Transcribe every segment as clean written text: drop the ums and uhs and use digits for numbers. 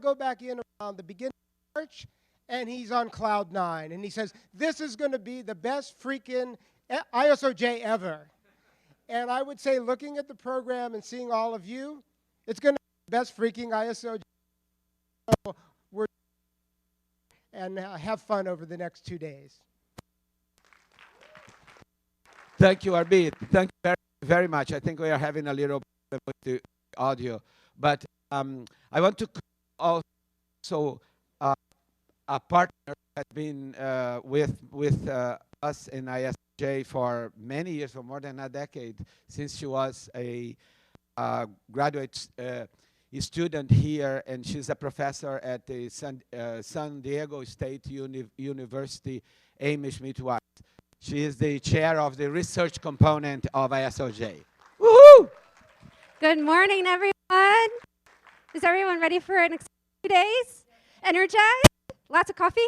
go back in around the beginning of March, and he's on cloud 9. And he says, this is going to be the best freaking ISOJ ever. And I would say, looking at the program and seeing all of you, it's going to be the best freaking ISOJ. So we're and have fun over the next 2 days. Thank you, RB. Thank you very, very much. I think we are having a little problem with the audio. But I want to also a partner has been with us in ISJ for many years, for more than a decade, since she was a graduate student here, and she's a professor at the San Diego State University, Amy Schmidt-White. She is the chair of the research component of ISOJ. Woohoo! Good morning, everyone. Is everyone ready for an exciting 2 days? Energized? Lots of coffee?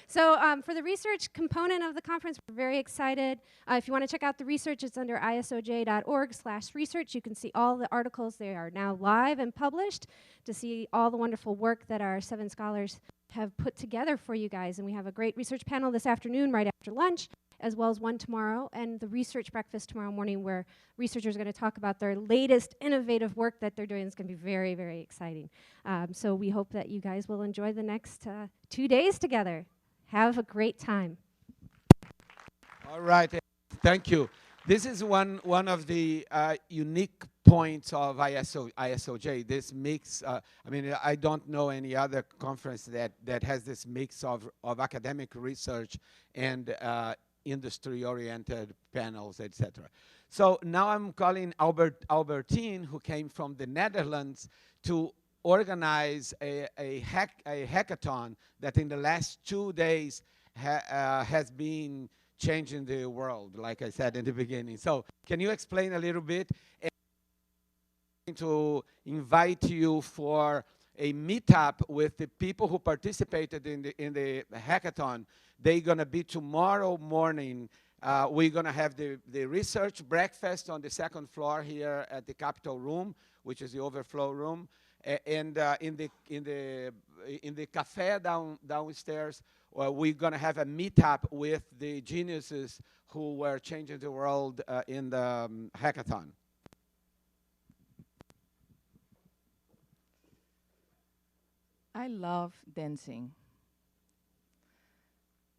So for the research component of the conference, we're very excited. If you want to check out the research, it's under isoj.org/research. You can see all the articles. They are now live and published to see all the wonderful work that our 7 scholars have put together for you guys. And we have a great research panel this afternoon right after lunch, as well as one tomorrow, and the research breakfast tomorrow morning, where researchers are going to talk about their latest innovative work that they're doing. It's going to be very, very exciting. So we hope that you guys will enjoy the next 2 days together. Have a great time. All right, thank you. This is one of the unique points of ISOJ. This mix, I mean, I don't know any other conference that has this mix of academic research and industry-oriented panels, etc. So now I'm calling Albertine, who came from the Netherlands, to organize a hackathon that in the last 2 days has been changing the world, like I said in the beginning. So can you explain a little bit? And to invite you for a meetup with the people who participated in the hackathon. They're going to be tomorrow morning. We're going to have the research breakfast on the 2nd floor here at the Capitol Room, which is the overflow room. And in the cafe downstairs, we're going to have a meetup with the geniuses who were changing the world in the hackathon. I love dancing.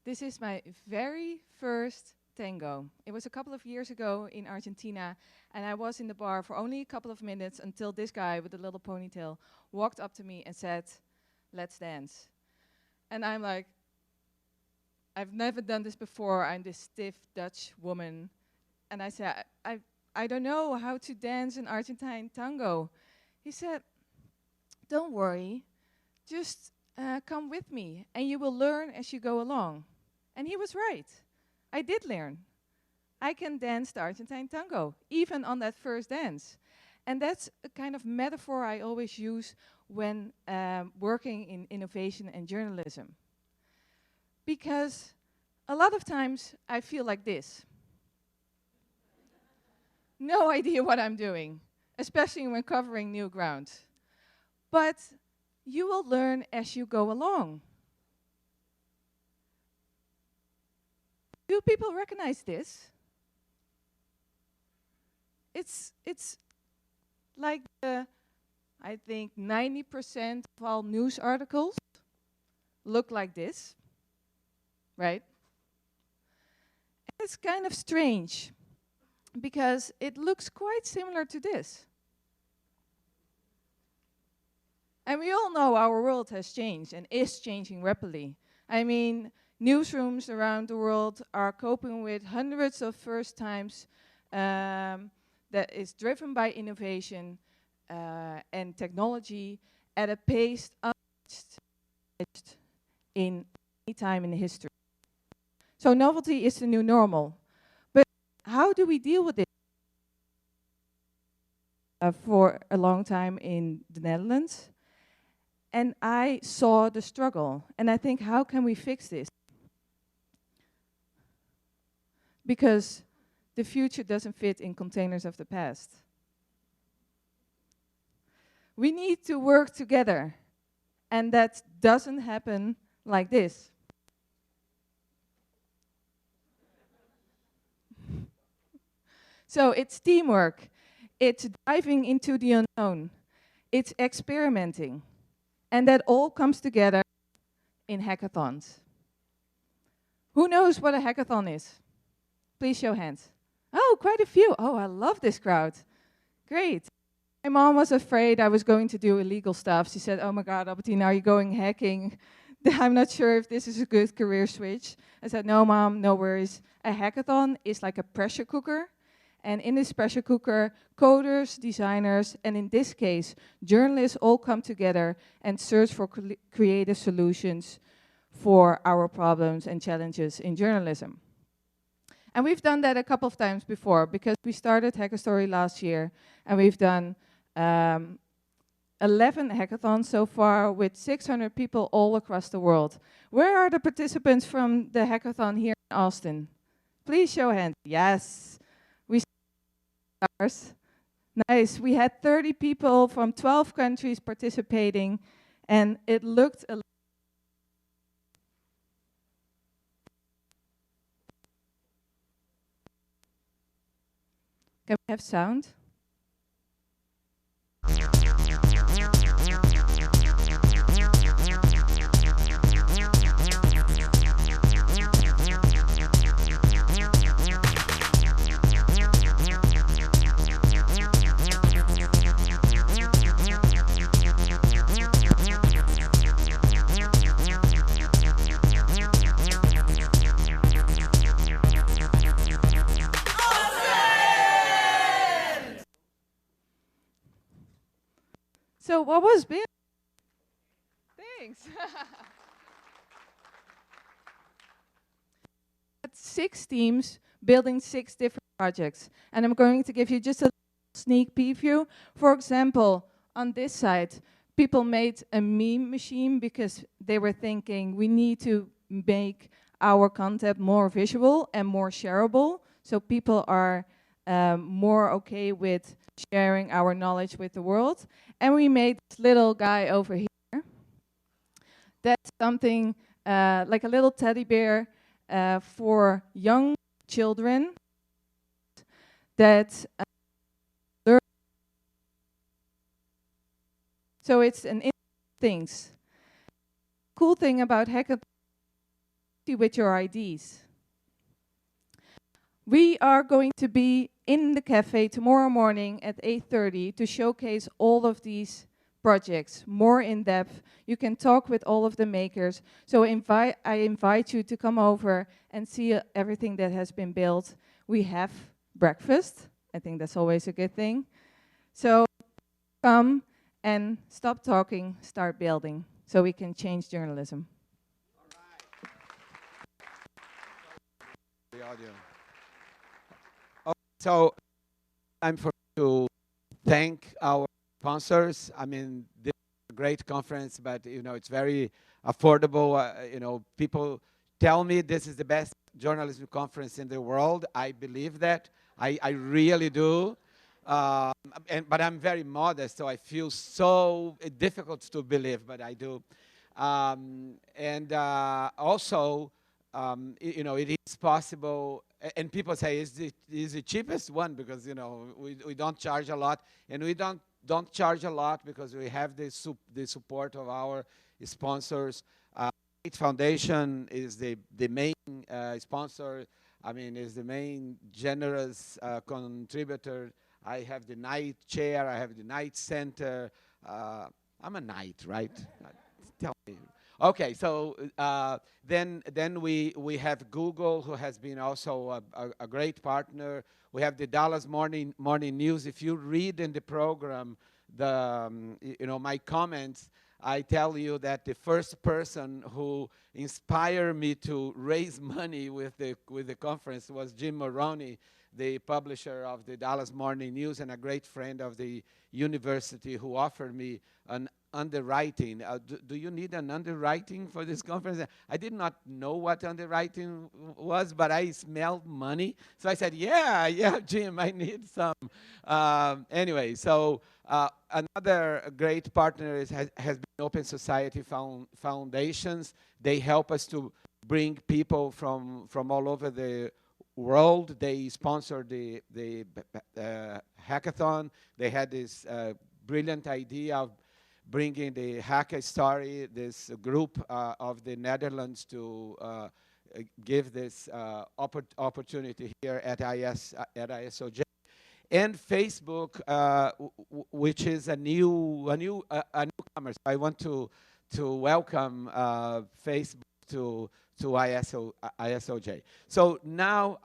This is my very first tango. It was a couple of years ago in Argentina, and I was in the bar for only a couple of minutes until this guy with a little ponytail walked up to me and said, "Let's dance." And I'm like, I've never done this before. I'm this stiff Dutch woman. And I said, I don't know how to dance an Argentine tango. He said, "Don't worry, just come with me and you will learn as you go along." And he was right. I did learn. I can dance the Argentine tango, even on that first dance. And that's a kind of metaphor I always use when working in innovation and journalism. Because a lot of times I feel like this. No idea what I'm doing, especially when covering new ground. But you will learn as you go along. Do people recognize this? It's like I think 90% of all news articles look like this, right? And it's kind of strange because it looks quite similar to this. And we all know our world has changed and is changing rapidly. I mean, newsrooms around the world are coping with hundreds of first times that is driven by innovation and technology at a pace unmatched in any time in history. So novelty is the new normal. But how do we deal with it? For a long time in the Netherlands. And I saw the struggle. And I think, how can we fix this? Because the future doesn't fit in containers of the past. We need to work together And that doesn't happen like this. So it's teamwork. It's diving into the unknown. It's experimenting. And that all comes together in hackathons. Who knows what a hackathon is? Please show hands. Oh, quite a few. Oh, I love this crowd. Great. My mom was afraid I was going to do illegal stuff. She said, oh my God, Albertine, are you going hacking? I'm not sure if this is a good career switch. I said, no, Mom, no worries. A hackathon is like a pressure cooker. And in this pressure cooker, coders, designers, and in this case, journalists all come together and search for creative solutions for our problems and challenges in journalism. And we've done that a couple of times before, because we started Hackastory last year, and we've done 11 hackathons so far with 600 people all across the world. Where are the participants from the hackathon here in Austin? Please show hands. Yes. We stars. Nice. We had 30 people from 12 countries participating, and it looked a Can we have sound? So what was big? Thanks. Had 6 teams building 6 different projects. And I'm going to give you just a sneak preview. For example, on this side, people made a meme machine because they were thinking we need to make our content more visual and more shareable, so people are more okay with sharing our knowledge with the world. And we made this little guy over here. That's something like a little teddy bear for young children that learn. So it's an things. Cool thing about hackathon with your IDs. We are going to be in the cafe tomorrow morning at 8:30 to showcase all of these projects more in depth. You can talk with all of the makers. So I invite you to come over and see everything that has been built. We have breakfast. I think that's always a good thing. So come and stop talking, start building, so we can change journalism. The audio. So time for to thank our sponsors. I mean, this is a great conference, but it's very affordable. People tell me this is the best journalism conference in the world. I believe that. I really do. But I'm very modest, so I feel so difficult to believe, but I do. Also, it is possible. And people say, is the cheapest one because we don't charge a lot, and we don't charge a lot because we have the support of our sponsors. Foundation is the main sponsor. I mean, is the main generous contributor. I have the Knight chair. I have the Knight Center. I'm a knight, right? Tell me. Okay, so then we have Google, who has been also a great partner. We have the Dallas Morning News. If you read in the program my comments, I tell you that the first person who inspired me to raise money with the conference was Jim Moroney, the publisher of the Dallas Morning News and a great friend of the university, who offered me an underwriting. Do you need an underwriting for this conference? I did not know what underwriting was, but I smelled money. So I said, yeah, Jim, I need some. Anyway, so Another great partner has been Open Society Foundations. They help us to bring people from all over the world. They sponsored the hackathon. They had this brilliant idea of bringing the Hacker Story, this group of the Netherlands, to give this opportunity here at ISOJ. And Facebook, which is a newcomer. I want to welcome Facebook to ISOJ. So now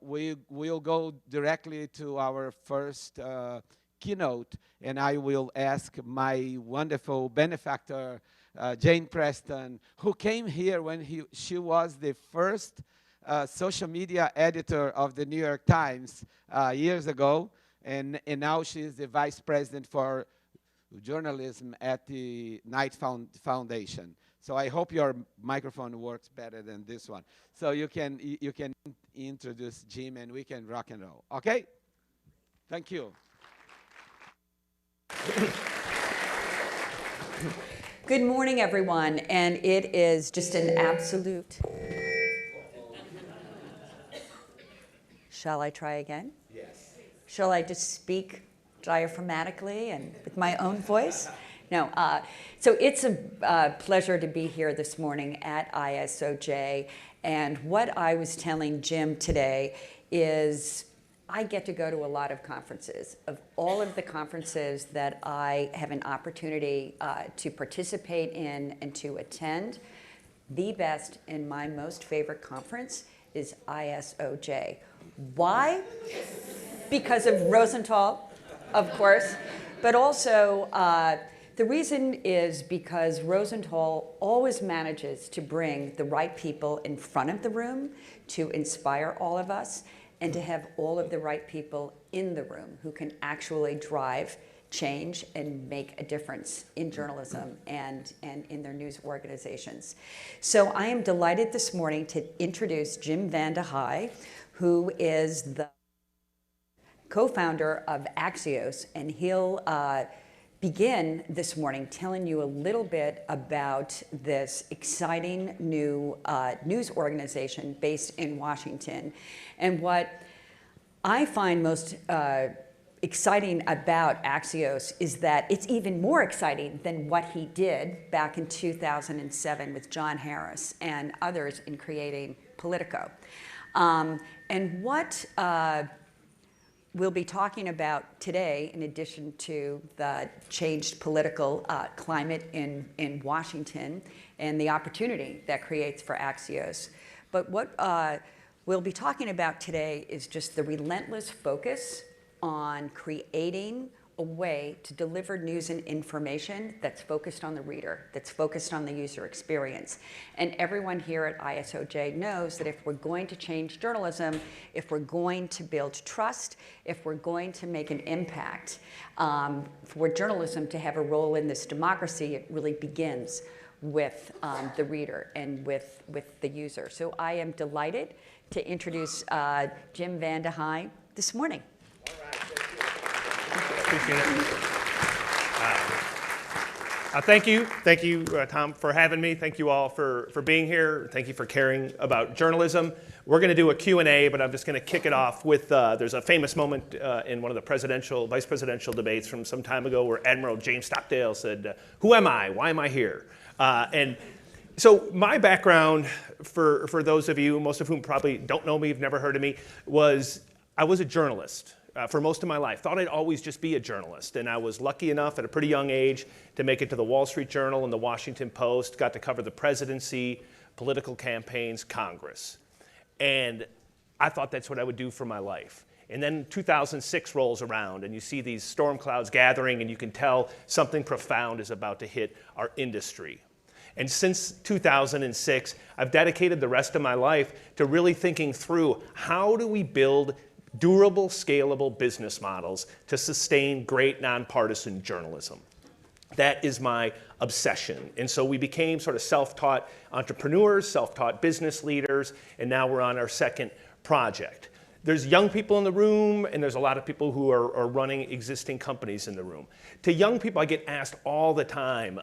we will go directly to our first keynote, and I will ask my wonderful benefactor, Jane Preston, who came here when she was the first social media editor of the New York Times years ago, and now she is the vice president for journalism at the Knight Foundation. So I hope your microphone works better than this one. So you can introduce Jim, and we can rock and roll. Okay? Thank you. Good morning, everyone, and it is just an absolute... Shall I try again? Yes. Shall I just speak diaphragmatically and with my own voice? No. So it's a pleasure to be here this morning at ISOJ, and what I was telling Jim today is I get to go to a lot of conferences. Of all of the conferences that I have an opportunity to participate in and to attend, the best and my most favorite conference is ISOJ. Why? Because of Rosenthal, of course, but also the reason is because Rosenthal always manages to bring the right people in front of the room to inspire all of us, and to have all of the right people in the room who can actually drive change and make a difference in journalism and in their news organizations. So I am delighted this morning to introduce Jim Van de Heij, who is the co-founder of Axios, and he'll begin this morning telling you a little bit about this exciting new news organization based in Washington. And what I find most exciting about Axios is that it's even more exciting than what he did back in 2007 with John Harris and others in creating Politico. And what we'll be talking about today, in addition to the changed political climate in Washington and the opportunity that creates for Axios. But what we'll be talking about today is just the relentless focus on creating a way to deliver news and information that's focused on the reader, that's focused on the user experience. And everyone here at ISOJ knows that if we're going to change journalism, if we're going to build trust, if we're going to make an impact, for journalism to have a role in this democracy, it really begins with the reader and with the user. So I am delighted to introduce Jim Van de Heij this morning. All right, appreciate it. Thank you, Tom, for having me. Thank you all for being here. Thank you for caring about journalism. We're going to do a Q&A, but I'm just going to kick it off with, there's a famous moment in one of the vice presidential debates from some time ago where Admiral James Stockdale said, "Who am I? Why am I here?" And so my background, for those of you, most of whom probably don't know me, have never heard of me, was I was a journalist. For most of my life. Thought I'd always just be a journalist. And I was lucky enough at a pretty young age to make it to the Wall Street Journal and the Washington Post, got to cover the presidency, political campaigns, Congress. And I thought that's what I would do for my life. And then 2006 rolls around and you see these storm clouds gathering and you can tell something profound is about to hit our industry. And since 2006, I've dedicated the rest of my life to really thinking through how do we build durable, scalable business models to sustain great nonpartisan journalism. That is my obsession. And so we became sort of self-taught entrepreneurs, self-taught business leaders, and now we're on our second project. There's young people in the room, and there's a lot of people who are running existing companies in the room. To young people, I get asked all the time,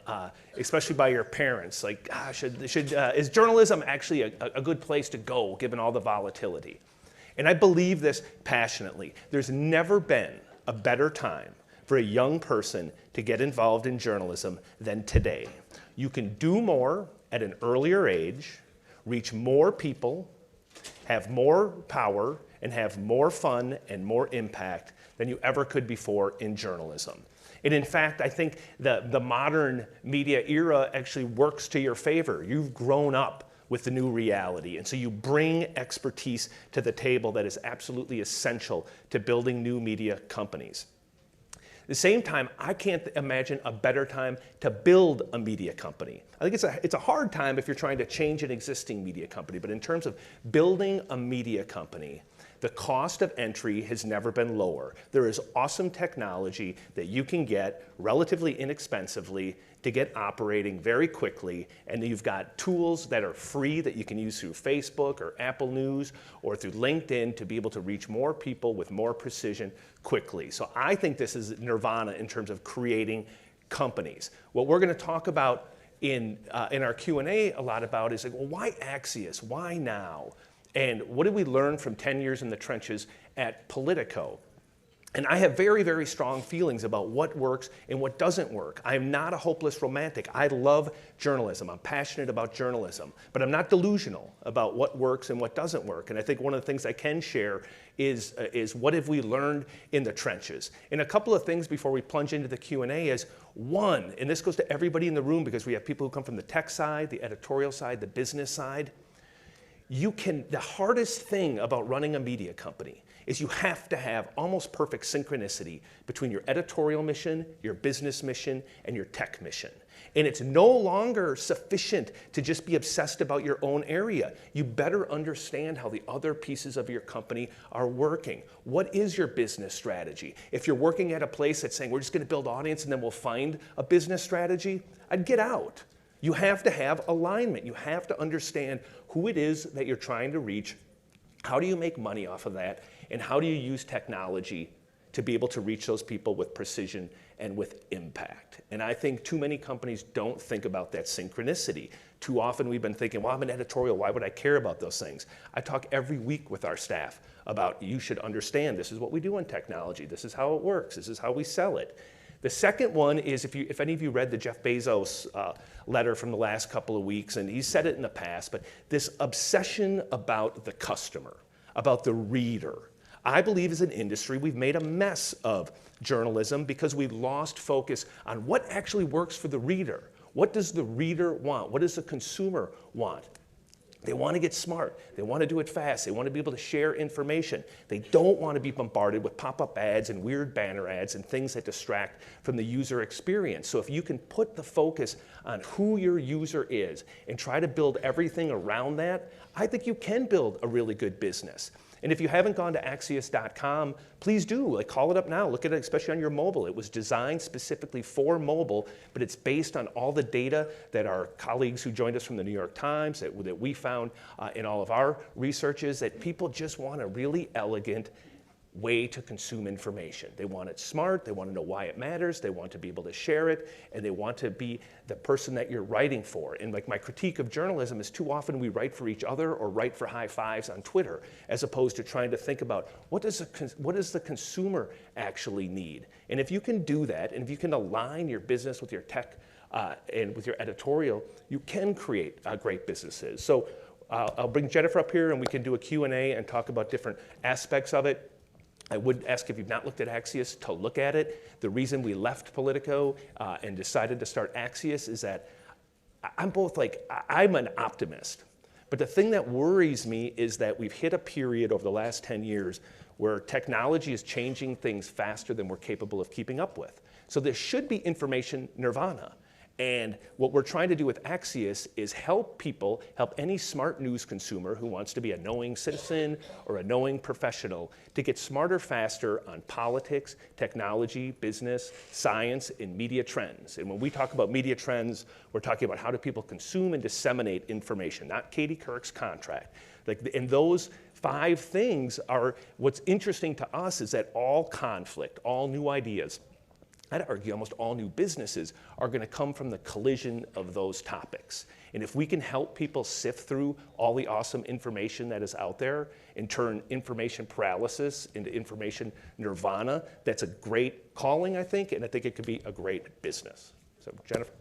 especially by your parents, like, is journalism actually a good place to go, given all the volatility? And I believe this passionately. There's never been a better time for a young person to get involved in journalism than today. You can do more at an earlier age, reach more people, have more power, and have more fun and more impact than you ever could before in journalism. And in fact, I think the modern media era actually works to your favor. You've grown up with the new reality, and so you bring expertise to the table that is absolutely essential to building new media companies. At the same time, I can't imagine a better time to build a media company. I think it's a hard time if you're trying to change an existing media company, but in terms of building a media company, the cost of entry has never been lower. There is awesome technology that you can get relatively inexpensively to get operating very quickly, and you've got tools that are free that you can use through Facebook or Apple News or through LinkedIn to be able to reach more people with more precision quickly. So I think this is nirvana in terms of creating companies. What we're going to talk about in our Q&A a lot about is, like, well, why Axios? Why now? And what did we learn from 10 years in the trenches at Politico? And I have very, very strong feelings about what works and what doesn't work. I'm not a hopeless romantic. I love journalism. I'm passionate about journalism. But I'm not delusional about what works and what doesn't work. And I think one of the things I can share is what have we learned in the trenches. And a couple of things before we plunge into the Q&A is, one, and this goes to everybody in the room because we have people who come from the tech side, the editorial side, the business side. The hardest thing about running a media company is you have to have almost perfect synchronicity between your editorial mission, your business mission, and your tech mission. And it's no longer sufficient to just be obsessed about your own area. You better understand how the other pieces of your company are working. What is your business strategy? If you're working at a place that's saying, we're just going to build audience and then we'll find a business strategy, I'd get out. You have to have alignment. You have to understand who it is that you're trying to reach, how do you make money off of that, and how do you use technology to be able to reach those people with precision and with impact. And I think too many companies don't think about that synchronicity. Too often we've been thinking, well, I'm an editorial, why would I care about those things? I talk every week with our staff about, you should understand this is what we do in technology, this is how it works, this is how we sell it. The second one is, if any of you read the Jeff Bezos letter from the last couple of weeks, and he's said it in the past, but this obsession about the customer, about the reader. I believe as an industry, we've made a mess of journalism because we've lost focus on what actually works for the reader. What does the reader want? What does the consumer want? They want to get smart. They want to do it fast. They want to be able to share information. They don't want to be bombarded with pop-up ads and weird banner ads and things that distract from the user experience. So if you can put the focus on who your user is and try to build everything around that, I think you can build a really good business. And if you haven't gone to Axios.com, please do. Call it up now. Look at it, especially on your mobile. It was designed specifically for mobile, but it's based on all the data that our colleagues who joined us from the New York Times, that we found in all of our researches, that people just want a really elegant way to consume information. They want it smart, they want to know why it matters, they want to be able to share it, and they want to be the person that you're writing for. And my critique of journalism is too often we write for each other or write for high fives on Twitter, as opposed to trying to think about what does the consumer actually need. And if you can do that, and if you can align your business with your tech and with your editorial, you can create great businesses. So I'll bring Jennifer up here and we can do a Q&A and talk about different aspects of it. I would ask if you've not looked at Axios to look at it. The reason we left Politico and decided to start Axios is that I'm an optimist. But the thing that worries me is that we've hit a period over the last 10 years where technology is changing things faster than we're capable of keeping up with. So there should be information nirvana. And what we're trying to do with Axios is help any smart news consumer who wants to be a knowing citizen or a knowing professional to get smarter faster on politics, technology, business, science, and media trends. And when we talk about media trends, we're talking about how do people consume and disseminate information, not Katie Couric's contract. And those 5 things are, what's interesting to us is that all conflict, all new ideas, I'd argue almost all new businesses are going to come from the collision of those topics. And if we can help people sift through all the awesome information that is out there and turn information paralysis into information nirvana, that's a great calling, I think, and I think it could be a great business. So, Jennifer.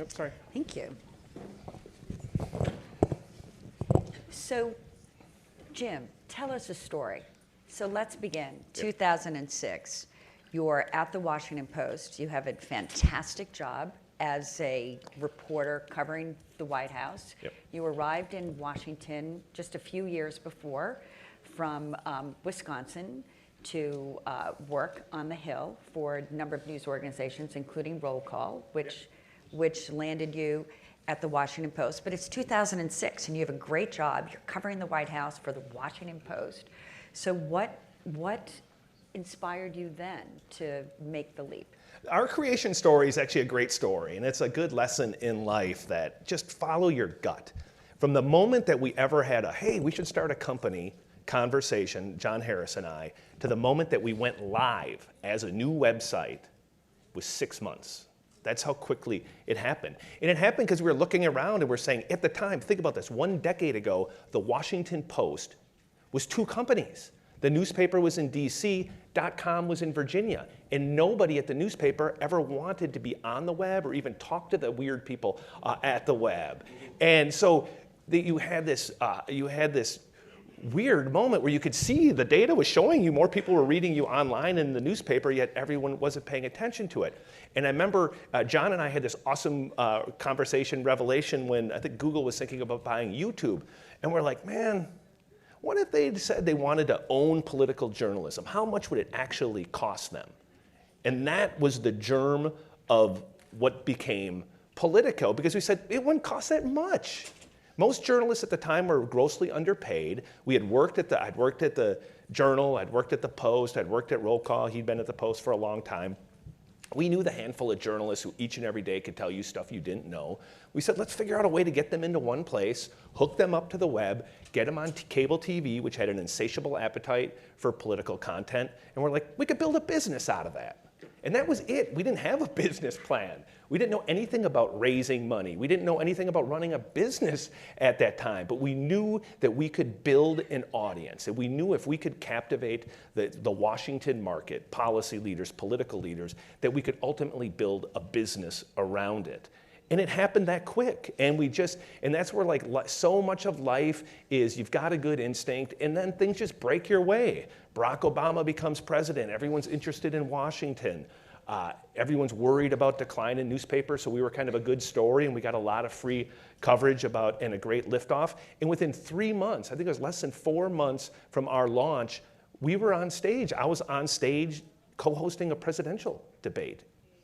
Sorry. Thank you. So, Jim, tell us a story. So let's begin. 2006, you're at the Washington Post. You have a fantastic job as a reporter covering the White House. Yep. You arrived in Washington just a few years before from Wisconsin to work on the Hill for a number of news organizations, including Roll Call, which landed you at the Washington Post. But it's 2006, and you have a great job. You're covering the White House for the Washington Post. So what inspired you then to make the leap? Our creation story is actually a great story, and it's a good lesson in life that just follow your gut. From the moment that we ever had a, hey, we should start a company conversation, John Harris and I, to the moment that we went live as a new website was 6 months. That's how quickly it happened. And it happened because we were looking around and we're saying, at the time, think about this, 1 decade ago, the Washington Post was 2 companies. The newspaper was in DC, .com was in Virginia, and nobody at the newspaper ever wanted to be on the web or even talk to the weird people at the web. And so you had this weird moment where you could see the data was showing you more people were reading you online in the newspaper, yet everyone wasn't paying attention to it. And I remember John and I had this awesome conversation revelation when I think Google was thinking about buying YouTube. And we're like, man, what if they said they wanted to own political journalism? How much would it actually cost them? And that was the germ of what became Politico, because we said it wouldn't cost that much. Most journalists at the time were grossly underpaid. I'd worked at the Journal, I'd worked at the Post, I'd worked at Roll Call, he'd been at the Post for a long time. We knew the handful of journalists who each and every day could tell you stuff you didn't know. We said, let's figure out a way to get them into one place, hook them up to the web, get them on cable TV, which had an insatiable appetite for political content. And we're like, we could build a business out of that. And that was it. We didn't have a business plan. We didn't know anything about raising money. We didn't know anything about running a business at that time. But we knew that we could build an audience. And we knew if we could captivate the Washington market, policy leaders, political leaders, that we could ultimately build a business around it. And it happened that quick. And that's where so much of life is you've got a good instinct and then things just break your way. Barack Obama becomes president. Everyone's interested in Washington. Everyone's worried about decline in newspapers, so we were kind of a good story, and we got a lot of free coverage and a great liftoff. And within 3 months, I think it was less than 4 months from our launch, we were on stage. I was on stage co-hosting a presidential debate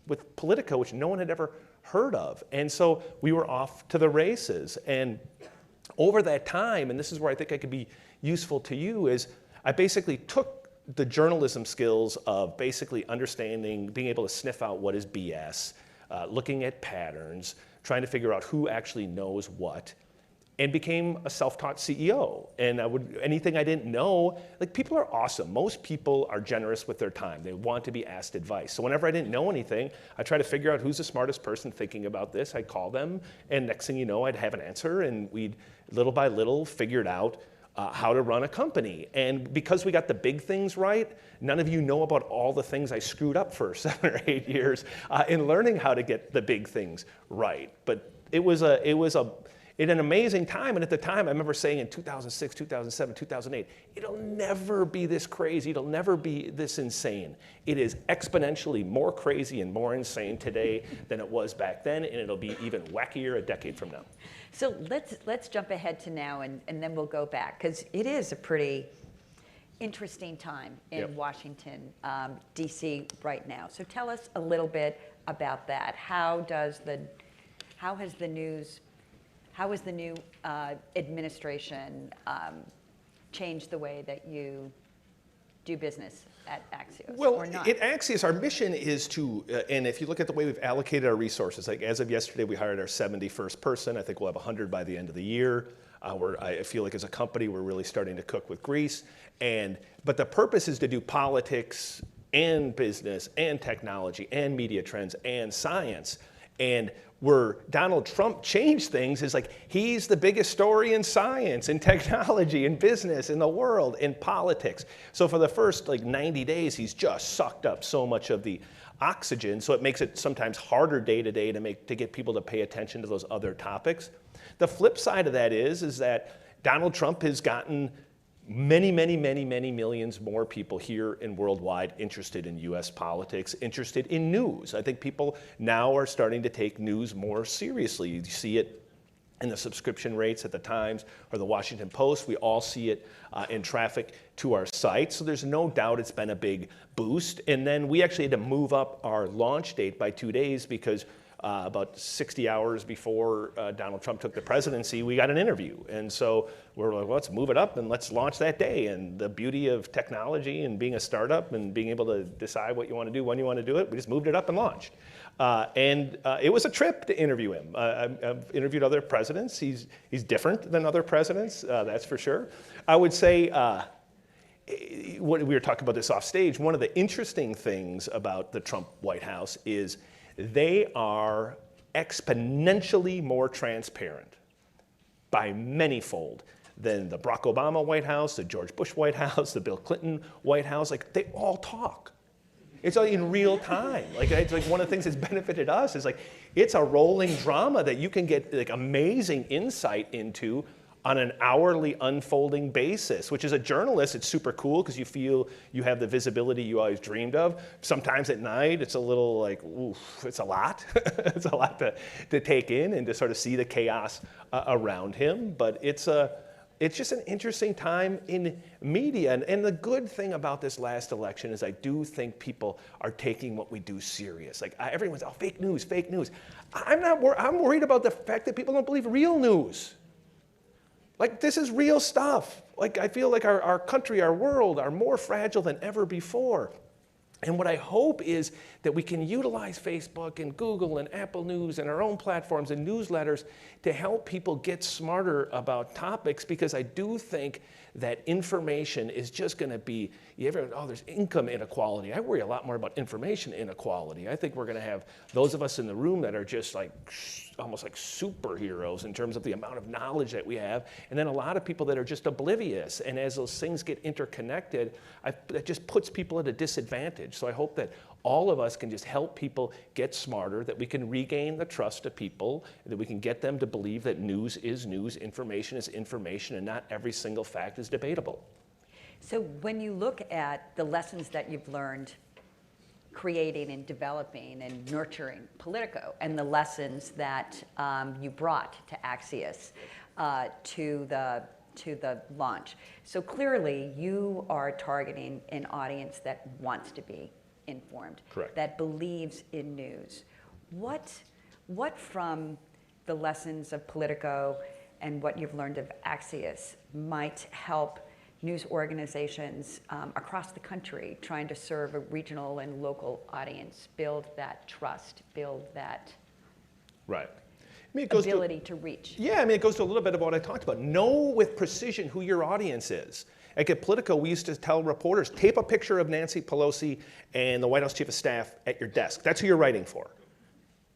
with Politico, which no one had ever heard of. And so we were off to the races. And over that time, and this is where I think I could be useful to you, is I basically took the journalism skills of basically understanding, being able to sniff out what is BS, looking at patterns, trying to figure out who actually knows what, and became a self-taught CEO. And anything I didn't know, people are awesome. Most people are generous with their time. They want to be asked advice. So whenever I didn't know anything, I try to figure out who's the smartest person thinking about this. I'd call them, and next thing you know, I'd have an answer, and we'd little by little figured out how to run a company. And because we got the big things right, none of you know about all the things I screwed up for 7 or 8 years in learning how to get the big things right. But it was an amazing time. And at the time, I remember saying in 2006, 2007, 2008, it'll never be this crazy. It'll never be this insane. It is exponentially more crazy and more insane today than it was back then, and it'll be even wackier a decade from now. So let's jump ahead to now, and then we'll go back, because it is a pretty interesting time in Washington, D.C. right now. So tell us a little bit about that. How has the new administration changed the way that you do business at Axios Well, or not? at Axios, our mission is to, and if you look at the way we've allocated our resources, like as of yesterday, we hired our 71st person. I think we'll have 100 by the end of the year. I feel like as a company, we're really starting to cook with grease. But the purpose is to do politics and business and technology and media trends and science. And where Donald Trump changed things is like he's the biggest story in science, in technology, in business, in the world, in politics. So for the first like 90 days, he's just sucked up so much of the oxygen. So it makes it sometimes harder day to day to get people to pay attention to those other topics. The flip side of that is that Donald Trump has gotten many millions more people here and worldwide interested in US politics, interested in news. I think people now are starting to take news more seriously. You see it in the subscription rates at the Times or the Washington Post. We all see it in traffic to our site. So there's no doubt it's been a big boost. And then we actually had to move up our launch date by 2 days because about 60 hours before Donald Trump took the presidency, we got an interview. And so we're like, well, let's move it up and let's launch that day. And the beauty of technology and being a startup and being able to decide what you want to do, when you want to do it, we just moved it up and launched. It was a trip to interview him. I've interviewed other presidents. He's different than other presidents, that's for sure. I would say, we were talking about this off stage, one of the interesting things about the Trump White House is they are exponentially more transparent by manyfold than the Barack Obama White House, the George Bush White House, the Bill Clinton White House. Like, they all talk. It's like in real time. Like, it's like one of the things that's benefited us is like, it's a rolling drama that you can get like amazing insight into on an hourly unfolding basis, which as a journalist, it's super cool because you feel you have the visibility you always dreamed of. Sometimes at night, it's a little like, oof, it's a lot. It's a lot to take in and to sort of see the chaos around him. But it's just an interesting time in media. And the good thing about this last election is I do think people are taking what we do serious. Like everyone's, oh, fake news, fake news. I'm worried about the fact that people don't believe real news. Like, this is real stuff. Like, I feel like our country, our world are more fragile than ever before. And what I hope is that we can utilize Facebook and Google and Apple News and our own platforms and newsletters to help people get smarter about topics, because I do think that information is just going to be, there's income inequality. I worry a lot more about information inequality. I think we're going to have those of us in the room that are just like almost like superheroes in terms of the amount of knowledge that we have, and then a lot of people that are just oblivious. And as those things get interconnected, that just puts people at a disadvantage. So I hope that all of us can just help people get smarter, that we can regain the trust of people, that we can get them to believe that news is news, information is information, and not every single fact is debatable. So when you look at the lessons that you've learned creating and developing and nurturing Politico, and the lessons that you brought to Axios to the launch, so clearly you are targeting an audience that wants to be informed, correct, that believes in news. What from the lessons of Politico and what you've learned of Axios might help news organizations across the country trying to serve a regional and local audience build that trust, build that right. It goes ability to reach? Yeah, it goes to a little bit of what I talked about. Know with precision who your audience is. Like at Politico, we used to tell reporters, tape a picture of Nancy Pelosi and the White House Chief of Staff at your desk. That's who you're writing for.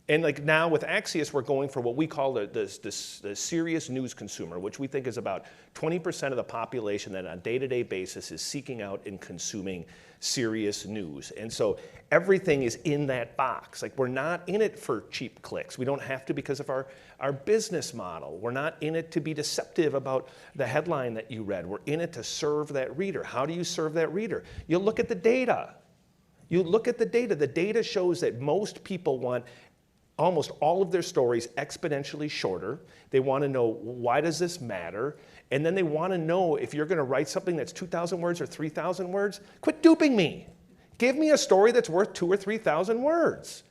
And like now with Axios, we're going for what we call the serious news consumer, which we think is about 20% of the population that on a day-to-day basis is seeking out and consuming serious news. And so everything is in that box. Like, we're not in it for cheap clicks. We don't have to because of our business model. We're not in it to be deceptive about the headline that you read. We're in it to serve that reader. How do you serve that reader? You look at the data. You look at the data. The data shows that most people want almost all of their stories exponentially shorter. They want to know, why does this matter? And then they want to know, if you're going to write something that's 2,000 words or 3,000 words, quit duping me. Give me a story that's worth 2,000 or 3,000 words.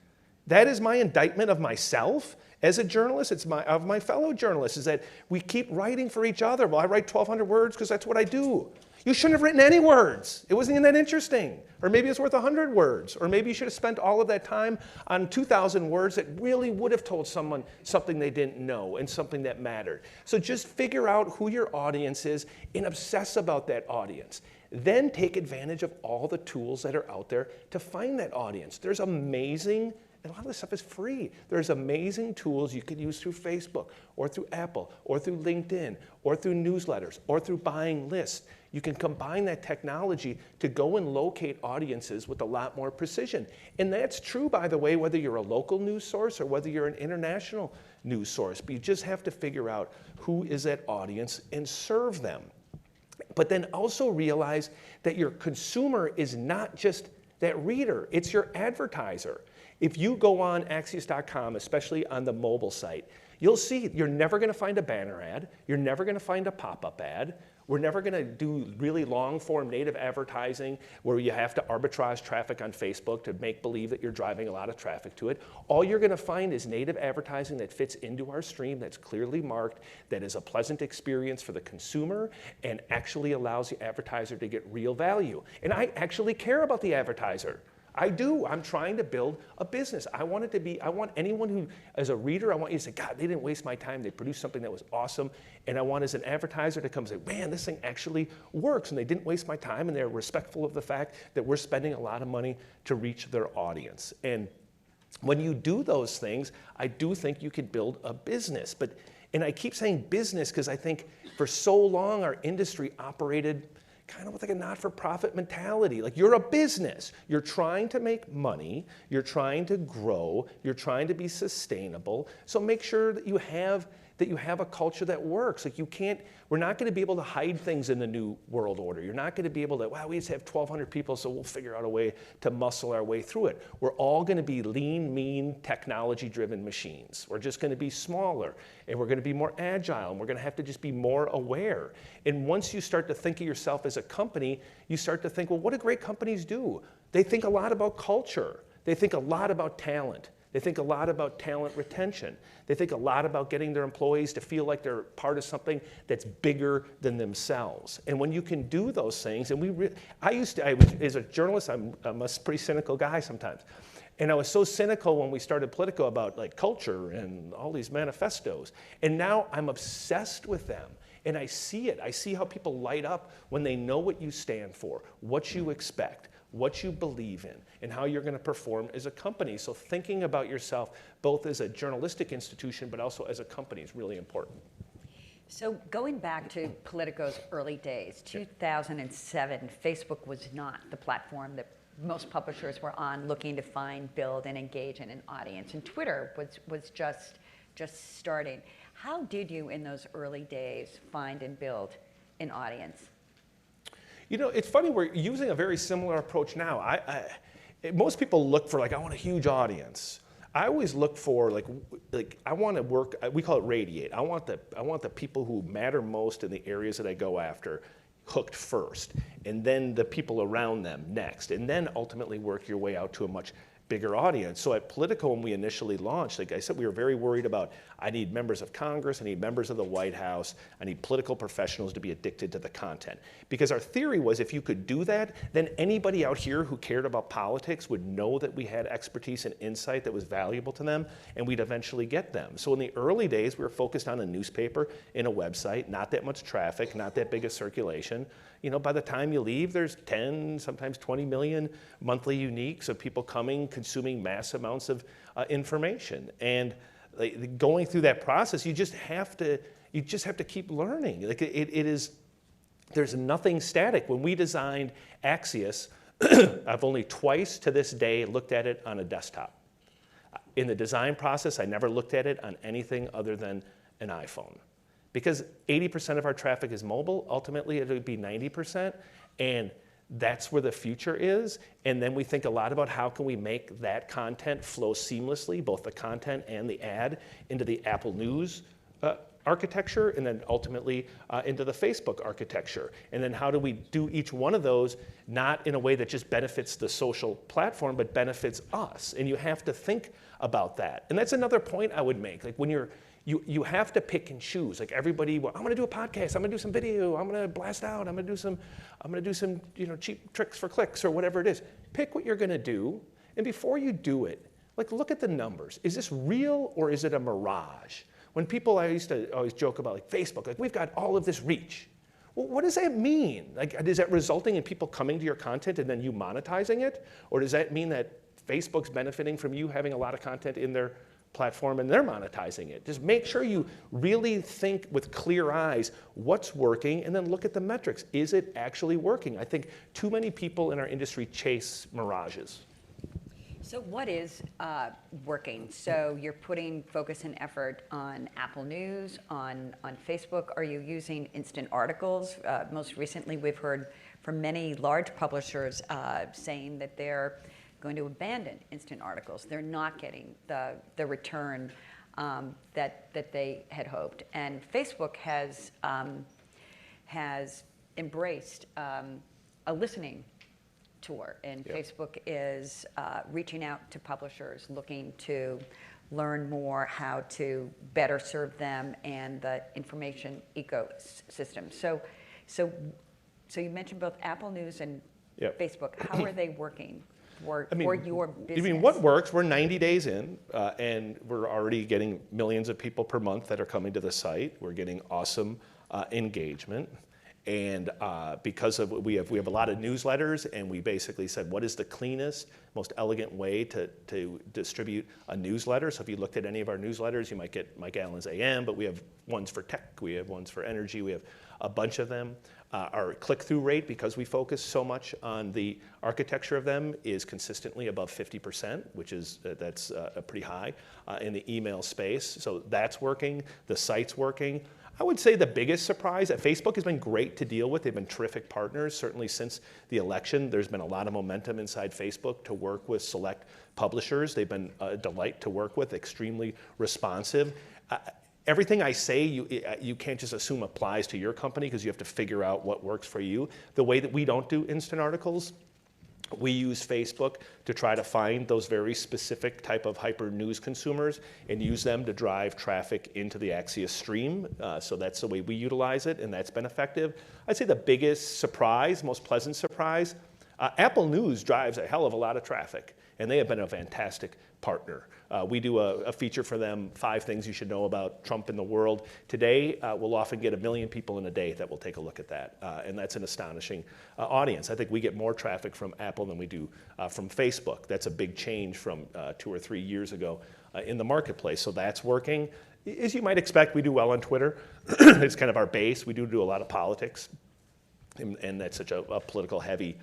That is my indictment of myself as a journalist. It's of my fellow journalists, is that we keep writing for each other. Well, I write 1,200 words because that's what I do. You shouldn't have written any words. It wasn't even that interesting. Or maybe it's worth 100 words. Or maybe you should have spent all of that time on 2,000 words that really would have told someone something they didn't know and something that mattered. So just figure out who your audience is and obsess about that audience. Then take advantage of all the tools that are out there to find that audience. There's amazing, and a lot of this stuff is free. There's amazing tools you could use through Facebook or through Apple or through LinkedIn or through newsletters or through buying lists. You can combine that technology to go and locate audiences with a lot more precision. And that's true, by the way, whether you're a local news source or whether you're an international news source. But you just have to figure out who is that audience and serve them. But then also realize that your consumer is not just that reader, it's your advertiser. If you go on Axios.com, especially on the mobile site, you'll see you're never going to find a banner ad. You're never going to find a pop-up ad. We're never going to do really long-form native advertising where you have to arbitrage traffic on Facebook to make believe that you're driving a lot of traffic to it. All you're going to find is native advertising that fits into our stream, that's clearly marked, that is a pleasant experience for the consumer and actually allows the advertiser to get real value. And I actually care about the advertiser. I do. I'm trying to build a business. I want anyone who, as a reader, I want you to say, God, they didn't waste my time. They produced something that was awesome. And I want, as an advertiser, to come and say, man, this thing actually works. And they didn't waste my time. And they're respectful of the fact that we're spending a lot of money to reach their audience. And when you do those things, I do think you can build a business. And I keep saying business because I think for so long our industry operated kind of with like a not-for-profit mentality. Like, you're a business. You're trying to make money. You're trying to grow. You're trying to be sustainable. So make sure that you have a culture that works. Like, we're not going to be able to hide things in the new world order. You're not going to be able to, wow, we just have 1,200 people, so we'll figure out a way to muscle our way through it. We're all going to be lean, mean, technology-driven machines. We're just going to be smaller, and we're going to be more agile, and we're going to have to just be more aware. And once you start to think of yourself as a company, you start to think, well, what do great companies do? They think a lot about culture. They think a lot about talent. They think a lot about talent retention. They think a lot about getting their employees to feel like they're part of something that's bigger than themselves. And when you can do those things, and as a journalist, I'm a pretty cynical guy sometimes. And I was so cynical when we started Politico about like culture and all these manifestos. And now I'm obsessed with them. And I see it. I see how people light up when they know what you stand for, what you expect, what you believe in, and how you're going to perform as a company. So thinking about yourself both as a journalistic institution but also as a company is really important. So going back to Politico's early days, 2007, Facebook was not the platform that most publishers were on looking to find, build, and engage in an audience. And Twitter was just starting. How did you, in those early days, find and build an audience? You know, it's funny, we're using a very similar approach now. Most people look for, like, I want a huge audience. I always look for, like I want to work, we call it radiate. I want the people who matter most in the areas that I go after hooked first, and then the people around them next, and then ultimately work your way out to a much bigger audience. So at Politico, when we initially launched, like I said, we were very worried about, I need members of Congress, I need members of the White House, I need political professionals to be addicted to the content. Because our theory was, if you could do that, then anybody out here who cared about politics would know that we had expertise and insight that was valuable to them, and we'd eventually get them. So in the early days, we were focused on a newspaper and a website, not that much traffic, not that big a circulation. You know, by the time you leave, there's 10, sometimes 20 million monthly uniques of people coming, consuming mass amounts of information. And going through that process, you just have to keep learning. Like there's nothing static. When we designed Axios, I've only twice to this day looked at it on a desktop. In the design process, I never looked at it on anything other than an iPhone. Because 80% of our traffic is mobile, ultimately it would be 90%, and that's where the future is. And then we think a lot about how can we make that content flow seamlessly, both the content and the ad, into the Apple News architecture, and then ultimately into the Facebook architecture. And then how do we do each one of those, not in a way that just benefits the social platform, but benefits us? And you have to think about that. And that's another point I would make. Like when you're You have to pick and choose. Like everybody, well, I'm going to do a podcast. I'm going to do some video. I'm going to blast out. I'm going to do some cheap tricks for clicks or whatever it is. Pick what you're going to do, and before you do it, like look at the numbers. Is this real or is it a mirage? When people, I used to always joke about like Facebook, like we've got all of this reach. Well, what does that mean? Like, is that resulting in people coming to your content and then you monetizing it? Or does that mean that Facebook's benefiting from you having a lot of content in their platform and they're monetizing it? Just make sure you really think with clear eyes what's working and then look at the metrics. Is it actually working? I think too many people in our industry chase mirages. So what is working? So you're putting focus and effort on Apple News, on Facebook. Are you using instant articles? Most recently, we've heard from many large publishers saying that they're going to abandon instant articles. They're not getting the return that they had hoped. And Facebook has embraced a listening tour, and yep. Facebook is reaching out to publishers, looking to learn more how to better serve them and the information ecosystem. So you mentioned both Apple News and yep. Facebook. How are they working for your business? You mean what works? We're 90 days in, and we're already getting millions of people per month that are coming to the site. We're getting awesome engagement. And because of we have a lot of newsletters, and we basically said, what is the cleanest, most elegant way to distribute a newsletter? So if you looked at any of our newsletters, you might get Mike Allen's AM, but we have ones for tech, we have ones for energy, we have a bunch of them. Our click-through rate, because we focus so much on the architecture of them, is consistently above 50%, which is that's pretty high in the email space. So that's working. The site's working. I would say the biggest surprise that Facebook has been great to deal with. They've been terrific partners. Certainly since the election, there's been a lot of momentum inside Facebook to work with select publishers. They've been a delight to work with, extremely responsive. Everything I say, you can't just assume applies to your company because you have to figure out what works for you. The way that we don't do instant articles, we use Facebook to try to find those very specific type of hyper news consumers and use them to drive traffic into the Axios stream. So that's the way we utilize it, and that's been effective. I'd say the biggest surprise, most pleasant surprise, Apple News drives a hell of a lot of traffic, and they have been a fantastic partner. We do a feature for them, 5 things you should know about Trump in the world. Today, we'll often get 1 million people in a day that will take a look at that, and that's an astonishing audience. I think we get more traffic from Apple than we do from Facebook. That's a big change from 2 or 3 years ago in the marketplace, so that's working. As you might expect, we do well on Twitter. It's kind of our base. We do a lot of politics, and that's such a political heavy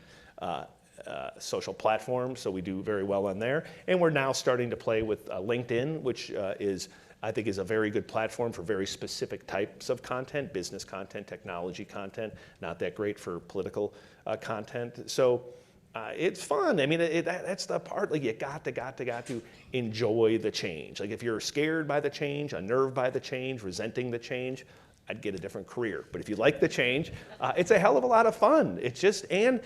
social platform, so we do very well on there. And we're now starting to play with LinkedIn, which I think is a very good platform for very specific types of content, business content, technology content, not that great for political content. So it's fun. I mean, that's the part, like you got to enjoy the change. Like if you're scared by the change, unnerved by the change, resenting the change, I'd get a different career. But if you like the change, it's a hell of a lot of fun. It's just, and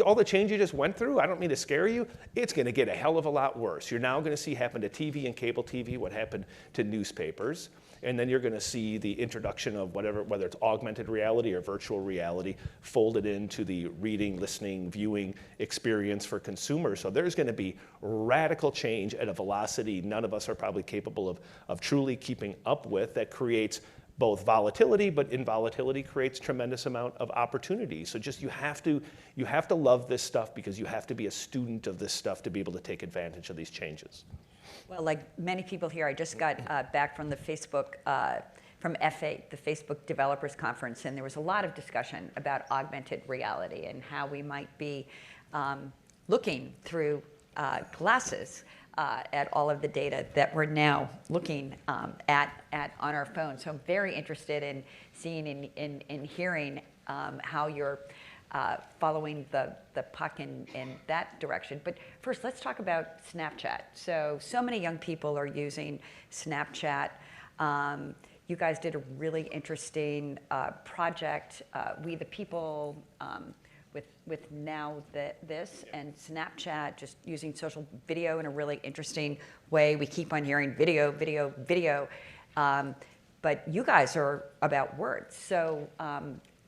all the change you just went through, I don't mean to scare you, it's gonna get a hell of a lot worse. You're now gonna see happen to TV and cable TV what happened to newspapers. And then you're gonna see the introduction of whether it's augmented reality or virtual reality folded into the reading, listening, viewing experience for consumers. So there's gonna be radical change at a velocity none of us are probably capable of truly keeping up with, that creates both volatility, but in volatility creates tremendous amount of opportunity. So just you have to love this stuff, because you have to be a student of this stuff to be able to take advantage of these changes. Well, like many people here, I just got back from the Facebook, from F8, the Facebook Developers Conference, and there was a lot of discussion about augmented reality and how we might be looking through glasses at all of the data that we're now looking at on our phones. So I'm very interested in seeing and hearing how you're following the puck in that direction. But first, let's talk about Snapchat. So many young people are using Snapchat. You guys did a really interesting project, We the People, with now this and Snapchat, just using social video in a really interesting way. We keep on hearing video, video, video. But you guys are about words. So,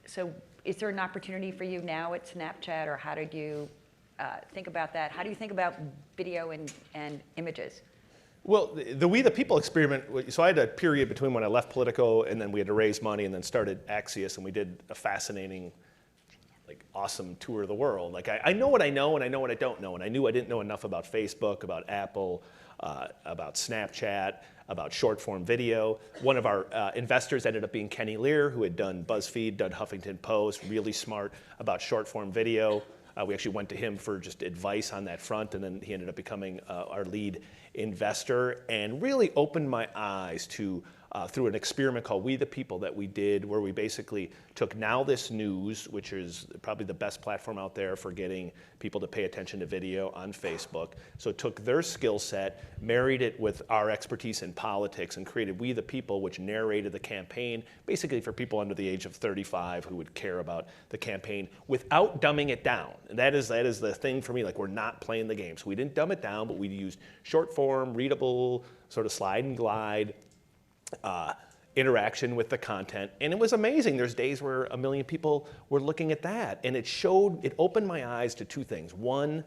so is there an opportunity for you now at Snapchat, or how did you think about that? How do you think about video and images? Well, the We the People experiment, so I had a period between when I left Politico and then we had to raise money and then started Axios, and we did a fascinating, like, awesome tour of the world. Like, I know what I know and I know what I don't know, and I knew I didn't know enough about Facebook, about Apple, about Snapchat, about short form video. One of our investors ended up being Kenny Lear, who had done BuzzFeed, done Huffington Post, really smart about short form video. We actually went to him for just advice on that front, and then he ended up becoming our lead investor, and really opened my eyes to, through an experiment called We the People that we did, where we basically took Now This News, which is probably the best platform out there for getting people to pay attention to video on Facebook. So took their skill set, married it with our expertise in politics, and created We the People, which narrated the campaign, basically for people under the age of 35 who would care about the campaign, without dumbing it down. And that is the thing for me, like, we're not playing the game. So we didn't dumb it down, but we used short form, readable, sort of slide and glide interaction with the content, and it was amazing. There's days where 1 million people were looking at that, and it opened my eyes to two things. One,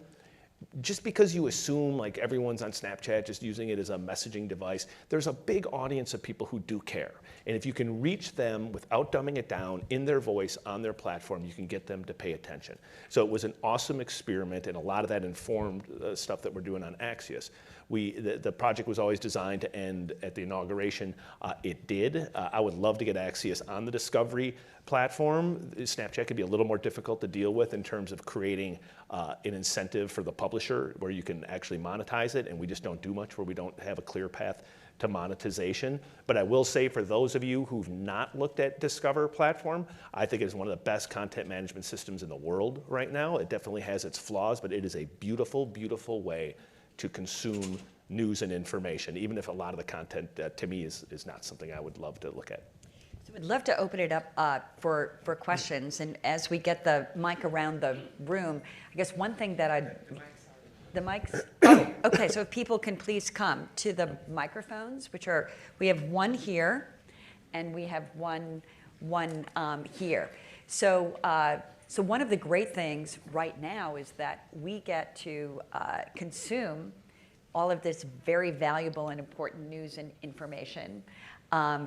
just because you assume like everyone's on Snapchat just using it as a messaging device, there's a big audience of people who do care. And if you can reach them without dumbing it down, in their voice, on their platform, you can get them to pay attention. So it was an awesome experiment, and a lot of that informed stuff that we're doing on Axios. The project was always designed to end at the inauguration. It did. I would love to get Axios on the Discovery platform. Snapchat could be a little more difficult to deal with in terms of creating an incentive for the publisher where you can actually monetize it, and we just don't do much where we don't have a clear path to monetization. But I will say, for those of you who've not looked at Discover platform, I think it is one of the best content management systems in the world right now. It definitely has its flaws, but it is a beautiful, beautiful way to consume news and information, even if a lot of the content to me is not something I would love to look at. So we'd love to open it up for questions, and as we get the mic around the room, I guess one thing that the mics, oh, okay, so if people can please come to the microphones, which are, we have one here, and we have one here. So, so one of the great things right now is that we get to consume all of this very valuable and important news and information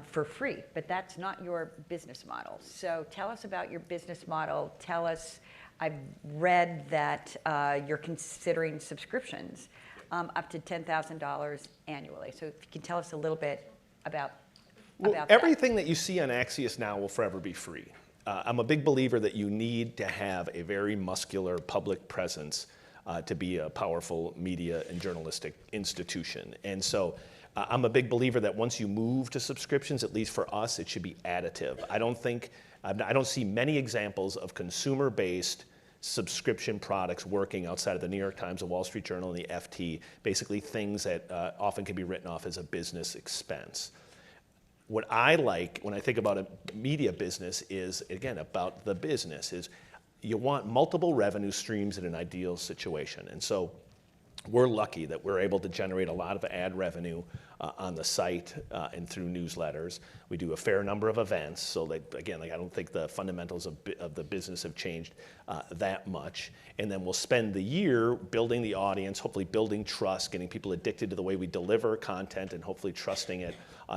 for free, but that's not your business model. So tell us about your business model. Tell us, I've read that you're considering subscriptions up to $10,000 annually. So if you can tell us a little bit about everything that you see on Axios now will forever be free. I'm a big believer that you need to have a very muscular public presence to be a powerful media and journalistic institution. And so I'm a big believer that once you move to subscriptions, at least for us, it should be additive. I don't see many examples of consumer-based subscription products working outside of the New York Times, the Wall Street Journal, and the FT, basically things that often can be written off as a business expense. What I like when I think about a media business is, again, about the business, is you want multiple revenue streams in an ideal situation. And so we're lucky that we're able to generate a lot of ad revenue on the site and through newsletters. We do a fair number of events, so that, again, like, I don't think the fundamentals of the business have changed that much. And then we'll spend the year building the audience, hopefully building trust, getting people addicted to the way we deliver content, and hopefully trusting it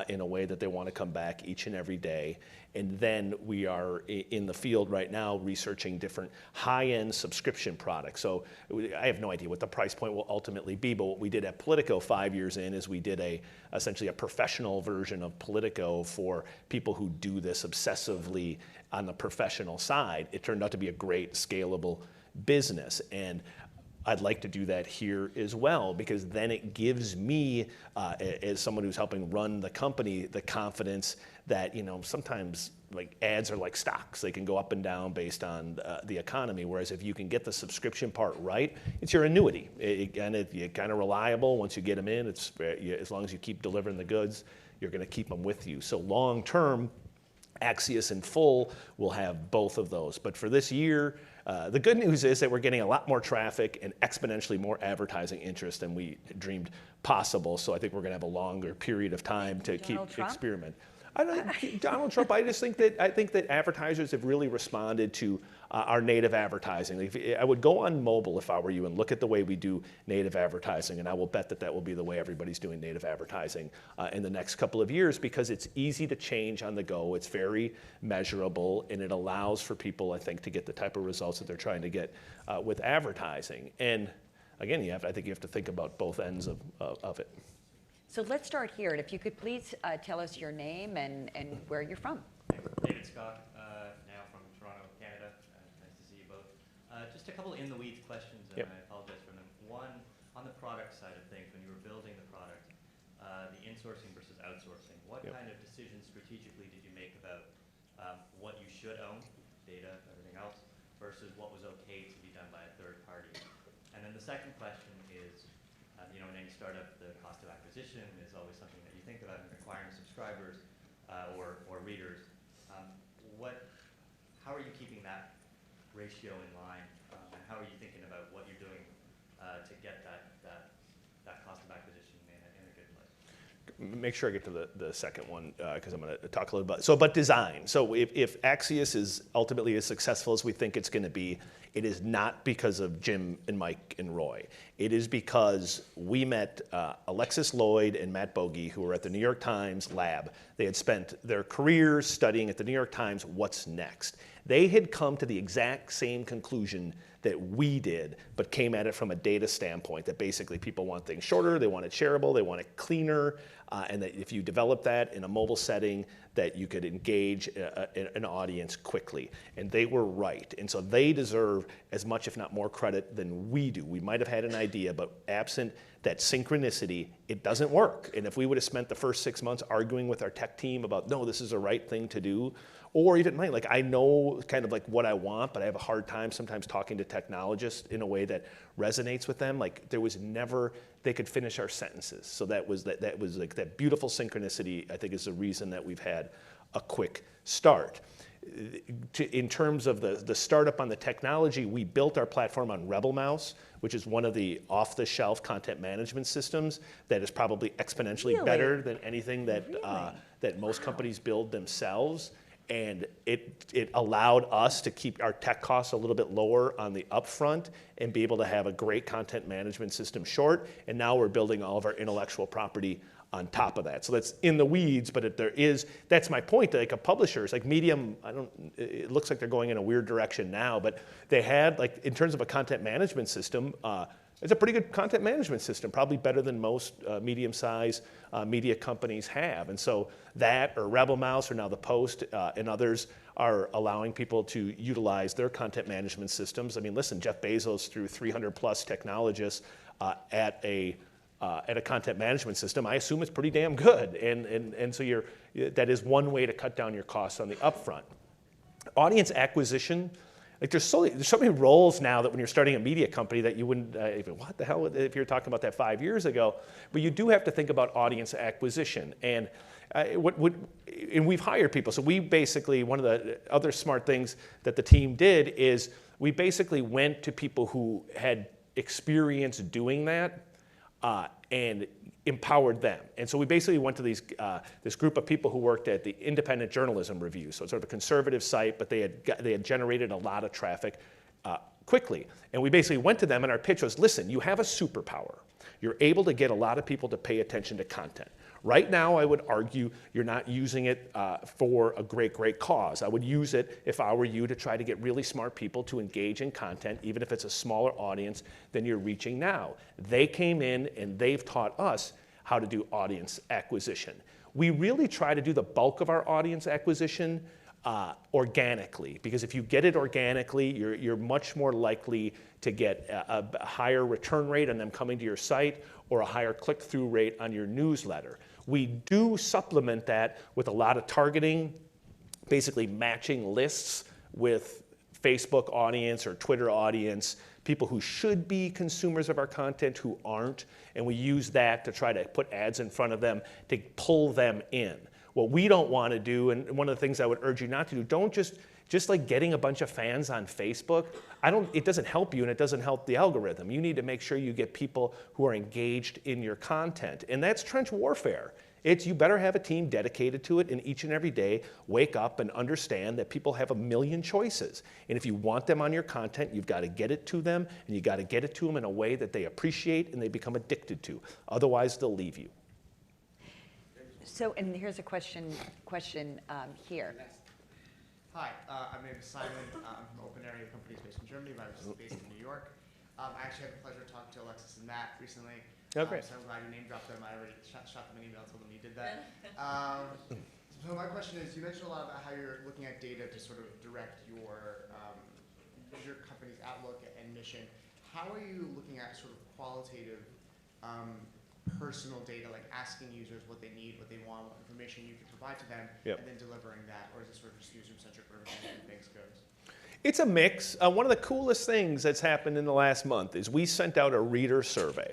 in a way that they want to come back each and every day. And then we are in the field right now researching different high-end subscription products. So I have no idea what the price point will ultimately be, but what we did at Politico 5 years in is we did essentially a professional version of Politico for people who do this obsessively on the professional side. It turned out to be a great scalable business. And I'd like to do that here as well, because then it gives me, as someone who's helping run the company, the confidence that, you know, sometimes like ads are like stocks. They can go up and down based on the economy. Whereas if you can get the subscription part right, it's your annuity. You're kind of reliable. Once you get them in, as long as you keep delivering the goods, you're going to keep them with you. So long term, Axios in full will have both of those. But for this year, the good news is that we're getting a lot more traffic and exponentially more advertising interest than we dreamed possible. So I think we're going to have a longer period of time to keep experiment. Donald Trump, I think that advertisers have really responded to our native advertising. I would go on mobile if I were you and look at the way we do native advertising, and I will bet that that will be the way everybody's doing native advertising in the next couple of years, because it's easy to change on the go, it's very measurable, and it allows for people, I think, to get the type of results that they're trying to get with advertising. And again, I think you have to think about both ends of it. So let's start here, and if you could please tell us your name and where you're from. David Scott, now from Toronto, Canada. Nice to see you both. Just a couple in the weeds questions, and I apologize for them. One, on the product side of things, when you were building the product, the insourcing versus outsourcing, what kind of decisions strategically did you make about what you should own, data, everything else, versus what was okay to be done by a third party? And then the second question is, you know, in any startup, the cost of acquisition is always something that you think about in acquiring subscribers or readers. How are you keeping that ratio in line, and how are you thinking about what you're doing to get that cost of acquisition in a good place? Make sure I get to the second one, because I'm going to talk a little about but design. So if Axios is ultimately as successful as we think it's going to be, it is not because of Jim and Mike and Roy. It is because we met Alexis Lloyd and Matt Bogie, who were at the New York Times lab. They had spent their careers studying at the New York Times what's next. They had come to the exact same conclusion that we did, but came at it from a data standpoint, that basically people want things shorter, they want it shareable, they want it cleaner, and that if you develop that in a mobile setting, that you could engage an audience quickly. And they were right. And so they deserve as much, if not more, credit than we do. We might have had an idea, but absent that synchronicity, it doesn't work. And if we would have spent the first 6 months arguing with our tech team about, no, this is the right thing to do, or even mine, like I know kind of like what I want, but I have a hard time sometimes talking to technologists in a way that resonates with them. Like there was never, they could finish our sentences. So that was like that beautiful synchronicity, I think, is the reason that we've had a quick start. In terms of the startup on the technology, we built our platform on Rebel Mouse, which is one of the off-the-shelf content management systems that is probably exponentially better than anything that that most companies build themselves. And it allowed us to keep our tech costs a little bit lower on the upfront and be able to have a great content management system short. And now we're building all of our intellectual property on top of that. So that's in the weeds, but that's my point. Like a publisher, like Medium, it looks like they're going in a weird direction now, but they had, like, in terms of a content management system, it's a pretty good content management system, probably better than most medium-sized media companies have. And so that, or Rebel Mouse, or now the Post, and others are allowing people to utilize their content management systems. I mean, listen, Jeff Bezos threw 300 plus technologists at a content management system. I assume it's pretty damn good. And so that is one way to cut down your costs on the upfront. Audience acquisition, like there's so many roles now that when you're starting a media company that you wouldn't even, what the hell, if you're talking about that 5 years ago. But you do have to think about audience acquisition. And and we've hired people. So we basically, one of the other smart things that the team did is we basically went to people who had experience doing that and empowered them. And so we basically went to this group of people who worked at the Independent Journalism Review. So it's sort of a conservative site, but they had generated a lot of traffic quickly. And we basically went to them, and our pitch was, listen, you have a superpower. You're able to get a lot of people to pay attention to content. Right now, I would argue you're not using it for a great cause. I would use it, if I were you, to try to get really smart people to engage in content, even if it's a smaller audience than you're reaching now. They came in and they've taught us how to do audience acquisition. We really try to do the bulk of our audience acquisition organically, because if you get it organically, you're much more likely to get a higher return rate on them coming to your site, or a higher click-through rate on your newsletter. We do supplement that with a lot of targeting, basically matching lists with Facebook audience or Twitter audience, people who should be consumers of our content who aren't, and we use that to try to put ads in front of them to pull them in. what we don't want to do, and one of the things I would urge you not to do, don't just like getting a bunch of fans on Facebook, it doesn't help you and it doesn't help the algorithm. You need to make sure you get people who are engaged in your content. And that's trench warfare. You better have a team dedicated to it, and each and every day wake up and understand that people have a million choices. And if you want them on your content, you've got to get it to them, and you've got to get it to them in a way that they appreciate and they become addicted to. Otherwise, they'll leave you. So, and here's a question here. Hi, my name is Simon. I'm from Open Area Companies based in Germany, but I was based in New York. I actually had the pleasure of talking to Alexis and Matt recently. Oh, great. So I'm glad you name dropped them. I already shot them an email, told them you did that. So my question is, you mentioned a lot about how you're looking at data to sort of direct your company's outlook and mission. How are you looking at sort of qualitative personal data, like asking users what they need, what they want, what information you can provide to them, and then delivering that? Or is it sort of just user-centric where everything things goes? It's a mix. One of the coolest things that's happened in the last month is we sent out a reader survey,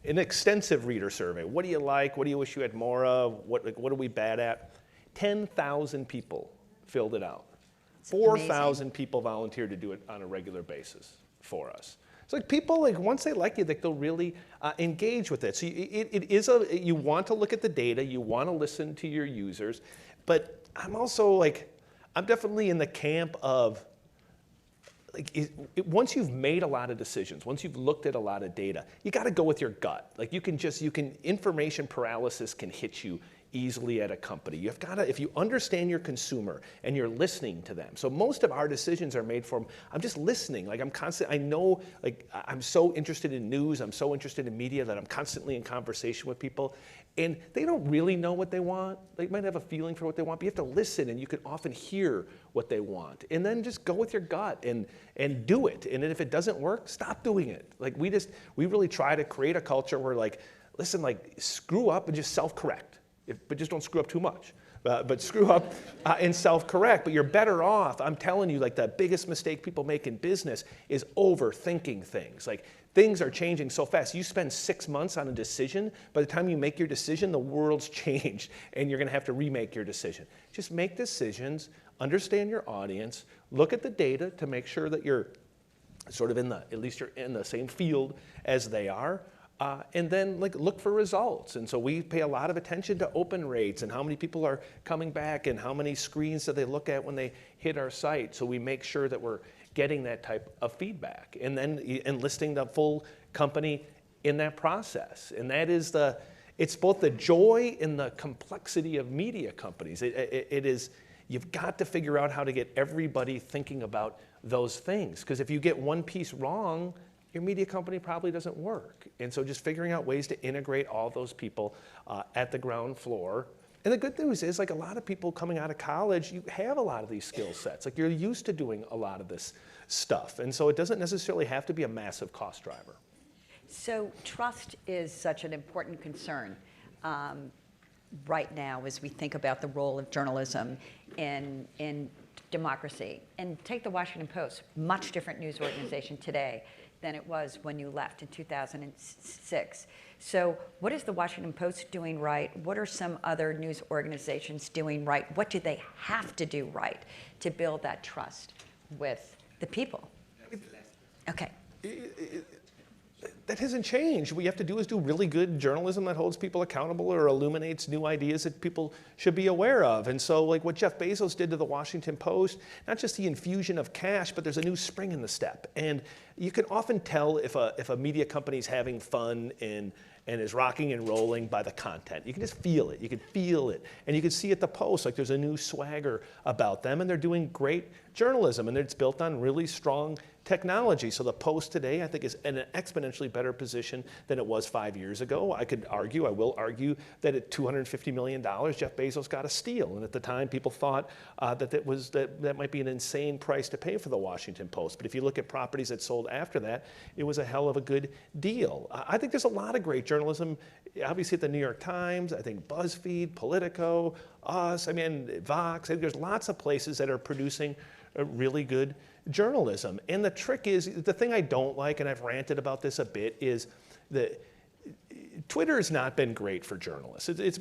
an extensive reader survey. What do you like? What do you wish you had more of? What are we bad at? 10,000 people filled it out. 4,000 people volunteered to do it on a regular basis for us. It's like people, like once they like you, they'll really engage with it. So you want to look at the data, you want to listen to your users, but I'm definitely in the camp of, once you've made a lot of decisions, once you've looked at a lot of data, you got to go with your gut. Like information paralysis can hit you easily at a company. You've got to, if you understand your consumer and you're listening to them. So most of our decisions are made from, I'm just listening. Like I know, like I'm so interested in news, I'm so interested in media that I'm constantly in conversation with people, and they don't really know what they want. They might have a feeling for what they want, but you have to listen, and you can often hear what they want. And then just go with your gut and do it. And if it doesn't work, stop doing it. Like we really try to create a culture where listen, screw up and just self-correct. But just don't screw up too much. But screw up and self-correct. But you're better off. I'm telling you, the biggest mistake people make in business is overthinking things. Things are changing so fast. You spend 6 months on a decision. By the time you make your decision, the world's changed, and you're going to have to remake your decision. Just make decisions, understand your audience, look at the data to make sure that you're sort of at least you're in the same field as they are. And then look for results. And so we pay a lot of attention to open rates and how many people are coming back and how many screens do they look at when they hit our site. So we make sure that we're getting that type of feedback and then enlisting the full company in that process. And that is it's both the joy and the complexity of media companies. It is, you've got to figure out how to get everybody thinking about those things. Because if you get one piece wrong, your media company probably doesn't work. And so just figuring out ways to integrate all those people at the ground floor. And the good news is, a lot of people coming out of college, you have a lot of these skill sets. You're used to doing a lot of this stuff. And so it doesn't necessarily have to be a massive cost driver. So trust is such an important concern right now as we think about the role of journalism in democracy. And take the Washington Post, much different news organization today than it was when you left in 2006. So what is the Washington Post doing right? What are some other news organizations doing right? What do they have to do right to build that trust with the people? Okay. That hasn't changed. What you have to do is do really good journalism that holds people accountable or illuminates new ideas that people should be aware of. And so what Jeff Bezos did to the Washington Post, not just the infusion of cash, but there's a new spring in the step. And you can often tell if a media company is having fun and is rocking and rolling by the content. You can just feel it. You can feel it. And you can see at the Post, there's a new swagger about them, and they're doing great journalism, and it's built on really strong technology. So the Post today, I think, is in an exponentially better position than it was 5 years ago. I will argue that at $250 million, Jeff Bezos got a steal. And at the time, people thought that might be an insane price to pay for the Washington Post. But if you look at properties that sold after that, it was a hell of a good deal. I think there's a lot of great journalism, obviously at the New York Times, I think BuzzFeed, Politico, Us, Vox. I think there's lots of places that are producing really good journalism. And the trick is, the thing I don't like, and I've ranted about this a bit, is that Twitter has not been great for journalists. It's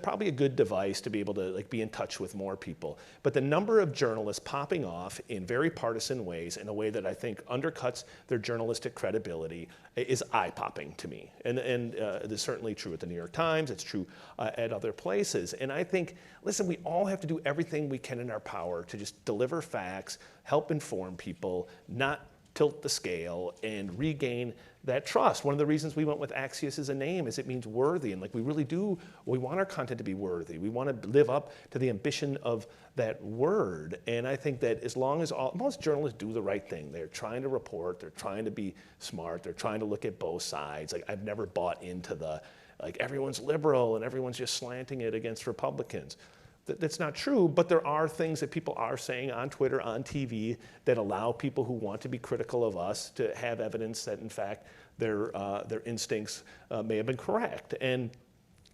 probably a good device to be able to be in touch with more people. But the number of journalists popping off in very partisan ways, in a way that I think undercuts their journalistic credibility, is eye-popping to me. And it's certainly true at the New York Times. It's true at other places. And I think, listen, we all have to do everything we can in our power to just deliver facts, help inform people, not tilt the scale, and regain that trust. One of the reasons we went with Axios as a name is it means worthy, and we really do, we want our content to be worthy. We want to live up to the ambition of that word, and I think that as long as most journalists do the right thing, they're trying to report, they're trying to be smart, they're trying to look at both sides. I've never bought into the, everyone's liberal and everyone's just slanting it against Republicans. That's not true, but there are things that people are saying on Twitter, on TV, that allow people who want to be critical of us to have evidence that, in fact, their instincts may have been correct. And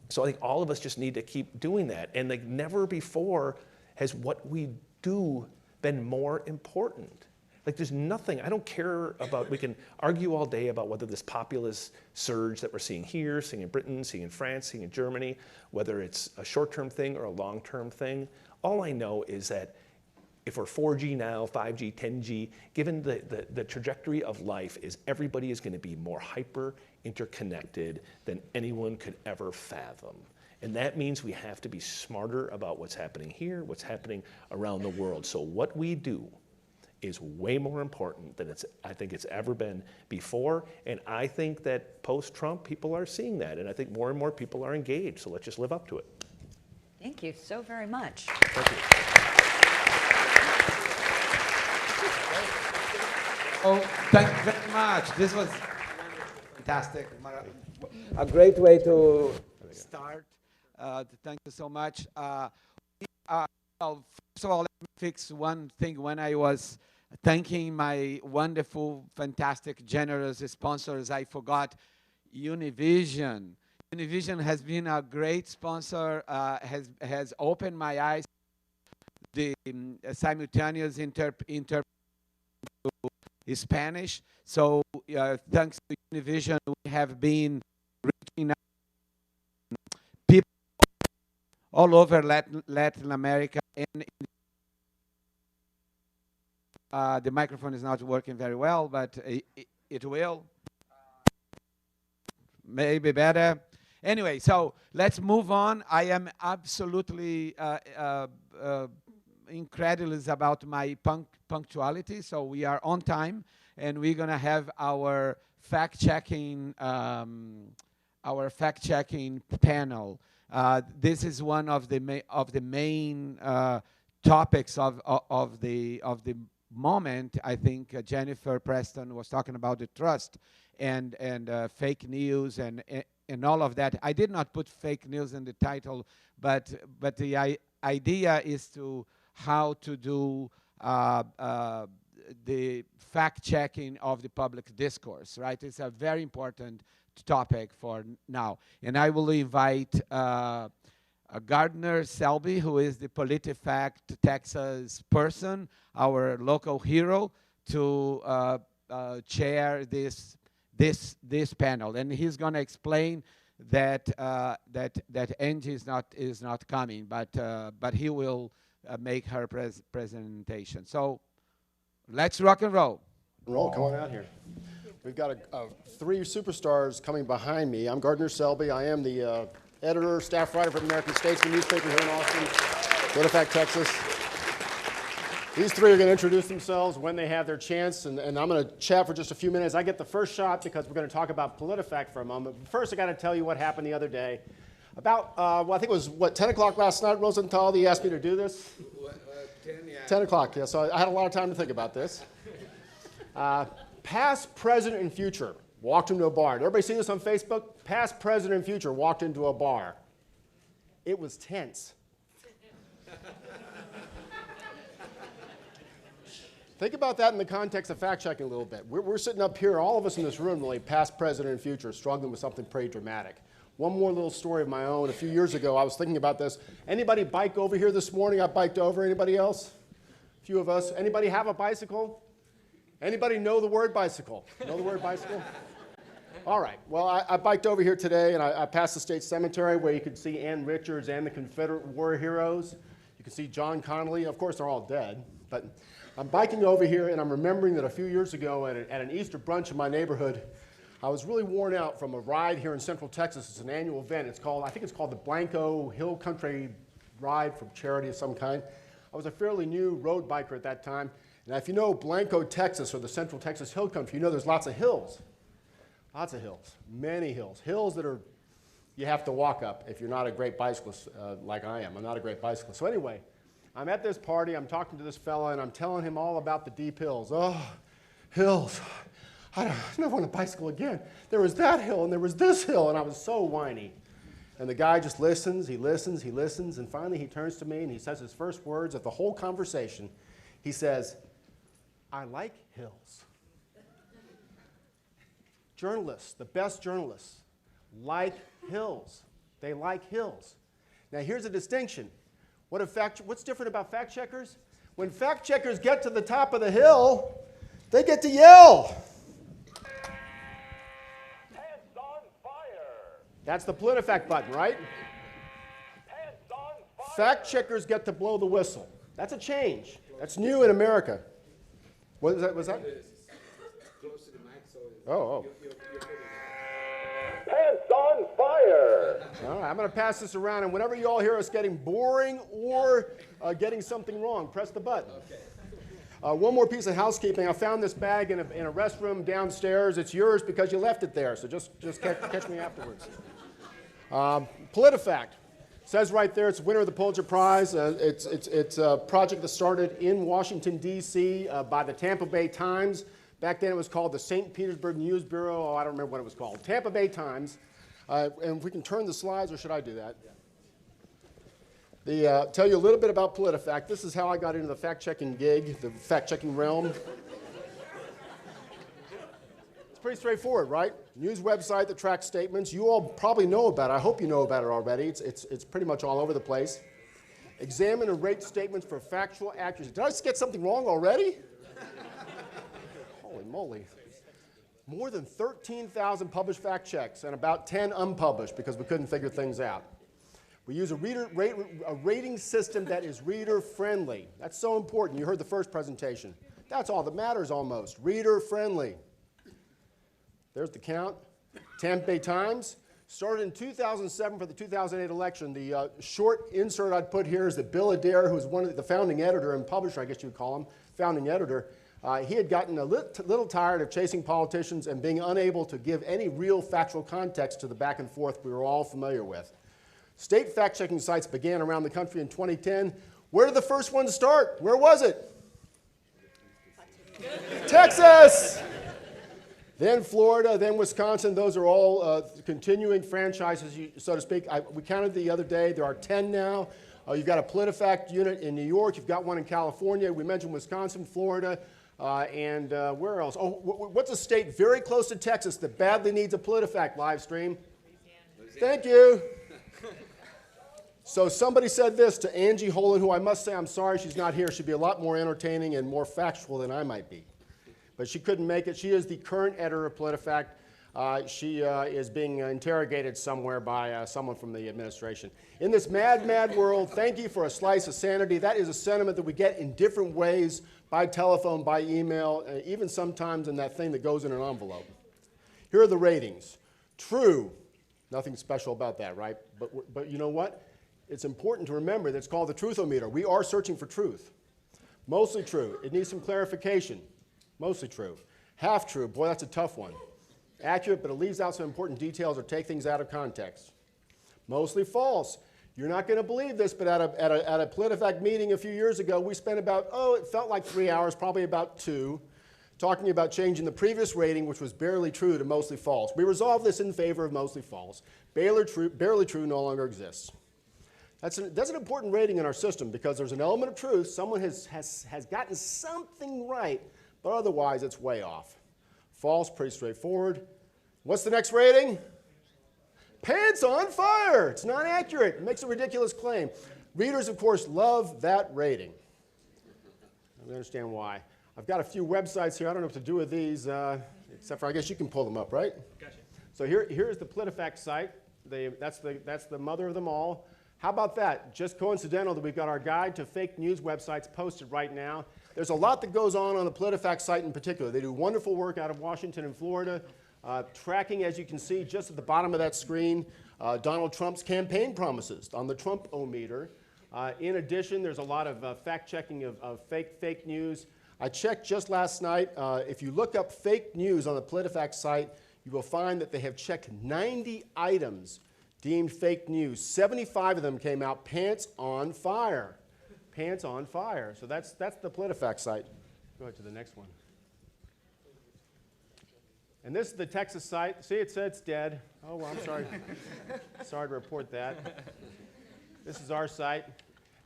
so I think all of us just need to keep doing that. And never before has what we do been more important. There's nothing, I don't care about, we can argue all day about whether this populist surge that we're seeing here, seeing in Britain, seeing in France, seeing in Germany, whether it's a short-term thing or a long-term thing. All I know is that if we're 4G now, 5G, 10G, given the trajectory of life is everybody is going to be more hyper interconnected than anyone could ever fathom. And that means we have to be smarter about what's happening here, what's happening around the world. So what we do is way more important than I think it's ever been before. And I think that post-Trump, people are seeing that. And I think more and more people are engaged. So let's just live up to it. Thank you so very much. Thank you. Oh, thank you very much. This was fantastic. A great way to start. Thank you so much. Well, first of all, let me fix one thing. When I was thanking my wonderful, fantastic, generous sponsors, I forgot Univision. Univision has been a great sponsor, has opened my eyes to the simultaneous interpretation to Spanish. So thanks to Univision, we have been reaching out people all over Latin America. And the microphone is not working very well, but it will. Maybe better. Anyway, so let's move on. I am absolutely incredulous about my punctuality, so we are on time, and we're going to have our fact-checking panel. This is one of the main topics of the moment. I think Jennifer Preston was talking about the trust and fake news and all of that. I did not put fake news in the title, but the idea is to how to do the fact-checking of the public discourse, right? It's a very important topic for now. And I will invite Gardner Selby, who is the PolitiFact Texas person, our local hero, to chair this panel, and he's going to explain that Angie is not coming, but he will make her presentation. So let's rock and roll. Come on out here. We've got three superstars coming behind me. I'm Gardner Selby. I am the editor, staff writer for American Statesman newspaper here in Austin, PolitiFact, Texas. These three are going to introduce themselves when they have their chance, and I'm going to chat for just a few minutes. I get the first shot because we're going to talk about PolitiFact for a moment. But first, I got to tell you what happened the other day. About, well, I think it was, 10 o'clock last night, Rosenthal, that you asked me to do this? 10, yeah. 10 o'clock, yeah, so I had a lot of time to think about this. Past, present, and future walked into a bar. Did everybody see this on Facebook? Past, present, and future walked into a bar. It was tense. Think about that in the context of fact-checking a little bit. We're sitting up here, all of us in this room, really past, present, and future, struggling with something pretty dramatic. One more little story of my own. A few years ago, I was thinking about this. Anybody bike over here this morning? I biked over. Anybody else? A few of us. Anybody have a bicycle? Anybody know the word bicycle? Know the word bicycle? All right. Well, I biked over here today, and I passed the State Cemetery where you could see Ann Richards and the Confederate war heroes. You can see John Connolly. Of course, they're all dead. But I'm biking over here, and I'm remembering that a few years ago at an Easter brunch in my neighborhood, I was really worn out from a ride here in Central Texas. It's an annual event. I think it's called the Blanco Hill Country Ride for charity of some kind. I was a fairly new road biker at that time. And if you know Blanco, Texas, or the Central Texas Hill Country, you know there's lots of hills. Lots of hills, many hills. Hills that you have to walk up if you're not a great bicyclist like I am. I'm not a great bicyclist. So anyway, I'm at this party, I'm talking to this fella, and I'm telling him all about the deep hills. Oh, hills. I never want to bicycle again. There was that hill, and there was this hill, and I was so whiny. And the guy just listens, he listens, he listens, and finally he turns to me and he says his first words of the whole conversation. He says, "I like hills." Journalists, the best journalists, like hills. They like hills. Now here's a distinction. What's different about fact checkers? When fact checkers get to the top of the hill, they get to yell. Pants on fire. That's the PolitiFact button, right? Pants on fire. Fact checkers get to blow the whistle. That's a change. That's new in America. What is that? Was that? Close to the mic, so Oh. Pants on fire. All right, I'm going to pass this around, and whenever you all hear us getting boring or getting something wrong, press the button. Okay. One more piece of housekeeping. I found this bag in a restroom downstairs. It's yours because you left it there, so just catch me afterwards. PolitiFact. Says right there, it's winner of the Pulitzer Prize. It's a project that started in Washington, D.C. By the Tampa Bay Times. Back then it was called the St. Petersburg News Bureau. Oh, I don't remember what it was called. Tampa Bay Times. And if we can turn the slides, or should I do that? Tell you a little bit about PolitiFact. This is how I got into the fact-checking gig, the fact-checking realm. It's pretty straightforward, right? News website that tracks statements. You all probably know about it. I hope you know about it already. It's pretty much all over the place. Examine and rate statements for factual accuracy. Did I just get something wrong already? Holy moly. More than 13,000 published fact checks and about 10 unpublished because we couldn't figure things out. We use a rating system that is reader-friendly. That's so important. You heard the first presentation. That's all that matters almost. Reader-friendly. There's the count. Tampa Bay Times. Started in 2007 for the 2008 election. The short insert I'd put here is that Bill Adair, who's one of the founding editor and publisher, I guess you would call him, founding editor, he had gotten a little tired of chasing politicians and being unable to give any real factual context to the back and forth we were all familiar with. State fact-checking sites began around the country in 2010. Where did the first one start? Where was it? Texas! Then Florida, then Wisconsin. Those are all continuing franchises, so to speak. We counted the other day. There are 10 now. You've got a PolitiFact unit in New York. You've got one in California. We mentioned Wisconsin, Florida, and where else? Oh, what's a state very close to Texas that badly needs a PolitiFact live stream? Louisiana. Thank you. So somebody said this to Angie Holan, who I must say I'm sorry she's not here. She'd be a lot more entertaining and more factual than I might be. But she couldn't make it. She is the current editor of PolitiFact. She is being interrogated somewhere by someone from the administration. In this mad, mad world, thank you for a slice of sanity. That is a sentiment that we get in different ways, by telephone, by email, even sometimes in that thing that goes in an envelope. Here are the ratings. True. Nothing special about that, right? But you know what? It's important to remember that it's called the truthometer. We are searching for truth. Mostly true. It needs some clarification. Mostly true. Half true. Boy, that's a tough one. Accurate, but it leaves out some important details or take things out of context. Mostly false. You're not going to believe this, but at a PolitiFact meeting a few years ago, we spent about, it felt like 3 hours, probably about 2, talking about changing the previous rating, which was barely true, to mostly false. We resolved this in favor of mostly false. Barely true no longer exists. That's an important rating in our system because there's an element of truth. Someone has gotten something right, but otherwise it's way off. False, pretty straightforward. What's the next rating? Pants on fire. It's not accurate. It makes a ridiculous claim. Readers, of course, love that rating. I understand why. I've got a few websites here. I don't know what to do with these, except for I guess you can pull them up, right? Gotcha. So here's the PolitiFact site. That's the mother of them all. How about that? Just coincidental that we've got our guide to fake news websites posted right now. There's a lot that goes on the PolitiFact site in particular. They do wonderful work out of Washington and Florida, tracking, as you can see, just at the bottom of that screen, Donald Trump's campaign promises on the Trump-o-meter. In addition, there's a lot of fact-checking of fake news. I checked just last night. If you look up fake news on the PolitiFact site, you will find that they have checked 90 items deemed fake news. 75 of them came out pants on fire. Pants on fire. So that's the PolitiFact site. Go ahead to the next one. And this is the Texas site. See, it said it's dead. Oh, well, I'm sorry. Sorry to report that. This is our site.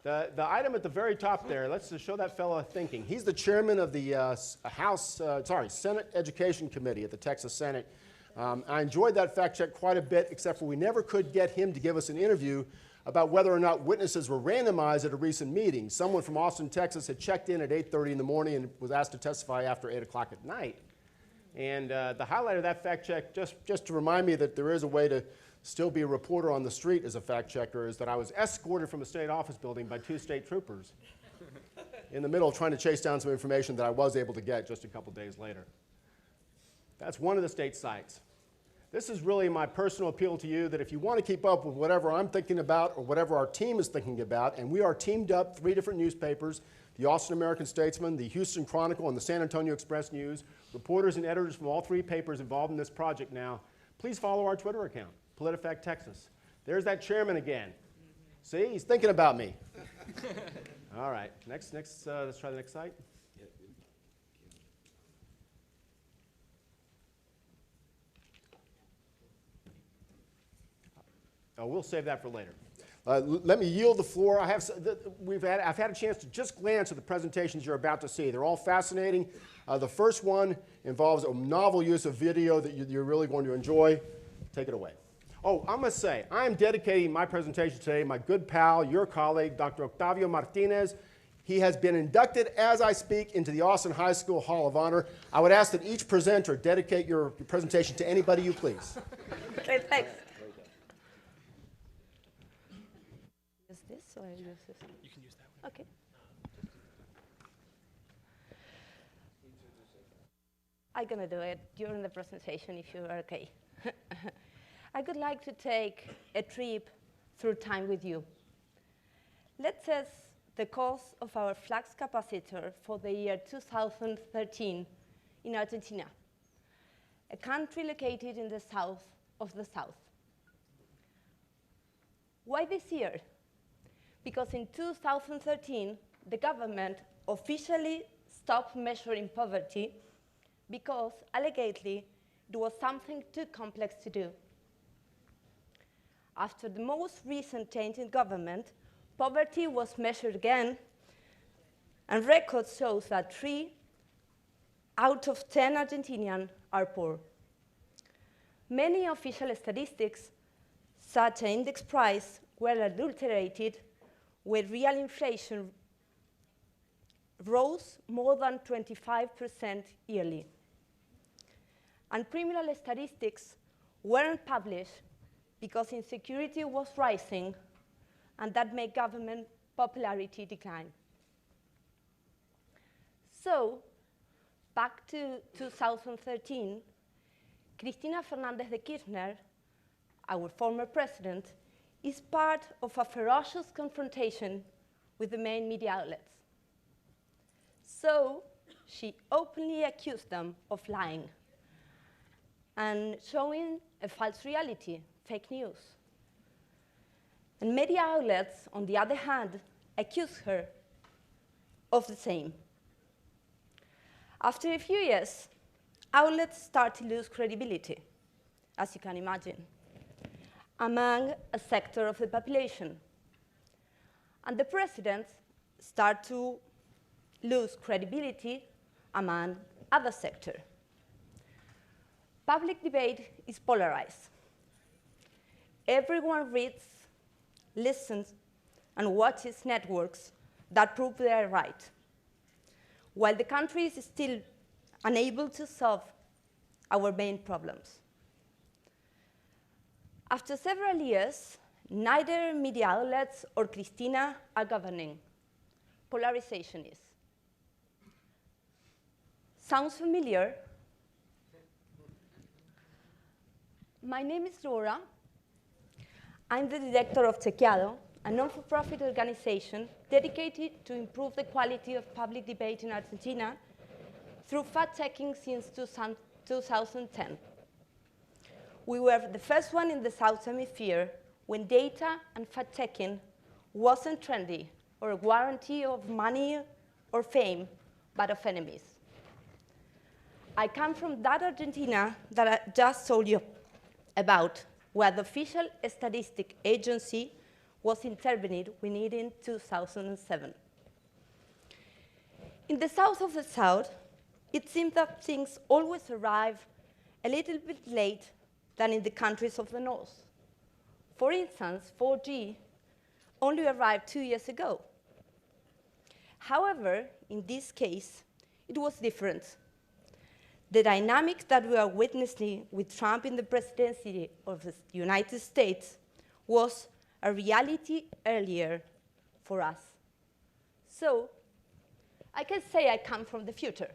The item at the very top there, let's just show that fellow thinking. He's the chairman of the Senate Education Committee at the Texas Senate. I enjoyed that fact check quite a bit, except for we never could get him to give us an interview about whether or not witnesses were randomized at a recent meeting. Someone from Austin, Texas had checked in at 8:30 in the morning and was asked to testify after 8 o'clock at night. And the highlight of that fact check, just to remind me that there is a way to still be a reporter on the street as a fact checker, is that I was escorted from a state office building by 2 state troopers in the middle of trying to chase down some information that I was able to get just a couple days later. That's one of the state sites. This is really my personal appeal to you that if you want to keep up with whatever I'm thinking about or whatever our team is thinking about, and we are teamed up 3 different newspapers, the Austin American-Statesman, the Houston Chronicle, and the San Antonio Express-News, reporters and editors from all 3 papers involved in this project now, please follow our Twitter account, PolitiFact Texas. There's that chairman again. See, he's thinking about me. All right, let's try the next site. Oh, we'll save that for later. Let me yield the floor. I've had a chance to just glance at the presentations you're about to see. They're all fascinating. The first one involves a novel use of video that you're really going to enjoy. Take it away. Oh, I must say, I am dedicating my presentation today to my good pal, your colleague, Dr. Octavio Martinez. He has been inducted as I speak into the Austin High School Hall of Honor. I would ask that each presenter dedicate your presentation to anybody you please. Okay, thanks. Is this or is this? You can use that one. Okay. I'm going to do it during the presentation if you're okay. I would like to take a trip through time with you. Let's assess the cost of our flux capacitor for the year 2013 in Argentina, a country located in the south of the south. Why this year? Because in 2013, the government officially stopped measuring poverty because, allegedly, it was something too complex to do. After the most recent change in government, poverty was measured again, and records show that 3 out of 10 Argentinians are poor. Many official statistics, such as index price, were adulterated, with real inflation rose more than 25% yearly. And criminal statistics weren't published because insecurity was rising, and that made government popularity decline. So, back to 2013, Cristina Fernández de Kirchner, our former president, is part of a ferocious confrontation with the main media outlets. So, she openly accused them of lying and showing a false reality, fake news. And media outlets, on the other hand, accused her of the same. After a few years, outlets start to lose credibility, as you can imagine, among a sector of the population. And the presidents start to lose credibility among other sectors. Public debate is polarized. Everyone reads, listens, and watches networks that prove they are right, while the country is still unable to solve our main problems. After several years, neither media outlets or Cristina are governing. Polarization is. Sounds familiar? My name is Laura. I'm the director of Chequeado, a non-for-profit organization dedicated to improve the quality of public debate in Argentina through fact-checking since 2010. We were the first one in the South Hemisphere when data and fact-checking wasn't trendy or a guarantee of money or fame, but of enemies. I come from that Argentina that I just told you about, where the official statistic agency was intervened when it in 2007. In the south of the South, it seems that things always arrive a little bit late than in the countries of the North. For instance, 4G only arrived 2 years ago. However, in this case, it was different. The dynamic that we are witnessing with Trump in the presidency of the United States was a reality earlier for us. So I can say I come from the future.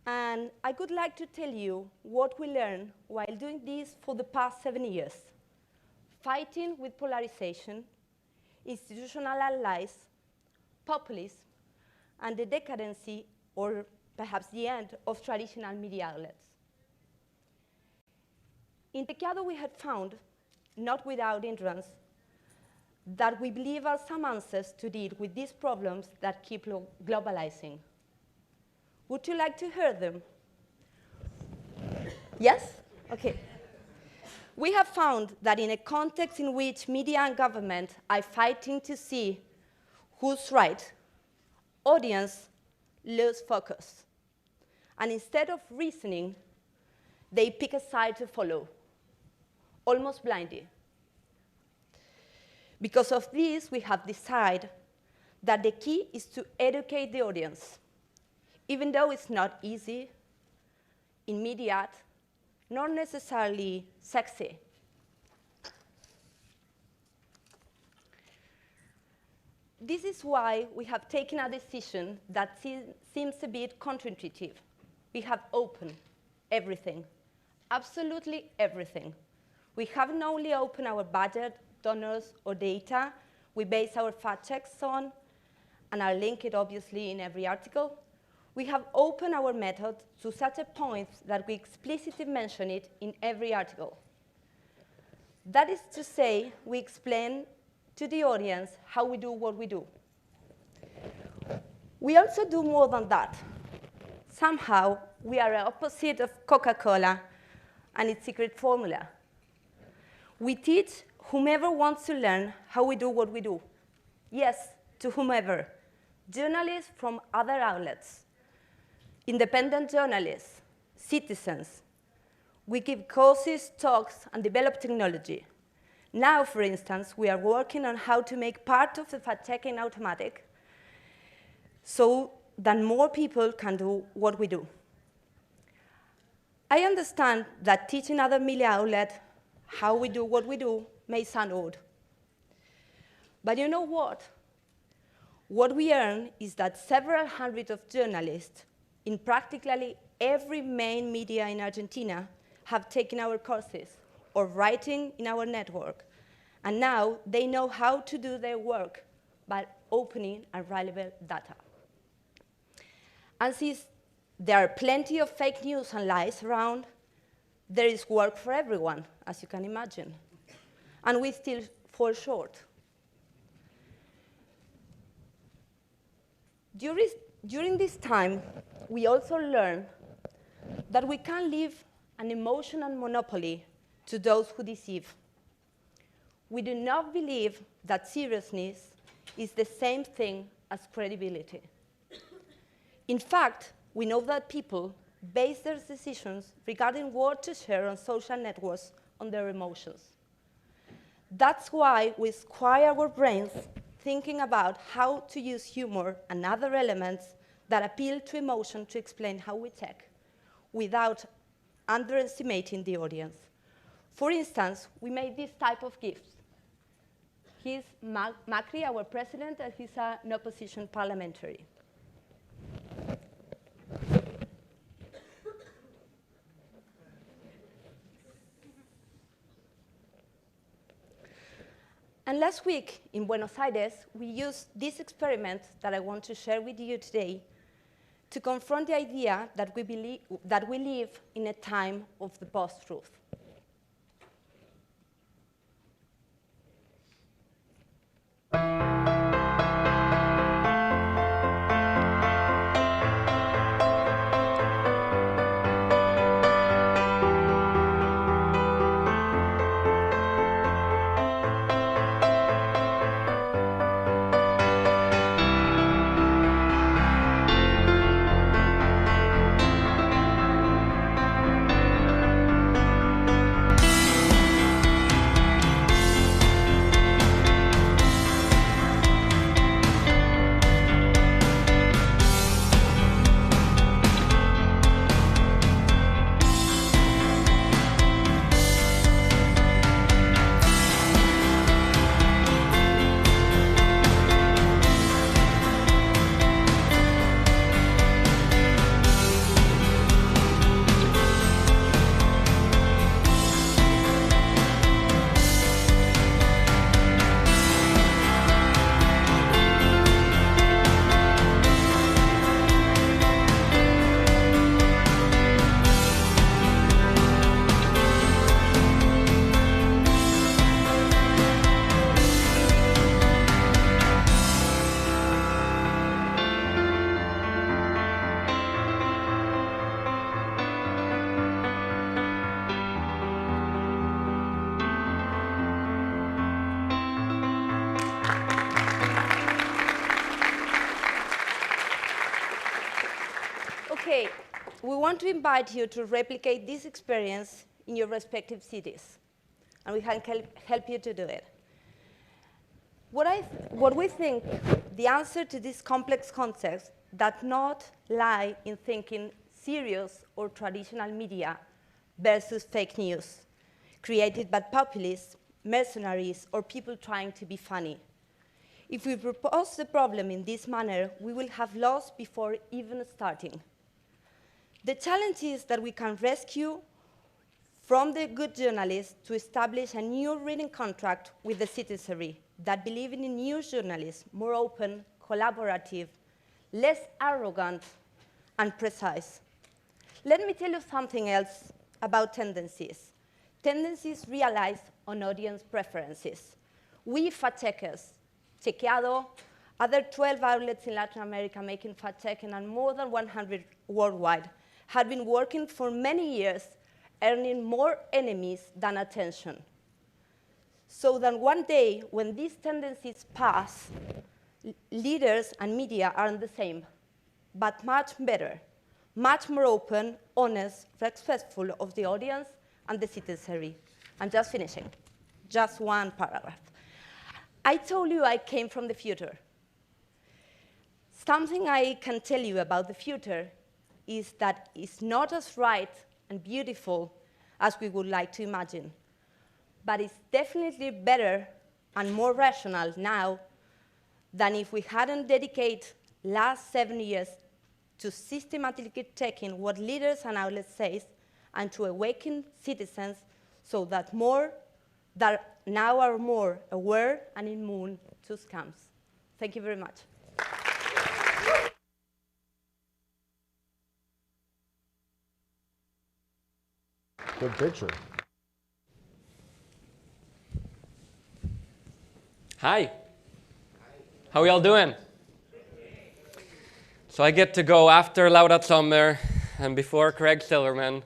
And I would like to tell you what we learned while doing this for the past 7 years. Fighting with polarization, institutional allies, populism, and the decadency, or perhaps the end, of traditional media outlets. In Chequeado, we had found, not without hindrance, that we believe are some answers to deal with these problems that keep globalizing. Would you like to hear them? Yes? Okay. We have found that in a context in which media and government are fighting to see who's right, audience lose focus. And instead of reasoning, they pick a side to follow, almost blindly. Because of this, we have decided that the key is to educate the audience, even though it's not easy, immediate, nor necessarily sexy. This is why we have taken a decision that seems a bit counterintuitive. We have opened everything, absolutely everything. We haven't only opened our budget, donors, or data we base our fact checks on, and are linked obviously in every article. We have opened our method to such a point that we explicitly mention it in every article. That is to say, we explain to the audience how we do what we do. We also do more than that. Somehow, we are the opposite of Coca-Cola and its secret formula. We teach whomever wants to learn how we do what we do. Yes, to whomever. Journalists from other outlets, independent journalists, citizens. We give courses, talks, and develop technology. Now, for instance, we are working on how to make part of the fact-checking automatic so that more people can do what we do. I understand that teaching other media outlets how we do what we do may sound odd. But you know what? What we earn is that several hundred of journalists in practically every main media in Argentina have taken our courses or writing in our network. And now they know how to do their work by opening and relevant data. And since there are plenty of fake news and lies around, there is work for everyone, as you can imagine. And we still fall short. During this time, we also learned that we can't leave an emotional monopoly to those who deceive. We do not believe that seriousness is the same thing as credibility. In fact, we know that people base their decisions regarding what to share on social networks on their emotions. That's why we squire our brains thinking about how to use humor and other elements that appeal to emotion to explain how we check, without underestimating the audience. For instance, we made this type of gift. He's Macri, our president, and he's an opposition parliamentary. And last week in Buenos Aires, we used this experiment that I want to share with you today to confront the idea that we live in a time of the post-truth. Okay, we want to invite you to replicate this experience in your respective cities, and we can help you to do it. What we think the answer to this complex concept does not lie in thinking serious or traditional media versus fake news created by populists, mercenaries, or people trying to be funny. If we propose the problem in this manner, we will have lost before even starting. The challenge is that we can rescue from the good journalists to establish a new reading contract with the citizenry that believe in a new journalism, more open, collaborative, less arrogant, and precise. Let me tell you something else about tendencies. Tendencies realize on audience preferences. We fact-checkers, Chequeado, other 12 outlets in Latin America making fact-checking, and more than 100 worldwide, had been working for many years, earning more enemies than attention. So that one day, when these tendencies pass, leaders and media aren't the same, but much better, much more open, honest, respectful of the audience and the citizenry. I'm just finishing. Just one paragraph. I told you I came from the future. Something I can tell you about the future is that it's not as right and beautiful as we would like to imagine. But it's definitely better and more rational now than if we hadn't dedicated last 7 years to systematically checking what leaders and outlets say and to awaken citizens so that now are more aware and immune to scams. Thank you very much. Good picture. Hi. How are y'all doing? So I get to go after Laura Sommer and before Craig Silverman.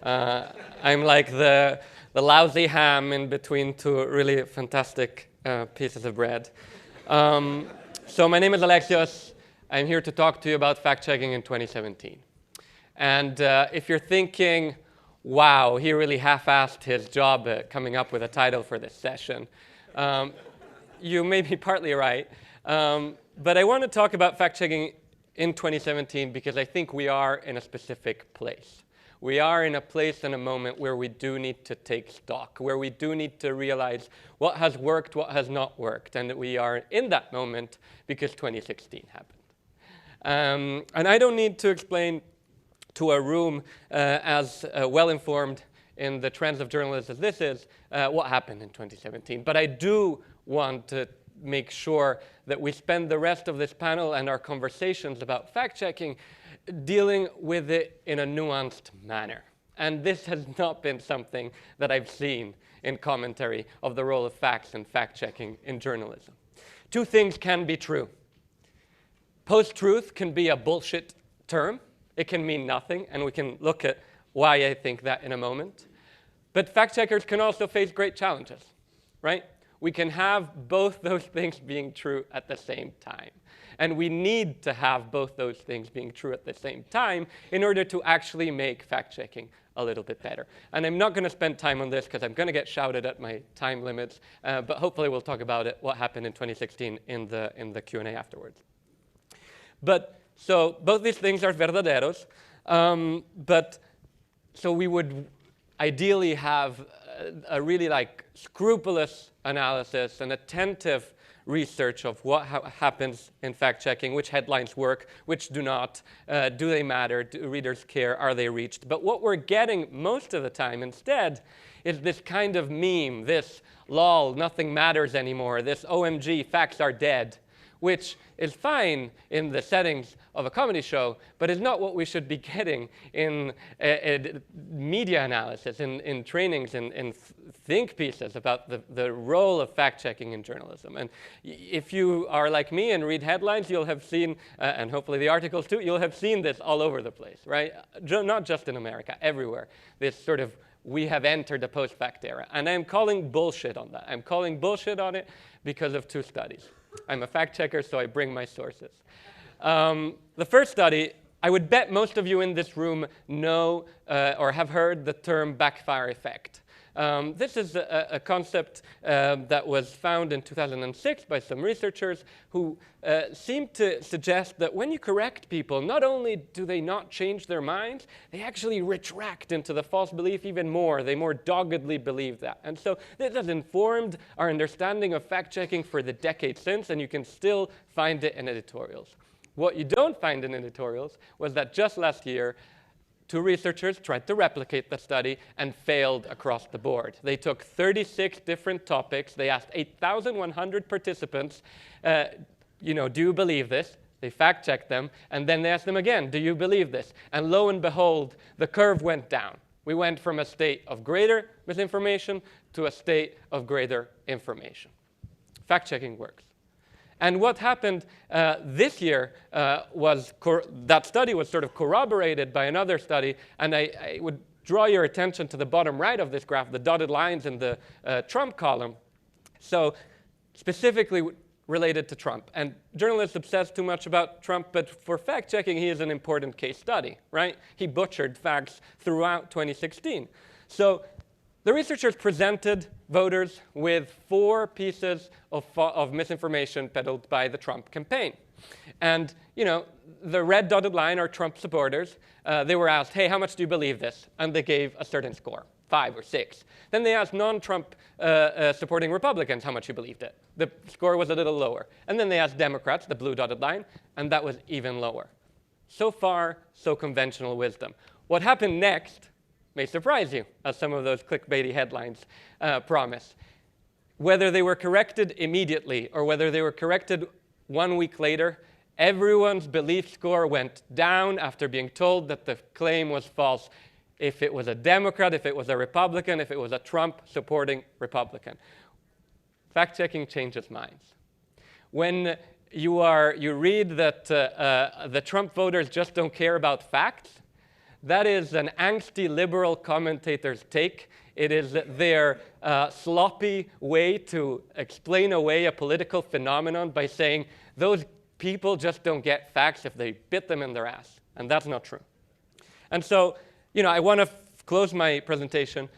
I'm like the lousy ham in between two really fantastic pieces of bread. So my name is Alexios. I'm here to talk to you about fact-checking in 2017. And if you're thinking, wow, he really half-assed his job coming up with a title for this session, you may be partly right. But I want to talk about fact-checking in 2017 because I think we are in a specific place. We are in a place and a moment where we do need to take stock, where we do need to realize what has worked, what has not worked, and that we are in that moment because 2016 happened. And I don't need to explain to a room as well-informed in the trends of journalism as this is what happened in 2017. But I do want to make sure that we spend the rest of this panel and our conversations about fact-checking dealing with it in a nuanced manner. And this has not been something that I've seen in commentary of the role of facts and fact-checking in journalism. Two things can be true. Post-truth can be a bullshit term. It can mean nothing, and we can look at why I think that in a moment. But fact-checkers can also face great challenges, right? We can have both those things being true at the same time. And we need to have both those things being true at the same time in order to actually make fact-checking a little bit better. And I'm not going to spend time on this because I'm going to get shouted at my time limits, but hopefully we'll talk about it, what happened in 2016 in the Q&A afterwards. But so both these things are verdaderos, but so we would ideally have a really scrupulous analysis and attentive research of what happens in fact-checking, which headlines work, which do not, do they matter, do readers care, are they reached? But what we're getting most of the time instead is this kind of meme, this lol, nothing matters anymore, this OMG, facts are dead, which is fine in the settings of a comedy show, but is not what we should be getting in media analysis, in trainings, in think pieces about the role of fact-checking in journalism. And if you are like me and read headlines, you'll have seen, and hopefully the articles too, you'll have seen this all over the place, right? Not just in America, everywhere. This sort of, we have entered the post-fact era. And I'm calling bullshit on that. I'm calling bullshit on it because of two studies. I'm a fact checker, so I bring my sources. The first study, I would bet most of you in this room know or have heard the term backfire effect. This is a concept that was found in 2006 by some researchers who seemed to suggest that when you correct people, not only do they not change their minds, they actually retract into the false belief even more. They more doggedly believe that. And so this has informed our understanding of fact-checking for the decades since, and you can still find it in editorials. What you don't find in editorials was that just last year, two researchers tried to replicate the study and failed across the board. They took 36 different topics. They asked 8,100 participants, do you believe this? They fact-checked them, and then they asked them again, do you believe this? And lo and behold, the curve went down. We went from a state of greater misinformation to a state of greater information. Fact-checking works. And what happened this year was that study was sort of corroborated by another study, and I would draw your attention to the bottom right of this graph, the dotted lines in the Trump column. So specifically related to Trump. And journalists obsess too much about Trump, but for fact-checking, he is an important case study, right? He butchered facts throughout 2016. So the researchers presented voters with 4 pieces of misinformation peddled by the Trump campaign. And, the red dotted line are Trump supporters. They were asked, hey, how much do you believe this? And they gave a certain score, 5 or 6. Then they asked non-Trump supporting Republicans how much you believed it. The score was a little lower. And then they asked Democrats, the blue dotted line, and that was even lower. So far, so conventional wisdom. What happened next may surprise you, as some of those clickbaity headlines promise. Whether they were corrected immediately or whether they were corrected 1 week later, everyone's belief score went down after being told that the claim was false. If it was a Democrat, if it was a Republican, if it was a Trump-supporting Republican. Fact-checking changes minds. When you read that the Trump voters just don't care about facts, that is an angsty liberal commentator's take. It is their sloppy way to explain away a political phenomenon by saying those people just don't get facts if they bit them in their ass. And that's not true. And so, I want to close my presentation.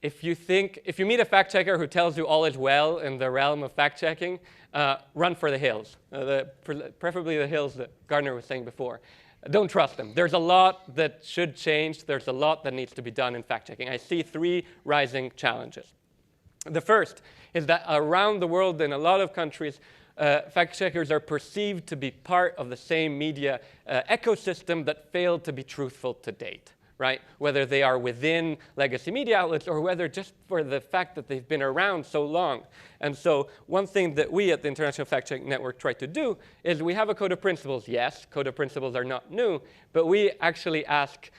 If you meet a fact checker who tells you all is well in the realm of fact checking, run for the hills, preferably the hills that Gardner was saying before. don't trust them. There's a lot that should change. There's a lot that needs to be done in fact-checking. I see 3 rising challenges. The first is that around the world in a lot of countries, fact-checkers are perceived to be part of the same media ecosystem that failed to be truthful to date, right? Whether they are within legacy media outlets or whether just for the fact that they've been around so long. And so one thing that we at the International Fact-Checking Network try to do is we have a code of principles. Yes, code of principles are not new, but we actually ask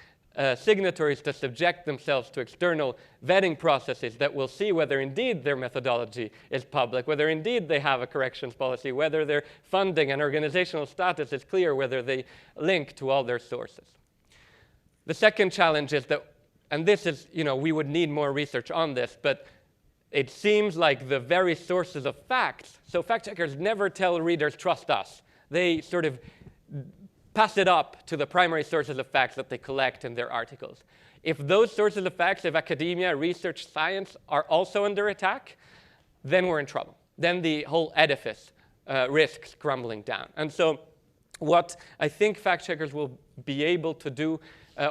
signatories to subject themselves to external vetting processes that will see whether indeed their methodology is public, whether indeed they have a corrections policy, whether their funding and organizational status is clear, whether they link to all their sources. The second challenge is that, and this is, we would need more research on this, but it seems like the very sources of facts, so fact checkers never tell readers, trust us. They sort of pass it up to the primary sources of facts that they collect in their articles. If those sources of facts, if academia, research, science are also under attack, then we're in trouble. Then the whole edifice risks crumbling down. And so what I think fact checkers will be able to do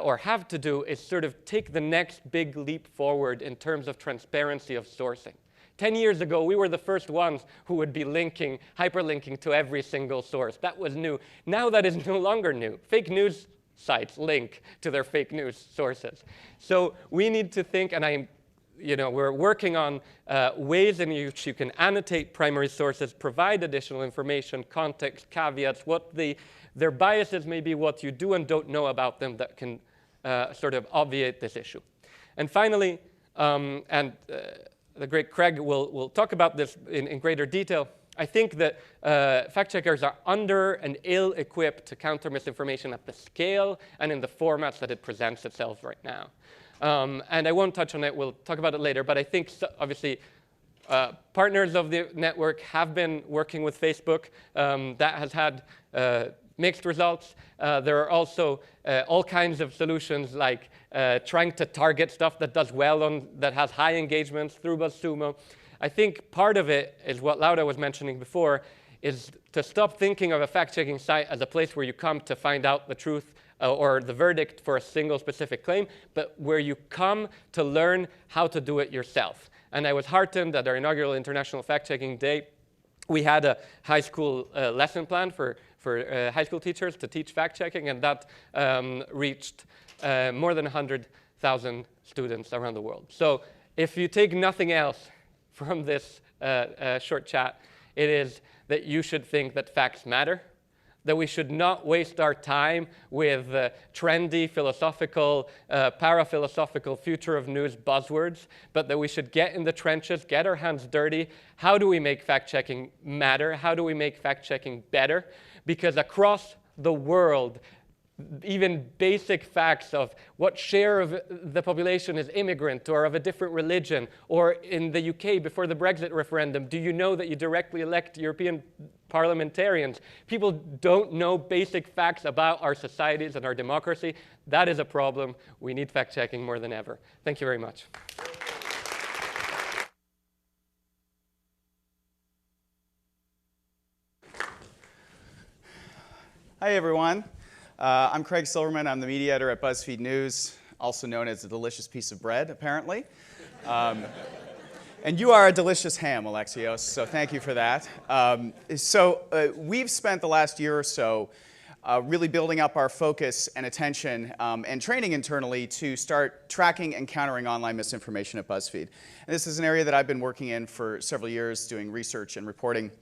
or have to do is sort of take the next big leap forward in terms of transparency of sourcing. 10 years ago, we were the first ones who would be hyperlinking to every single source. That was new. Now that is no longer new. Fake news sites link to their fake news sources. So we need to think, and we're working on ways in which you can annotate primary sources, provide additional information, context, caveats, what their biases may be, what you do and don't know about them that can sort of obviate this issue. And finally, the great Craig will talk about this in greater detail. I think that fact checkers are under and ill-equipped to counter misinformation at the scale and in the formats that it presents itself right now. And I won't touch on it. We'll talk about it later. But I think, obviously, partners of the network have been working with Facebook. That has had mixed results. There are also all kinds of solutions like trying to target stuff that does well that has high engagements through BuzzSumo. I think part of it is what Laura was mentioning before, is to stop thinking of a fact-checking site as a place where you come to find out the truth or the verdict for a single specific claim, but where you come to learn how to do it yourself. And I was heartened at our inaugural International Fact-Checking Day. We had a high school lesson plan for high school teachers to teach fact-checking, and that reached more than 100,000 students around the world. So if you take nothing else from this short chat, it is that you should think that facts matter, that we should not waste our time with trendy, philosophical, para-philosophical future of news buzzwords, but that we should get in the trenches, get our hands dirty. How do we make fact-checking matter? How do we make fact-checking better? Because across the world, even basic facts of what share of the population is immigrant or of a different religion, or in the UK before the Brexit referendum, do you know that you directly elect European parliamentarians? People don't know basic facts about our societies and our democracy. That is a problem. We need fact-checking more than ever. Thank you very much. Hi, everyone. I'm Craig Silverman. I'm the media editor at BuzzFeed News, also known as a delicious piece of bread, apparently. And you are a delicious ham, Alexios, so thank you for that. We've spent the last year or so really building up our focus and attention and training internally to start tracking and countering online misinformation at BuzzFeed. And this is an area that I've been working in for several years, doing research and reporting.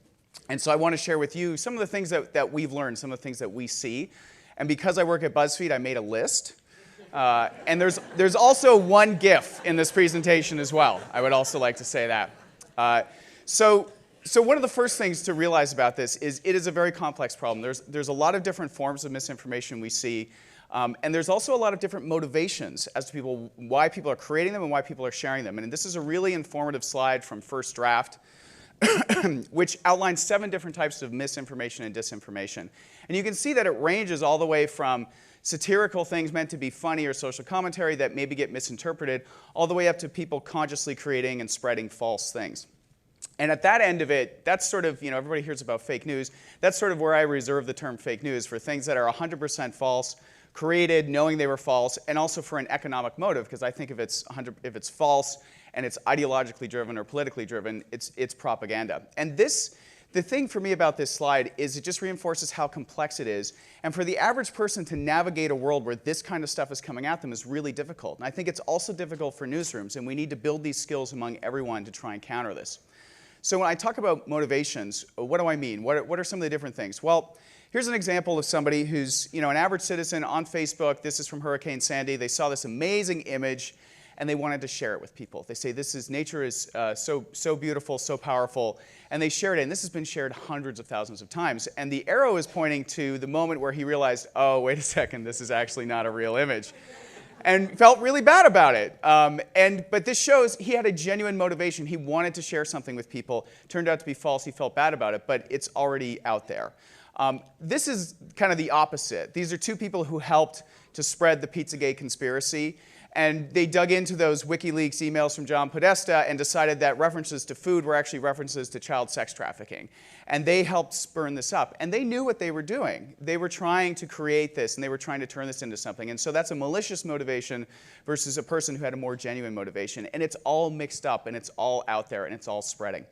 And so I want to share with you some of the things that we've learned, some of the things that we see. And because I work at BuzzFeed, I made a list. And there's also one GIF in this presentation as well. I would also like to say that. So one of the first things to realize about this is it is a very complex problem. There's a lot of different forms of misinformation we see. And there's also a lot of different motivations as to why people are creating them and why people are sharing them. And this is a really informative slide from First Draft, which outlines 7 different types of misinformation and disinformation. And you can see that it ranges all the way from satirical things meant to be funny or social commentary that maybe get misinterpreted, all the way up to people consciously creating and spreading false things. And at that end of it, that's sort of, everybody hears about fake news. That's sort of where I reserve the term fake news for things that are 100% false, created knowing they were false, and also for an economic motive, because I think if it's false and it's ideologically driven or politically driven, it's propaganda. And the thing for me about this slide is it just reinforces how complex it is. And for the average person to navigate a world where this kind of stuff is coming at them is really difficult. And I think it's also difficult for newsrooms, and we need to build these skills among everyone to try and counter this. So when I talk about motivations, what do I mean? What are some of the different things? Well, here's an example of somebody who's an average citizen on Facebook. This is from Hurricane Sandy. They saw this amazing image, and they wanted to share it with people. They say, nature is so beautiful, so powerful, and they shared it. And this has been shared hundreds of thousands of times. And the arrow is pointing to the moment where he realized, oh, wait a second, this is actually not a real image. And felt really bad about it. But this shows he had a genuine motivation. He wanted to share something with people. Turned out to be false. He felt bad about it, but it's already out there. This is kind of the opposite. These are two people who helped to spread the Pizzagate conspiracy. And they dug into those WikiLeaks emails from John Podesta and decided that references to food were actually references to child sex trafficking. And they helped spurn this up. And they knew what they were doing. They were trying to create this, and they were trying to turn this into something. And so that's a malicious motivation versus a person who had a more genuine motivation. And it's all mixed up, and it's all out there, and it's all spreading.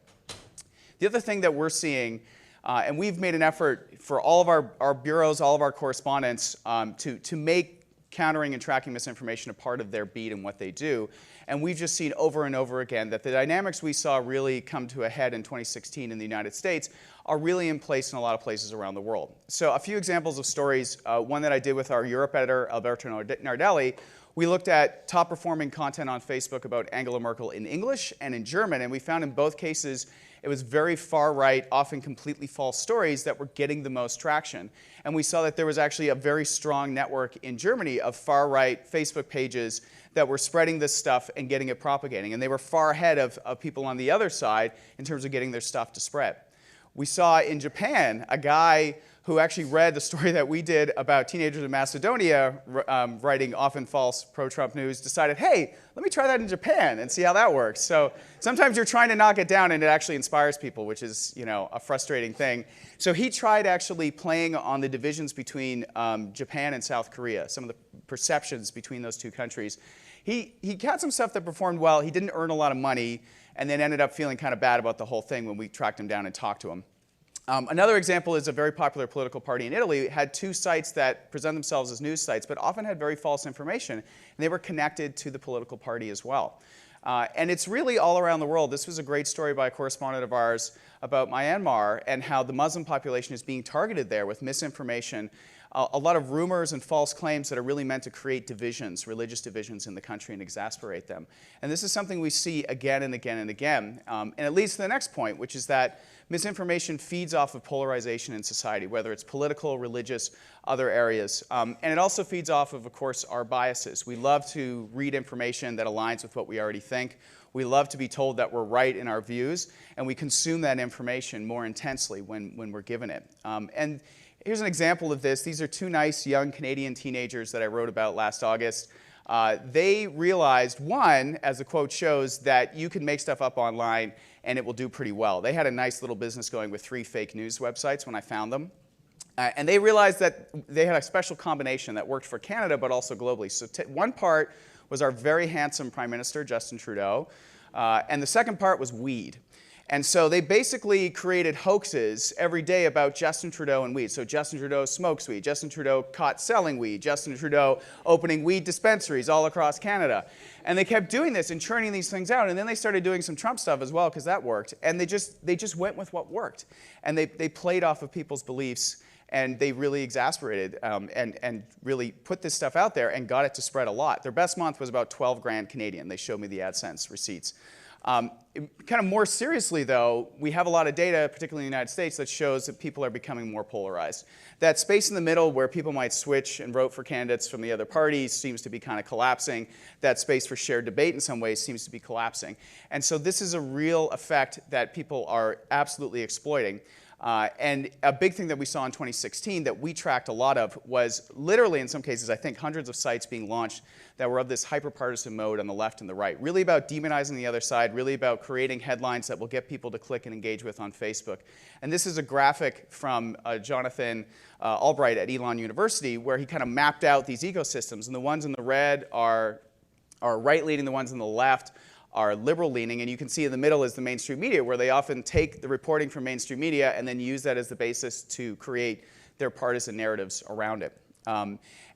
The other thing that we're seeing, and we've made an effort for all of our bureaus, all of our correspondents, to make countering and tracking misinformation a part of their beat and what they do. And we've just seen over and over again that the dynamics we saw really come to a head in 2016 in the United States are really in place in a lot of places around the world. So a few examples of stories. One that I did with our Europe editor, Alberto Nardelli. We looked at top performing content on Facebook about Angela Merkel in English and in German, and we found in both cases it was very far right, often completely false stories that were getting the most traction. And we saw that there was actually a very strong network in Germany of far right Facebook pages that were spreading this stuff and getting it propagating. And they were far ahead of people on the other side in terms of getting their stuff to spread. We saw in Japan a guy who actually read the story that we did about teenagers in Macedonia writing often false pro-Trump news, decided, hey, let me try that in Japan and see how that works. So sometimes you're trying to knock it down and it actually inspires people, which is a frustrating thing. So he tried actually playing on the divisions between Japan and South Korea, some of the perceptions between those two countries. He had some stuff that performed well. He didn't earn a lot of money and then ended up feeling kind of bad about the whole thing when we tracked him down and talked to him. Another example is a very popular political party in Italy had two sites that present themselves as news sites, but often had very false information, and they were connected to the political party as well. And it's really all around the world. This was a great story by a correspondent of ours about Myanmar and how the Muslim population is being targeted there with misinformation, a lot of rumors and false claims that are really meant to create divisions, religious divisions in the country and exasperate them. And this is something we see again and again and again. And it leads to the next point, which is that misinformation feeds off of polarization in society, whether it's political, religious, other areas. And it also feeds off of course, our biases. We love to read information that aligns with what we already think. We love to be told that we're right in our views, and we consume that information more intensely when we're given it. And here's an example of this. These are two nice young Canadian teenagers that I wrote about last August. They realized, one, as the quote shows, that you can make stuff up online and it will do pretty well. They had a nice little business going with 3 fake news websites when I found them. And they realized that they had a special combination that worked for Canada but also globally. So one part was our very handsome Prime Minister, Justin Trudeau, and the second part was weed. And so they basically created hoaxes every day about Justin Trudeau and weed. So Justin Trudeau smokes weed, Justin Trudeau caught selling weed, Justin Trudeau opening weed dispensaries all across Canada. And they kept doing this and churning these things out. And then they started doing some Trump stuff as well because that worked. And they just went with what worked. And they played off of people's beliefs, and they really exasperated and really put this stuff out there and got it to spread a lot. Their best month was about 12 grand Canadian. They showed me the AdSense receipts. Kind of more seriously, though, we have a lot of data, particularly in the United States, that shows that people are becoming more polarized. That space in the middle where people might switch and vote for candidates from the other parties seems to be kind of collapsing. That space for shared debate in some ways seems to be collapsing. And so this is a real effect that people are absolutely exploiting. And a big thing that we saw in 2016 that we tracked a lot of was literally, in some cases, I think hundreds of sites being launched that were of this hyper-partisan mode on the left and the right, really about demonizing the other side, really about creating headlines that will get people to click and engage with on Facebook. And this is a graphic from Jonathan Albright at Elon University, where he kind of mapped out these ecosystems. And the ones in the red are right-leaning, the ones on the left are liberal-leaning, and you can see in the middle is the mainstream media, where they often take the reporting from mainstream media and then use that as the basis to create their partisan narratives around it.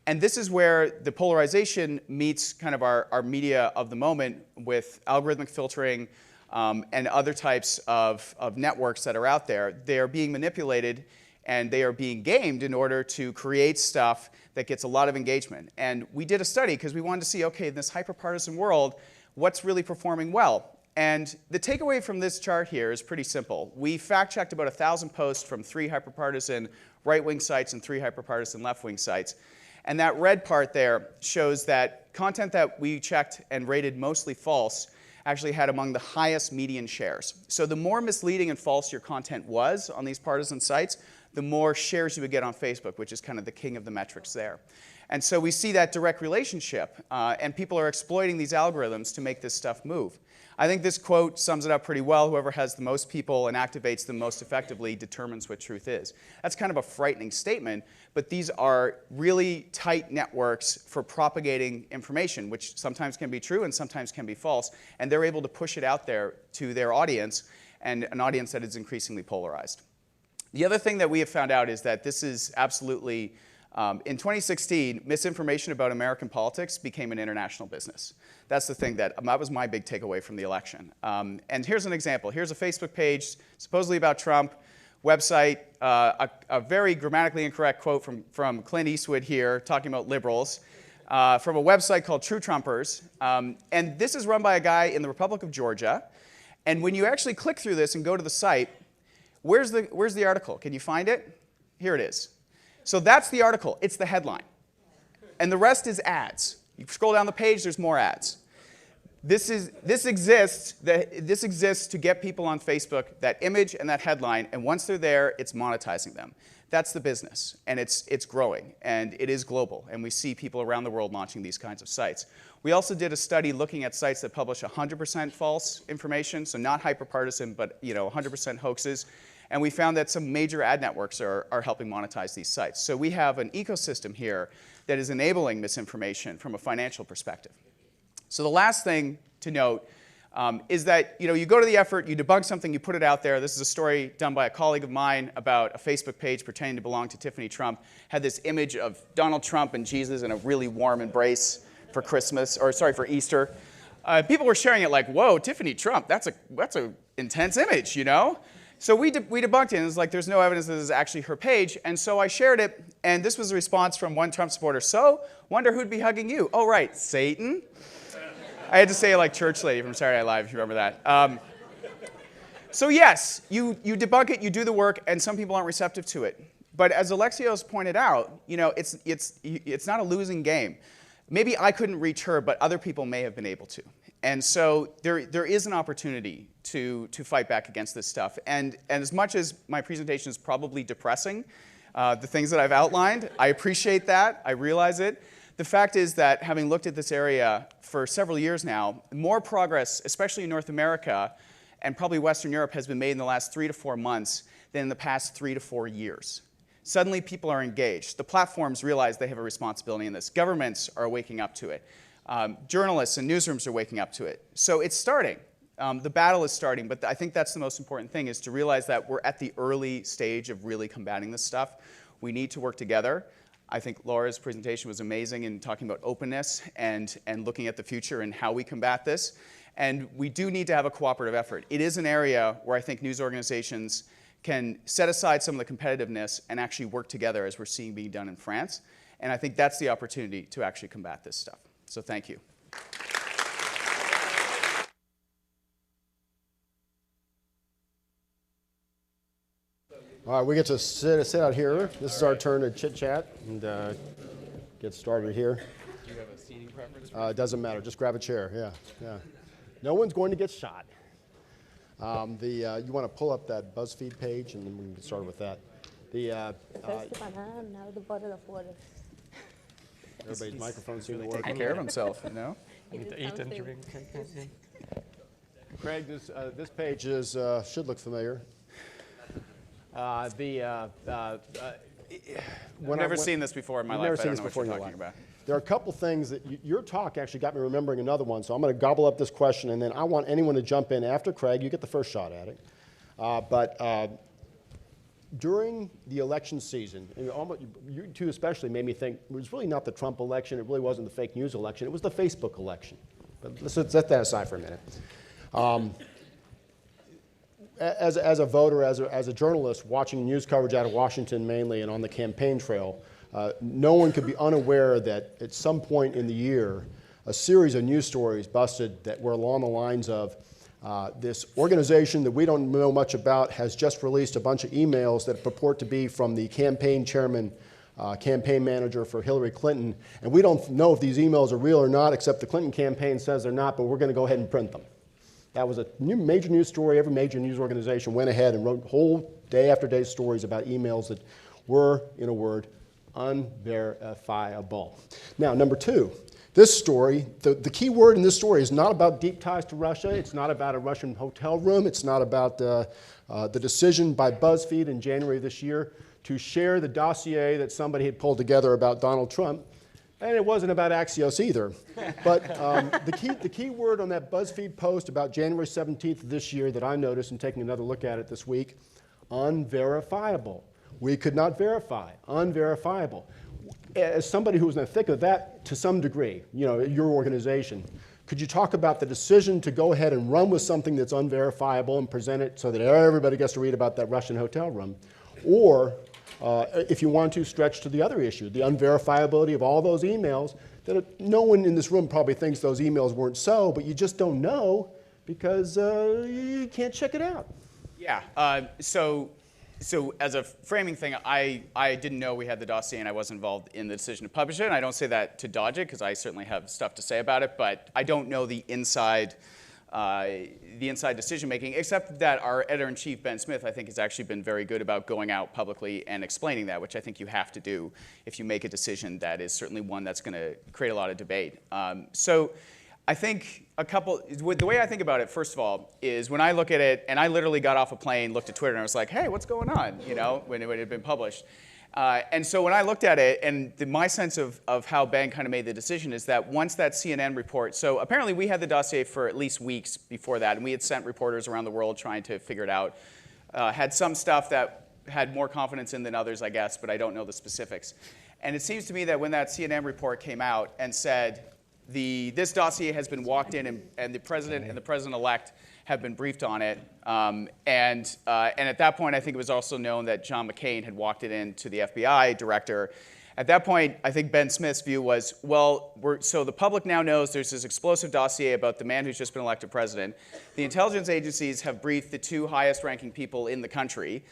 And this is where the polarization meets kind of our media of the moment with algorithmic filtering and other types of networks that are out there. They are being manipulated and they are being gamed in order to create stuff that gets a lot of engagement. And we did a study because we wanted to see, okay, in this hyper-partisan world, what's really performing well? And the takeaway from this chart here is pretty simple. We fact-checked about 1,000 posts from 3 hyper-partisan right-wing sites and 3 hyper-partisan left-wing sites. And that red part there shows that content that we checked and rated mostly false actually had among the highest median shares. So the more misleading and false your content was on these partisan sites, the more shares you would get on Facebook, which is kind of the king of the metrics there. And so we see that direct relationship, and people are exploiting these algorithms to make this stuff move. I think this quote sums it up pretty well. Whoever has the most people and activates them most effectively determines what truth is. That's kind of a frightening statement, but these are really tight networks for propagating information, which sometimes can be true and sometimes can be false, and they're able to push it out there to their audience, and an audience that is increasingly polarized. The other thing that we have found out is that this is absolutely in 2016, misinformation about American politics became an international business. That's the thing that was my big takeaway from the election. And here's an example. Here's a Facebook page supposedly about Trump, website, a very grammatically incorrect quote from Clint Eastwood here talking about liberals, from a website called True Trumpers. And this is run by a guy in the Republic of Georgia. And when you actually click through this and go to the site, where's the article? Can you find it? Here it is. So that's the article. It's the headline. And the rest is ads. You scroll down the page, there's more ads. This exists to get people on Facebook, that image and that headline, and once they're there, it's monetizing them. That's the business, and it's growing, and it is global, and we see people around the world launching these kinds of sites. We also did a study looking at sites that publish 100% false information, so not hyper-partisan, but 100% hoaxes. And we found that some major ad networks are helping monetize these sites. So we have an ecosystem here that is enabling misinformation from a financial perspective. So the last thing to note is that you go to the effort, you debunk something, you put it out there. This is a story done by a colleague of mine about a Facebook page pretending to belong to Tiffany Trump. Had this image of Donald Trump and Jesus in a really warm embrace for for Easter. People were sharing it like, whoa, Tiffany Trump, that's a intense image, So we debunked it, and it was like, there's no evidence that this is actually her page. And so I shared it, and this was a response from one Trump supporter. So, wonder who'd be hugging you? Oh, right, Satan? I had to say it like Church Lady from Saturday Night Live, if you remember that. So yes, you debunk it, you do the work, and some people aren't receptive to it. But as Alexios pointed out, it's not a losing game. Maybe I couldn't reach her, but other people may have been able to. And so there is an opportunity to fight back against this stuff. And as much as my presentation is probably depressing, the things that I've outlined, I appreciate that, I realize it. The fact is that having looked at this area for several years now, more progress, especially in North America and probably Western Europe, has been made in the last 3 to 4 months than in the past 3 to 4 years. Suddenly people are engaged. The platforms realize they have a responsibility in this. Governments are waking up to it. Journalists and newsrooms are waking up to it. So it's starting. The battle is starting, but I think that's the most important thing, is to realize that we're at the early stage of really combating this stuff. We need to work together. I think Laura's presentation was amazing in talking about openness and looking at the future and how we combat this. And we do need to have a cooperative effort. It is an area where I think news organizations can set aside some of the competitiveness and actually work together, as we're seeing being done in France. And I think that's the opportunity to actually combat this stuff. So thank you. All right, we get to sit out here. This is our turn to chit-chat and get started here. Do you have a seating preference? It doesn't matter. Just grab a chair. Yeah. No one's going to get shot. You want to pull up that BuzzFeed page, and then we can get started with that. First the banana, now the bottle of water. Everybody's microphones seem to work. Taking care of himself, you know? Eat and drink. Craig, this page should look familiar. I've never seen this before in my life. I don't know what you're talking about. There are a couple things that your talk actually got me remembering another one, so I'm going to gobble up this question, and then I want anyone to jump in after Craig. You get the first shot at it. During the election season, and you two especially made me think it was really not the Trump election, it really wasn't the fake news election, it was the Facebook election. But let's set that aside for a minute. As a voter, as a journalist, watching news coverage out of Washington mainly and on the campaign trail, no one could be unaware that at some point in the year, a series of news stories busted that were along the lines of this organization that we don't know much about has just released a bunch of emails that purport to be from the campaign chairman, campaign manager for Hillary Clinton, and we don't know if these emails are real or not, except the Clinton campaign says they're not, but we're going to go ahead and print them. That was a major news story. Every major news organization went ahead and wrote whole day after day stories about emails that were, in a word, unverifiable. Now, number two, this story, the key word in this story is not about deep ties to Russia. It's not about a Russian hotel room. It's not about the decision by BuzzFeed in January of this year to share the dossier that somebody had pulled together about Donald Trump. And it wasn't about Axios either. But the key word on that BuzzFeed post about January 17th of this year that I noticed in taking another look at it this week, unverifiable. We could not verify, unverifiable. As somebody who was in the thick of that to some degree, your organization, could you talk about the decision to go ahead and run with something that's unverifiable and present it so that everybody gets to read about that Russian hotel room? Or if you want to stretch to the other issue, the unverifiability of all those emails, that no one in this room probably thinks those emails weren't so, but you just don't know because you can't check it out. Yeah, so as a framing thing, I didn't know we had the dossier and I wasn't involved in the decision to publish it. And I don't say that to dodge it because I certainly have stuff to say about it, but I don't know the inside decision making, except that our editor-in-chief, Ben Smith, I think has actually been very good about going out publicly and explaining that, which I think you have to do if you make a decision that is certainly one that's going to create a lot of debate. So I think the way I think about it, first of all, is when I look at it, and I literally got off a plane, looked at Twitter, and I was like, hey, what's going on, when it had been published. And so when I looked at it, and my sense of how Ben kind of made the decision is that once that CNN report, so apparently we had the dossier for at least weeks before that, and we had sent reporters around the world trying to figure it out. Had some stuff that had more confidence in than others, I guess, but I don't know the specifics. And it seems to me that when that CNN report came out and said, this dossier has been walked in and the president and the president-elect have been briefed on it. And at that point, I think it was also known that John McCain had walked it in to the FBI director. At that point, I think Ben Smith's view was, well, so the public now knows there's this explosive dossier about the man who's just been elected president. The intelligence agencies have briefed the two highest-ranking people in the country.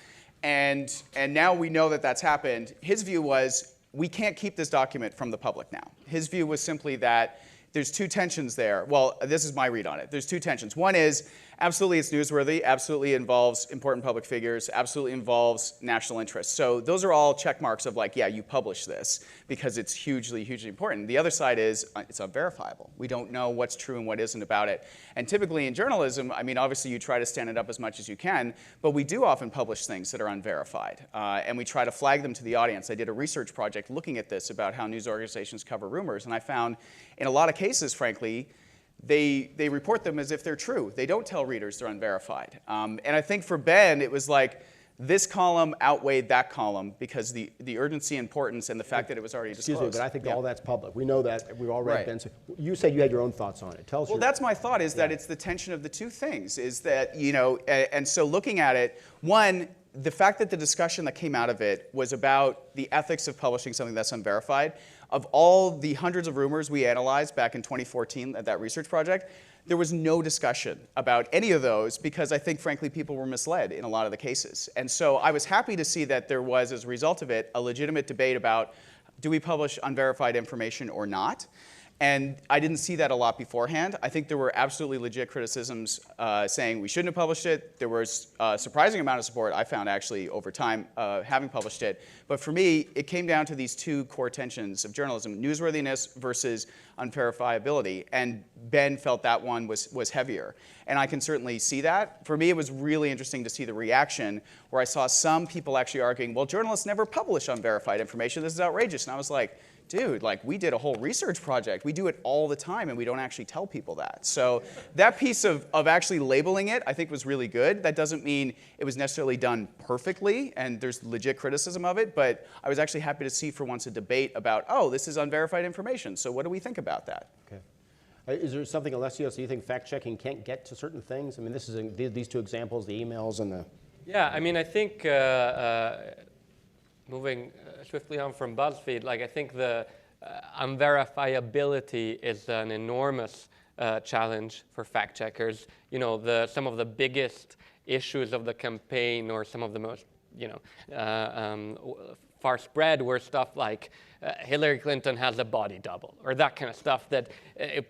And now we know that that's happened. His view was, we can't keep this document from the public now. His view was simply that there's two tensions there. Well, this is my read on it. There's two tensions. One is, absolutely it's newsworthy, absolutely involves important public figures, absolutely involves national interest. So those are all check marks of like, yeah, you publish this because it's hugely, hugely important. The other side is it's unverifiable. We don't know what's true and what isn't about it. And typically in journalism, I mean, obviously you try to stand it up as much as you can, but we do often publish things that are unverified. And we try to flag them to the audience. I did a research project looking at this about how news organizations cover rumors, and I found in a lot of cases, frankly, they report them as if they're true. They don't tell readers they're unverified. And I think for Ben, it was like this column outweighed that column because the urgency, importance, and the fact that it was already disclosed. Excuse me, but I think all that's public. We know that. We've all read Ben's. You said you had your own thoughts on it. Tell us. Well, that's my thought, is that it's the tension of the two things. Is that, and so looking at it, one, the fact that the discussion that came out of it was about the ethics of publishing something that's unverified. Of all the hundreds of rumors we analyzed back in 2014 at that research project, there was no discussion about any of those because I think, frankly, people were misled in a lot of the cases. And so I was happy to see that there was, as a result of it, a legitimate debate about do we publish unverified information or not? And I didn't see that a lot beforehand. I think there were absolutely legit criticisms saying we shouldn't have published it. There was a surprising amount of support I found actually over time having published it. But for me, it came down to these two core tensions of journalism, newsworthiness versus unverifiability. And Ben felt that one was heavier. And I can certainly see that. For me, it was really interesting to see the reaction where I saw some people actually arguing, well, journalists never publish unverified information. This is outrageous. And I was like, dude, like we did a whole research project. We do it all the time and we don't actually tell people that. So that piece of actually labeling it, I think was really good. That doesn't mean it was necessarily done perfectly and there's legit criticism of it, but I was actually happy to see for once a debate about, oh, this is unverified information. So what do we think about that? Okay. Is there something, Alessio, so you think fact-checking can't get to certain things? I mean, this is these two examples, the emails and the... Yeah, I mean, I think moving swiftly on from BuzzFeed, like I think the unverifiability is an enormous challenge for fact checkers. You know, some of the biggest issues of the campaign, or some of the most, far spread, were stuff like Hillary Clinton has a body double, or that kind of stuff that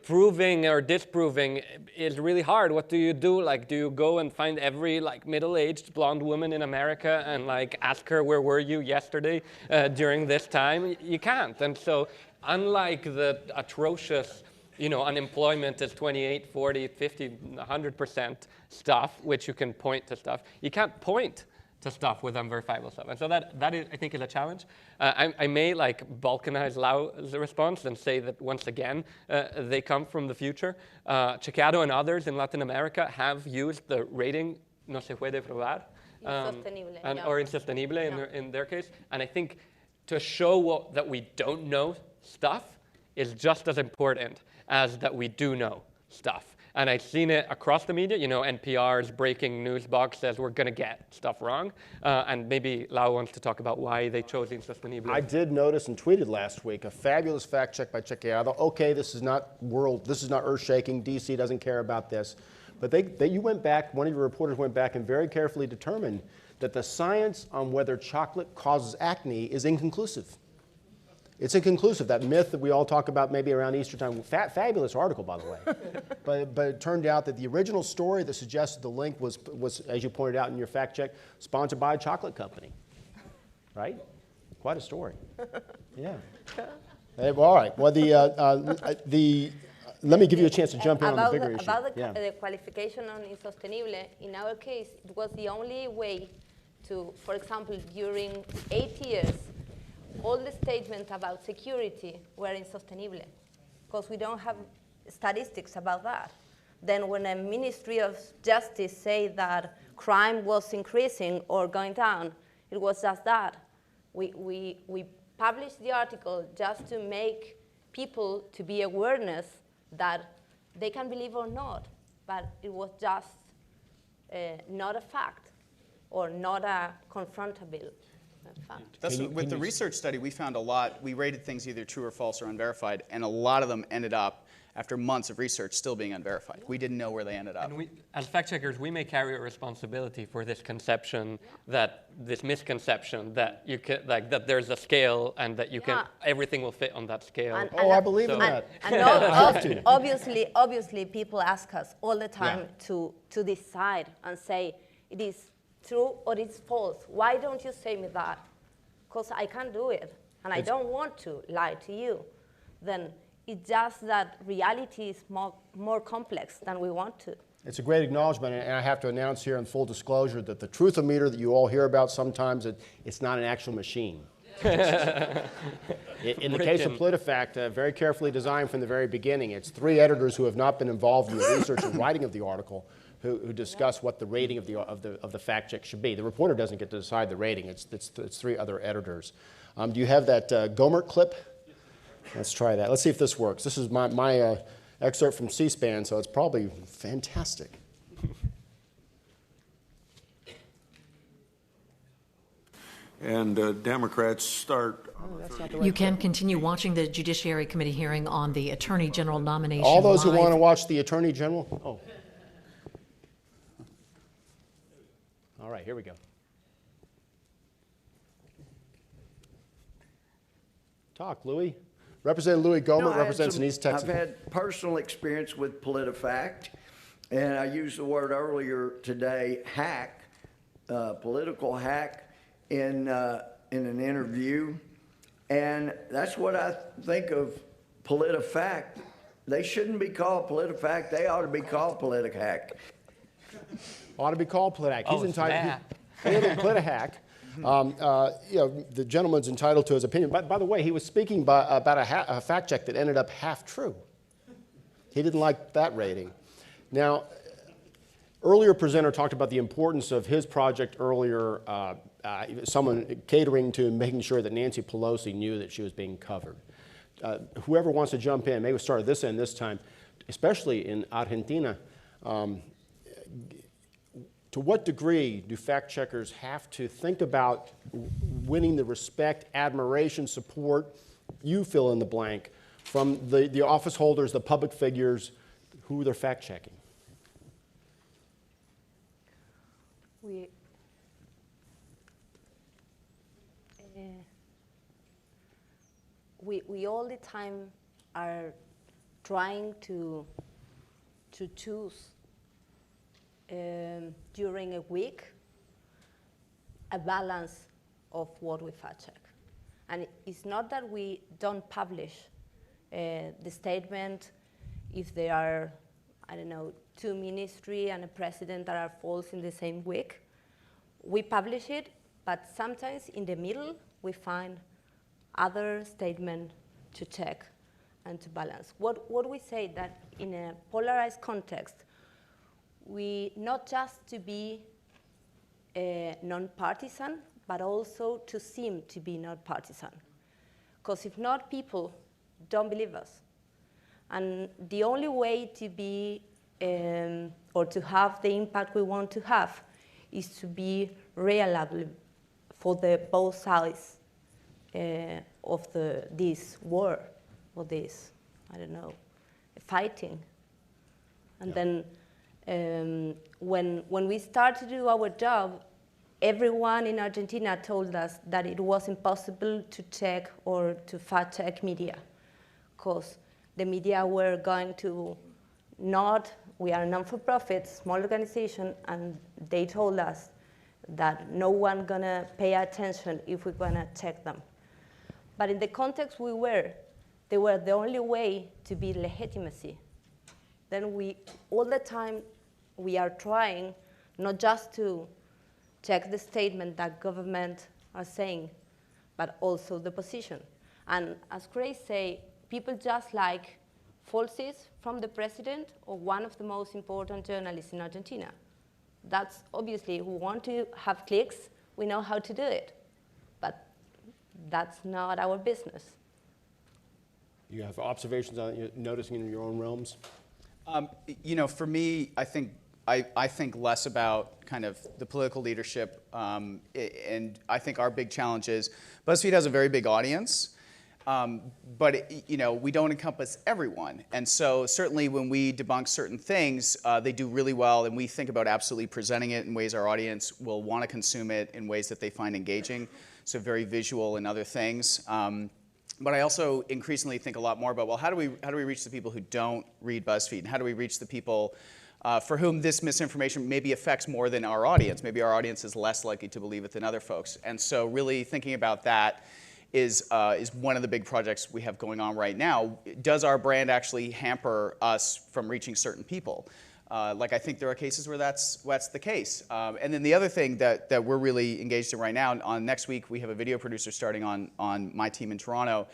proving or disproving is really hard. What do you do? Like, do you go and find every like middle-aged blonde woman in America and like ask her, where were you yesterday during this time? You can't. And so unlike the atrocious, unemployment is 28, 40, 50, 100% stuff, which you can point to stuff, you can't point to stuff with unverifiable stuff. And so that is, I think, is a challenge. I may like balkanize Lau's response and say that once again, they come from the future. Checado and others in Latin America have used the rating no se puede probar, or insostenible in their case. And I think to show that we don't know stuff is just as important as that we do know stuff. And I've seen it across the media. NPR's breaking news box says we're going to get stuff wrong. And maybe Lau wants to talk about why they chose insostenible. I did notice and tweeted last week a fabulous fact check by Checado. Okay, this is not earth-shaking. DC doesn't care about this. But you went back, one of your reporters went back and very carefully determined that the science on whether chocolate causes acne is inconclusive. It's inconclusive, that myth that we all talk about maybe around Easter time. Fabulous article, by the way. but it turned out that the original story that suggested the link was, as you pointed out in your fact check, sponsored by a chocolate company. Right? Quite a story. Yeah. Well, all right. Well, let me give you a chance to jump in on the bigger issue. About the qualification on insostenible, in our case, it was the only way to, for example, during 8 years, all the statements about security were insostenible, because we don't have statistics about that. Then when a Ministry of Justice said that crime was increasing or going down, it was just that. We published the article just to make people to be awareness that they can believe or not, but it was just not a fact or not a confrontable fact. With the research study, we found a lot. We rated things either true or false or unverified, and a lot of them ended up, after months of research, still being unverified. We didn't know where they ended up. And as fact checkers, we may carry a responsibility for this conception, this misconception that you can, that there's a scale and that you can, everything will fit on that scale. I believe in that. And obviously, people ask us all the time to decide and say it is true or it's false. Why don't you say me that? Because I can't do it, and I don't want to lie to you. Then it's just that reality is more complex than we want to. It's a great acknowledgement, and I have to announce here in full disclosure that the truth-o-meter that you all hear about sometimes, it's not an actual machine. In the case of PolitiFact, very carefully designed from the very beginning. It's 3 editors who have not been involved in the research and writing of the article who discuss what the rating of the fact check should be. The reporter doesn't get to decide the rating. It's 3 other editors. Do you have that Gomert clip? Let's try that. Let's see if this works. This is my excerpt from C-SPAN, so it's probably fantastic. And Democrats start. You can continue watching the Judiciary Committee hearing on the Attorney General nomination. All those who want to watch the Attorney General? Oh. All right, here we go. Talk, Louis. Representative Louis Gohmert I represents an East Texas. I've had personal experience with PolitiFact, and I used the word earlier today, hack, political hack, in an interview, and that's what I think of PolitiFact. They shouldn't be called PolitiFact. They ought to be called PolitiHack. Ought to be called PolitiHack. He's entitled. PolitiHack. The gentleman's entitled to his opinion. By the way, he was speaking about a fact check that ended up half true. He didn't like that rating. Now, earlier presenter talked about the importance of his project earlier, someone catering to making sure that Nancy Pelosi knew that she was being covered. Whoever wants to jump in, maybe we'll start at this end this time, especially in Argentina. To what degree do fact checkers have to think about winning the respect, admiration, support, you fill in the blank, from the office holders, the public figures who they're fact checking? We all the time are trying to choose during a week a balance of what we fact check. And it's not that we don't publish the statement if there are, I don't know, 2 ministries and a president that are false in the same week. We publish it, but sometimes in the middle we find other statements to check and to balance. What we say that in a polarized context, we not just to be non-partisan, but also to seem to be not partisan. Because if not, people don't believe us. And the only way to be or to have the impact we want to have is to be reliable for the both sides of this war or this, I don't know, fighting. And then when we start to do our job, everyone in Argentina told us that it was impossible to check or to fact check media, because the media were going to we are a non-for-profit, small organization, and they told us that no one gonna pay attention if we're gonna check them. But in the context they were the only way to be legitimacy. Then all the time, we are trying not just to check the statement that government are saying, but also the position. And as Grace say, people just like falsies from the president or one of the most important journalists in Argentina. That's obviously, who want to have clicks, we know how to do it. But that's not our business. You have observations on it, noticing in your own realms? For me, I think less about kind of the political leadership, and I think our big challenge is BuzzFeed has a very big audience, but we don't encompass everyone. And so certainly when we debunk certain things, they do really well, and we think about absolutely presenting it in ways our audience will want to consume it in ways that they find engaging, so very visual and other things. But I also increasingly think a lot more about, well, how do we reach the people who don't read BuzzFeed? And how do we reach the people for whom this misinformation maybe affects more than our audience? Maybe our audience is less likely to believe it than other folks. And so really thinking about that is one of the big projects we have going on right now. Does our brand actually hamper us from reaching certain people? I think there are cases where that's the case. And then the other thing that we're really engaged in right now, on next week we have a video producer starting on my team in Toronto,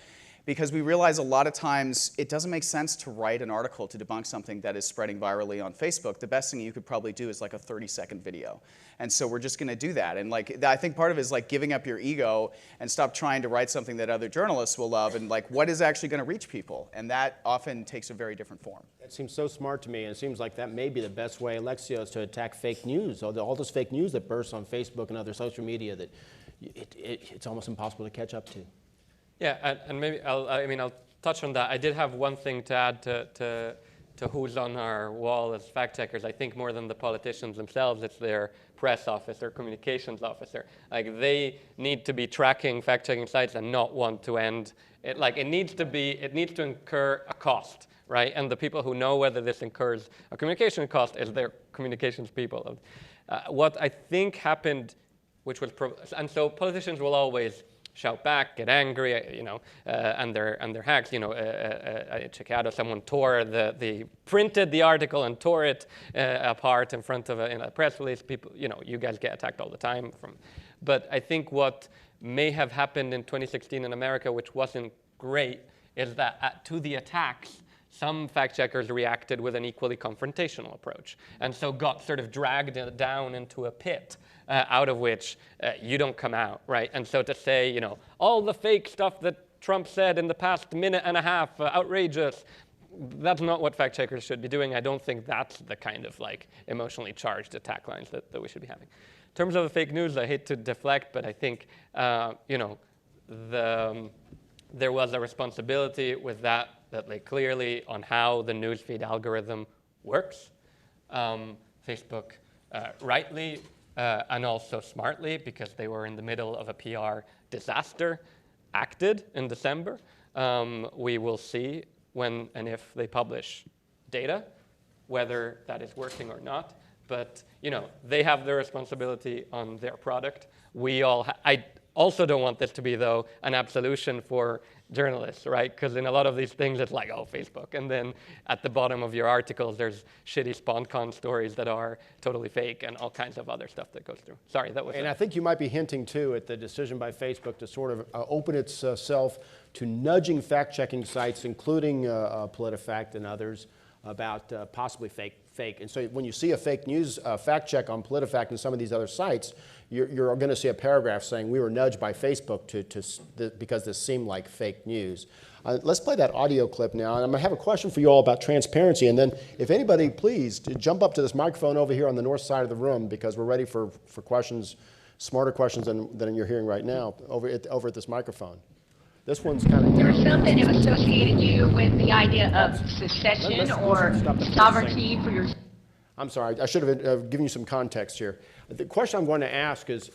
because we realize a lot of times it doesn't make sense to write an article to debunk something that is spreading virally on Facebook. The best thing you could probably do is like a 30-second video. And so we're just going to do that. And I think part of it is giving up your ego and stop trying to write something that other journalists will love, and what is actually going to reach people. And that often takes a very different form. That seems so smart to me, and it seems like that may be the best way, Alexios, to attack fake news. All this fake news that bursts on Facebook and other social media that it's almost impossible to catch up to. Yeah, and maybe I'll touch on that. I did have one thing to add to who's on our wall as fact checkers. I think more than the politicians themselves, it's their press officer, communications officer. They need to be tracking fact checking sites and not want to end It needs to incur a cost, right? And the people who know whether this incurs a communication cost is their communications people. What I think happened, which was, and so politicians will always shout back, get angry, and they're hacks. Checado, someone they printed the article and tore it apart in front of in a press release. People, you guys get attacked all the time. But I think what may have happened in 2016 in America, which wasn't great, is that to the attacks, some fact checkers reacted with an equally confrontational approach, and so got sort of dragged down into a pit out of which you don't come out, right? And so to say, all the fake stuff that Trump said in the past minute and a half, outrageous, that's not what fact checkers should be doing. I don't think that's the kind of emotionally charged attack lines that we should be having. In terms of the fake news, I hate to deflect, but I think, there was a responsibility with that clearly on how the newsfeed algorithm works. Facebook rightly and also smartly, because they were in the middle of a PR disaster, acted in December. We will see when and if they publish data, whether that is working or not. But they have the responsibility on their product. I also don't want this to be, though, an absolution for journalists, right? Because in a lot of these things, it's like, oh, Facebook. And then at the bottom of your articles, there's shitty SpawnCon stories that are totally fake and all kinds of other stuff that goes through. Sorry, that was And I think you might be hinting, too, at the decision by Facebook to sort of open itself to nudging fact-checking sites, including PolitiFact and others, about possibly fake. And so when you see a fake news fact check on PolitiFact and some of these other sites, you're going to see a paragraph saying we were nudged by Facebook because this seemed like fake news. Let's play that audio clip now. And I'm going to have a question for you all about transparency. And then if anybody, please, jump up to this microphone over here on the north side of the room, because we're ready for questions, smarter questions than you're hearing right now over at this microphone. This one's kind of... There was something that associated you with the idea of secession or sovereignty for your... I'm sorry, I should have given you some context here. The question I'm going to ask is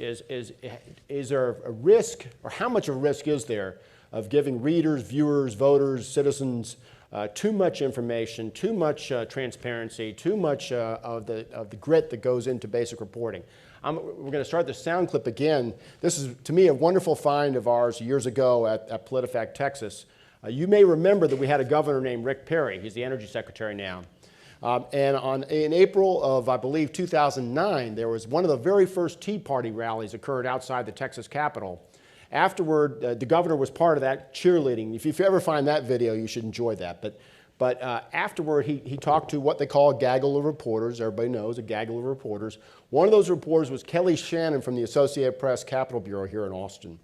there a risk, or how much of a risk is there, of giving readers, viewers, voters, citizens too much information, too much transparency, too much of the grit that goes into basic reporting? We're going to start the sound clip again. This is, to me, a wonderful find of ours years ago at PolitiFact, Texas. You may remember that we had a governor named Rick Perry. He's the energy secretary now. In April of, I believe, 2009, there was one of the very first Tea Party rallies occurred outside the Texas Capitol. Afterward, the governor was part of that cheerleading. If you ever find that video, you should enjoy that. But afterward, he talked to what they call a gaggle of reporters. Everybody knows a gaggle of reporters. One of those reporters was Kelly Shannon from the Associated Press Capitol Bureau here in Austin.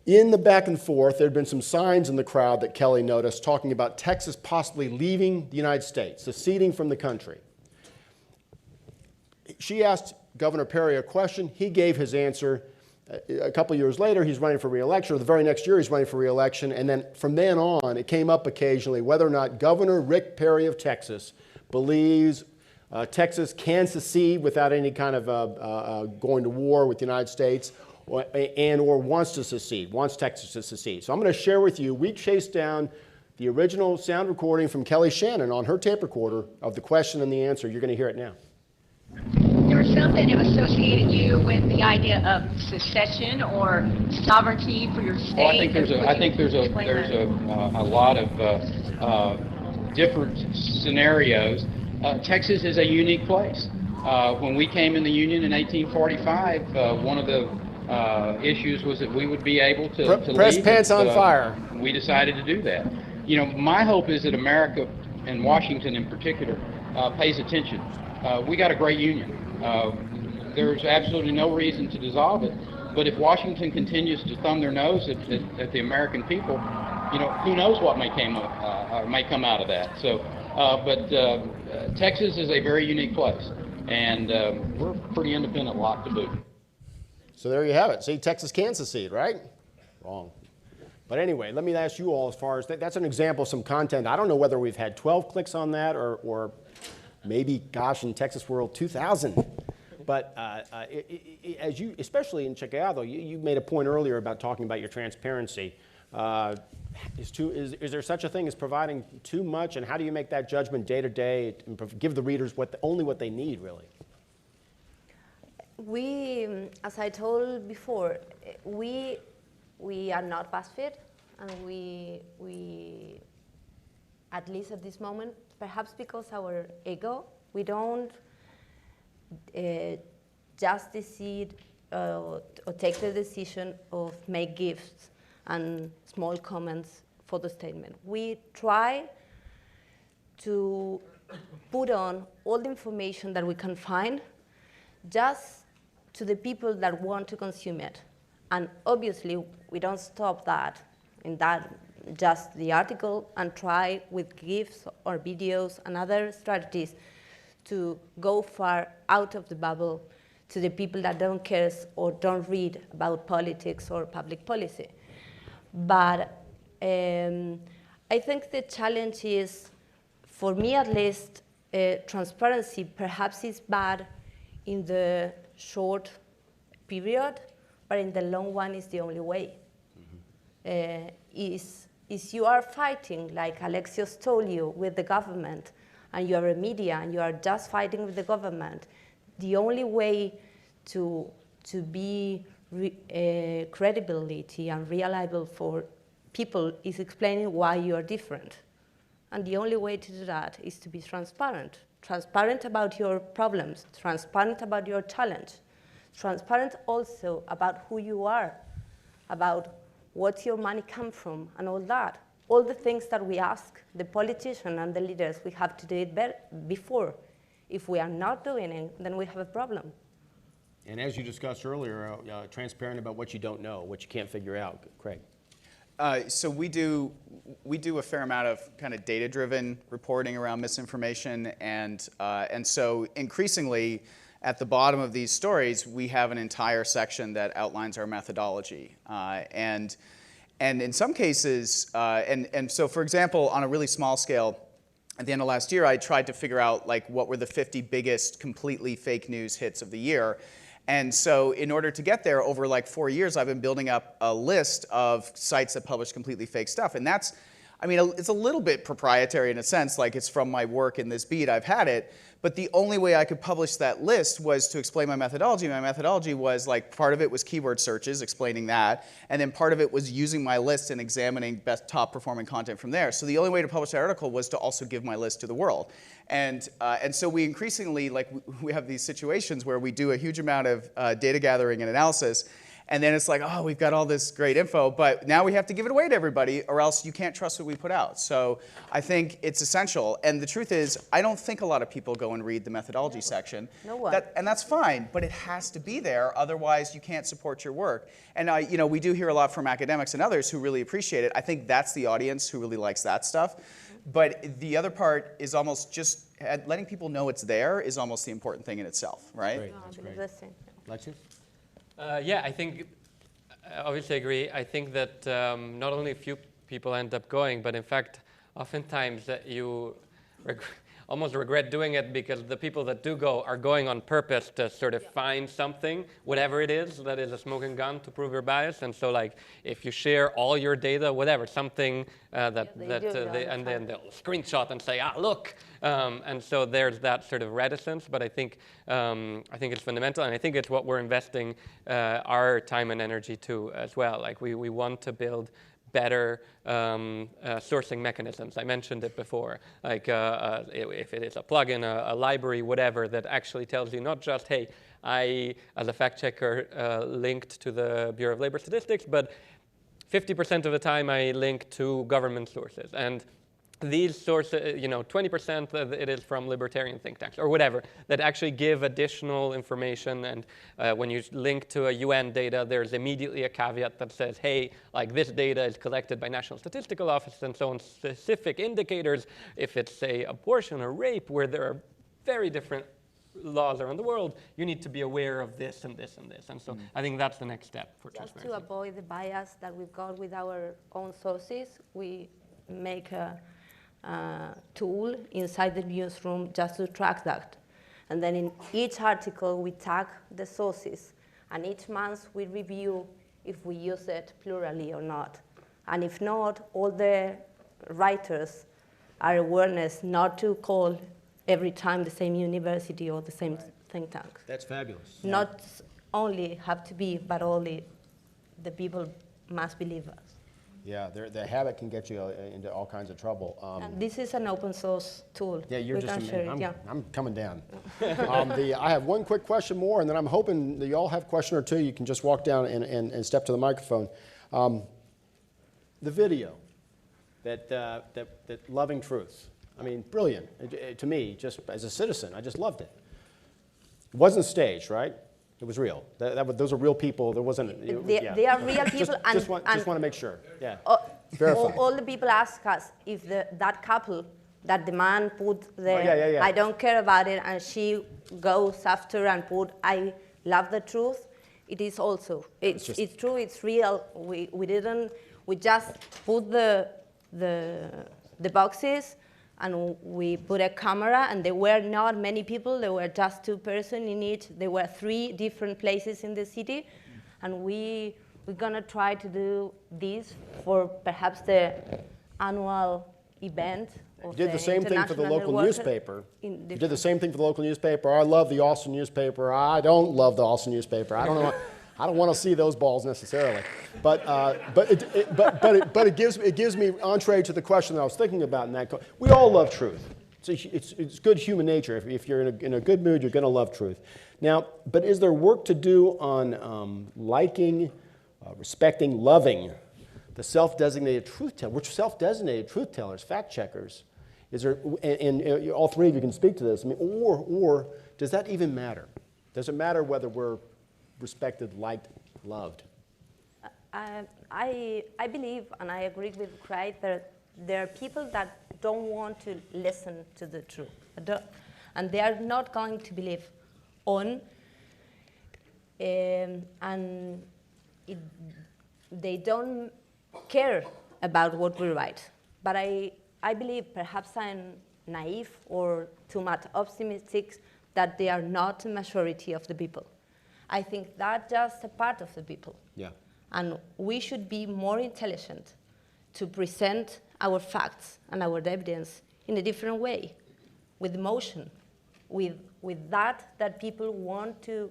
In the back and forth, there had been some signs in the crowd that Kelly noticed talking about Texas possibly leaving the United States, seceding from the country. She asked Governor Perry a question. He gave his answer. A couple years later, he's running for re-election, or the very next year he's running for re-election, and then from then on, it came up occasionally whether or not Governor Rick Perry of Texas believes Texas can secede without any kind of going to war with the United States, or wants to secede, wants Texas to secede. So I'm going to share with you, we chased down the original sound recording from Kelly Shannon on her tape recorder of the question and the answer. You're going to hear it now. There was something that associated you with the idea of secession or sovereignty for your state. Well, I think there's a lot of different scenarios. Texas is a unique place. When we came in the Union in 1845, one of the issues was that we would be able to press leave. pants on fire. We decided to do that. You know, my hope is that America, and Washington in particular, pays attention. We got a great union. There's absolutely no reason to dissolve it. But if Washington continues to thumb their nose at the American people, you know, who knows what may come out of that. So, but Texas is a very unique place, and we're a pretty independent lot to boot. So there you have it. See, Texas can secede, right? Wrong. But anyway, let me ask you all, as far as that's an example of some content. I don't know whether we've had 12 clicks on that or maybe, gosh, in Texas World 2000. But as you, especially in Chicado, you made a point earlier about talking about your transparency. Is there such a thing as providing too much, and how do you make that judgment day to day and give the readers only what they need, really? We, as I told before, we are not BuzzFeed, and we, at least at this moment, perhaps because our ego, we don't just decide or take the decision of make gifts and small comments for the statement. We try to put on all the information that we can find just to the people that want to consume it. And obviously, we don't stop that in that just the article, and try with GIFs or videos and other strategies to go far out of the bubble to the people that don't care or don't read about politics or public policy. But I think the challenge is, for me at least, transparency perhaps is bad in the short period, but in the long one is the only way. Is you are fighting, like Alexios told you, with the government, and you are a media, and you are just fighting with the government, the only way to be credibility and reliable for people is explaining why you are different. And the only way to do that is to be transparent. Transparent about your problems, transparent about your challenge, transparent also about who you are, about what's your money come from, and all that. All the things that we ask the politician and the leaders, we have to do it before. If we are not doing it, then we have a problem. And as you discussed earlier, transparent about what you don't know, what you can't figure out. Craig. So we do a fair amount of kind of data-driven reporting around misinformation, and so increasingly at the bottom of these stories we have an entire section that outlines our methodology, and in some cases, and so for example, on a really small scale, at the end of last year, I tried to figure out like what were the 50 biggest completely fake news hits of the year. And so in order to get there, over like 4 years, I've been building up a list of sites that publish completely fake stuff. And that's, I mean, it's a little bit proprietary in a sense, like it's from my work in this beat, I've had it. But the only way I could publish that list was to explain my methodology. My methodology was like, part of it was keyword searches, explaining that. And then part of it was using my list and examining best top performing content from there. So the only way to publish that article was to also give my list to the world. And so we increasingly, like, we have these situations where we do a huge amount of data gathering and analysis, and then it's like, oh, we've got all this great info, but now we have to give it away to everybody, or else you can't trust what we put out. So I think it's essential. And the truth is, I don't think a lot of people go and read the methodology section. No one. And that's fine, but it has to be there, otherwise you can't support your work. And you know, we do hear a lot from academics and others who really appreciate it. I think that's the audience who really likes that stuff. But the other part is almost just letting people know it's there is almost the important thing in itself, right? Great, that's great. Alexios? Yeah, I think, I obviously agree. I think that not only a few people end up going, but in fact, oftentimes that you almost regret doing it, because the people that do go are going on purpose to sort of find something, whatever it is, that is a smoking gun to prove your bias. And so, like, if you share all your data, whatever, something and then they'll screenshot and say, ah, look. And so there's that sort of reticence, but I think it's fundamental, and I think it's what we're investing our time and energy to as well. Like, we want to build better sourcing mechanisms. I mentioned it before, like if it is a plugin, a library, whatever, that actually tells you not just, hey, I, as a fact checker, linked to the Bureau of Labor Statistics, but 50% of the time I link to government sources. And these sources, 20% it is from libertarian think tanks or whatever, that actually give additional information. And when you link to a UN data, there's immediately a caveat that says, hey, like, this data is collected by National Statistical Office, and so on specific indicators. If it's, say, abortion or rape, where there are very different laws around the world, you need to be aware of this and this and this. And so I think that's the next step for transparency. Just to avoid the bias that we've got with our own sources, we make a tool inside the newsroom just to track that. And then in each article, we tag the sources. And each month, we review if we use it plurally or not. And if not, all the writers are awareness not to call every time the same university or the same think tank. That's fabulous. Not only have to be, but only the people must believe us. Yeah, the habit can get you into all kinds of trouble. And this is an open source tool. Yeah, you're we just can share it, I'm coming down. I have one quick question more, and then I'm hoping that you all have a question or two. You can just walk down and step to the microphone. The video, that loving truth. I mean, brilliant. To me, just as a citizen, I just loved it. It wasn't staged, right? It was real. Those are real people. There wasn't. They are real people. Just want to make sure. Yeah. All the people ask us if that couple, that the man put the I don't care about it, and she goes after and put I love the truth. It is also. It's true. It's real. We just put the boxes. And we put a camera, and there were not many people. There were just 2 persons in each. There were 3 different places in the city, and we're gonna try to do this for perhaps the annual event. You did the same thing for the local newspaper. You did the same thing for the local newspaper. I love the Austin newspaper. I don't love the Austin newspaper. I don't know. I don't want to see those balls necessarily, but it gives me entree to the question that I was thinking about in that. We all love truth. It's good human nature. If you're in a good mood, you're going to love truth. Now, but is there work to do on liking, respecting, loving the self-designated truth teller? We're self-designated truth tellers, fact checkers. Is there? And all 3 of you can speak to this. I mean, or does that even matter? Does it matter whether we're respected, liked, loved? I believe, and I agree with Craig, that there are people that don't want to listen to the truth. And they are not going to believe on, and they don't care about what we write. But I believe perhaps I'm naive or too much optimistic that they are not a majority of the people. I think that's just a part of the people. Yeah. And we should be more intelligent to present our facts and our evidence in a different way, with emotion, with that people want to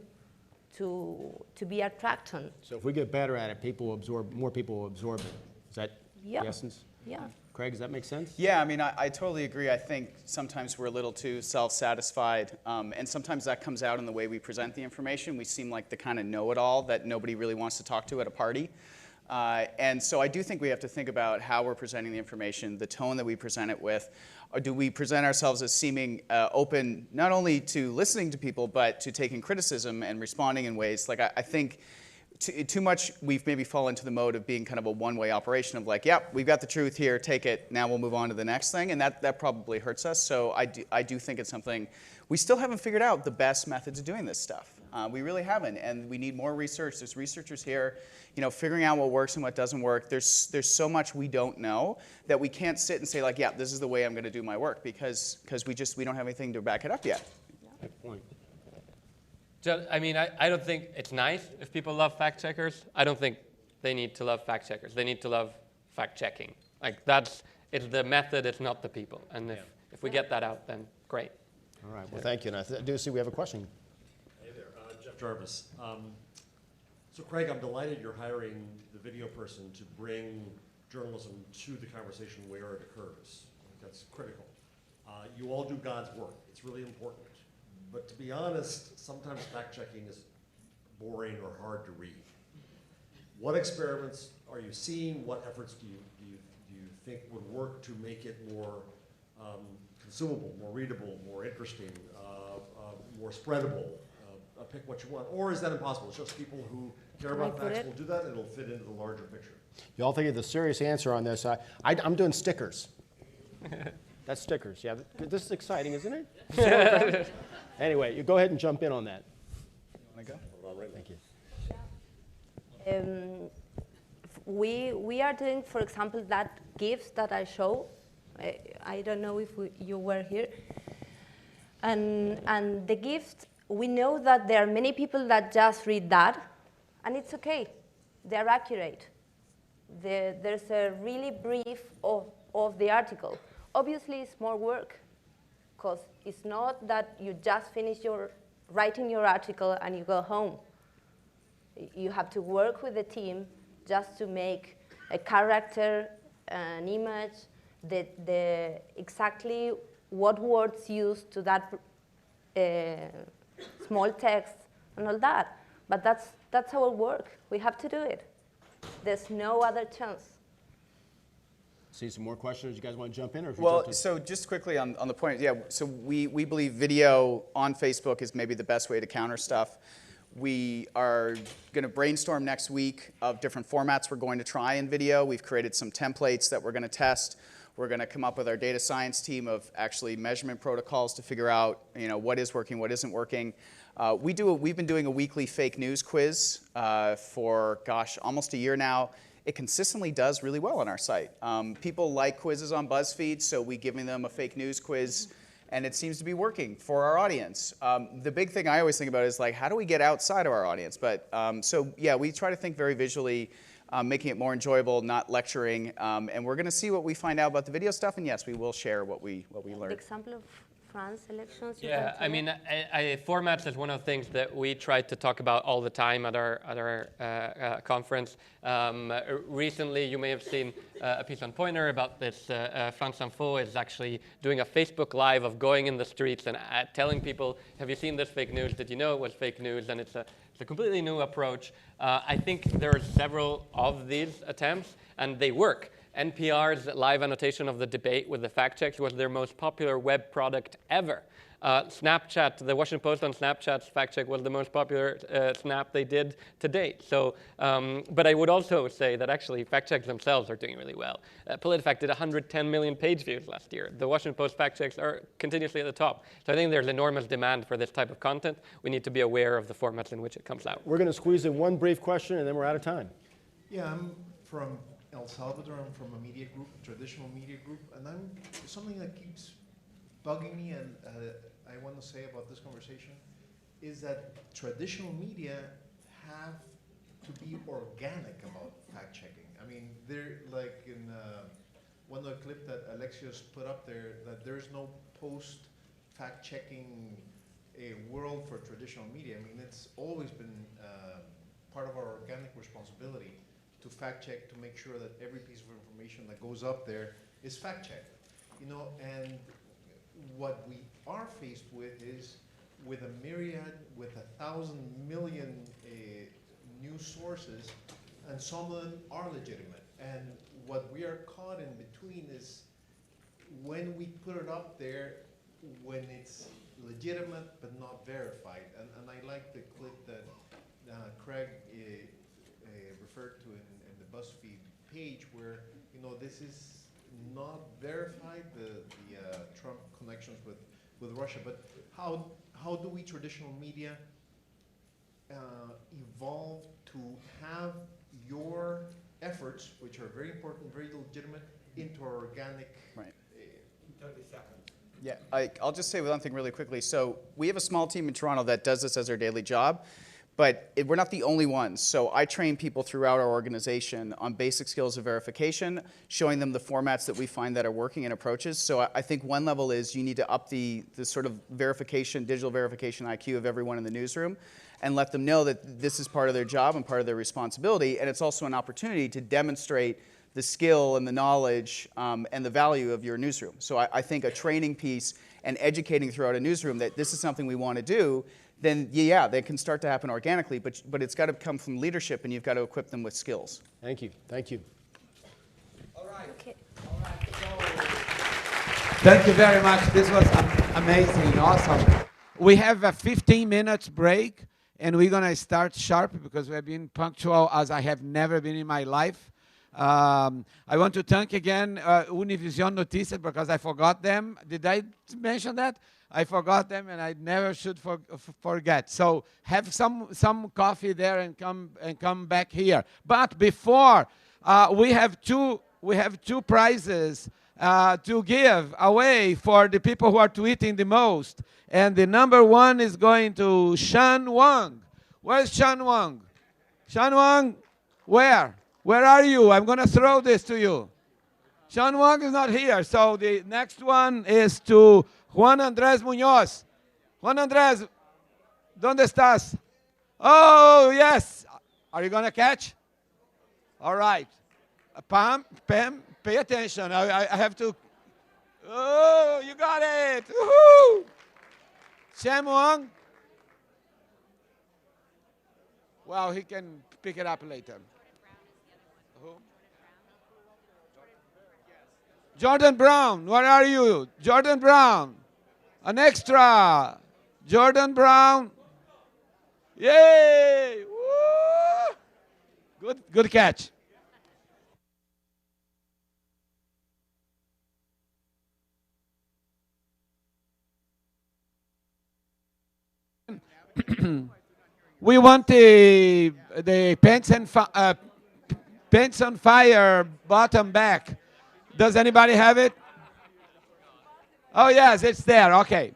be attracted. So if we get better at it, more people will absorb it. Is that the essence? Yeah. Craig, does that make sense? Yeah, I mean, I totally agree. I think sometimes we're a little too self-satisfied, and sometimes that comes out in the way we present the information. We seem like the kind of know-it-all that nobody really wants to talk to at a party. And so I do think we have to think about how we're presenting the information, the tone that we present it with. Or do we present ourselves as seeming open not only to listening to people, but to taking criticism and responding in ways? Like, I think too much we've maybe fallen into the mode of being kind of a one-way operation of like, yep, we've got the truth here, take it, now we'll move on to the next thing, and that probably hurts us. So I do think it's something, we still haven't figured out the best methods of doing this stuff. We really haven't, and we need more research. There's researchers here, figuring out what works and what doesn't work. There's so much we don't know that we can't sit and say like, yeah, this is the way I'm going to do my work, because we don't have anything to back it up yet. Good point. I mean, I don't think it's nice if people love fact checkers. I don't think they need to love fact checkers. They need to love fact checking. Like it's the method, it's not the people. And if we get that out, then great. All right, well, thank you. And I do see we have a question. Hey there, Jeff Jarvis. So Craig, I'm delighted you're hiring the video person to bring journalism to the conversation where it occurs. I think that's critical. You all do God's work. It's really important. But to be honest, sometimes fact-checking is boring or hard to read. What experiments are you seeing? What efforts do you think would work to make it more consumable, more readable, more interesting, more spreadable? Pick what you want. Or is that impossible? It's just people who care about facts will do that, and it'll fit into the larger picture. You all think of the serious answer on this. I'm doing stickers. That's stickers. Yeah, this is exciting, isn't it? Anyway, you go ahead and jump in on that. You want to go? Thank you. We are doing, for example, that gifts that I show. I don't know if you were here. And the gift, we know that there are many people that just read that, and it's okay. They're accurate. there's a really brief of the article. Obviously, it's more work, because it's not that you just finish writing your article and you go home. You have to work with the team just to make a character, an image, exactly what words used to that small text and all that. But that's our work. We have to do it. There's no other chance. See some more questions. You guys want to jump in? Or if Well, so just quickly on the point, yeah, so we believe video on Facebook is maybe the best way to counter stuff. We are going to brainstorm next week of different formats we're going to try in video. We've created some templates that we're going to test. We're going to come up with our data science team of actually measurement protocols to figure out, what is working, what isn't working. We've been doing a weekly fake news quiz for, almost a year now. It consistently does really well on our site. People like quizzes on BuzzFeed, so we're giving them a fake news quiz, and it seems to be working for our audience. The big thing I always think about is, like, how do we get outside of our audience? But so yeah, we try to think very visually, making it more enjoyable, not lecturing, and we're going to see what we find out about the video stuff. And yes, we will share what we learned. Example of France elections. Yeah, I mean, formats is one of the things that we try to talk about all the time at our conference. Recently, you may have seen a piece on Pointer about this. France Info is actually doing a Facebook Live of going in the streets and telling people, have you seen this fake news? Did you know it was fake news? And it's a completely new approach. I think there are several of these attempts, and they work. NPR's live annotation of the debate with the fact checks was their most popular web product ever. Snapchat, the Washington Post on Snapchat's fact check was the most popular snap they did to date. So, but I would also say that actually fact checks themselves are doing really well. PolitiFact did 110 million page views last year. The Washington Post fact checks are continuously at the top. So I think there's enormous demand for this type of content. We need to be aware of the formats in which it comes out. We're going to squeeze in one brief question, and then we're out of time. Yeah, I'm from El Salvador. I'm from a media group, a traditional media group, and something that keeps bugging me, and I want to say about this conversation, is that traditional media have to be organic about fact checking. I mean, they're like in one of the clip that Alexios put up there, that there's no post fact checking world for traditional media. I mean, it's always been part of our organic responsibility to fact check, to make sure that every piece of information that goes up there is fact checked. And what we are faced with is with a myriad, with 1,000 million news sources, and some of them are legitimate. And what we are caught in between is when we put it up there, when it's legitimate but not verified. And I like the clip that Craig referred to in the BuzzFeed page, where this is not verified, the Trump connections with Russia. But how do we traditional media evolve to have your efforts, which are very important, very legitimate, into our organic? Right. 30 seconds. Yeah, I'll just say one thing really quickly. So we have a small team in Toronto that does this as their daily job, but we're not the only ones. So I train people throughout our organization on basic skills of verification, showing them the formats that we find that are working and approaches. So I think one level is you need to up the sort of verification, digital verification IQ of everyone in the newsroom, and let them know that this is part of their job and part of their responsibility. And it's also an opportunity to demonstrate the skill and the knowledge and the value of your newsroom. So I think a training piece and educating throughout a newsroom that this is something we want to do, then yeah, they can start to happen organically, but it's got to come from leadership, and you've got to equip them with skills. Thank you. Thank you. All right. Okay. All right. Thank you very much. This was amazing, awesome. We have a 15 minutes break, and we're going to start sharp because we have been punctual as I have never been in my life. I want to thank again Univision Notícias because I forgot them. Did I mention that? I forgot them, and I never should forget. So have some coffee there and come back here. But before we have two prizes to give away for the people who are tweeting the most, and the number one is going to Shan Wang. Where's Shan Wang? Shan Wang, where? Where are you? I'm going to throw this to you. Sean Wong is not here, so the next one is to Juan Andrés Muñoz. Juan Andrés, ¿dónde estás? Oh, yes. Are you going to catch? All right. Pam, pay attention. I have to. Oh, you got it. Woohoo! Shem Wong. Well, he can pick it up later. Who? Jordan Brown, where are you? Jordan Brown, an extra. Jordan Brown. Yay! Woo! Good catch. We want the pants on fire bottom back. Does anybody have it? Oh yes, it's there. Okay.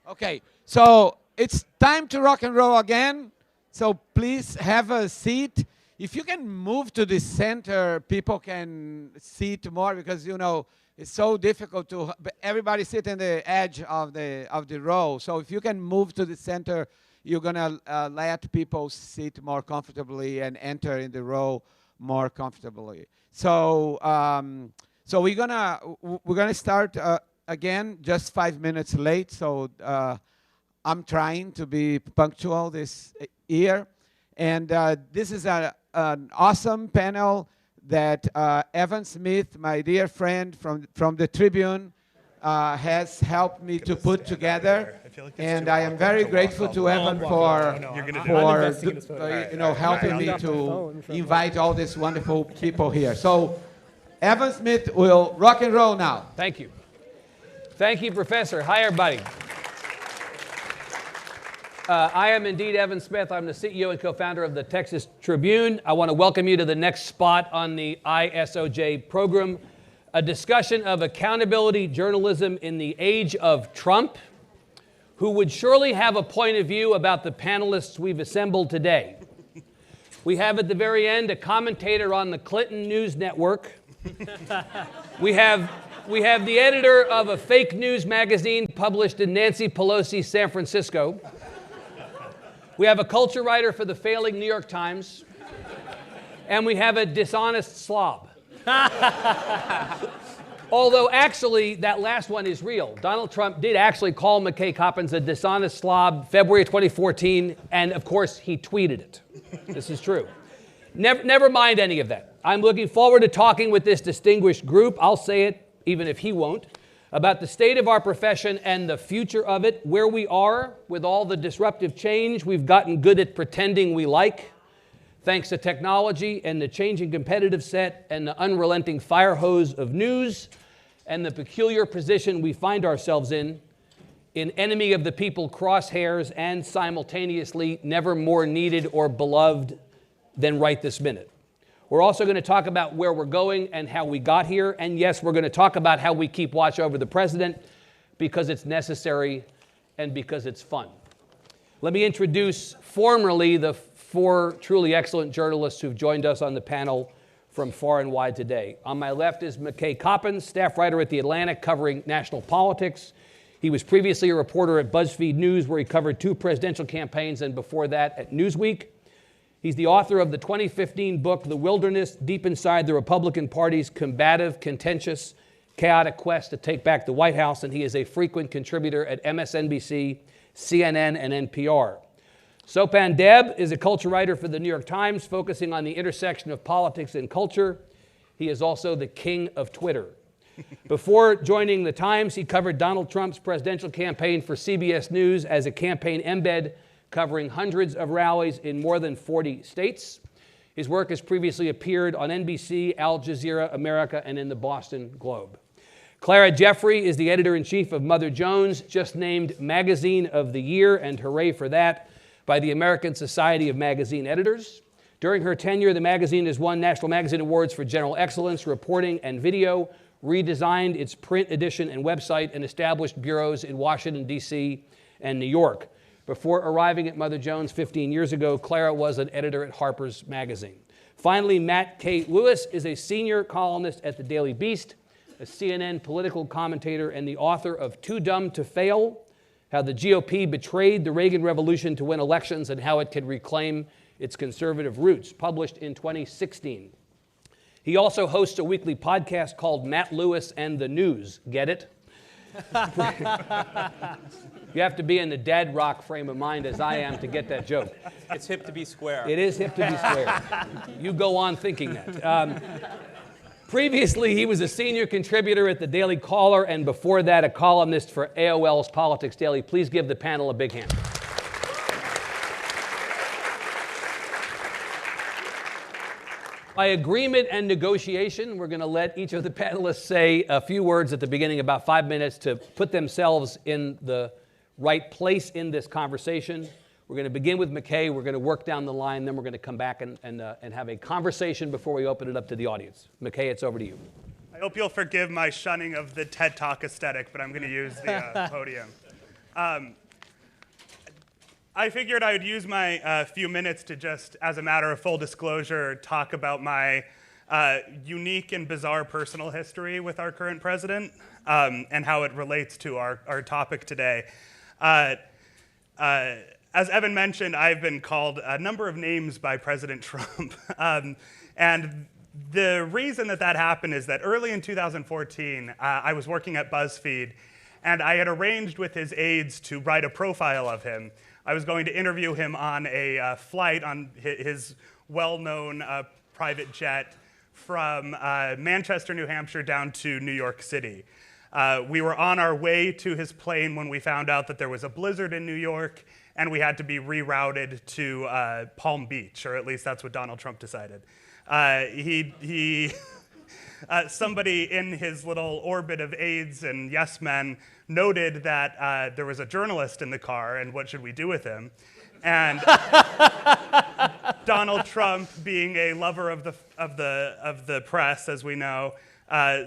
Okay, so it's time to rock and roll again. So please have a seat. If you can move to the center, people can sit more because it's so difficult to everybody sit in the edge of the row. So if you can move to the center, you're gonna let people sit more comfortably and enter in the row more comfortably. So so we're gonna start again just 5 minutes late. So I'm trying to be punctual this year, and this is an awesome panel that Evan Smith, my dear friend from the Tribune, has helped me to put together, and I am very grateful to Evan for helping me to invite all these wonderful people here. So Evan Smith will rock and roll now. Thank you. Thank you, Professor. Hi, everybody. I am indeed Evan Smith. I'm the CEO and co-founder of the Texas Tribune. I want to welcome you to the next spot on the ISOJ program, a discussion of accountability journalism in the age of Trump, who would surely have a point of view about the panelists we've assembled today. We have at the very end a commentator on the Clinton News Network. We have the editor of a fake news magazine published in Nancy Pelosi's San Francisco. We have a culture writer for the failing New York Times. And we have a dishonest slob. Although actually, that last one is real. Donald Trump did actually call McKay Coppins a dishonest slob February 2014, and of course, he tweeted it. This is true. Never mind any of that. I'm looking forward to talking with this distinguished group. I'll say it, even if he won't, about the state of our profession and the future of it, where we are with all the disruptive change we've gotten good at pretending we like, thanks to technology and the changing competitive set and the unrelenting fire hose of news and the peculiar position we find ourselves in enemy of the people crosshairs and simultaneously never more needed or beloved than right this minute. We're also going to talk about where we're going and how we got here. And yes, we're going to talk about how we keep watch over the president because it's necessary and because it's fun. Let me introduce formally the 4 truly excellent journalists who've joined us on the panel from far and wide today. On my left is McKay Coppins, staff writer at The Atlantic covering national politics. He was previously a reporter at BuzzFeed News where he covered 2 presidential campaigns and before that at Newsweek. He's the author of the 2015 book, The Wilderness, Deep Inside the Republican Party's Combative, Contentious, Chaotic Quest to Take Back the White House, and he is a frequent contributor at MSNBC, CNN, and NPR. Sopan Deb is a culture writer for the New York Times, focusing on the intersection of politics and culture. He is also the king of Twitter. Before joining the Times, he covered Donald Trump's presidential campaign for CBS News as a campaign embed, covering hundreds of rallies in more than 40 states. His work has previously appeared on NBC, Al Jazeera, America, and in the Boston Globe. Clara Jeffrey is the editor-in-chief of Mother Jones, just named Magazine of the Year, and hooray for that, by the American Society of Magazine Editors. During her tenure, the magazine has won National Magazine Awards for General Excellence, Reporting, and Video, redesigned its print edition and website, and established bureaus in Washington, D.C. and New York. Before arriving at Mother Jones 15 years ago, Clara was an editor at Harper's Magazine. Finally, Matt K. Lewis is a senior columnist at the Daily Beast, a CNN political commentator, and the author of Too Dumb to Fail, How the GOP Betrayed the Reagan Revolution to Win Elections and How It Can Reclaim Its Conservative Roots, published in 2016. He also hosts a weekly podcast called Matt Lewis and the News. Get it? You have to be in the dead rock frame of mind as I am to get that joke. It's hip to be square. It is hip to be square. You go on thinking that. Previously, he was a senior contributor at the Daily Caller, and before that, a columnist for AOL's Politics Daily. Please give the panel a big hand. By agreement and negotiation, we're going to let each of the panelists say a few words at the beginning, about 5 minutes, to put themselves in the right place in this conversation. We're going to begin with McKay. We're going to work down the line. Then we're going to come back and have a conversation before we open it up to the audience. McKay, it's over to you. I hope you'll forgive my shunning of the TED Talk aesthetic, but I'm going to use the podium. I figured I would use my few minutes to just, as a matter of full disclosure, talk about my unique and bizarre personal history with our current president and how it relates to our topic today. As Evan mentioned, I've been called a number of names by President Trump. And the reason that happened is that early in 2014, I was working at BuzzFeed, and I had arranged with his aides to write a profile of him. I was going to interview him on a flight on his well-known private jet from Manchester, New Hampshire, down to New York City. We were on our way to his plane when we found out that there was a blizzard in New York, and we had to be rerouted to Palm Beach, or at least that's what Donald Trump decided. Somebody in his little orbit of aides and yes men noted that there was a journalist in the car, and what should we do with him? And Donald Trump, being a lover of the press, as we know,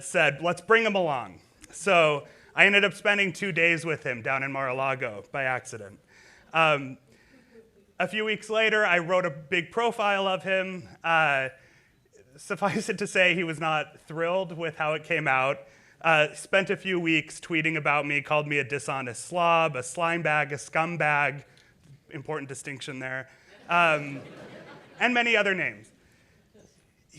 said, "Let's bring him along." So I ended up spending 2 days with him down in Mar-a-Lago by accident. A few weeks later, I wrote a big profile of him. Suffice it to say, he was not thrilled with how it came out. Spent a few weeks tweeting about me, called me a dishonest slob, a slime bag, a scumbag, important distinction there, and many other names.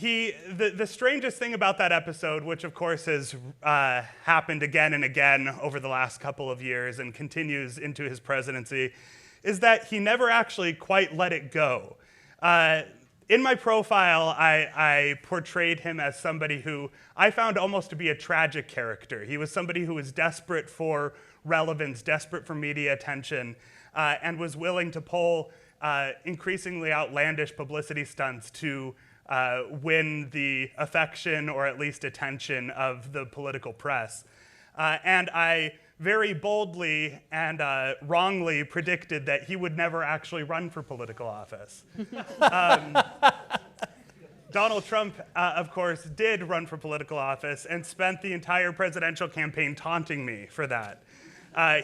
The strangest thing about that episode, which of course has happened again and again over the last couple of years and continues into his presidency, is that he never actually quite let it go. In my profile, I portrayed him as somebody who I found almost to be a tragic character. He was somebody who was desperate for relevance, desperate for media attention, and was willing to pull increasingly outlandish publicity stunts to win the affection or at least attention of the political press. And I very boldly and wrongly predicted that he would never actually run for political office. Donald Trump, of course, did run for political office and spent the entire presidential campaign taunting me for that.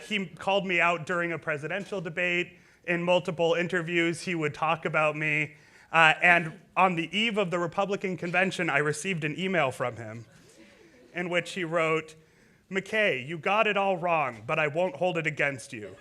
He called me out during a presidential debate. In multiple interviews, he would talk about me. And on the eve of the Republican convention, I received an email from him in which he wrote, "McKay, you got it all wrong, but I won't hold it against you."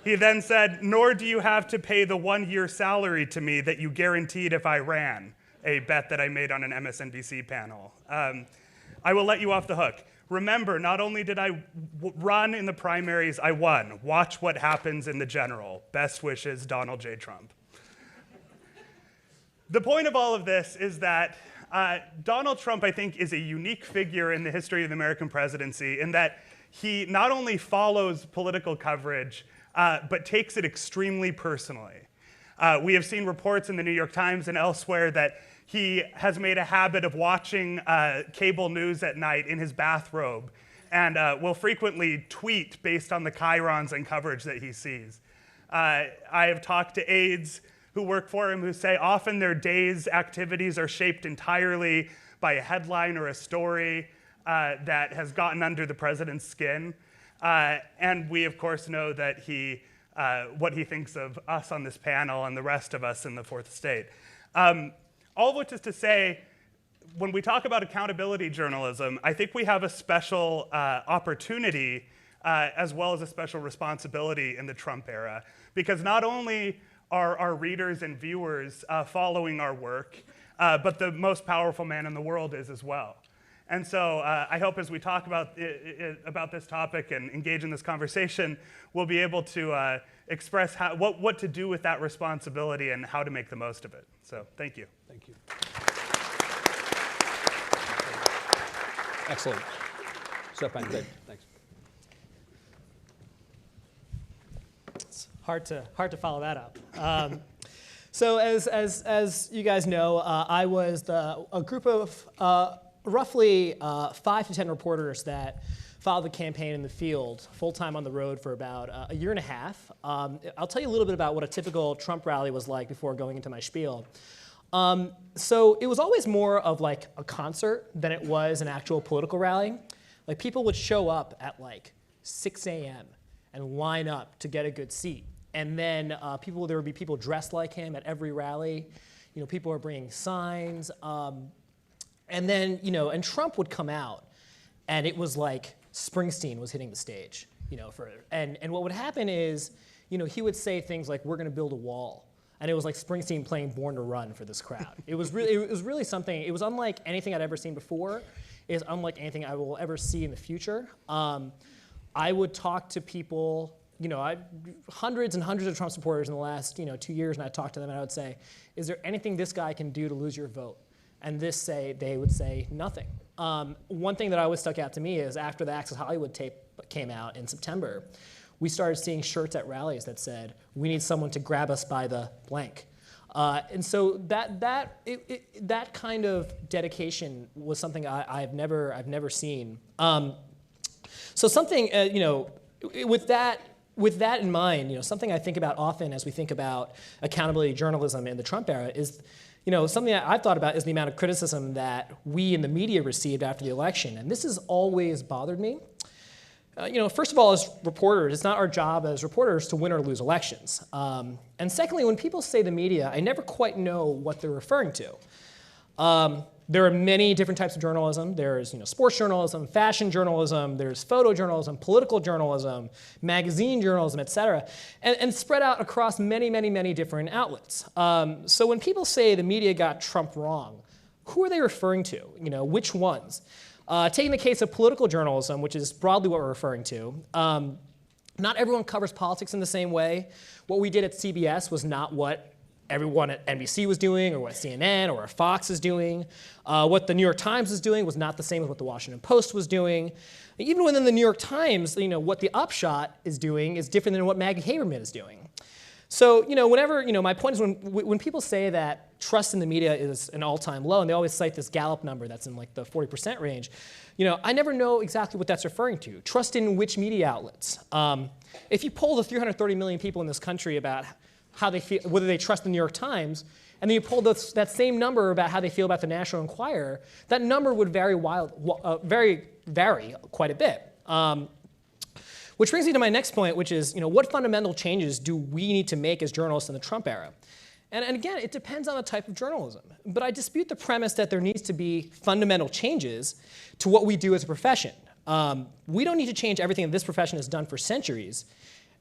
He then said, "Nor do you have to pay the 1-year salary to me that you guaranteed if I ran," a bet that I made on an MSNBC panel. "I will let you off the hook. Remember, not only did I run in the primaries, I won. Watch what happens in the general. Best wishes, Donald J. Trump." The point of all of this is that Donald Trump, I think, is a unique figure in the history of the American presidency in that he not only follows political coverage, but takes it extremely personally. We have seen reports in the New York Times and elsewhere that he has made a habit of watching cable news at night in his bathrobe and will frequently tweet based on the chyrons and coverage that he sees. I have talked to aides who work for him who say often their day's activities are shaped entirely by a headline or a story that has gotten under the president's skin. And we, of course, know that what he thinks of us on this panel and the rest of us in the fourth estate. All of which is to say, when we talk about accountability journalism, I think we have a special opportunity as well as a special responsibility in the Trump era. Because not only are our readers and viewers following our work, but the most powerful man in the world is as well. And so I hope as we talk about this topic and engage in this conversation, we'll be able to express what to do with that responsibility and how to make the most of it. So thank you. Thank you. Excellent. Stefan, good. Thanks. It's hard to follow that up. So as you guys know, I was a group of roughly 5 to 10 reporters that followed the campaign in the field, full-time on the road for about a year and a half. I'll tell you a little bit about what a typical Trump rally was like before going into my spiel. So it was always more of like a concert than it was an actual political rally. Like people would show up at like 6 a.m. and line up to get a good seat. And then there would be people dressed like him at every rally. You know, people were bringing signs. And then, you know, and Trump would come out and it was like Springsteen was hitting the stage, you know, and what would happen is, you know, he would say things like, we're going to build a wall. And it was like Springsteen playing Born to Run for this crowd. It was really something. It was unlike anything I'd ever seen before. It is unlike anything I will ever see in the future. I would talk to people, you know, hundreds and hundreds of Trump supporters in the last, 2 years, and I'd talk to them and I would say, is there anything this guy can do to lose your vote? And they would say nothing. One thing that always stuck out to me is after the Access Hollywood tape came out in September, we started seeing shirts at rallies that said, we need someone to grab us by the blank. And so that kind of dedication was something I've never seen. So something, with that in mind, something I think about often as we think about accountability journalism in the Trump era is, something that I've thought about is the amount of criticism that we in the media received after the election. And this has always bothered me. First of all, as reporters, it's not our job as reporters to win or lose elections. And secondly, when people say the media, I never quite know what they're referring to. There are many different types of journalism. There's sports journalism, fashion journalism, there's photojournalism, political journalism, magazine journalism, et cetera, and spread out across many, many, many different outlets. So when people say the media got Trump wrong, who are they referring to? Which ones? Taking the case of political journalism, which is broadly what we're referring to, not everyone covers politics in the same way. What we did at CBS was not what everyone at NBC was doing, or what CNN or Fox is doing. What the New York Times is doing was not the same as what the Washington Post was doing. Even within the New York Times, what the Upshot is doing is different than what Maggie Haberman is doing. So, whenever, my point is when people say that trust in the media is an all-time low, and they always cite this Gallup number that's in like the 40% range, I never know exactly what that's referring to. Trust in which media outlets? If you poll the 330 million people in this country about how they feel, whether they trust the New York Times, and then you poll that same number about how they feel about the National Enquirer, that number would vary quite a bit. Which brings me to my next point, which is, what fundamental changes do we need to make as journalists in the Trump era? And again, it depends on the type of journalism. But I dispute the premise that there needs to be fundamental changes to what we do as a profession. We don't need to change everything that this profession has done for centuries.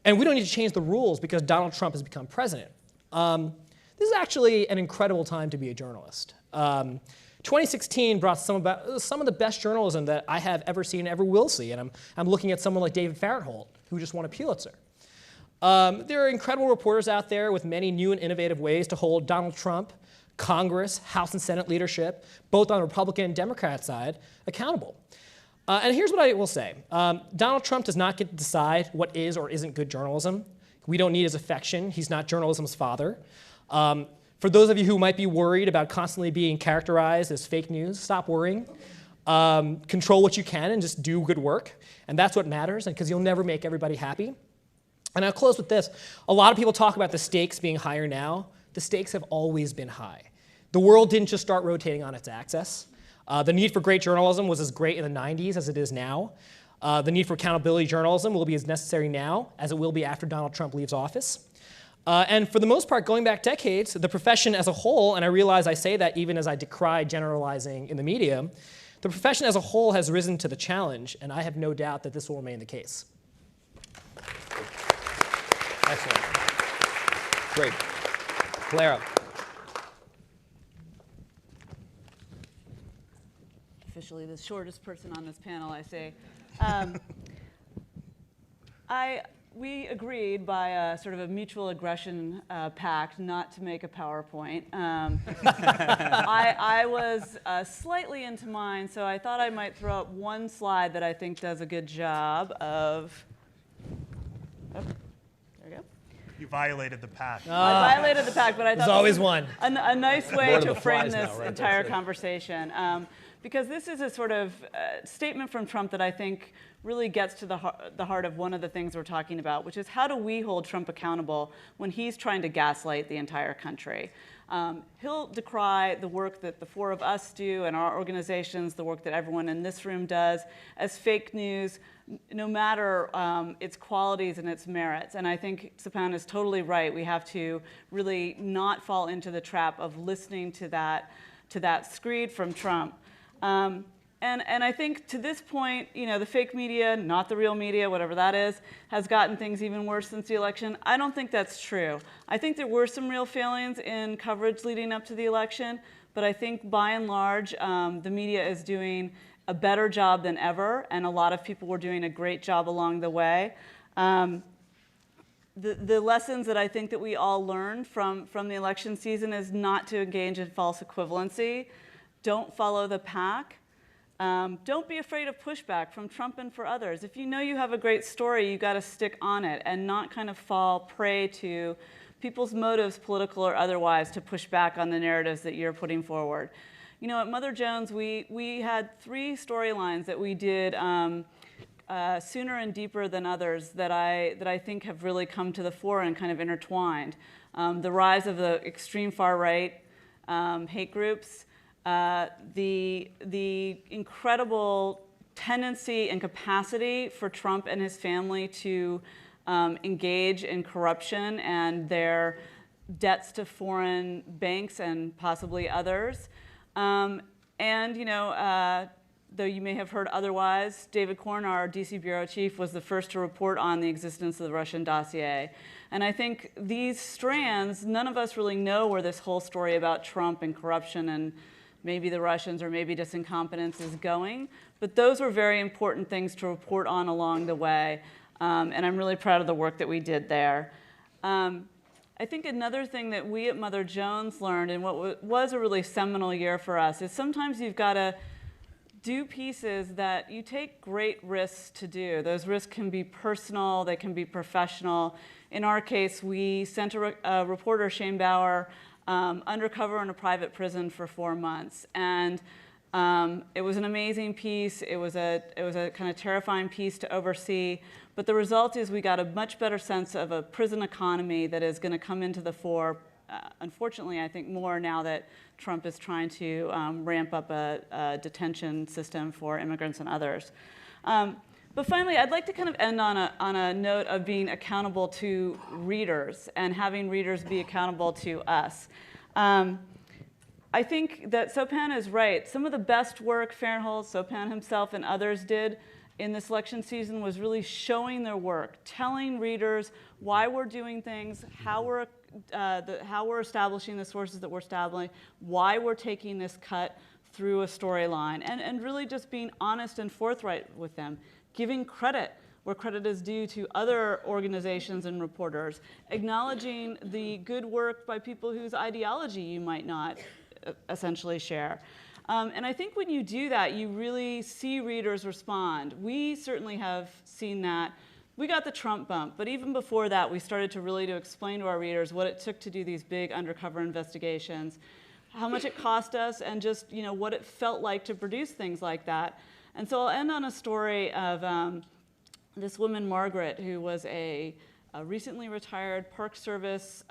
And we don't need to change the rules because Donald Trump has become president. This is actually an incredible time to be a journalist. 2016 brought some of the best journalism that I have ever seen and ever will see. And I'm looking at someone like David Fahrenthold, who just won a Pulitzer. There are incredible reporters out there with many new and innovative ways to hold Donald Trump, Congress, House and Senate leadership, both on the Republican and Democrat side, accountable. And here's what I will say. Donald Trump does not get to decide what is or isn't good journalism. We don't need his affection. He's not journalism's father. For those of you who might be worried about constantly being characterized as fake news, stop worrying. Control what you can and just do good work. And that's what matters, because you'll never make everybody happy. And I'll close with this. A lot of people talk about the stakes being higher now. The stakes have always been high. The world didn't just start rotating on its axis. The need for great journalism was as great in the 90s as it is now. The need for accountability journalism will be as necessary now as it will be after Donald Trump leaves office. And for the most part, going back decades, the profession as a whole, and I realize I say that even as I decry generalizing in the media, the profession as a whole has risen to the challenge, and I have no doubt that this will remain the case. Excellent. Great. Clara. officially the shortest person on this panel, I say. We agreed by a sort of a mutual aggression pact not to make a PowerPoint. I was slightly into mine, so I thought I might throw up one slide that I think does a good job of. Oh, there we go. You violated the pact. I violated the pact, but I thought there's always one. A nice way to frame this entire conversation. Because this is a sort of statement from Trump that I think really gets to the heart of one of the things we're talking about, which is how do we hold Trump accountable when he's trying to gaslight the entire country? He'll decry the work that the four of us do and our organizations, the work that everyone in this room does, as fake news, no matter its qualities and its merits. And I think Sopan is totally right. We have to really not fall into the trap of listening to that screed from Trump. And I think to this point, the fake media, not the real media, whatever that is, has gotten things even worse since the election. I don't think that's true. I think there were some real failings in coverage leading up to the election, but I think by and large, the media is doing a better job than ever, and a lot of people were doing a great job along the way. The lessons that I think that we all learned from the election season is not to engage in false equivalency. Don't follow the pack. Don't be afraid of pushback from Trump and for others. If you know you have a great story, you got to stick on it and not kind of fall prey to people's motives, political or otherwise, to push back on the narratives that you're putting forward. At Mother Jones, we had 3 storylines that we did sooner and deeper than others that I think have really come to the fore and kind of intertwined. The rise of the extreme far right hate groups. The incredible tendency and capacity for Trump and his family to engage in corruption and their debts to foreign banks and possibly others. Though you may have heard otherwise, David Corn, our DC bureau chief, was the first to report on the existence of the Russian dossier. And I think these strands, none of us really know where this whole story about Trump and corruption and maybe the Russians or maybe just incompetence is going. But those were very important things to report on along the way. And I'm really proud of the work that we did there. I think another thing that we at Mother Jones learned in what was a really seminal year for us is sometimes you've got to do pieces that you take great risks to do. Those risks can be personal, they can be professional. In our case, we sent a reporter, Shane Bauer, undercover in a private prison for 4 months. And it was an amazing piece. It was a kind of terrifying piece to oversee. But the result is we got a much better sense of a prison economy that is going to come into the fore, unfortunately, I think more now that Trump is trying to ramp up a detention system for immigrants and others. But finally, I'd like to kind of end on a note of being accountable to readers and having readers be accountable to us. I think that Sopan is right. Some of the best work Farnhold, Sopan himself, and others did in this election season was really showing their work, telling readers why we're doing things, how we're establishing the sources that we're establishing, why we're taking this cut through a storyline, and really just being honest and forthright with them, giving credit where credit is due to other organizations and reporters, acknowledging the good work by people whose ideology you might not essentially share. And I think when you do that, you really see readers respond. We certainly have seen that. We got the Trump bump, but even before that, we started to really explain to our readers what it took to do these big undercover investigations, how much it cost us, and just what it felt like to produce things like that. And so I'll end on a story of this woman, Margaret, who was a recently retired Park Service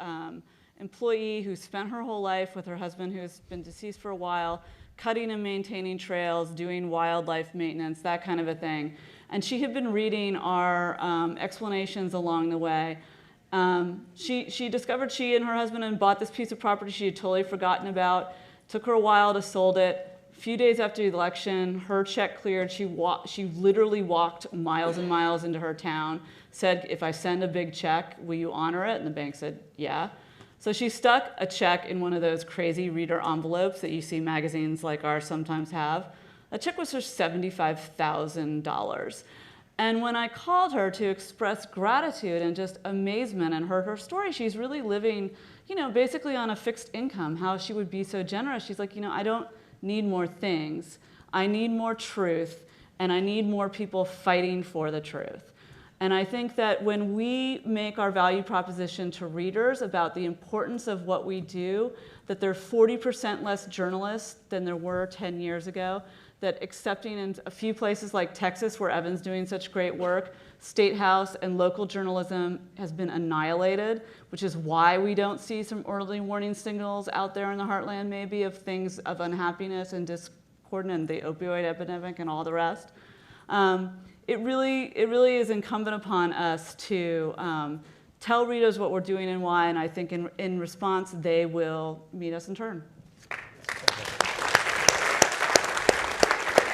employee who spent her whole life with her husband, who has been deceased for a while, cutting and maintaining trails, doing wildlife maintenance, that kind of a thing. And she had been reading our explanations along the way. She discovered she and her husband had bought this piece of property she had totally forgotten about. Took her a while to sold it. A few days after the election, her check cleared. She literally walked miles and miles into her town, said, if I send a big check, will you honor it? And the bank said, yeah. So she stuck a check in one of those crazy reader envelopes that you see magazines like ours sometimes have. That check was for $75,000. And when I called her to express gratitude and just amazement and heard her story, she's really living, basically on a fixed income, how she would be so generous. She's like, I don't need more things. I need more truth, and I need more people fighting for the truth. And I think that when we make our value proposition to readers about the importance of what we do, that there are 40% less journalists than there were 10 years ago, that accepting in a few places like Texas, where Evan's doing such great work, state house and local journalism has been annihilated, which is why we don't see some early warning signals out there in the heartland maybe of things of unhappiness and discord and the opioid epidemic and all the rest. It really is incumbent upon us to tell readers what we're doing and why, and I think in response, they will meet us in turn.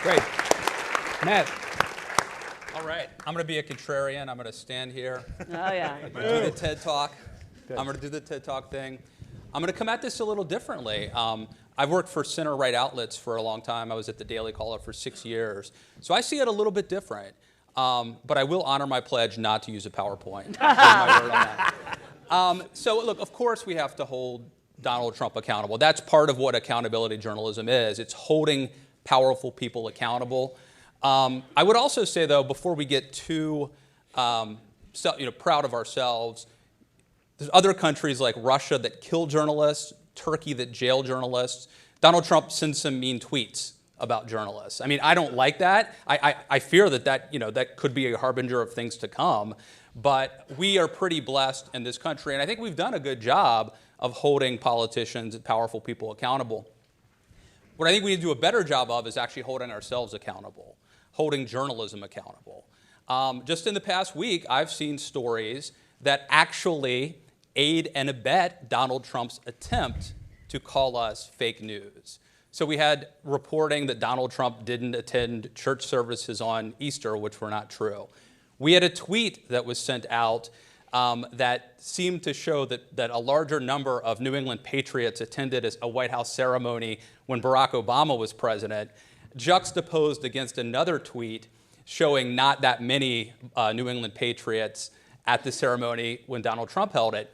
Great. Matt. All right. I'm going to be a contrarian. I'm going to stand here. Oh, yeah. I'm going to do the TED Talk. I'm going to do the TED Talk thing. I'm going to come at this a little differently. I've worked for center-right outlets for a long time. I was at the Daily Caller for 6 years. So I see it a little bit different. But I will honor my pledge not to use a PowerPoint. My word on that. So look, of course we have to hold Donald Trump accountable. That's part of what accountability journalism is. It's holding powerful people accountable. I would also say, though, before we get too proud of ourselves, there's other countries like Russia that kill journalists, Turkey that jail journalists. Donald Trump sends some mean tweets about journalists. I mean, I don't like that. I fear that could be a harbinger of things to come. But we are pretty blessed in this country, and I think we've done a good job of holding politicians and powerful people accountable. What I think we need to do a better job of is actually holding ourselves accountable, holding journalism accountable. Just in the past week, I've seen stories that actually aid and abet Donald Trump's attempt to call us fake news. So we had reporting that Donald Trump didn't attend church services on Easter, which were not true. We had a tweet that was sent out that seemed to show that a larger number of New England patriots attended a White House ceremony when Barack Obama was president, juxtaposed against another tweet showing not that many New England patriots at the ceremony when Donald Trump held it.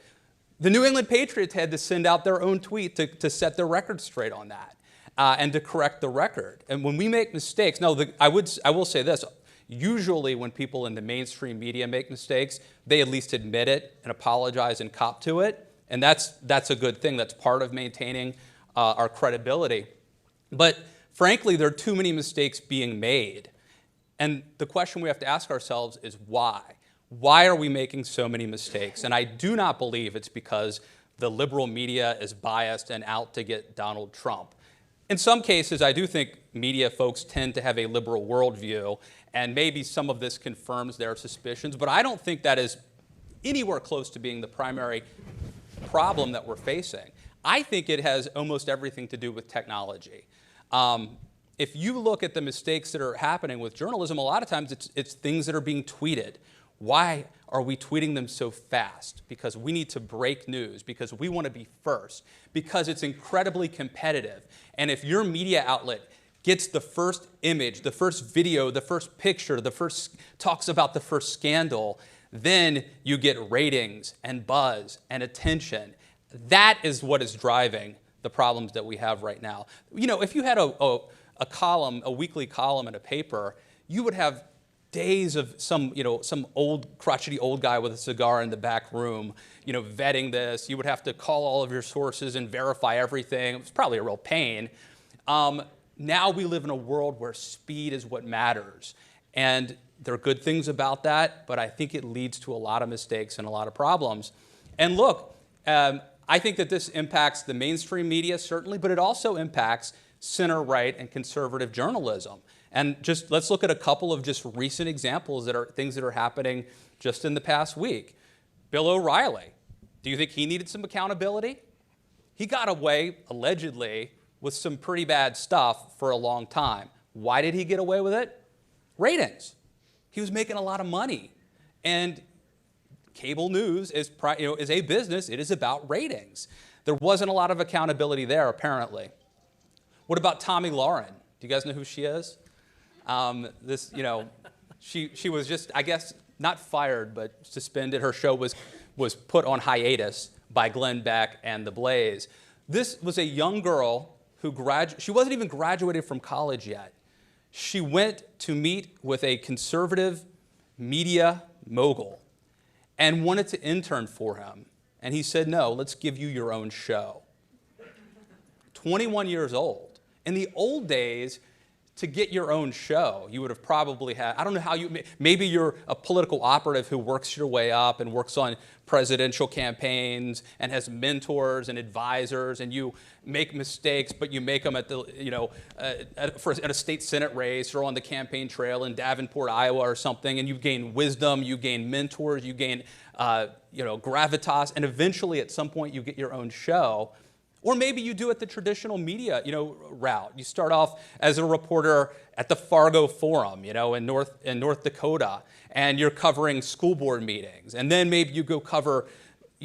The New England patriots had to send out their own tweet to set their record straight on that and to correct the record. And when we make mistakes, I will say this. Usually when people in the mainstream media make mistakes, they at least admit it and apologize and cop to it. And that's a good thing. That's part of maintaining our credibility. But frankly, there are too many mistakes being made. And the question we have to ask ourselves is why? Why are we making so many mistakes? And I do not believe it's because the liberal media is biased and out to get Donald Trump. In some cases, I do think media folks tend to have a liberal worldview, and maybe some of this confirms their suspicions, but I don't think that is anywhere close to being the primary problem that we're facing. I think it has almost everything to do with technology. If you look at the mistakes that are happening with journalism, a lot of times it's things that are being tweeted. Why are we tweeting them so fast? Because we need to break news, because we want to be first, because it's incredibly competitive. And if your media outlet gets the first image, the first video, the first picture, talks about the first scandal, then you get ratings and buzz and attention. That is what is driving the problems that we have right now. You know, if you had a weekly column in a paper, you would have days of some old, crotchety old guy with a cigar in the back room, vetting this. You would have to call all of your sources and verify everything. It was probably a real pain. Now we live in a world where speed is what matters. And there are good things about that, but I think it leads to a lot of mistakes and a lot of problems. And look, I think that this impacts the mainstream media, certainly, but it also impacts center-right and conservative journalism. And let's look at a couple of just recent examples that are things that are happening just in the past week. Bill O'Reilly, do you think he needed some accountability? He got away, allegedly, with some pretty bad stuff for a long time. Why did he get away with it? Ratings. He was making a lot of money. And cable news is a business. It is about ratings. There wasn't a lot of accountability there, apparently. What about Tommy Lauren? Do you guys know who she is? This, you know, she was just, I guess, not fired, but suspended. Her show was put on hiatus by Glenn Beck and The Blaze. This was a young girl who she wasn't even graduated from college yet. She went to meet with a conservative media mogul and wanted to intern for him. And he said, no, let's give you your own show. 21 years old. In the old days, to get your own show, you would have probably had, I don't know how maybe you're a political operative who works your way up and works on presidential campaigns and has mentors and advisors, and you make mistakes, but you make them at the, you know, at a state Senate race or on the campaign trail in Davenport, Iowa or something, and you gain wisdom, you gain mentors, you gain, you know, gravitas, and eventually at some point you get your own show. Or maybe you do it the traditional media, you know, route. You start off as a reporter at the Fargo Forum, you know, in North Dakota, and you're covering school board meetings. And then maybe you go cover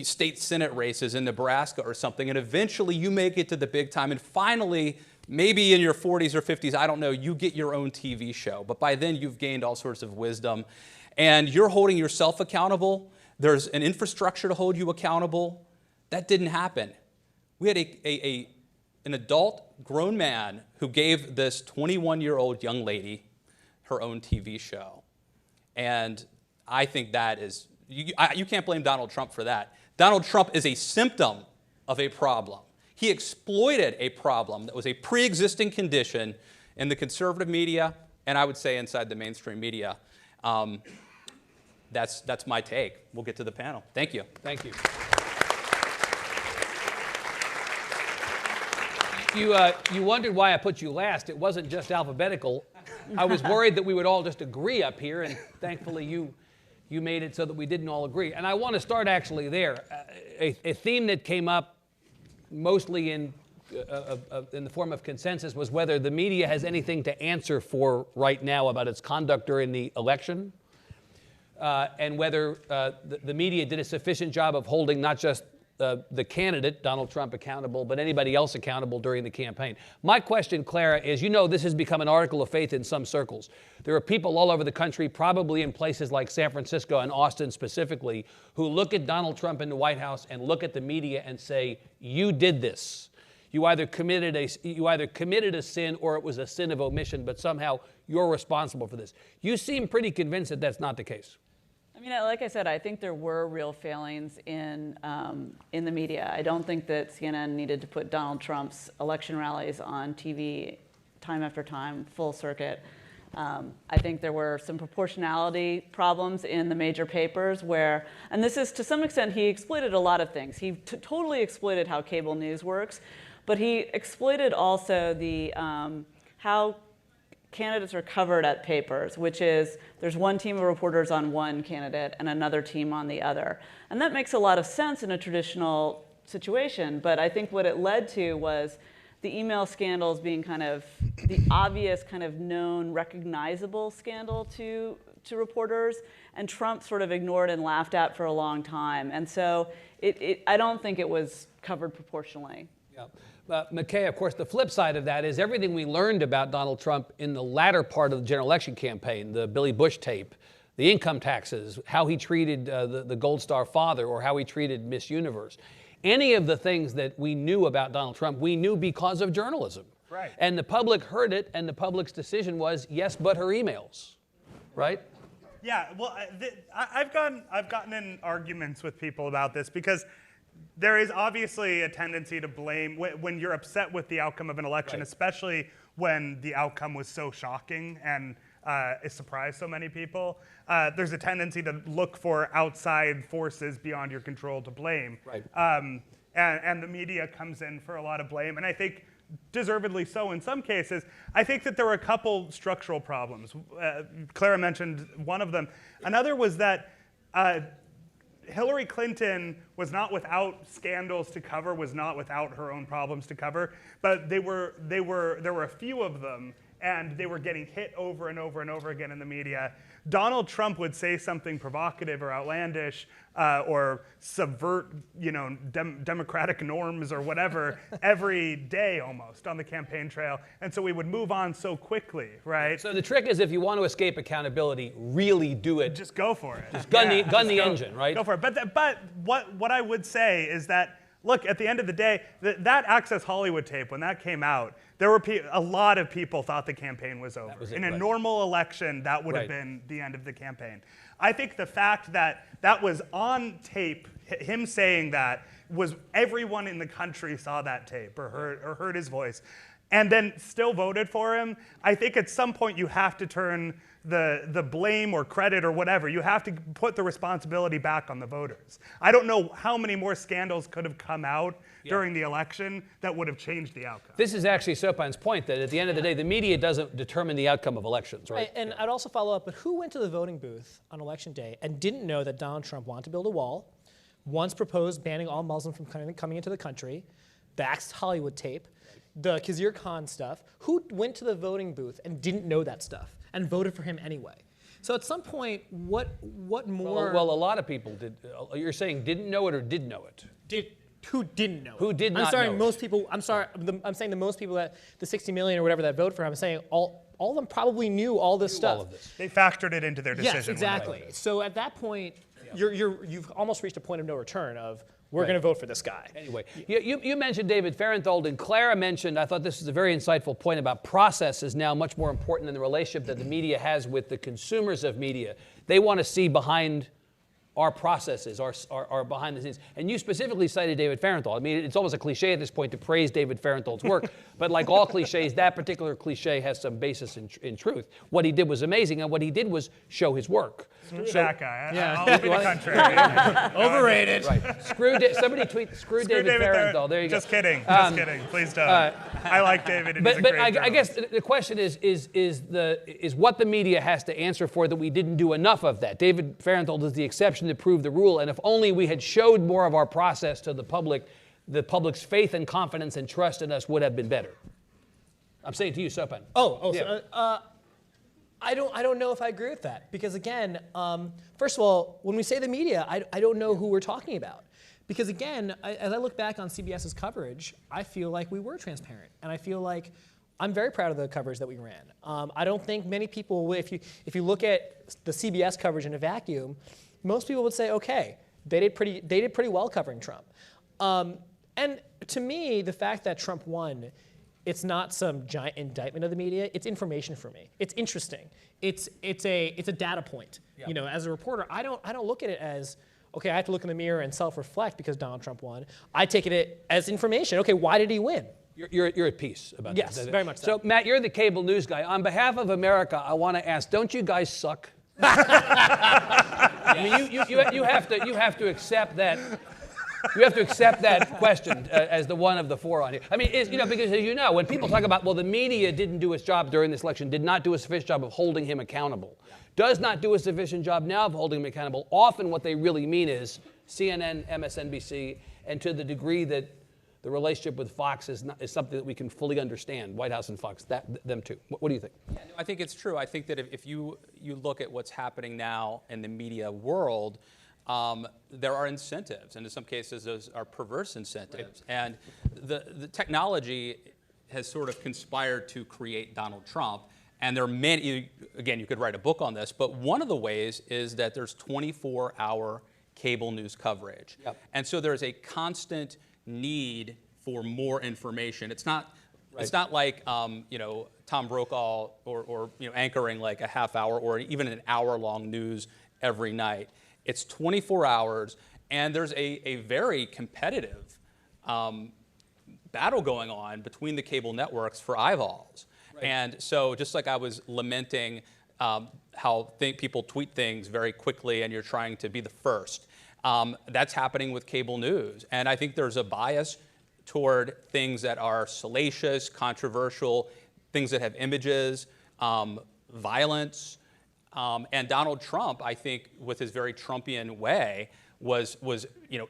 state Senate races in Nebraska or something, and eventually you make it to the big time. And finally, maybe in your 40s or 50s, I don't know, you get your own TV show. But by then you've gained all sorts of wisdom, and you're holding yourself accountable. There's an infrastructure to hold you accountable. That didn't happen. We had an adult, grown man who gave this 21-year-old young lady her own TV show. And I think that is, you can't blame Donald Trump for that. Donald Trump is a symptom of a problem. He exploited a problem that was a pre-existing condition in the conservative media, and I would say inside the mainstream media. That's my take. We'll get to the panel. Thank you. Thank you. You wondered why I put you last. It wasn't just alphabetical. I was worried that we would all just agree up here, and thankfully you made it so that we didn't all agree. And I want to start actually there. A theme that came up mostly in the form of consensus was whether the media has anything to answer for right now about its conduct during the election, and whether the media did a sufficient job of holding not just the candidate, Donald Trump, accountable, but anybody else accountable during the campaign. My question, Clara, is, you know, this has become an article of faith in some circles. There are people all over the country, probably in places like San Francisco and Austin specifically, who look at Donald Trump in the White House and look at the media and say, you did this. You either committed a sin or it was a sin of omission, but somehow you're responsible for this. You seem pretty convinced that that's not the case. I mean, like I said, I think there were real failings in the media. I don't think that CNN needed to put Donald Trump's election rallies on TV time after time, full circuit. I think there were some proportionality problems in the major papers where, and this is to some extent, he exploited a lot of things. He totally exploited how cable news works, but he exploited also the how candidates are covered at papers, which is there's one team of reporters on one candidate and another team on the other. And that makes a lot of sense in a traditional situation, but I think what it led to was the email scandals being kind of the obvious kind of known, recognizable scandal to reporters, and Trump sort of ignored and laughed at for a long time. And so I don't think it was covered proportionally. Yeah. McKay, of course, the flip side of that is everything we learned about Donald Trump in the latter part of the general election campaign, the Billy Bush tape, the income taxes, how he treated the Gold Star father, or how he treated Miss Universe. Any of the things that we knew about Donald Trump, we knew because of journalism. Right. And the public heard it, and the public's decision was, yes, but her emails, right? Yeah, well, I've gotten in arguments with people about this because there is obviously a tendency to blame when you're upset with the outcome of an election, right, especially when the outcome was so shocking and it surprised so many people. There's a tendency to look for outside forces beyond your control to blame. Right. And the media comes in for a lot of blame, and I think deservedly so in some cases. I think that there were a couple structural problems. Clara mentioned one of them. Another was that Hillary Clinton was not without scandals to cover, was not without her own problems to cover, but there were a few of them, and they were getting hit over and over and over again in the media. Donald Trump would say something provocative or outlandish or subvert, democratic norms or whatever every day almost on the campaign trail. And so we would move on so quickly, right? So the trick is, if you want to escape accountability, really do it. Just go for it. Just gun the engine, right? Go for it. But what I would say is that, look, at the end of the day, that Access Hollywood tape, when that came out, there were a lot of people thought the campaign was over. In a normal election, that would have been the end of the campaign. I think the fact that that was on tape, him saying that, was everyone in the country saw that tape or heard his voice, and then still voted for him. I think at some point you have to turn the blame or credit or whatever, you have to put the responsibility back on the voters. I don't know how many more scandals could have come out during the election that would have changed the outcome. This is actually Sopan's point, that at the end of the day, the media doesn't determine the outcome of elections, right? And I'd also follow up, but who went to the voting booth on election day and didn't know that Donald Trump wanted to build a wall, once proposed banning all Muslims from coming into the country, the Access Hollywood tape, the Khizr Khan stuff? Who went to the voting booth and didn't know that stuff and voted for him anyway? So at some point, what more? Well, a lot of people did. You're saying didn't know it or did know it? Who didn't know? Who did not I'm sorry, know most people. I'm sorry. I'm saying the most people that the 60 million or whatever that voted for him. I'm saying all of them probably knew all this stuff. All of this. They factored it into their decision. Yes, exactly. So at that point, you've almost reached a point of no return of we're going to vote for this guy. Anyway, you mentioned David Farenthold, and Clara mentioned, I thought this was a very insightful point about process is now much more important than the relationship that the media has with the consumers of media. They want to see behind our processes, our behind the scenes. And you specifically cited David Farenthold. I mean, it's almost a cliche at this point to praise David Farenthold's work, but like all cliches, that particular cliche has some basis in truth. What he did was amazing, and what he did was show his work. Screw that guy. Yeah. I'll be the contrary. Overrated. Right. Somebody tweet, screw David Farenthold. There you go. Just kidding. Just kidding. Please don't. I like David. And he's a But great I guess the question is what the media has to answer for that we didn't do enough of that. David Farenthold is the exception to prove the rule, and if only we had showed more of our process to the public's faith and confidence and trust in us would have been better. I'm saying to you, Sopan. Yeah. I don't know if I agree with that, because again, first of all, when we say the media, I don't know who we're talking about. Because again, as I look back on CBS's coverage, I feel like we were transparent, and I feel like I'm very proud of the coverage that we ran. I don't think many people, if you look at the CBS coverage in a vacuum, most people would say, okay, they did pretty well covering Trump. And to me, the fact that Trump won, it's not some giant indictment of the media. It's information for me. It's interesting. It's a data point. Yep. You know, as a reporter, I don't look at it as, okay, I have to look in the mirror and self-reflect because Donald Trump won. I take it as information. Okay, why did he win? You're at peace about that. Yes, very much so. So, Matt, you're the cable news guy. On behalf of America, I want to ask, don't you guys suck? I mean, you have to accept that. You have to accept that question as the one of the four on here. I mean, because as you know, when people talk about, well, the media didn't do its job during this election, did not do a sufficient job of holding him accountable, does not do a sufficient job now of holding him accountable, often what they really mean is CNN, MSNBC, and to the degree that the relationship with Fox is something that we can fully understand, White House and Fox, them too. What do you think? Yeah, no, I think it's true. I think that if you look at what's happening now in the media world, there are incentives, and in some cases those are perverse incentives. Right. And the technology has sort of conspired to create Donald Trump. And there are many, again, you could write a book on this, but one of the ways is that there's 24-hour cable news coverage. Yep. And so there's a constant need for more information. It's not, right. It's not like Tom Brokaw or anchoring like a half hour or even an hour-long news every night. It's 24 hours, and there's a very competitive battle going on between the cable networks for eyeballs. Right. And so just like I was lamenting how people tweet things very quickly and you're trying to be the first, that's happening with cable news. And I think there's a bias toward things that are salacious, controversial, things that have images, violence. And Donald Trump, I think, with his very Trumpian way, was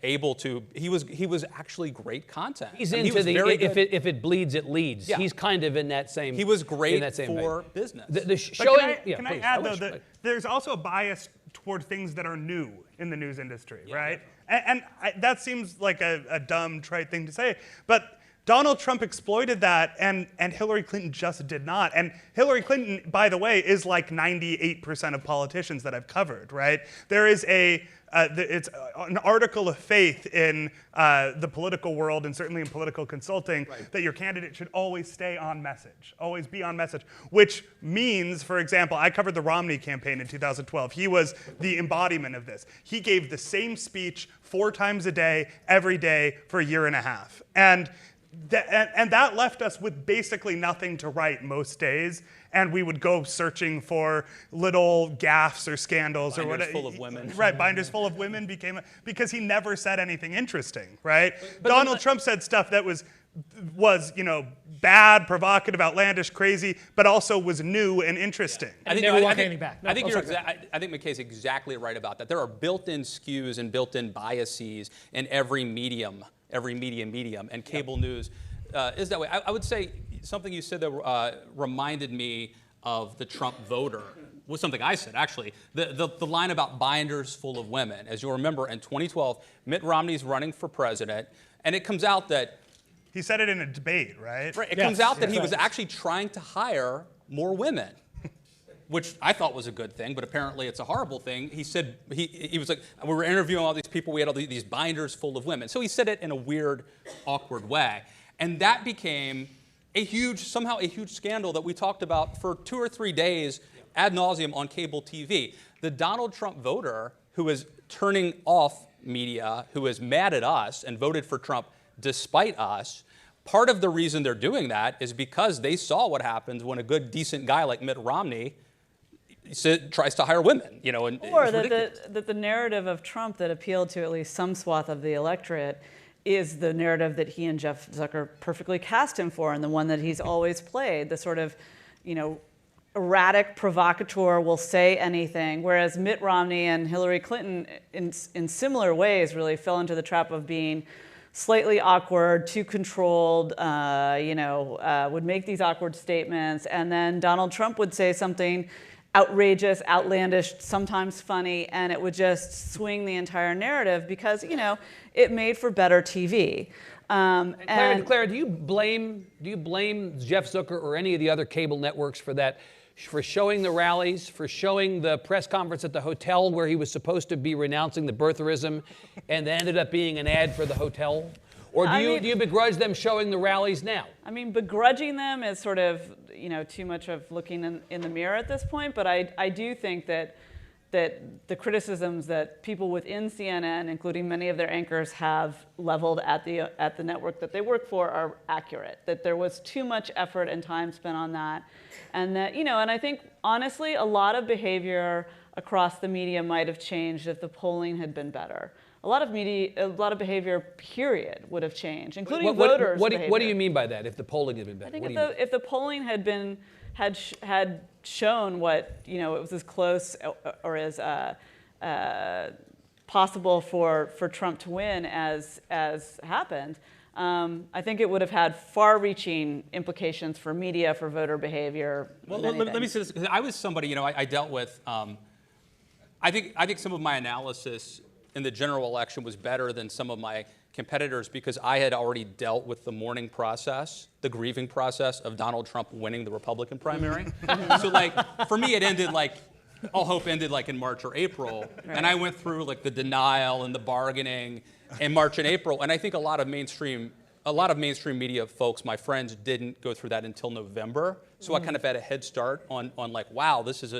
able to. He was actually great content. He's I mean, into he was very if good. it bleeds, it leads. Yeah. He's kind of in that same. He was great in that same for vein. business. The But showing. can I add, though, that there's also a bias toward things that are new in the news industry, right? And that seems like a dumb, trite thing to say, but Donald Trump exploited that, and Hillary Clinton just did not. And Hillary Clinton, by the way, is like 98% of politicians that I've covered, right? There is it's an article of faith in the political world and certainly in political consulting that your candidate should always stay on message, always be on message, which means, for example, I covered the Romney campaign in 2012. He was the embodiment of this. He gave the same speech 4 times a day, every day for a year and a half. And that left us with basically nothing to write most days, and we would go searching for little gaffes or scandals or whatever. Binders full of women. Right, binders full of women because he never said anything interesting, right? Donald Trump said stuff that was bad, provocative, outlandish, crazy, but also was new and interesting. I think McKay's exactly right about that. There are built-in skews and built-in biases in every medium, and cable news is that way. I would say something you said that reminded me of the Trump voter was something I said, actually. The line about binders full of women. As you'll remember, in 2012, Mitt Romney's running for president, and it comes out that he said it in a debate, right? Right. It comes out that he was actually trying to hire more women, which I thought was a good thing, but apparently it's a horrible thing. He said, he was like, we were interviewing all these people, we had all these binders full of women. So he said it in a weird, awkward way. And that became somehow a huge scandal that we talked about for 2 or 3 days ad nauseum on cable TV. The Donald Trump voter who is turning off media, who is mad at us and voted for Trump despite us, part of the reason they're doing that is because they saw what happens when a good, decent guy like Mitt Romney tries to hire women, Or that the narrative of Trump that appealed to at least some swath of the electorate is the narrative that he and Jeff Zucker perfectly cast him for, and the one that he's always played, the sort of, erratic provocateur will say anything, whereas Mitt Romney and Hillary Clinton in similar ways really fell into the trap of being slightly awkward, too controlled, would make these awkward statements, and then Donald Trump would say something outrageous, outlandish, sometimes funny, and it would just swing the entire narrative because, it made for better TV. Clara, do you blame Jeff Zucker or any of the other cable networks for that? For showing the rallies, for showing the press conference at the hotel where he was supposed to be renouncing the birtherism and then ended up being an ad for the hotel? Or do you begrudge them showing the rallies now? I mean, begrudging them is sort of, too much of looking in the mirror at this point, but I do think that the criticisms that people within CNN, including many of their anchors, have leveled at the network that they work for are accurate, that there was too much effort and time spent on that. And that, and I think, honestly, a lot of behavior across the media might have changed if the polling had been better. A lot of behavior, period, would have changed, including voters' behavior. What do you mean by that, if the polling had been better? I think if the polling had shown what, it was as close or as possible for Trump to win as happened, I think it would have had far-reaching implications for media, for voter behavior. Well, let me say this, because I was somebody, I dealt with, I think some of my analysis in the general election was better than some of my competitors because I had already dealt with the mourning process, the grieving process of Donald Trump winning the Republican primary. So for me, it ended all hope ended in March or April. Right. And I went through the denial and the bargaining in March and April. And I think a lot of mainstream media folks, my friends, didn't go through that until November. So I kind of had a head start on wow, this is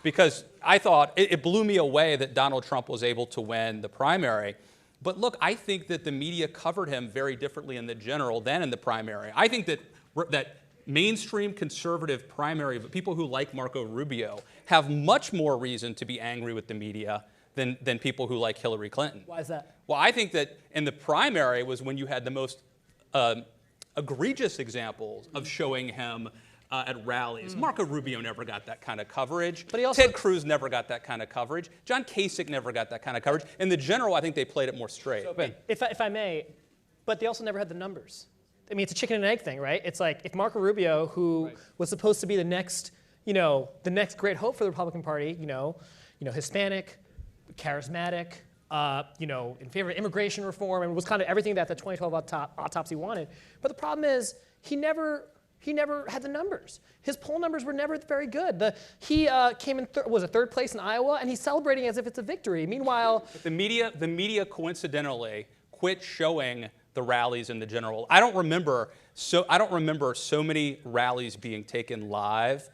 because I thought it blew me away that Donald Trump was able to win the primary. But look, I think that the media covered him very differently in the general than in the primary. I think that mainstream conservative primary, people who like Marco Rubio, have much more reason to be angry with the media than people who like Hillary Clinton. Why is that? Well, I think that in the primary was when you had the most egregious examples of showing him at rallies. Marco Rubio never got that kind of coverage. But he also, Ted Cruz never got that kind of coverage. John Kasich never got that kind of coverage. In the general, I think they played it more straight. if I may, but they also never had the numbers. I mean, it's a chicken and egg thing, right? It's like if Marco Rubio, who was supposed to be the next, the next great hope for the Republican Party, Hispanic, charismatic, in favor of immigration reform, and was kind of everything that the 2012 autopsy wanted. But the problem is he never had the numbers. His poll numbers were never very good. He came in third place in Iowa, and he's celebrating as if it's a victory. Meanwhile, the media coincidentally quit showing the rallies in the general. I don't remember so many rallies being taken live,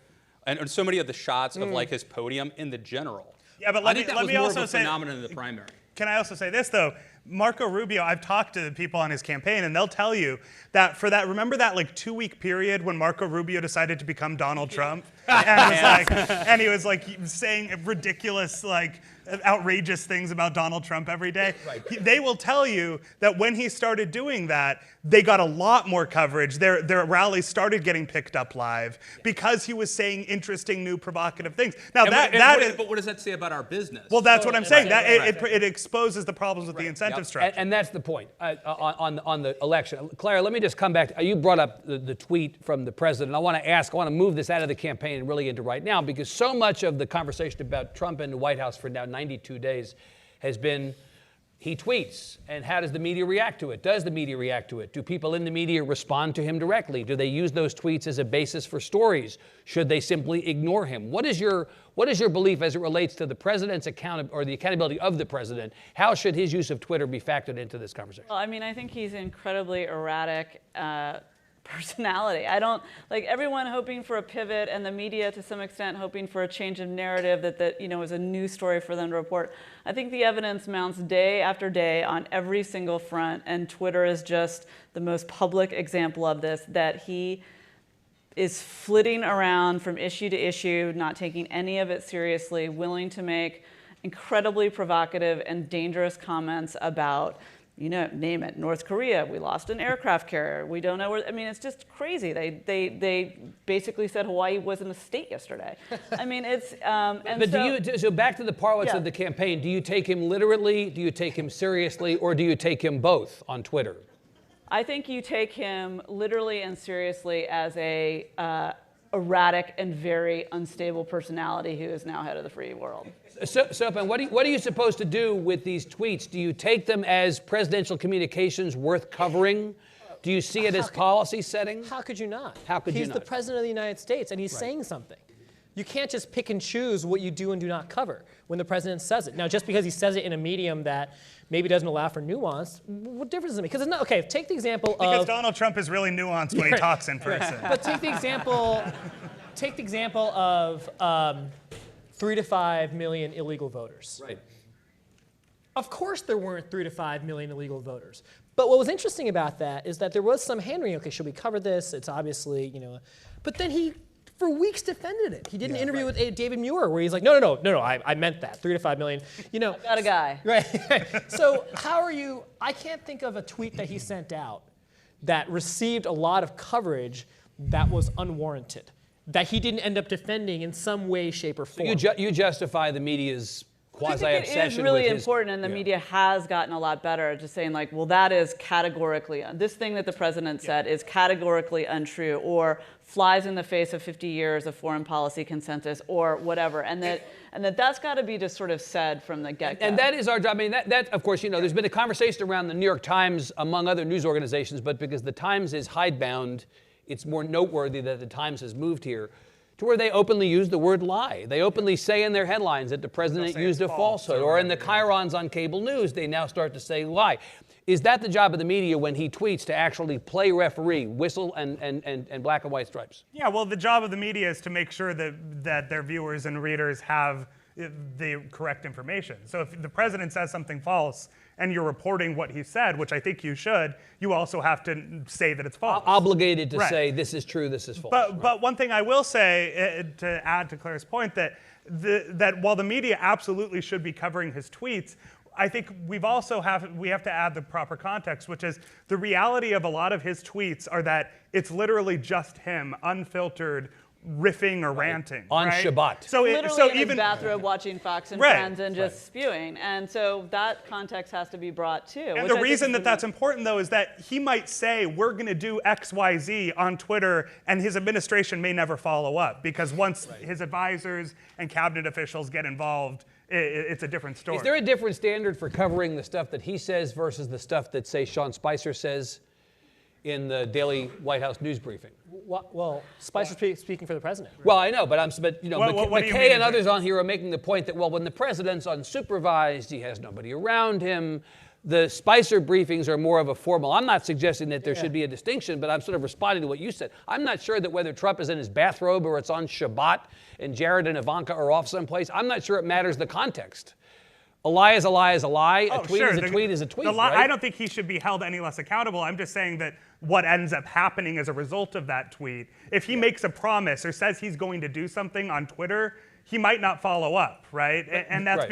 and so many of the shots of like his podium in the general. Yeah, but I think that let was me more also of a say, phenomenon in the primary. Can I also say this, though? Marco Rubio, I've talked to the people on his campaign, and they'll tell you that remember that like 2-week period when Marco Rubio decided to become Donald Trump? And he was like saying ridiculous, like outrageous things about Donald Trump every day. They will tell you that when he started doing that, they got a lot more coverage. Their rallies started getting picked up live because he was saying interesting, new, provocative things. Now but what does that say about our business? Well, that's what I'm saying. It exposes the problems with the incentive structure. And that's the point on the election. Clara, let me just come back. You brought up the tweet from the president. I want to move this out of the campaign and really into right now, because so much of the conversation about Trump and the White House for now 92 days has been he tweets, and how does the media react to it? Does the media react to it? Do people in the media respond to him directly? Do they use those tweets as a basis for stories? Should they simply ignore him? What is your belief as it relates to the president's the accountability of the president? How should his use of Twitter be factored into this conversation? Well, I mean, I think he's incredibly erratic personality. Everyone hoping for a pivot, and the media to some extent hoping for a change of narrative that is a new story for them to report. I think the evidence mounts day after day on every single front, and Twitter is just the most public example of this, that he is flitting around from issue to issue, not taking any of it seriously, willing to make incredibly provocative and dangerous comments about, name it, North Korea, we lost an aircraft carrier, we don't know where, I mean, it's just crazy. They basically said Hawaii wasn't a state yesterday. I mean, it's, so back to the parlance of the campaign, do you take him literally, do you take him seriously, or do you take him both on Twitter? I think you take him literally and seriously as a erratic and very unstable personality who is now head of the free world. Sopan, what are you supposed to do with these tweets? Do you take them as presidential communications worth covering? Do you see it as policy setting? How could you not? He's the president of the United States, and he's saying something. You can't just pick and choose what you do and do not cover when the president says it. Now, just because he says it in a medium that maybe doesn't allow for nuance, what difference does it make? Because it's not, okay, take the example because Donald Trump is really nuanced when he talks in person. But take the example of 3 to 5 million illegal voters. Right. Of course there weren't 3 to 5 million illegal voters. But what was interesting about that is that there was some hand-wringing. Okay, should we cover this? It's obviously, But then he, for weeks, defended it. He did an interview with David Muir where he's like, no, I meant that, 3 to 5 million. I got a guy. Right. So I can't think of a tweet that he sent out that received a lot of coverage that was unwarranted, that he didn't end up defending in some way, shape, or form. So you justify the media's quasi-obsession. It is really important, and the media has gotten a lot better at just saying, like, well, that is categorically, this thing that the president said is categorically untrue, or flies in the face of 50 years of foreign policy consensus, or whatever, and that's got to be just sort of said from the get-go. And that is our job. I mean, that of course, there's been a conversation around the New York Times, among other news organizations, but because the Times is hidebound, it's more noteworthy that the Times has moved here to where they openly use the word lie. They openly say in their headlines that the president used a falsehood, or in the chyrons on cable news, they now start to say lie. Is that the job of the media when he tweets to actually play referee, whistle and black and white stripes? Yeah, well, the job of the media is to make sure that their viewers and readers have the correct information. So if the president says something false and you're reporting what he said, which I think you should, you also have to say that it's false. Obligated to say this is true, this is false. But one thing I will say, to add to Claire's point, that while the media absolutely should be covering his tweets, I think we have to add the proper context, which is the reality of a lot of his tweets are that it's literally just him, unfiltered, riffing or ranting on right? Shabbat. So literally in even his bathrobe watching Fox and Right. Friends and just spewing, and so that context has to be brought too. And the reason that that's important, though, is that he might say, we're going to do X, Y, Z on Twitter, and his administration may never follow up, because once his advisors and cabinet officials get involved, it's a different story. Is there a different standard for covering the stuff that he says versus the stuff that, say, Sean Spicer says in the daily White House news briefing? Well, Spicer speaking for the president. Well, I know, but What do you McKay mean and others on here are making the point that, well, when the president's unsupervised, he has nobody around him. The Spicer briefings are more of a formal. I'm not suggesting that there should be a distinction, but I'm sort of responding to what you said. I'm not sure that whether Trump is in his bathrobe or it's on Shabbat and Jared and Ivanka are off someplace, I'm not sure it matters the context. A lie is a lie is a lie. A tweet is a tweet is a tweet. Right? I don't think he should be held any less accountable. I'm just saying that what ends up happening as a result of that tweet, if he makes a promise or says he's going to do something on Twitter, he might not follow up, right? And that's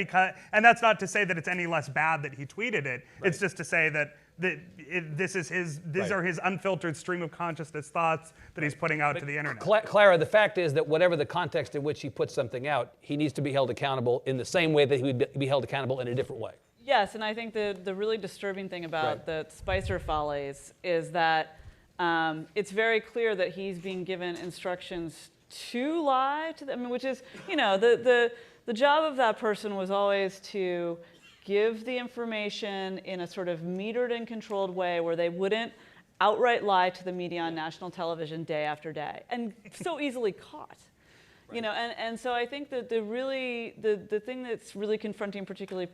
and that's not to say that it's any less bad that he tweeted it. It's just to say that these are his unfiltered stream of consciousness thoughts that he's putting out to the internet. Clara, the fact is that whatever the context in which he puts something out, he needs to be held accountable in the same way that he would be held accountable in a different way. Yes, and I think the really disturbing thing about the Spicer follies is that it's very clear that he's being given instructions to lie to them, which is, the job of that person was always to give the information in a sort of metered and controlled way where they wouldn't outright lie to the media on national television day after day, and so easily caught. And so I think that the thing that's really confronting particularly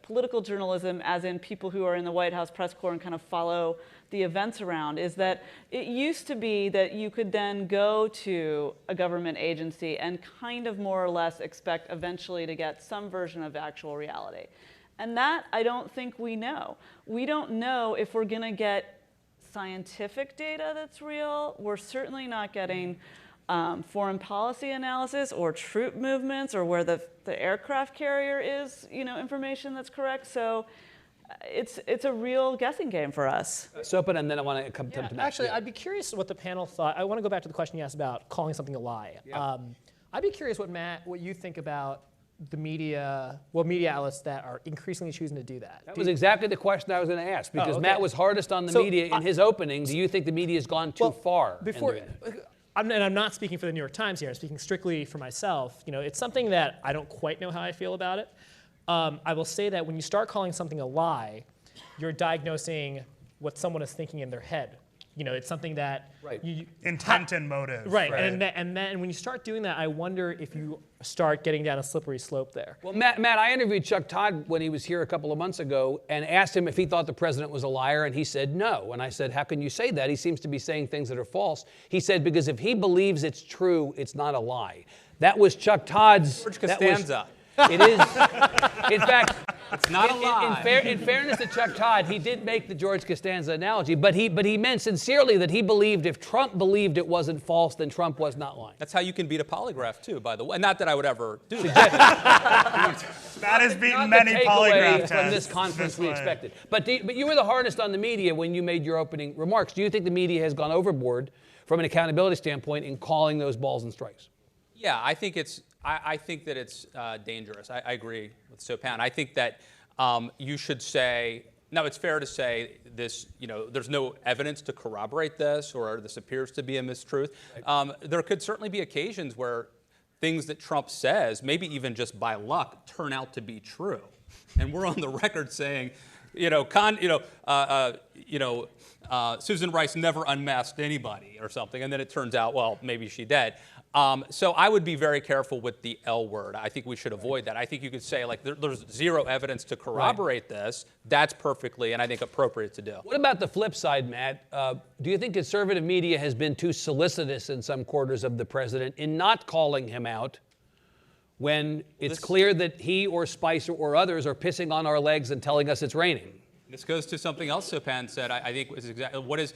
political journalism, as in people who are in the White House press corps and kind of follow the events around, is that it used to be that you could then go to a government agency and kind of more or less expect eventually to get some version of actual reality. And that I don't think we know. We don't know if we're going to get scientific data that's real. We're certainly not getting foreign policy analysis or troop movements or where the aircraft carrier is, information that's correct. So it's a real guessing game for us. Sopan, and then I want to come to Matt. Actually, I'd be curious what the panel thought. I want to go back to the question you asked about calling something a lie. Yeah. I'd be curious what you think about the media outlets that are increasingly choosing to do that. That was exactly the question I was going to ask, because Matt was hardest on the media in his opening. Do you think the media has gone too far? I'm not speaking for the New York Times here. I'm speaking strictly for myself. It's something that I don't quite know how I feel about it. I will say that when you start calling something a you're diagnosing what someone is thinking in their head. It's something that intent and motive. Right. And then when you start doing that, I wonder if you start getting down a slippery slope there. Well, Matt, I interviewed Chuck Todd when he was here a couple of months ago and asked him if he thought the president was a liar, and he said no. And I said, how can you say that? He seems to be saying things that are false. He said, because if he believes it's true, it's not a lie. That was Chuck Todd's. George Costanza. It is. In fact, it's not a lie. In fairness to Chuck Todd, he did make the George Costanza analogy, but he meant sincerely that he believed if Trump believed it wasn't false, then Trump was not lying. That's how you can beat a polygraph too, by the way. Not that I would ever do that. That has beaten many polygraph tests from this conference we expected. But you were the hardest on the media when you made your opening remarks. Do you think the media has gone overboard from an accountability standpoint in calling those balls and strikes? Yeah, I think that it's dangerous. I agree with Sopan. I think that you should say, no, it's fair to say this, there's no evidence to corroborate this, or this appears to be a mistruth. There could certainly be occasions where things that Trump says, maybe even just by luck, turn out to be true. And we're on the record saying, Susan Rice never unmasked anybody or something, and then it turns out, well, maybe she did. So I would be very careful with the L word. I think we should avoid that. I think you could say, like, there's zero evidence to corroborate this. That's perfectly, and I think, appropriate to do. What about the flip side, Matt? Do you think conservative media has been too solicitous in some quarters of the president in not calling him out when it's clear that he or Spicer or others are pissing on our legs and telling us it's raining? This goes to something else Sopan said, I think was exactly what is,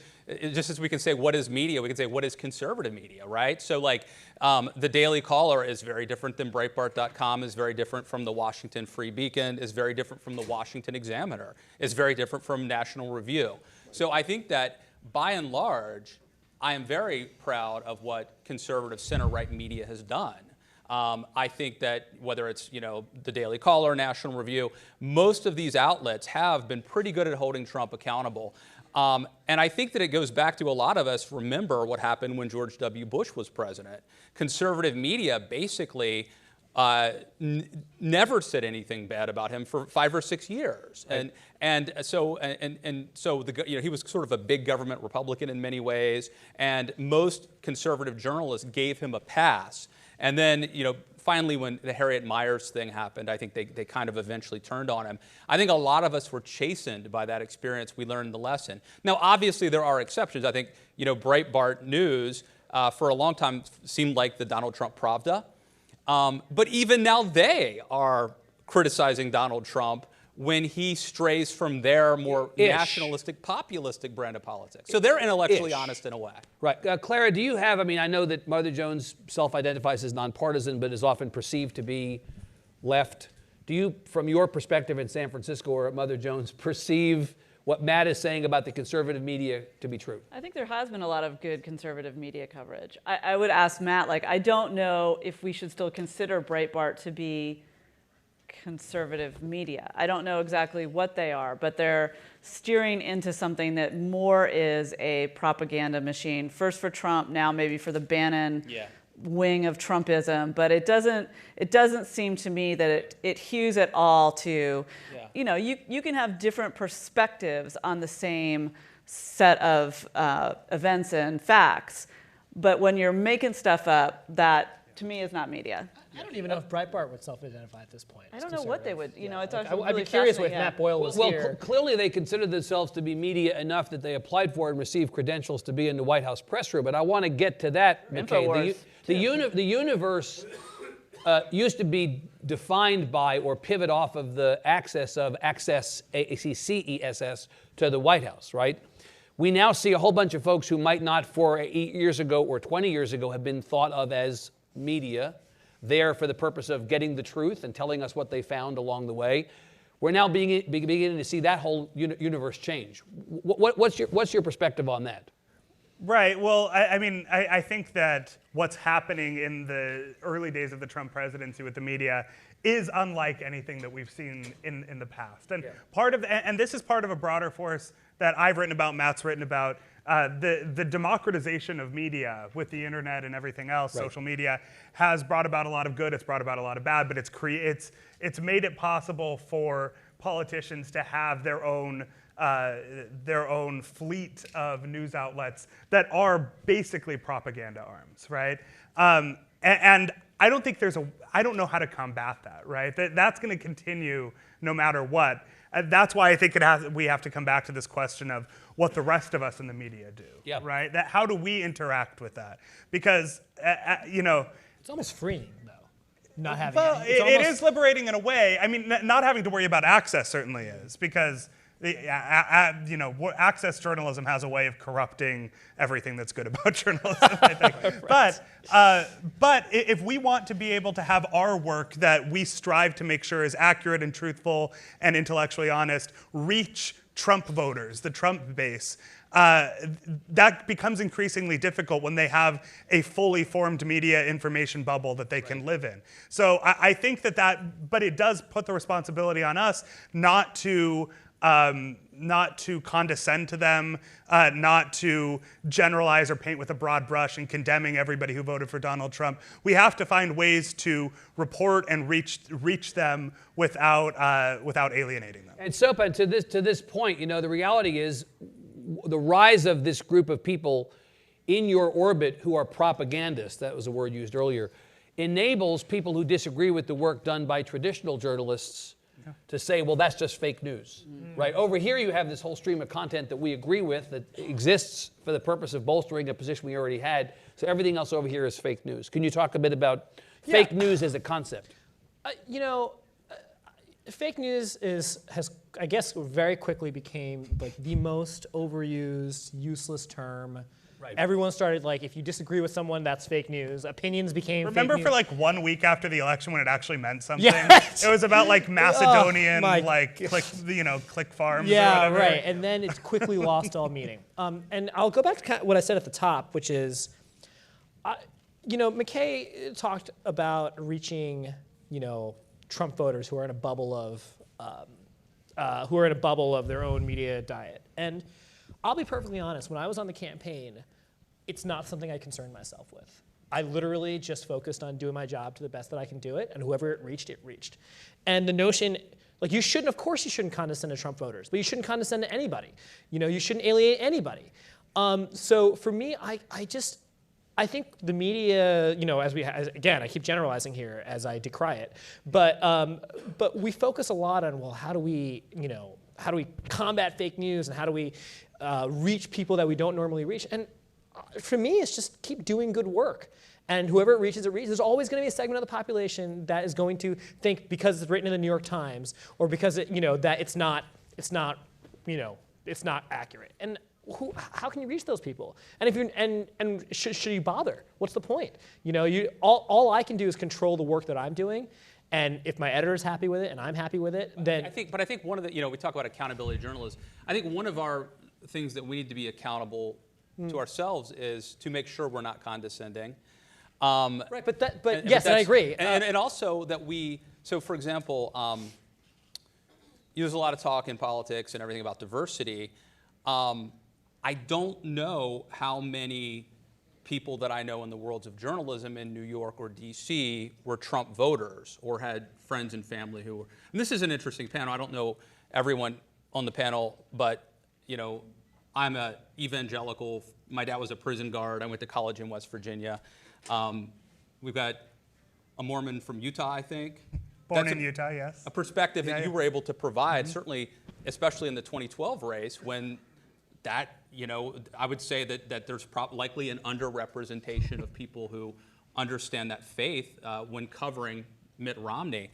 just as we can say what is media, we can say what is conservative media, right? So like the Daily Caller is very different than Breitbart.com, is very different from the Washington Free Beacon, is very different from the Washington Examiner, is very different from National Review. So I think that by and large, I am very proud of what conservative center-right media has done. I think that whether it's the Daily Caller, National Review, most of these outlets have been pretty good at holding Trump accountable. And I think that it goes back to a lot of us remember what happened when George W. Bush was president. Conservative media basically never said anything bad about him for 5 or 6 years. Right. And so he was sort of a big government Republican in many ways, and most conservative journalists gave him a pass. And then, finally, when the Harriet Miers thing happened, I think they kind of eventually turned on him. I think a lot of us were chastened by that experience. We learned the lesson. Now, obviously, there are exceptions. I think, Breitbart News for a long time seemed like the Donald Trump Pravda. But even now they are criticizing Donald Trump when he strays from their more nationalistic, populistic brand of politics. So they're intellectually honest in a way. Right. Clara, do you have, I know that Mother Jones self-identifies as nonpartisan, but is often perceived to be left. Do you, from your perspective in San Francisco or at Mother Jones, perceive what Matt is saying about the conservative media to be true? I think there has been a lot of good conservative media coverage. I would ask Matt, I don't know if we should still consider Breitbart to be conservative media. I don't know exactly what they are, but they're steering into something that more is a propaganda machine. First for Trump, now maybe for the Bannon wing of Trumpism. But it doesn't seem to me that it hews at all to, you can have different perspectives on the same set of events and facts, but when you're making stuff up, that to me is not media. I don't even know if Breitbart would self-identify at this point. I don't know what they would. It's actually I'd really be curious if fascinating. Matt Boyle was here. Well, clearly they consider themselves to be media enough that they applied for and received credentials to be in the White House press room. But I want to get to that, McKay. The universe used to be defined by or pivot off of the access, A-C-C-E-S-S, to the White House, right? We now see a whole bunch of folks who might not 4 years ago or 20 years ago have been thought of as media, there for the purpose of getting the truth and telling us what they found along the way. We're now beginning to see that whole universe change. What's your perspective on that? Right. Well, I think that what's happening in the early days of the Trump presidency with the media is unlike anything that we've seen in the past. And and this is part of a broader force that I've written about, Matt's written about, the democratization of media with the internet and everything else, social media, has brought about a lot of good, it's brought about a lot of bad, but it's made it possible for politicians to have their own fleet of news outlets that are basically propaganda arms, right? And I don't think I don't know how to combat that, right? That's going to continue no matter what. That's why I think we have to come back to this question of what the rest of us in the media do, right? How do we interact with that? Because, it's almost freeing, though, not having it is liberating in a way. Not having to worry about access certainly is, because access journalism has a way of corrupting everything that's good about journalism, I think. But if we want to be able to have our work that we strive to make sure is accurate and truthful and intellectually honest reach Trump voters, the Trump base, that becomes increasingly difficult when they have a fully formed media information bubble that they can live in. So I think but it does put the responsibility on us not to condescend to them, not to generalize or paint with a broad brush and condemning everybody who voted for Donald Trump. We have to find ways to report and reach them without alienating them. And Sopan, to this point, the reality is the rise of this group of people in your orbit who are propagandists, that was a word used earlier, enables people who disagree with the work done by traditional journalists to say, well, that's just fake news, right? Over here, you have this whole stream of content that we agree with that exists for the purpose of bolstering a position we already had. So everything else over here is fake news. Can you talk a bit about fake news as a concept? fake news has I guess very quickly became like the most overused, useless term. Right. Everyone started like, if you disagree with someone, that's fake news. Opinions became Remember fake news. for like 1 week after the election when it actually meant something? Yes. It was about like Macedonian, my click farms. Yeah, or whatever. right. And then it's quickly lost all meaning. And I'll go back to kind of what I said at the top, which is, McKay talked about reaching, Trump voters who are in a bubble of their own media diet. And I'll be perfectly honest, when I was on the campaign, it's not something I concerned myself with. I literally just focused on doing my job to the best that I can do it, and whoever it reached. And the notion, like you shouldn't condescend to Trump voters, but you shouldn't condescend to anybody. You shouldn't alienate anybody. So for me, I think the media, again, I keep generalizing here as I decry it, but we focus a lot on, well, how do we combat fake news and how do we reach people that we don't normally reach? And for me, it's just keep doing good work. And whoever it reaches, there's always going to be a segment of the population that is going to think because it's written in the New York Times or because that it's not accurate. And how can you reach those people? And if you should you bother? What's the point? All I can do is control the work that I'm doing. And if my editor's happy with it and I'm happy with it, then I think one of the we talk about accountability journalism. I think one of our things that we need to be accountable to ourselves is to make sure we're not condescending. Right, but yes, I agree. And also that so for example, there's a lot of talk in politics and everything about diversity. I don't know how many people that I know in the worlds of journalism in New York or DC were Trump voters or had friends and family who were. And this is an interesting panel. I don't know everyone on the panel, but I'm an evangelical. My dad was a prison guard. I went to college in West Virginia. We've got a Mormon from Utah, I think. Born in Utah, yes. A perspective that you were able to provide, certainly, especially in the 2012 race, when that, I would say that there's likely an underrepresentation of people who understand that faith when covering Mitt Romney.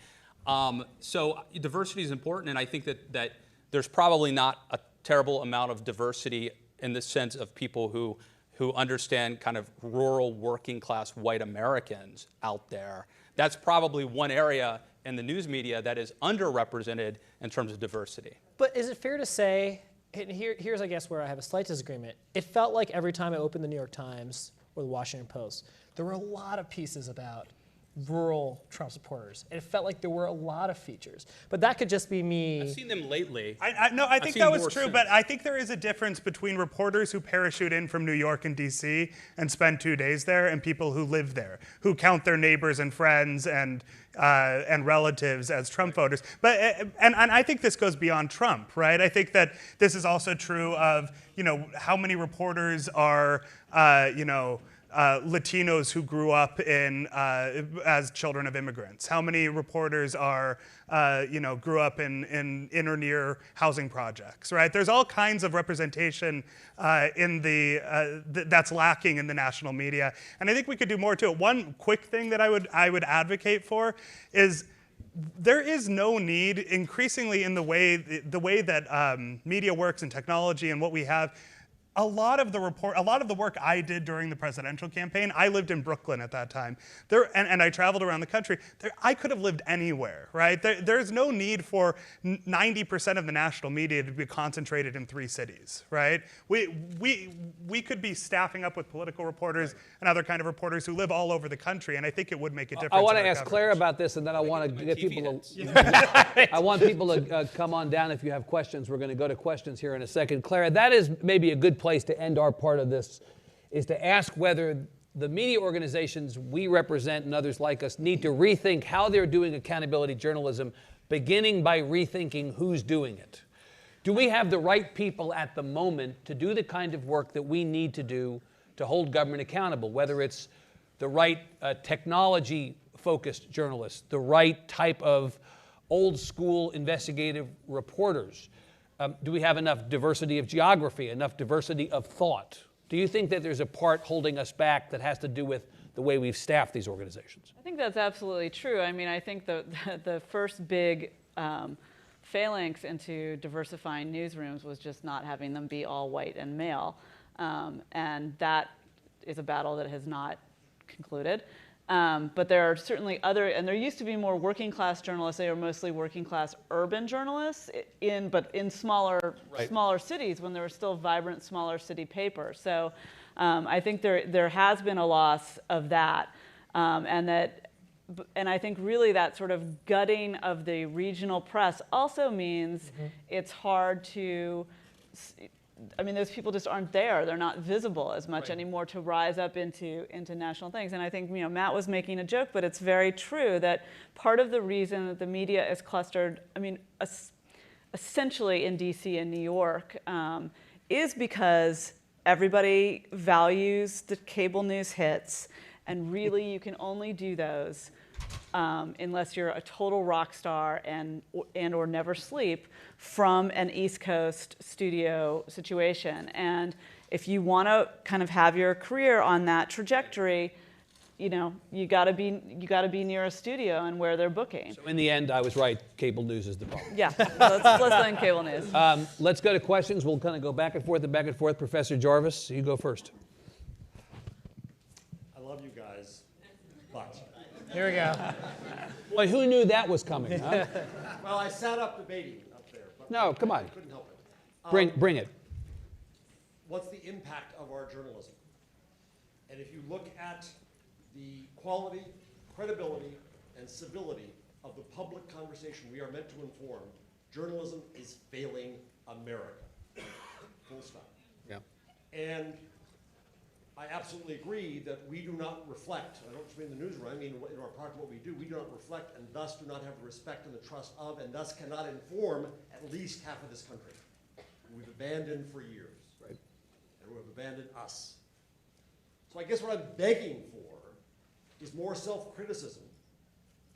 So diversity is important, and I think that there's probably not a terrible amount of diversity in the sense of people who understand kind of rural working class white Americans out there. That's probably one area in the news media that is underrepresented in terms of diversity. But is it fair to say, and here's I guess where I have a slight disagreement, it felt like every time I opened the New York Times or the Washington Post, there were a lot of pieces about rural Trump supporters. It felt like there were a lot of features. But that could just be me. I've seen them lately. I think that was true, but I think there is a difference between reporters who parachute in from New York and DC and spend 2 days there and people who live there, who count their neighbors and friends and relatives as Trump voters. But and I think this goes beyond Trump, right? I think that this is also true of, how many reporters are, Latinos who grew up as children of immigrants? How many reporters are, grew up in inner near housing projects, right? There's all kinds of representation that's lacking in the national media, and I think we could do more to it. One quick thing that I would advocate for is there is no need, increasingly in the way that media works and technology and what we have. A lot of the work I did during the presidential campaign, I lived in Brooklyn at that time, and I traveled around the country. I could have lived anywhere, right? There's no need for 90% of the national media to be concentrated in 3 cities, right? We could be staffing up with political reporters and other kind of reporters who live all over the country, and I think it would make a difference. I want to ask Claire about this, and then I want to get people I want people to come on down if you have questions. We're going to go to questions here in a second. Claire, that is maybe a good place to end our part of this, is to ask whether the media organizations we represent and others like us need to rethink how they're doing accountability journalism, beginning by rethinking who's doing it. Do we have the right people at the moment to do the kind of work that we need to do to hold government accountable, whether it's the right technology-focused journalists, the right type of old-school investigative reporters? Do we have enough diversity of geography, enough diversity of thought? Do you think that there's a part holding us back that has to do with the way we've staffed these organizations? I think that's absolutely true. I mean, I think the first big phalanx into diversifying newsrooms was just not having them be all white and male. And that is a battle that has not concluded. But there are certainly other, and there used to be more working class journalists. They were mostly working class urban journalists, but in smaller cities when there were still vibrant smaller city papers. So I think there has been a loss of that, and I think really that sort of gutting of the regional press also means it's hard to. I mean, those people just aren't there. They're not visible as much anymore to rise up into national things. And I think, Matt was making a joke, but it's very true that part of the reason that the media is clustered, I mean, essentially in DC and New York, is because everybody values the cable news hits, and really you can only do those unless you're a total rock star and or never sleep from an East Coast studio situation. And if you want to kind of have your career on that trajectory, you got to be near a studio and where they're booking. So in the end, I was right. Cable news is the problem. Yeah, let's blame cable news. Let's go to questions. We'll kind of go back and forth and back and forth. Professor Jarvis, you go first. I love you guys, but here we go. Boy, who knew that was coming? Huh? Well, I sat up debating up there. But No, come on. I couldn't help it. Bring it. What's the impact of our journalism? And if you look at the quality, credibility, and civility of the public conversation we are meant to inform, journalism is failing America. Full stop. Yeah. And I absolutely agree that we do not reflect, I don't just mean the newsroom, I mean in our part of what we do, we do not reflect and thus do not have the respect and the trust of, and thus cannot inform at least half of this country. We've abandoned for years. Right. And we've abandoned us. So I guess what I'm begging for is more self-criticism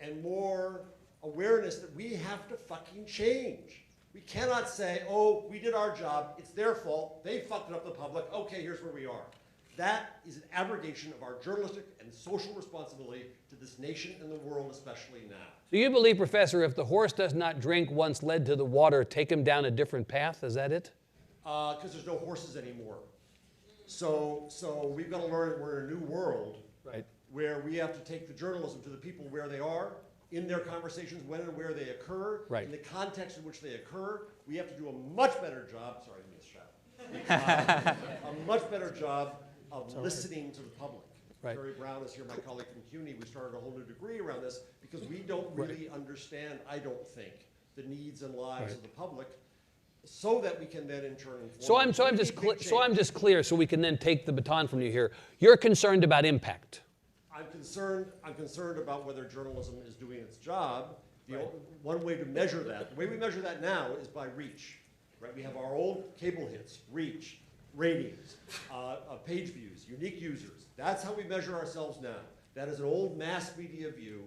and more awareness that we have to fucking change. We cannot say, oh, we did our job, it's their fault, they fucked it up the public, okay, here's where we are. That is an abrogation of our journalistic and social responsibility to this nation and the world, especially now. Do you believe, Professor, if the horse does not drink once led to the water, take him down a different path? Is that it? Because there's no horses anymore. So we've got to learn we're in a new world where we have to take the journalism to the people where they are, in their conversations, when and where they occur, in the context in which they occur. We have to do a much better job, sorry, I didn't shout, a much better job of listening to the public. Terry Brown is here, my colleague from CUNY. We started a whole new degree around this because we don't really understand, I don't think, the needs and lives of the public, so that we can then in turn inform. So I'm just clear, so we can then take the baton from you here. You're concerned about impact. I'm concerned about whether journalism is doing its job. One way to measure that, the way we measure that now is by reach. We have our old cable hits, reach, ratings, page views, unique users. That's how we measure ourselves now. That is an old mass media view.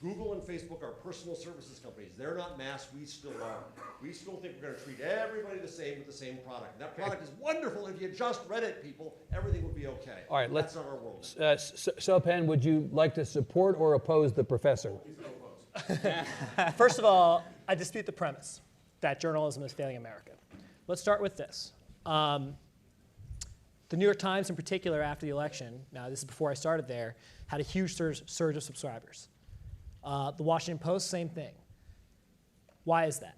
Google and Facebook are personal services companies. They're not mass, we still are. We still think we're going to treat everybody the same with the same product. And that product is wonderful. If you just read it, people, everything would be okay. All right, that's not our world. Sopan, would you like to support or oppose the professor? First of all, I dispute the premise that journalism is failing America. Let's start with this. The New York Times in particular after the election, now this is before I started there, had a huge surge of subscribers. The Washington Post, same thing. Why is that?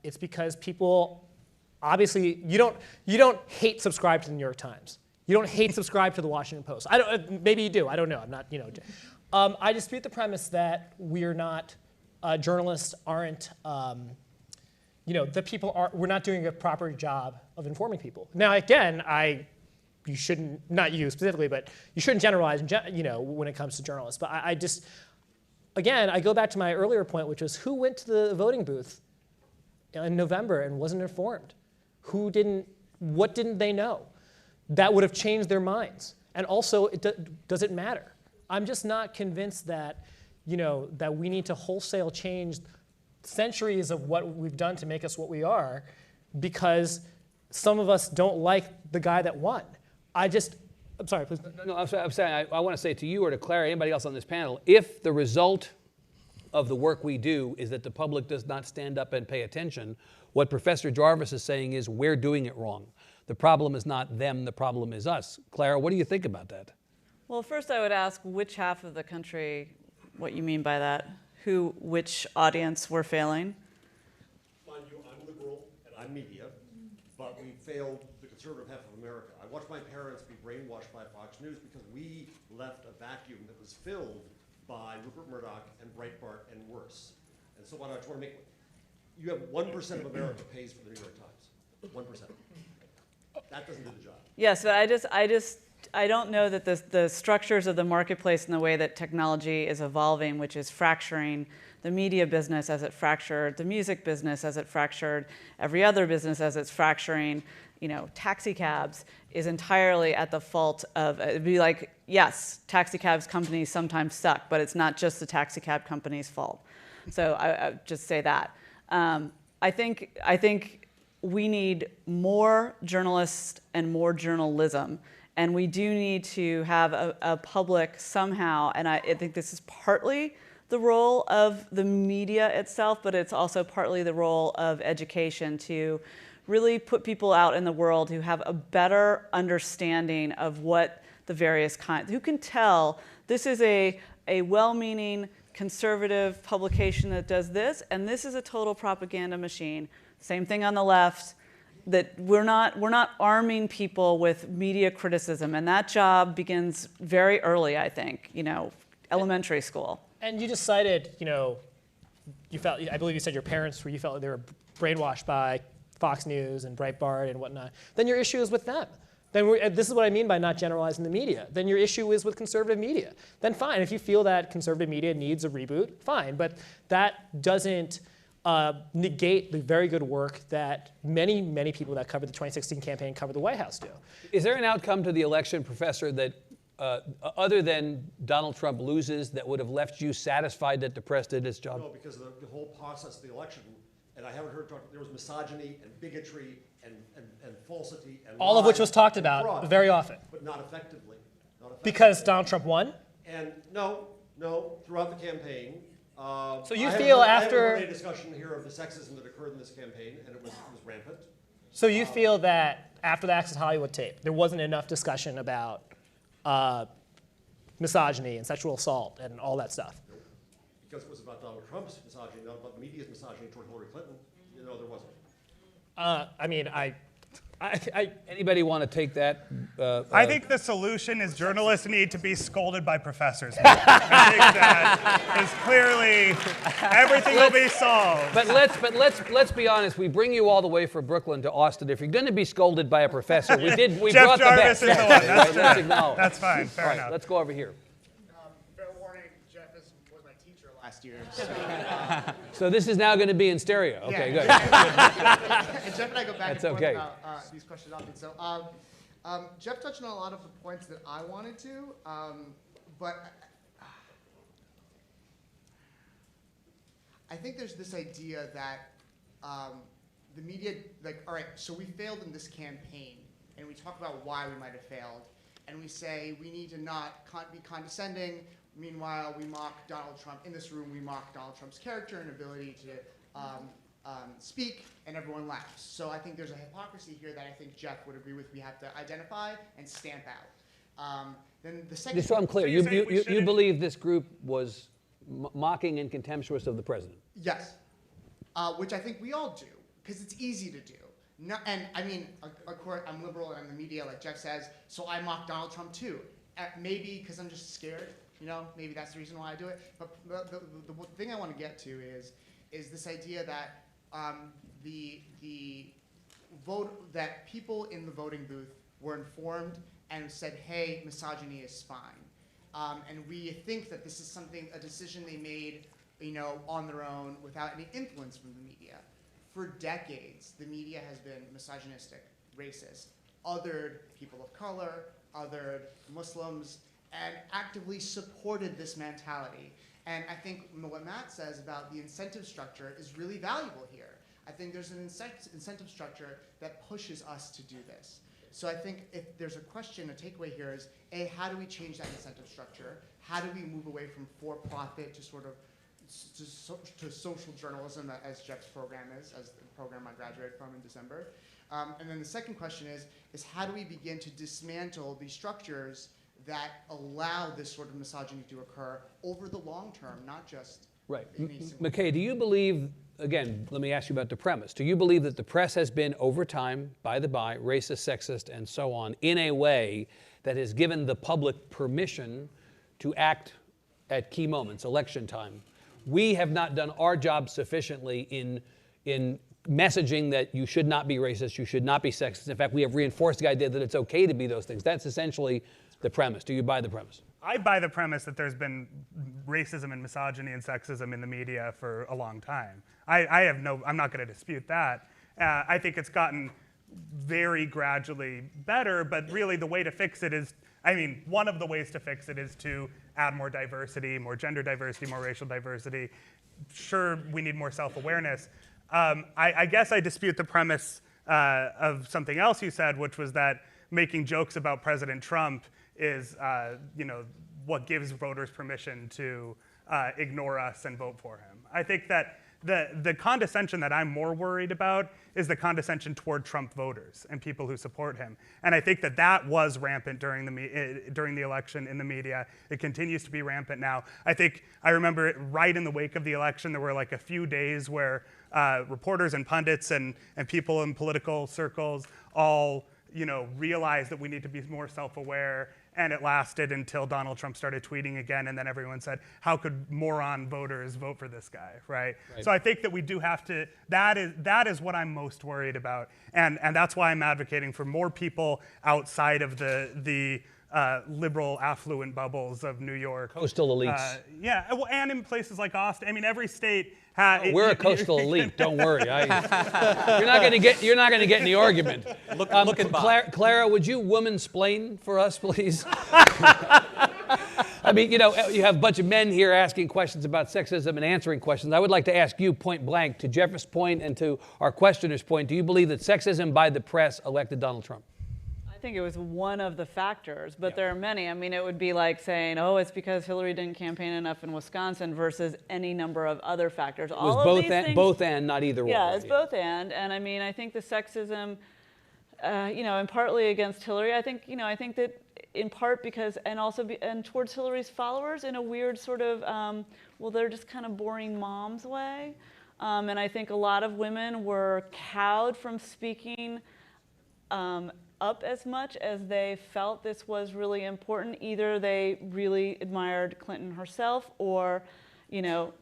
It's because people, obviously, you don't hate subscribe to the New York Times. You don't hate subscribe to the Washington Post. Maybe you do. I don't know. I'm not. I dispute the premise that we're not journalists aren't. That people are. We're not doing a proper job of informing people. Now, again, you shouldn't, not you specifically, but you shouldn't generalize. When it comes to journalists. But I just. Again, I go back to my earlier point, which was who went to the voting booth in November and wasn't informed? Who didn't? What didn't they know? That would have changed their minds. And also, does it matter? I'm just not convinced that, that we need to wholesale change centuries of what we've done to make us what we are, because some of us don't like the guy that won. I'm sorry, please. No, I'm saying I want to say to you or to Claire, anybody else on this panel, if the result of the work we do is that the public does not stand up and pay attention. What Professor Jarvis is saying is we're doing it wrong. The problem is not them, the problem is us. Clara, what do you think about that? Well, first I would ask which half of the country, what you mean by that, which audience we're failing? Mind you, I'm liberal and I'm media, but we failed the conservative half of America. I watched my parents be brainwashed by Fox News because we left a vacuum that was filled by Rupert Murdoch and Breitbart and worse. And so what I just want to make, you have 1% of America pays for the New York Times. 1%. That doesn't do the job. Yes, but I don't know that the structures of the marketplace and the way that technology is evolving, which is fracturing the media business as it fractured the music business, as it fractured every other business, as it's fracturing, taxi cabs, is entirely at the fault of, it'd be like, yes, taxi cabs companies sometimes suck, but it's not just the taxi cab company's fault. So I just say that. I think we need more journalists and more journalism. And we do need to have a public somehow, and I think this is partly the role of the media itself, but it's also partly the role of education to really put people out in the world who have a better understanding of what the various kinds, who can tell this is a well-meaning conservative publication that does this, and this is a total propaganda machine. Same thing on the left. That we're not arming people with media criticism, and that job begins very early, I think, elementary school. And you just cited, you felt, I believe you said your parents you felt like they were brainwashed by Fox News and Breitbart and whatnot. Then your issue is with them. Then this is what I mean by not generalizing the media. Then your issue is with conservative media. Then fine, if you feel that conservative media needs a reboot, fine, but that doesn't negate the very good work that many, many people that covered the 2016 campaign, covered the White House do. Is there an outcome to the election, Professor, that other than Donald Trump loses that would have left you satisfied that the press did its job? No, because the whole process of the election, and I haven't heard talk, there was misogyny and bigotry and falsity and all of which was talked about fraud, very often. But not effectively. Because Donald Trump won? And no, throughout the campaign. So you feel after... I haven't heard a discussion here of the sexism that occurred in this campaign, and it was rampant. So you feel that after the Access Hollywood tape, there wasn't enough discussion about misogyny and sexual assault and all that stuff? Because it was about Donald Trump's misogyny, not about the media's misogyny toward Hillary Clinton. There wasn't. Anybody want to take that? I think the solution is journalists need to be scolded by professors. I think that is clearly everything will be solved. But let's be honest. We bring you all the way from Brooklyn to Austin. If you're going to be scolded by a professor, we Jeff brought Jarvis the best. is the one. That's Let's true. acknowledge. That's fine. Fair All right, enough. let's go over here. Fair warning, Jeff was my teacher last year. So this is now going to be in stereo. Okay, good. And Jeff and I go back That's and forth okay. about these questions often. So Jeff touched on a lot of the points that I wanted to, but I think there's this idea that the media, all right, so we failed in this campaign, and we talk about why we might have failed, and we say we need to not be condescending. Meanwhile, we mock Donald Trump. In this room, we mock Donald Trump's character and ability to speak, and everyone laughs. So I think there's a hypocrisy here that I think Jeff would agree with. We have to identify and stamp out. Then the second. Just so I'm clear, you believe this group was mocking and contemptuous of the president? Yes, which I think we all do, because it's easy to do. And I mean, of course, I'm liberal and I'm the media, like Jeff says, so I mock Donald Trump too. Maybe because I'm just scared, maybe that's the reason why I do it. But the thing I want to get to is this idea that the vote, that people in the voting booth were informed and said, hey, misogyny is fine. And we think that this is a decision they made, on their own without any influence from the media. For decades, the media has been misogynistic, racist, othered people of color, othered Muslims, and actively supported this mentality. And I think what Matt says about the incentive structure is really valuable here. I think there's an incentive structure that pushes us to do this. So I think if there's a question, a takeaway here is, A, how do we change that incentive structure? How do we move away from for-profit to sort of, to social journalism, as Jeff's program is, as the program I graduated from in December. And then the second question is how do we begin to dismantle these structures that allow this sort of misogyny to occur over the long term, not just Right. in a single McKay, do you believe, again, let me ask you about the premise. Do you believe that the press has been, over time, by the by, racist, sexist, and so on, in a way that has given the public permission to act at key moments, election time? We have not done our job sufficiently in messaging that you should not be racist, you should not be sexist. In fact, we have reinforced the idea that it's okay to be those things. That's essentially the premise. Do you buy the premise? I buy the premise that there's been racism and misogyny and sexism in the media for a long time. I'm not going to dispute that. I think it's gotten very gradually better, but really the way to fix it is, one of the ways to fix it is to add more diversity, more gender diversity, more racial diversity. Sure, we need more self-awareness. I guess I dispute the premise of something else you said, which was that making jokes about President Trump is, what gives voters permission to ignore us and vote for him. I think that the condescension that I'm more worried about is the condescension toward Trump voters and people who support him. And I think that was rampant during the election in the media. It continues to be rampant now. I remember it right in the wake of the election, there were like a few days where reporters and pundits and people in political circles all realized that we need to be more self-aware, and it lasted until Donald Trump started tweeting again, and then everyone said, how could moron voters vote for this guy, right? So I think that we do have to, that is what I'm most worried about, and that's why I'm advocating for more people outside of the liberal affluent bubbles of New York. Coastal elites. And in places like Austin. Every state we're a coastal elite. Don't worry. You're not going to get in the argument. Look at Bob. Clara, would you woman-splain for us, please? You have a bunch of men here asking questions about sexism and answering questions. I would like to ask you point blank, to Jeffress' point and to our questioner's point, do you believe that sexism by the press elected Donald Trump? I think it was one of the factors, but there are many. It would be like saying, oh, it's because Hillary didn't campaign enough in Wisconsin versus any number of other factors. It was both and, not either one. Yeah, it's both and. And I think the sexism, and partly against Hillary, I think that in part because, and towards Hillary's followers in a weird sort of, they're just kind of boring moms way. And I think a lot of women were cowed from speaking up as much as they felt this was really important. Either they really admired Clinton herself, or,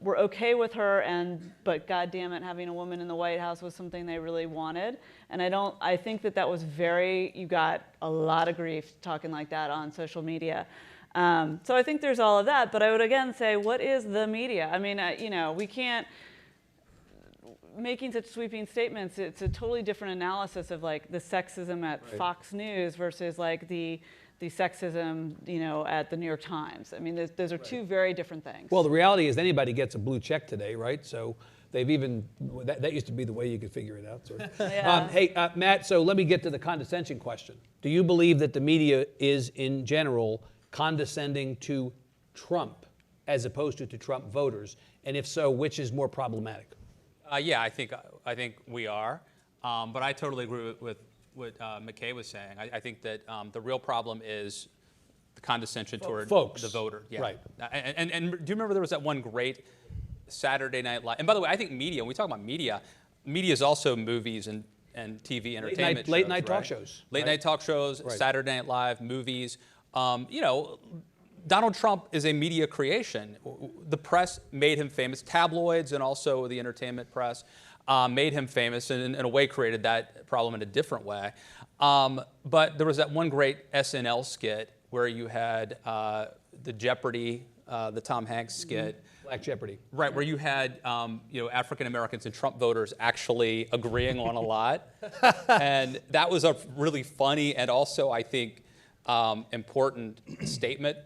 were okay with her, but God damn it, having a woman in the White House was something they really wanted. And I think that was you got a lot of grief talking like that on social media. So I think there's all of that, but I would again say, what is the media? We can't, making such sweeping statements, it's a totally different analysis of like the sexism at Fox News versus like the sexism, at the New York Times. Those are two very different things. Well, the reality is anybody gets a blue check today, right? So they've even, that used to be the way you could figure it out. Sort of. Hey, Matt, so let me get to the condescension question. Do you believe that the media is, in general, condescending to Trump as opposed to Trump voters? And if so, which is more problematic? I think we are, but I totally agree with what McKay was saying. I think that the real problem is the condescension toward the voter. Yeah. Right. And do you remember there was that one great Saturday Night Live? And by the way, I think media, when we talk about media is also movies and TV entertainment late night talk shows. Late night talk shows, Saturday Night Live, movies. Donald Trump is a media creation. The press made him famous. Tabloids and also the entertainment press made him famous and in a way created that problem in a different way. But there was that one great SNL skit where you had the Jeopardy, the Tom Hanks skit. Black Jeopardy. Right, where you had African Americans and Trump voters actually agreeing on a lot. And that was a really funny and also, I think, important statement.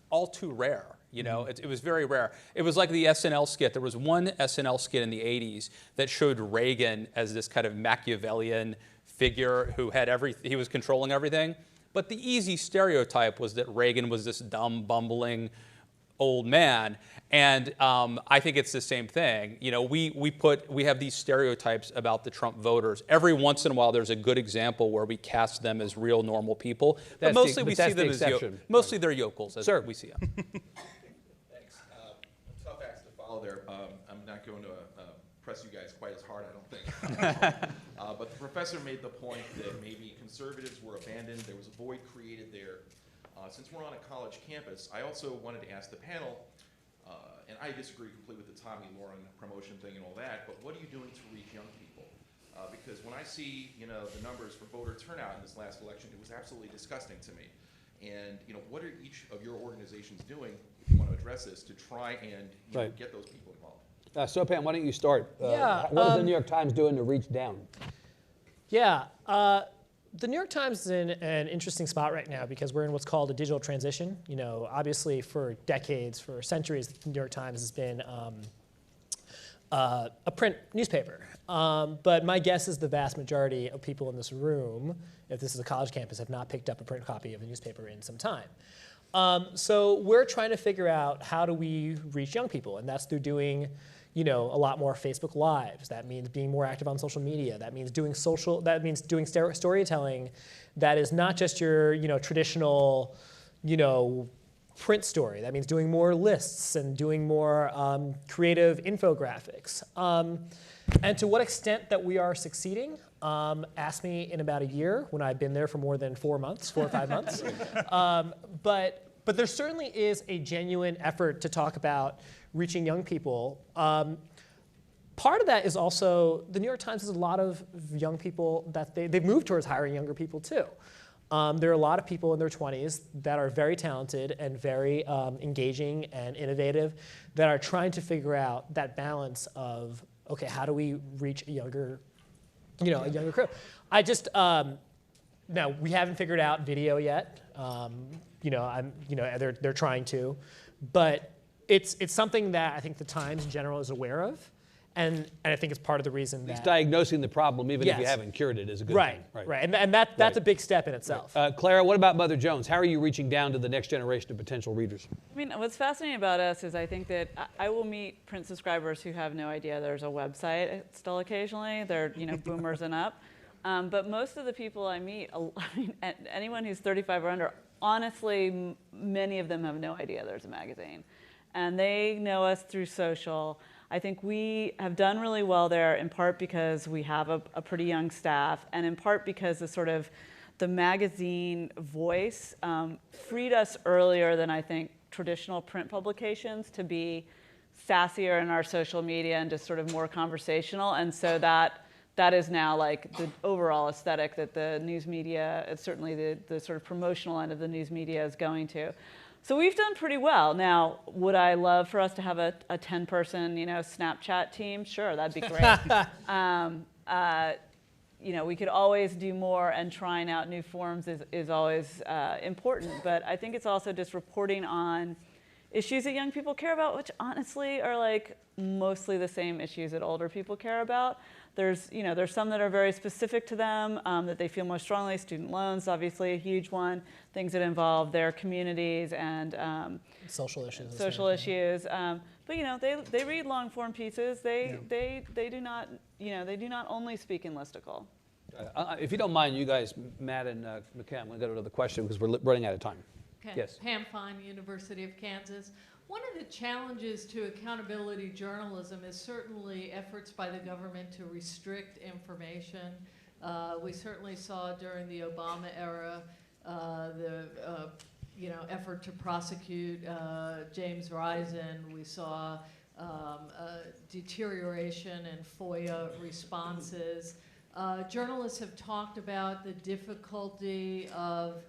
All too rare, it was very rare. It was like the SNL skit. There was one SNL skit in the 80s that showed Reagan as this kind of Machiavellian figure who had he was controlling everything. But the easy stereotype was that Reagan was this dumb, bumbling, old man. And I think it's the same thing. You know, we have these stereotypes about the Trump voters. Every once in a while, there's a good example where we cast them as real, normal people. But mostly we see them as mostly they're yokels, as we see them. Thanks. Tough acts to follow there. I'm not going to press you guys quite as hard, I don't think. But the professor made the point that maybe conservatives were abandoned. There was a void created there. Since we're on a college campus, I also wanted to ask the panel. And I disagree completely with the Tommy Lauren promotion thing and all that, but what are you doing to reach young people? Because when I see, you know, the numbers for voter turnout in this last election, it was absolutely disgusting to me. And, you know, what are each of your organizations doing, if you want to address this, to try and get those people involved? Sopan, why don't you start? Yeah, what is the New York Times doing to reach down? Yeah. The New York Times is in an interesting spot right now because we're in what's called a digital transition. You know, obviously for decades, for centuries, the New York Times has been a print newspaper. But my guess is the vast majority of people in this room, if this is a college campus, have not picked up a print copy of a newspaper in some time. So we're trying to figure out how do we reach young people, and that's through doing, you know, a lot more Facebook Lives. That means being more active on social media. That means doing storytelling that is not just your, you know, traditional, you know, print story. That means doing more lists and doing more creative infographics. And to what extent that we are succeeding, ask me in about a year when I've been there for more than 4 months, 4 or 5 months. But there certainly is a genuine effort to talk about reaching young people. Part of that is also the New York Times has a lot of young people that they've moved towards hiring younger people too. There are a lot of people in their 20s that are very talented and very engaging and innovative that are trying to figure out that balance of, okay, how do we reach a younger, you know, a younger crew? I just, now we haven't figured out video yet. You know, they're trying to, but it's something that I think the Times in general is aware of, and I think it's part of the reason that diagnosing the problem, even if you haven't cured it, is a good thing. Right, and that's a big step in itself. Clara, what about Mother Jones? How are you reaching down to the next generation of potential readers? I mean, what's fascinating about us is I think that I will meet print subscribers who have no idea there's a website still occasionally. They're, you know, boomers and up. But most of the people I meet, I mean, anyone who's 35 or under, honestly, many of them have no idea there's a magazine. And they know us through social. I think we have done really well there in part because we have a pretty young staff, and in part because the magazine voice freed us earlier than I think traditional print publications to be sassier in our social media and just sort of more conversational. And so that is now like the overall aesthetic that the news media, certainly the sort of promotional end of the news media is going to. So we've done pretty well. Now, would I love for us to have a 10-person, you know, Snapchat team? Sure, that'd be great. You know, we could always do more, and trying out new forms is always important. But I think it's also just reporting on issues that young people care about, which honestly are like mostly the same issues that older people care about. There's some that are very specific to them that they feel more strongly. Student loans, obviously a huge one. Things that involve their communities and social issues. Social issues. But you know, they read long form pieces. They do not, you know, they do not only speak in listicle. If you don't mind, you guys, Matt and McKay, I'm going to go to another question because we're running out of time. Okay. Yes. Pam Fine, University of Kansas. One of the challenges to accountability journalism is certainly efforts by the government to restrict information. We certainly saw during the Obama era the effort to prosecute James Risen. We saw deterioration in FOIA responses. Journalists have talked about the difficulty of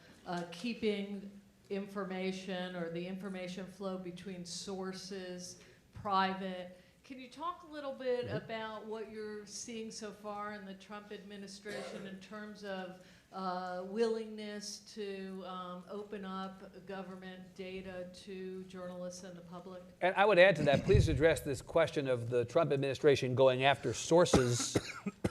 keeping information or the information flow between sources private. Can you talk a little bit about what you're seeing so far in the Trump administration in terms of willingness to open up government data to journalists and the public? And I would add to that, please address this question of the Trump administration going after sources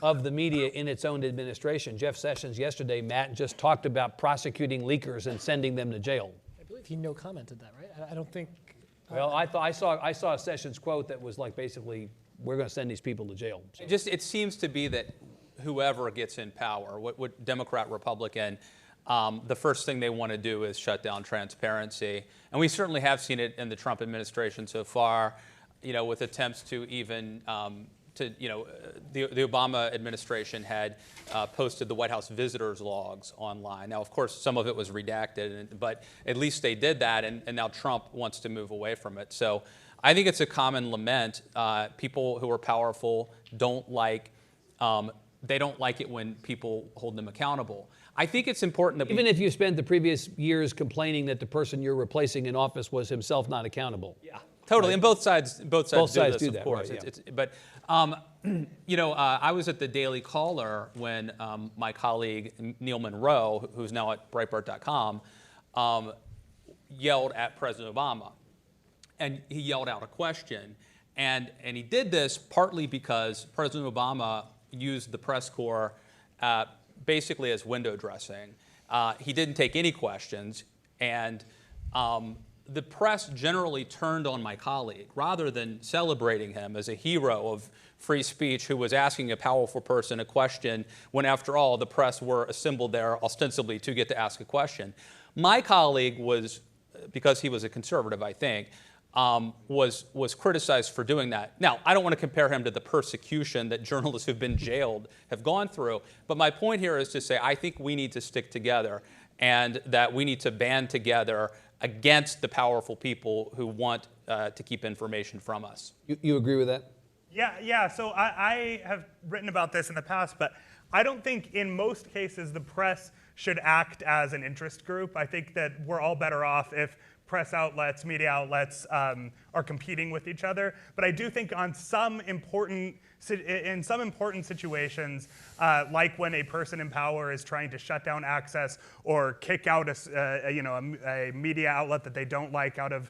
of the media in its own administration. Jeff Sessions yesterday, Matt, just talked about prosecuting leakers and sending them to jail. I believe he no commented that, right? I don't think Well, I saw a Sessions quote that was like basically, we're going to send these people to jail. So. It seems to be that whoever gets in power, what Democrat, Republican, the first thing they want to do is shut down transparency. And we certainly have seen it in the Trump administration so far, with attempts to even, the Obama administration had posted the White House visitors logs online. Now, of course, some of it was redacted, but at least they did that, and now Trump wants to move away from it. So I think it's a common lament. People who are powerful don't like it when people hold them accountable. I think it's important that even if you spent the previous years complaining that the person you're replacing in office was himself not accountable. Yeah, totally. Right. And both sides do this, of course. Right, but I was at the Daily Caller when my colleague Neil Monroe, who's now at Breitbart.com, yelled at President Obama, and he yelled out a question, and he did this partly because President Obama used the press corps basically as window dressing. He didn't take any questions, and the press generally turned on my colleague rather than celebrating him as a hero of free speech who was asking a powerful person a question when, after all, the press were assembled there ostensibly to get to ask a question. My colleague was, because he was a conservative, I think, was criticized for doing that. Now, I don't want to compare him to the persecution that journalists who've been jailed have gone through, but my point here is to say I think we need to stick together and that we need to band together against the powerful people who want to keep information from us. You agree with that? Yeah. So I have written about this in the past, but I don't think in most cases the press should act as an interest group. I think that we're all better off if press outlets, media outlets are competing with each other. But I do think in some important situations, like when a person in power is trying to shut down access or kick out a media outlet that they don't like out of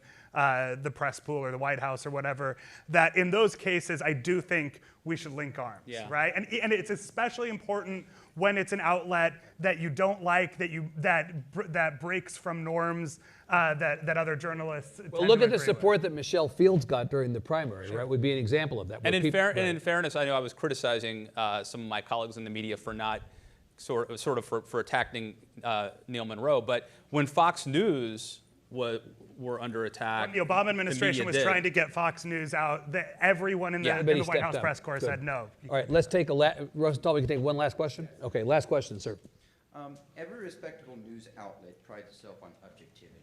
the press pool or the White House or whatever, that in those cases, I do think we should link arms, right? And it's especially important when it's an outlet that you don't like, that breaks from norms that other journalists. Well, look at the support that Michelle Fields got during the primary, right? Would be an example of that. And in fairness, I know I was criticizing some of my colleagues in the media for not sort of for attacking Neil Monroe, but when Fox News were under attack. When the Obama administration was trying to get Fox News out, everyone in the White House press corps said no. All right, let's take Rosenthal, we can take one last question? Okay, last question, sir. Every respectable news outlet prides itself on objectivity.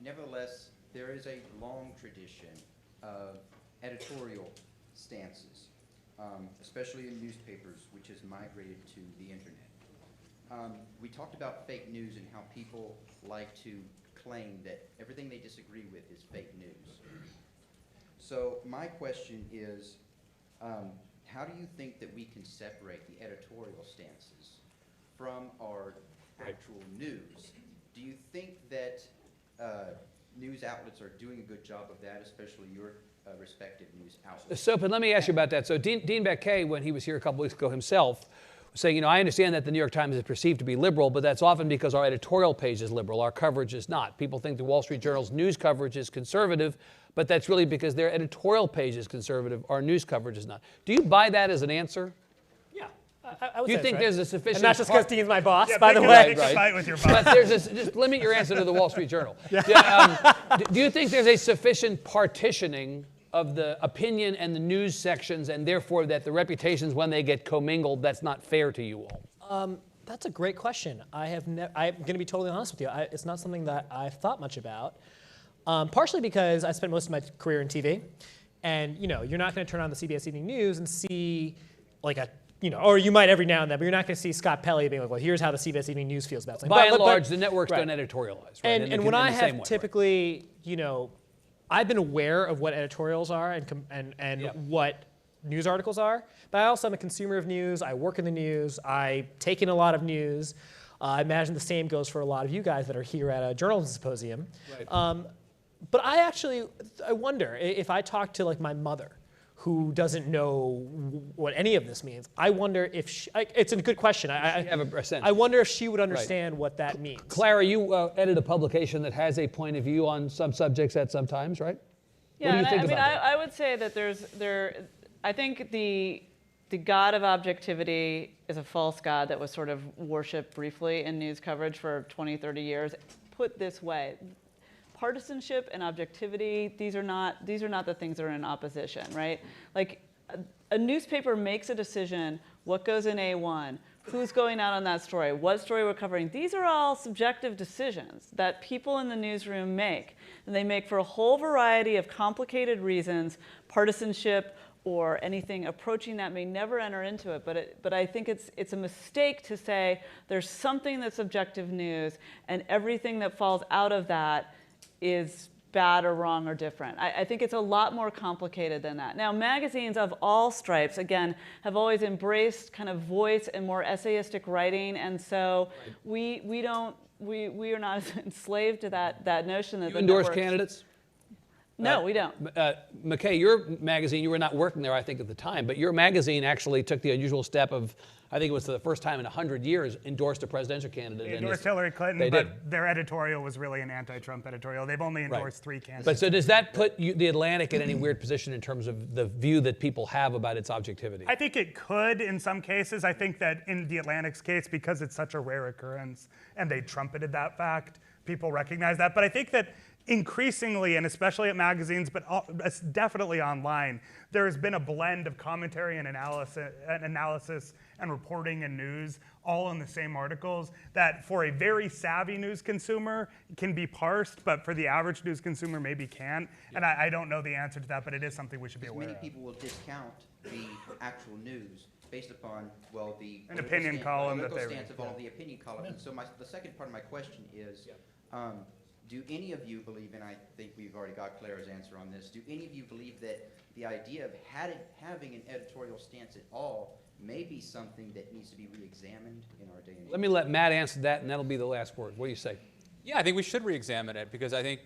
Nevertheless, there is a long tradition of editorial stances, especially in newspapers, which has migrated to the internet. We talked about fake news and how people like to claim that everything they disagree with is fake news. So my question is, how do you think that we can separate the editorial stances from our actual news? Do you think that news outlets are doing a good job of that, especially your respective news outlets? So, but let me ask you about that. So Dean Baquet, when he was here a couple weeks ago himself, was saying, I understand that the New York Times is perceived to be liberal, but that's often because our editorial page is liberal, our coverage is not. People think the Wall Street Journal's news coverage is conservative, but that's really because their editorial page is conservative, our news coverage is not. Do you buy that as an answer? Yeah, I would Do you say think that's there's right. a sufficient... And not just because Dean's my boss, Yeah, by the way. Fight with your boss. But just limit your answer to the Wall Street Journal. Do you think there's a sufficient partitioning of the opinion and the news sections, and therefore that the reputations, when they get commingled, that's not fair to you all? That's a great question. I'm going to be totally honest with you. It's not something that I've thought much about, partially because I spent most of my career in TV, and you're not going to turn on the CBS Evening News and see like or you might every now and then, but you're not going to see Scott Pelley being like, well, here's how the CBS Evening News feels about something. By and large, the networks don't editorialize, right? And when I have typically, I've been aware of what editorials are and what news articles are, but I also am a consumer of news. I work in the news. I take in a lot of news. I imagine the same goes for a lot of you guys that are here at a journalism symposium. Right. But I wonder if I talk to like my mother, who doesn't know what any of this means. I wonder if it's a good question. I have a sense. I wonder if she would understand what that means. Clara, you edit a publication that has a point of view on some subjects at some times, right? Yeah, what do you and think I mean, about that? I would say that I think the god of objectivity is a false god that was sort of worshipped briefly in news coverage for 20, 30 years. Put this way, partisanship and objectivity, these are not the things that are in opposition, right? Like a newspaper makes a decision, what goes in A1, who's going out on that story, what story we're covering. These are all subjective decisions that people in the newsroom make. And they make for a whole variety of complicated reasons. Partisanship or anything approaching that may never enter into it. But I think it's a mistake to say there's something that's objective news and everything that falls out of that is bad or wrong or different. I think it's a lot more complicated than that. Now, magazines of all stripes, again, have always embraced kind of voice and more essayistic writing, and so we are not enslaved to that notion that You endorse candidates? No, we don't. McKay, your magazine, you were not working there, I think, at the time, but your magazine actually took the unusual step of, I think it was the first time in 100 years, endorsed a presidential candidate. They endorsed Hillary Clinton, they but did. their editorial was really an anti-Trump editorial. They've only endorsed 3 candidates. But so does that put the Atlantic in any weird position in terms of the view that people have about its objectivity? I think it could in some cases. I think that in the Atlantic's case, because it's such a rare occurrence and they trumpeted that fact, people recognize that. But I think that increasingly, and especially at magazines, but definitely online, there has been a blend of commentary and analysis and reporting and news all in the same articles that for a very savvy news consumer can be parsed, but for the average news consumer maybe can't. And I don't know the answer to that, but it is something we should be aware of. Many people will discount the actual news based upon, well, the An opinion column that they stance read. of all of the opinion column. And so the second part of my question is, do any of you believe, and I think we've already got Clara's answer on this, do any of you believe that the idea of having an editorial stance at all may be something that needs to be re-examined in our day and age? Let me let Matt answer that, and that'll be the last word. What do you say? Yeah, I think we should re-examine it because I think,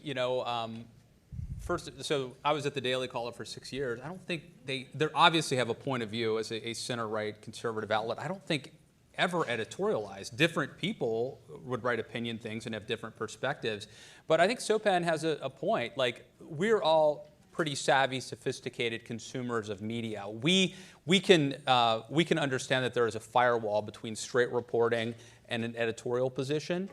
first, so I was at the Daily Caller for 6 years. I don't think they obviously have a point of view as a center-right conservative outlet. I don't think ever editorialized. Different people would write opinion things and have different perspectives. But I think Sopan has a point. Like, we're all pretty savvy, sophisticated consumers of media. We can understand that there is a firewall between straight reporting and an editorial position.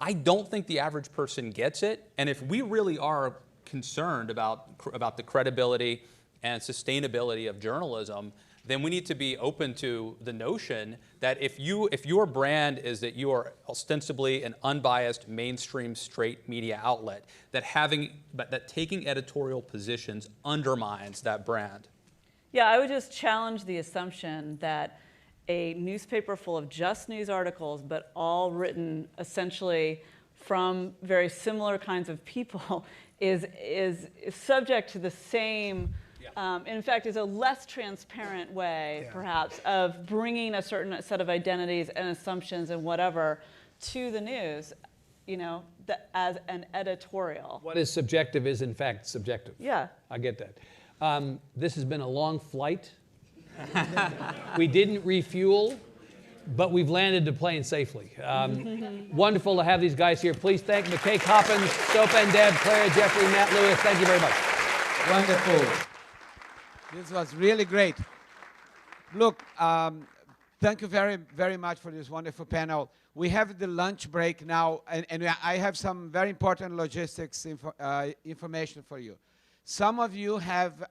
I don't think the average person gets it. And if we really are concerned about the credibility and sustainability of journalism, then we need to be open to the notion that if your brand is that you are ostensibly an unbiased mainstream straight media outlet, that taking editorial positions undermines that brand. Yeah, I would just challenge the assumption that a newspaper full of just news articles, but all written essentially from very similar kinds of people, is subject to the same. In fact, is a less transparent way, perhaps, of bringing a certain set of identities and assumptions and whatever to the news, as an editorial. What is subjective is, in fact, subjective. Yeah. I get that. This has been a long flight. We didn't refuel, but we've landed the plane safely. Wonderful to have these guys here. Please thank McKay Coppins, Sopan Deb, Clara Jeffrey, Matt Lewis. Thank you very much. Wonderful. This was really great. Look, thank you very, very much for this wonderful panel. We have the lunch break now, and I have some very important logistics information for you. Some of you have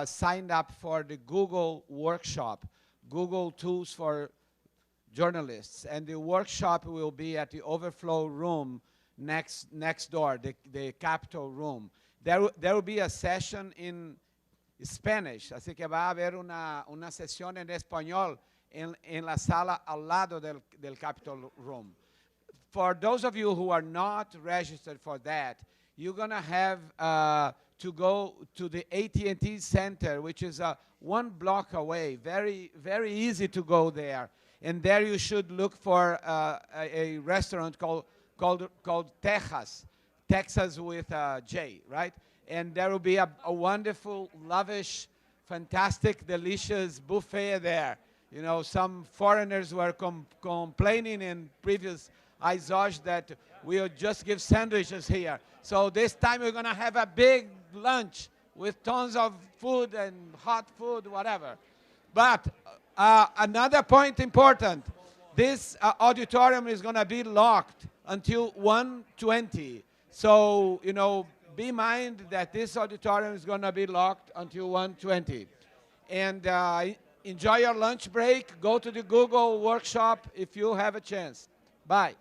signed up for the Google workshop, Google Tools for Journalists, and the workshop will be at the overflow room next door, the Capitol room. There will be a session in Spanish, así que va a haber una sesión en español en la sala al lado del Capitol Room. For those of you who are not registered for that, you're going to have to go to the AT&T Center, which is 1 block away. Very, very easy to go there. And there you should look for a restaurant called Texas with J, right? And there will be a wonderful, lavish, fantastic, delicious buffet there. You know, some foreigners were complaining in previous ISOJ that we'll just give sandwiches here. So this time we're going to have a big lunch with tons of food and hot food, whatever. But another point important, this auditorium is going to be locked until 1:20. So, you know, be mind that this auditorium is going to be locked until 1:20. And enjoy your lunch break. Go to the Google workshop if you have a chance. Bye.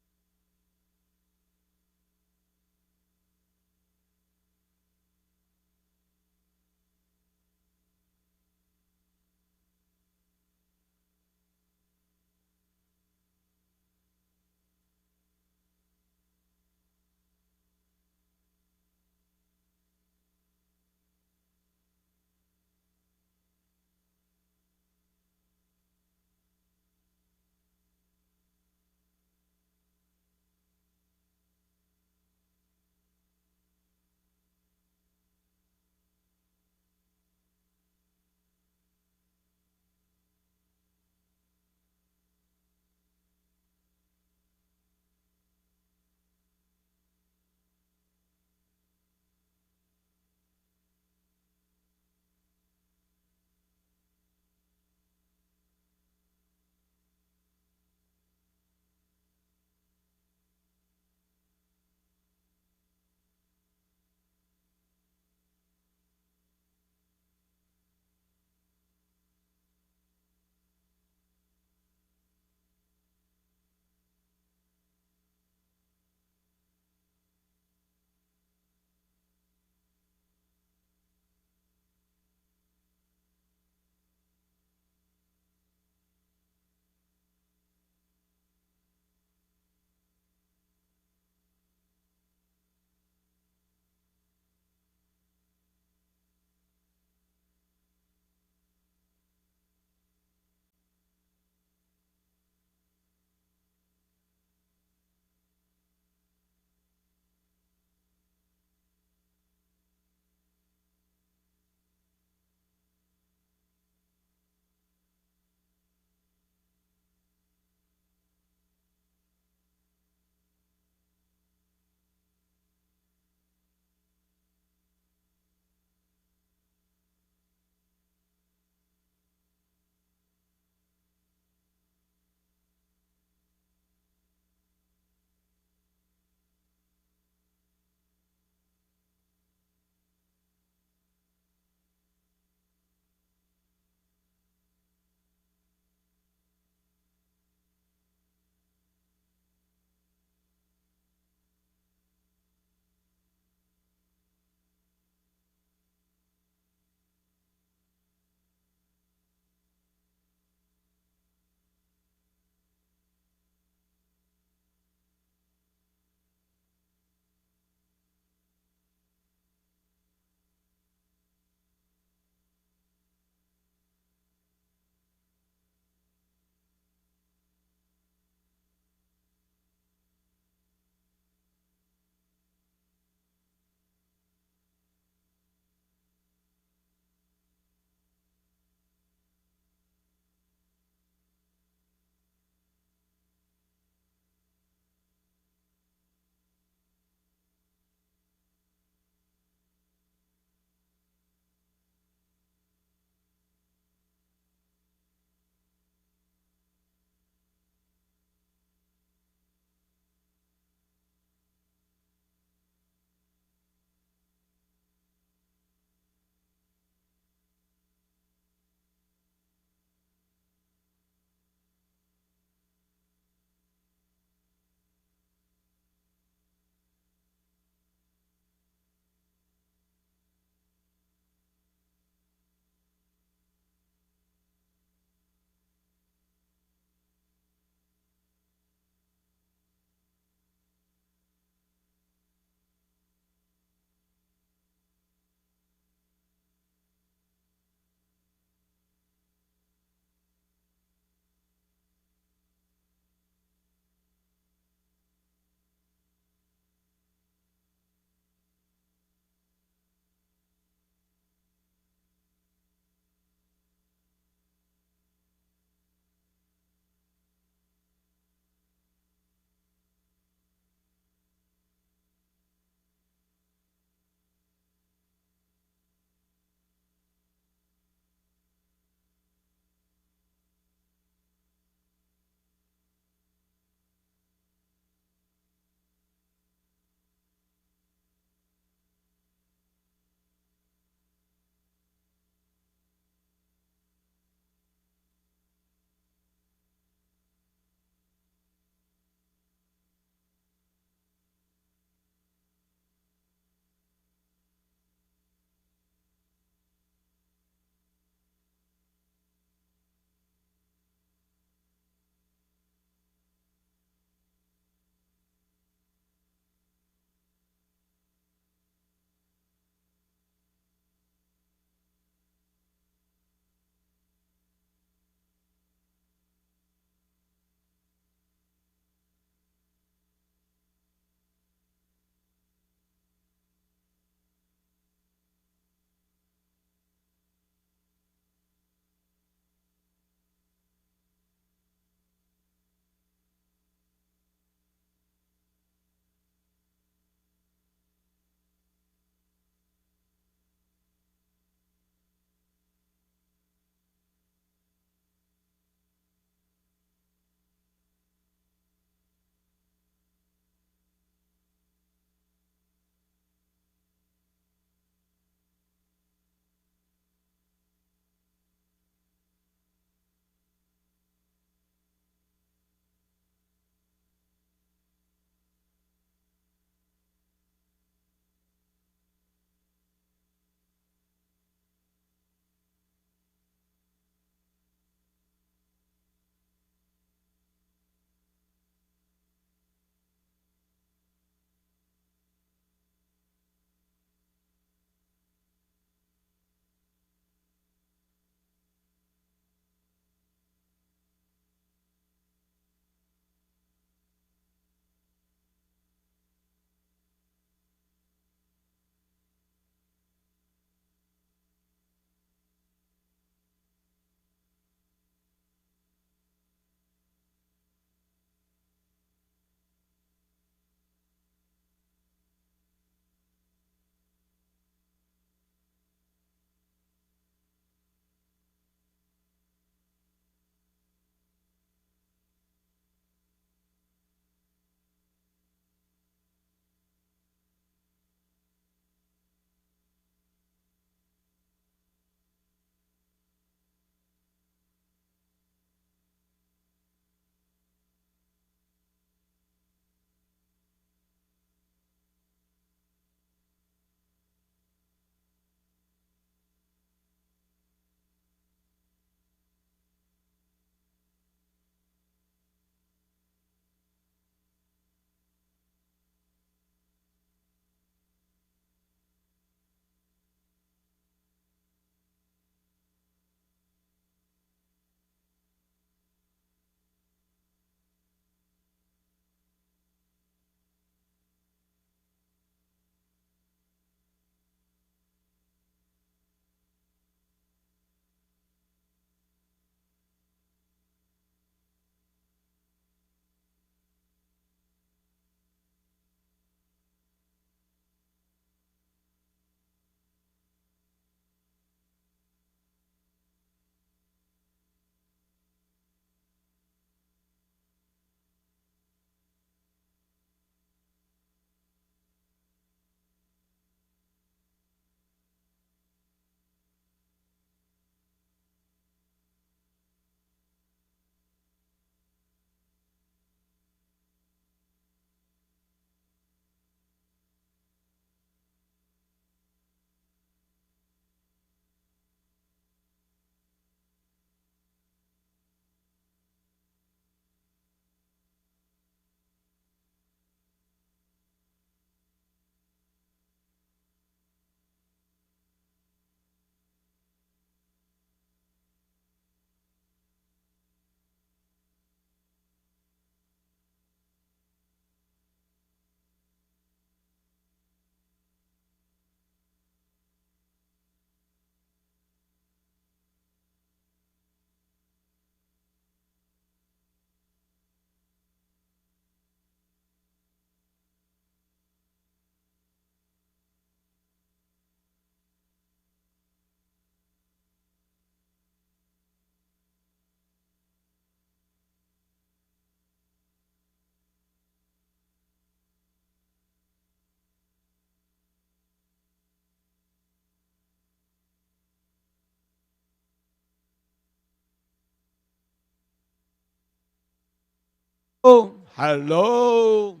Oh, hello.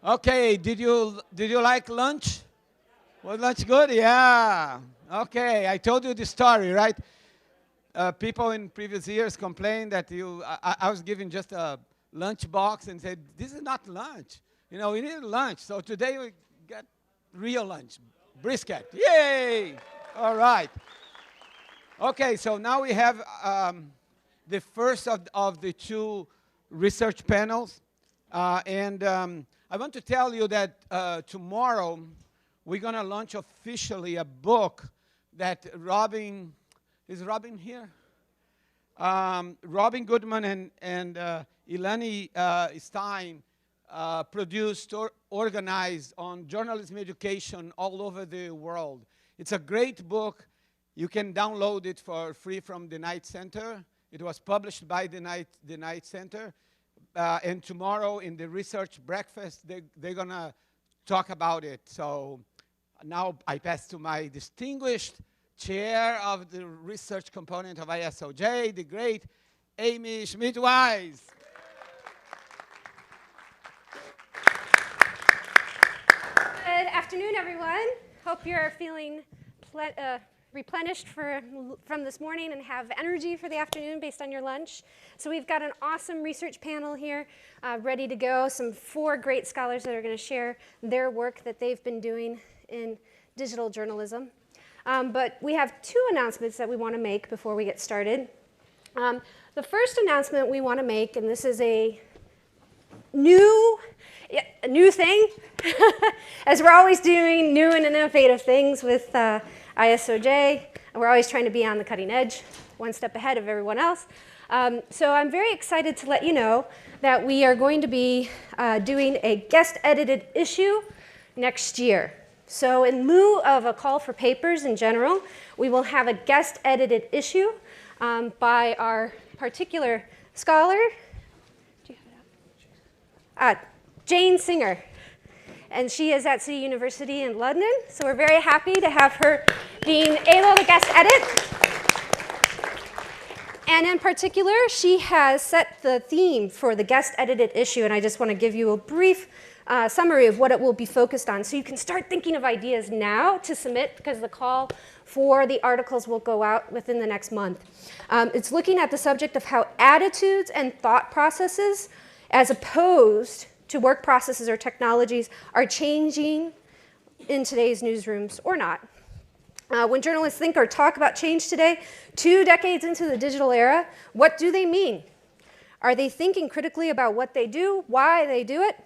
Okay, did you like lunch? Was lunch good? Yeah. Okay, I told you the story, right? People in previous years complained that I was giving just a lunch box and said, this is not lunch. You know, we need lunch. So today we got real lunch, brisket. Yay! All right. Okay, so now we have the first of the two research panels. I want to tell you that tomorrow we're going to launch officially a book that Robin, is Robin here? Robin Goodman and Ilani Stein produced or organized on journalism education all over the world. It's a great book. You can download it for free from the Knight Center. It was published by the Knight Center. And tomorrow in the research breakfast, they're going to talk about it. So now I pass to my distinguished chair of the research component of ISOJ, the great Amy Schmidt-Wise. Good afternoon, everyone. Hope you're feeling replenished from this morning and have energy for the afternoon based on your lunch. So we've got an awesome research panel here ready to go. 4 great scholars that are going to share their work that they've been doing in digital journalism. But we have 2 announcements that we want to make before we get started. The first announcement we want to make, and this is a new thing, as we're always doing new and innovative things with ISOJ, and we're always trying to be on the cutting edge, one step ahead of everyone else. So I'm very excited to let you know that we are going to be doing a guest-edited issue next year. So in lieu of a call for papers in general, we will have a guest-edited issue by our particular scholar, Jane Singer. And she is at City University in London, so we're very happy to have her being able to guest edit. And in particular, she has set the theme for the guest edited issue, and I just want to give you a brief summary of what it will be focused on. So you can start thinking of ideas now to submit, because the call for the articles will go out within the next month. It's looking at the subject of how attitudes and thought processes, as opposed to work processes or technologies, are changing in today's newsrooms or not. When journalists think or talk about change today, 2 decades into the digital era, what do they mean? Are they thinking critically about what they do, why they do it,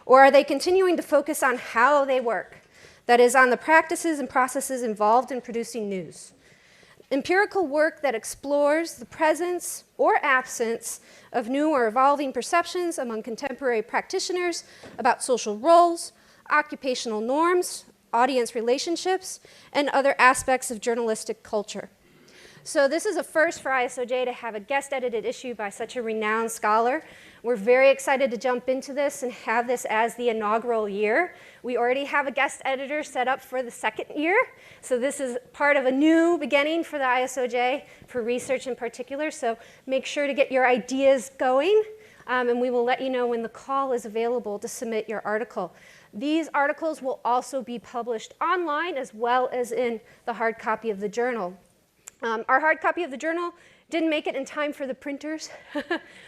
or are they continuing to focus on how they work? That is, on the practices and processes involved in producing news. Empirical work that explores the presence or absence of new or evolving perceptions among contemporary practitioners about social roles, occupational norms, audience relationships, and other aspects of journalistic culture. So this is a first for ISOJ to have a guest-edited issue by such a renowned scholar. We're very excited to jump into this and have this as the inaugural year. We already have a guest editor set up for the 2nd year, so this is part of a new beginning for the ISOJ, for research in particular, so make sure to get your ideas going, and we will let you know when the call is available to submit your article. These articles will also be published online as well as in the hard copy of the journal. Our hard copy of the journal didn't make it in time for the printers,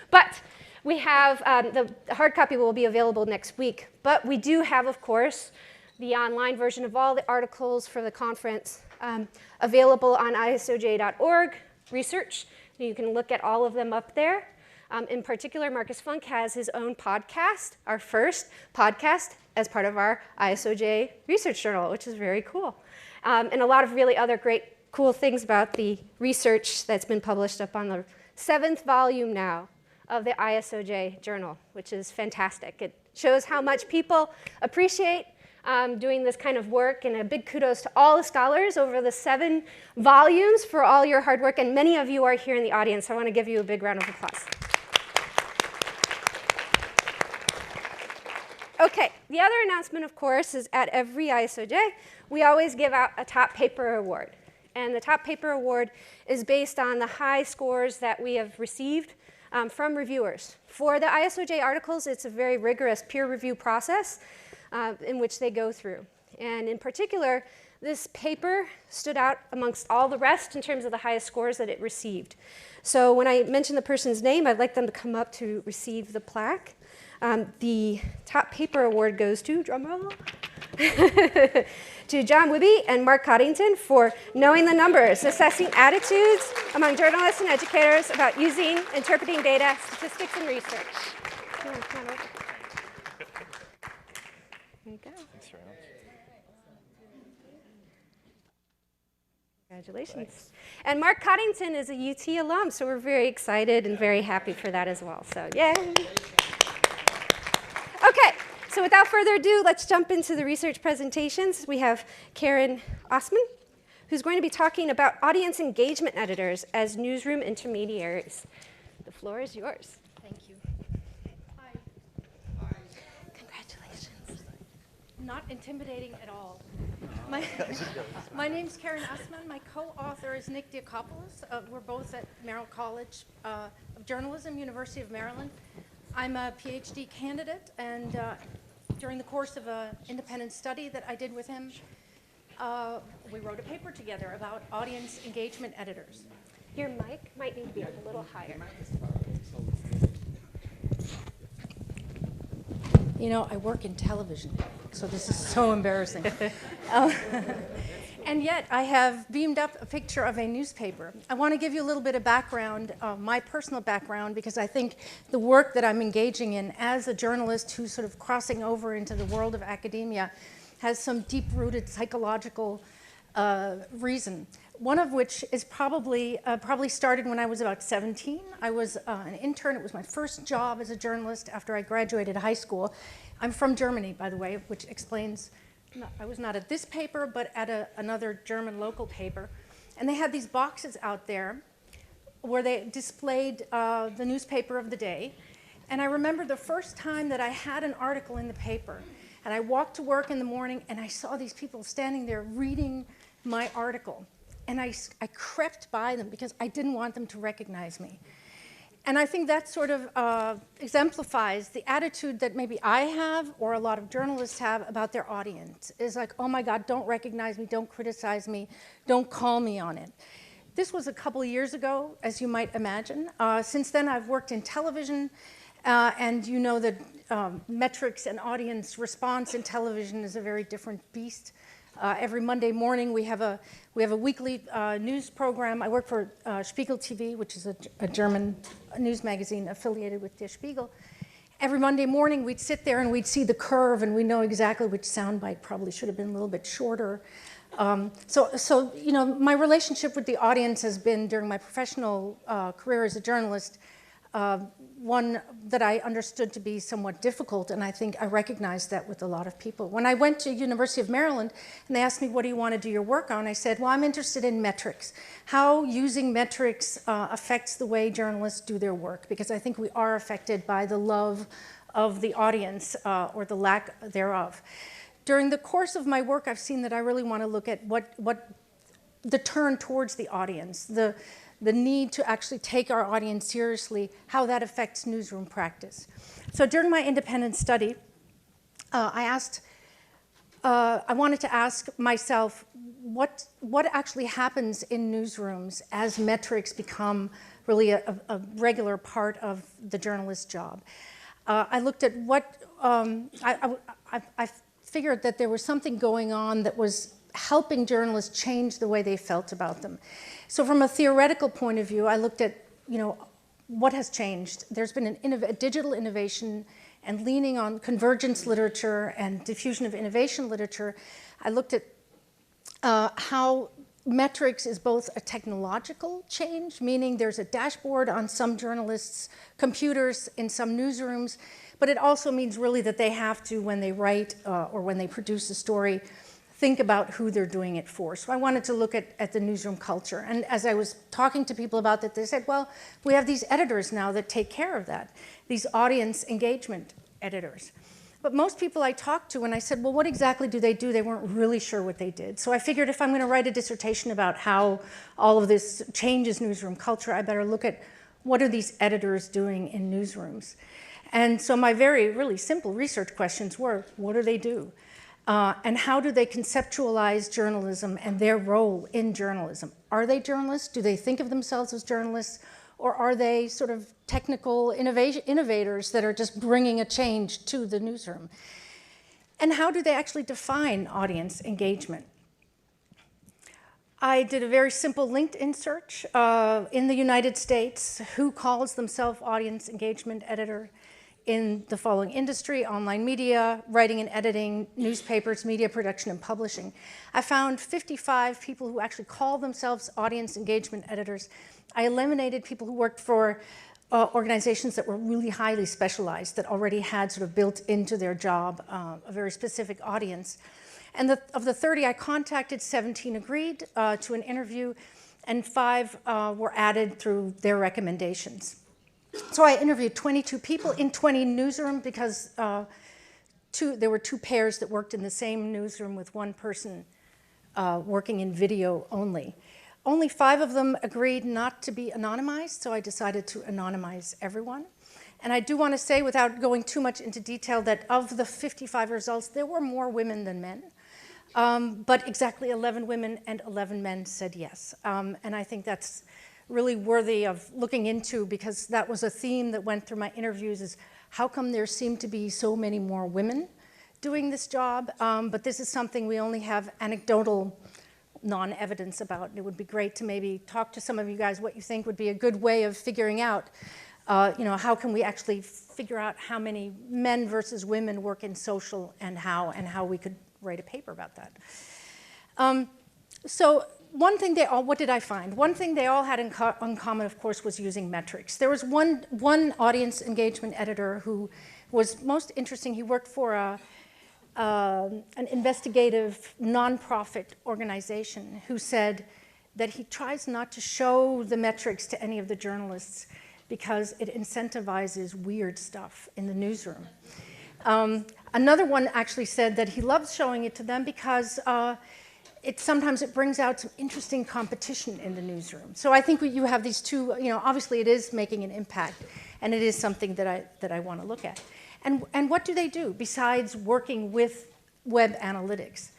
but we have, the hard copy will be available next week. But we do have, of course, the online version of all the articles for the conference available on isoj.org research. You can look at all of them up there. In particular, Marcus Funk has his own podcast, our first podcast, as part of our ISOJ research journal, which is very cool. And a lot of really other great cool things about the research that's been published up on the 7th volume now of the ISOJ journal, which is fantastic. It shows how much people appreciate doing this kind of work, and a big kudos to all the scholars over the 7 volumes for all your hard work, and many of you are here in the audience, so I want to give you a big round of applause. Okay, the other announcement, of course, is at every ISOJ, we always give out a top paper award. And the top paper award is based on the high scores that we have received from reviewers. For the ISOJ articles, it's a very rigorous peer review process in which they go through. And in particular, this paper stood out amongst all the rest in terms of the highest scores that it received. So when I mention the person's name, I'd like them to come up to receive the plaque. The top paper award goes to, drumroll, to John Wibby and Mark Coddington for knowing the numbers, assessing attitudes among journalists and educators about using, interpreting data, statistics, and research. Come on over. There you go. Thanks very much. Congratulations. Thanks. And Mark Coddington is a UT alum, so we're very excited and very happy for that as well. So, yay. Okay, so without further ado, let's jump into the research presentations. We have Karen Osman, who's going to be talking about audience engagement editors as newsroom intermediaries. The floor is yours. Thank you. Hi. Congratulations. Not intimidating at all. My name's Karen Osman. My co-author is Nick Diakopoulos. We're both at Merrill College of Journalism, University of Maryland. I'm a PhD candidate, and during the course of an independent study that I did with him, we wrote a paper together about audience engagement editors. Your mic might need to be a little higher. You know, I work in television, so this is so embarrassing. And yet, I have beamed up a picture of a newspaper. I want to give you a little bit of background, my personal background, because I think the work that I'm engaging in as a journalist who's sort of crossing over into the world of academia has some deep-rooted psychological reason. One of which is probably started when I was about 17. I was an intern. It was my first job as a journalist after I graduated high school. I'm from Germany, by the way, which explains I was not at this paper, but at another German local paper. And they had these boxes out there where they displayed the newspaper of the day. And I remember the first time that I had an article in the paper. And I walked to work in the morning, and I saw these people standing there reading my article. And I crept by them because I didn't want them to recognize me. And I think that sort of exemplifies the attitude that maybe I have or a lot of journalists have about their audience. Is like, oh my God, don't recognize me, don't criticize me, don't call me on it. This was a couple of years ago, as you might imagine. Since then, I've worked in television, and you know that metrics and audience response in television is a very different beast. Every Monday morning, we have a weekly news program. I work for Spiegel TV, which is a German news magazine affiliated with Der Spiegel. Every Monday morning, we'd sit there and we'd see the curve, and we know exactly which soundbite probably should have been a little bit shorter. So you know, my relationship with the audience has been, during my professional career as a journalist, one that I understood to be somewhat difficult, and I think I recognized that with a lot of people. When I went to University of Maryland and they asked me, what do you want to do your work on? I said, well, I'm interested in metrics, how using metrics affects the way journalists do their work, because I think we are affected by the love of the audience or the lack thereof. During the course of my work, I've seen that I really want to look at what the turn towards the audience, the need to actually take our audience seriously, how that affects newsroom practice. So during my independent study, I wanted to ask myself what actually happens in newsrooms as metrics become really a regular part of the journalist's job. I looked at what, I figured that there was something going on that was helping journalists change the way they felt about them. So from a theoretical point of view, I looked at, you know, what has changed. There's been a digital innovation and leaning on convergence literature and diffusion of innovation literature. I looked at how metrics is both a technological change, meaning there's a dashboard on some journalists' computers in some newsrooms, but it also means really that they have to, when they write or when they produce a story, think about who they're doing it for. So I wanted to look at the newsroom culture. And as I was talking to people about that, they said, well, we have these editors now that take care of that, these audience engagement editors. But most people I talked to, when I said, well, what exactly do they do? They weren't really sure what they did. So I figured if I'm going to write a dissertation about how all of this changes newsroom culture, I better look at what are these editors doing in newsrooms? And so my really simple research questions were, what do they do? And how do they conceptualize journalism and their role in journalism? Are they journalists? Do they think of themselves as journalists? Or are they sort of technical innovators that are just bringing a change to the newsroom? And how do they actually define audience engagement? I did a very simple LinkedIn search in the United States. Who calls themselves audience engagement editor in the following industry: online media, writing and editing, newspapers, media production, and publishing. I found 55 people who actually call themselves audience engagement editors. I eliminated people who worked for organizations that were really highly specialized, that already had sort of built into their job a very specific audience. And of the 30 I contacted, 17 agreed to an interview, and 5 were added through their recommendations. So I interviewed 22 people in 20 newsrooms, because there were 2 pairs that worked in the same newsroom with 1 person working in video only. Only 5 of them agreed not to be anonymized, so I decided to anonymize everyone. And I do want to say, without going too much into detail, that of the 55 results, there were more women than men. But exactly 11 women and 11 men said yes. And I think that's really worthy of looking into, because that was a theme that went through my interviews, is how come there seem to be so many more women doing this job? But this is something we only have anecdotal non-evidence about. It would be great to maybe talk to some of you guys what you think would be a good way of figuring out, how can we actually figure out how many men versus women work in social, and how we could write a paper about that. So one thing what did I find? One thing they all had in common, of course, was using metrics. There was one audience engagement editor who was most interesting. He worked for an investigative nonprofit organization, who said that he tries not to show the metrics to any of the journalists because it incentivizes weird stuff in the newsroom. Another one actually said that he loves showing it to them because sometimes it brings out some interesting competition in the newsroom. So I think you have these two, obviously it is making an impact, and it is something that I want to look at. And what do they do besides working with web analytics?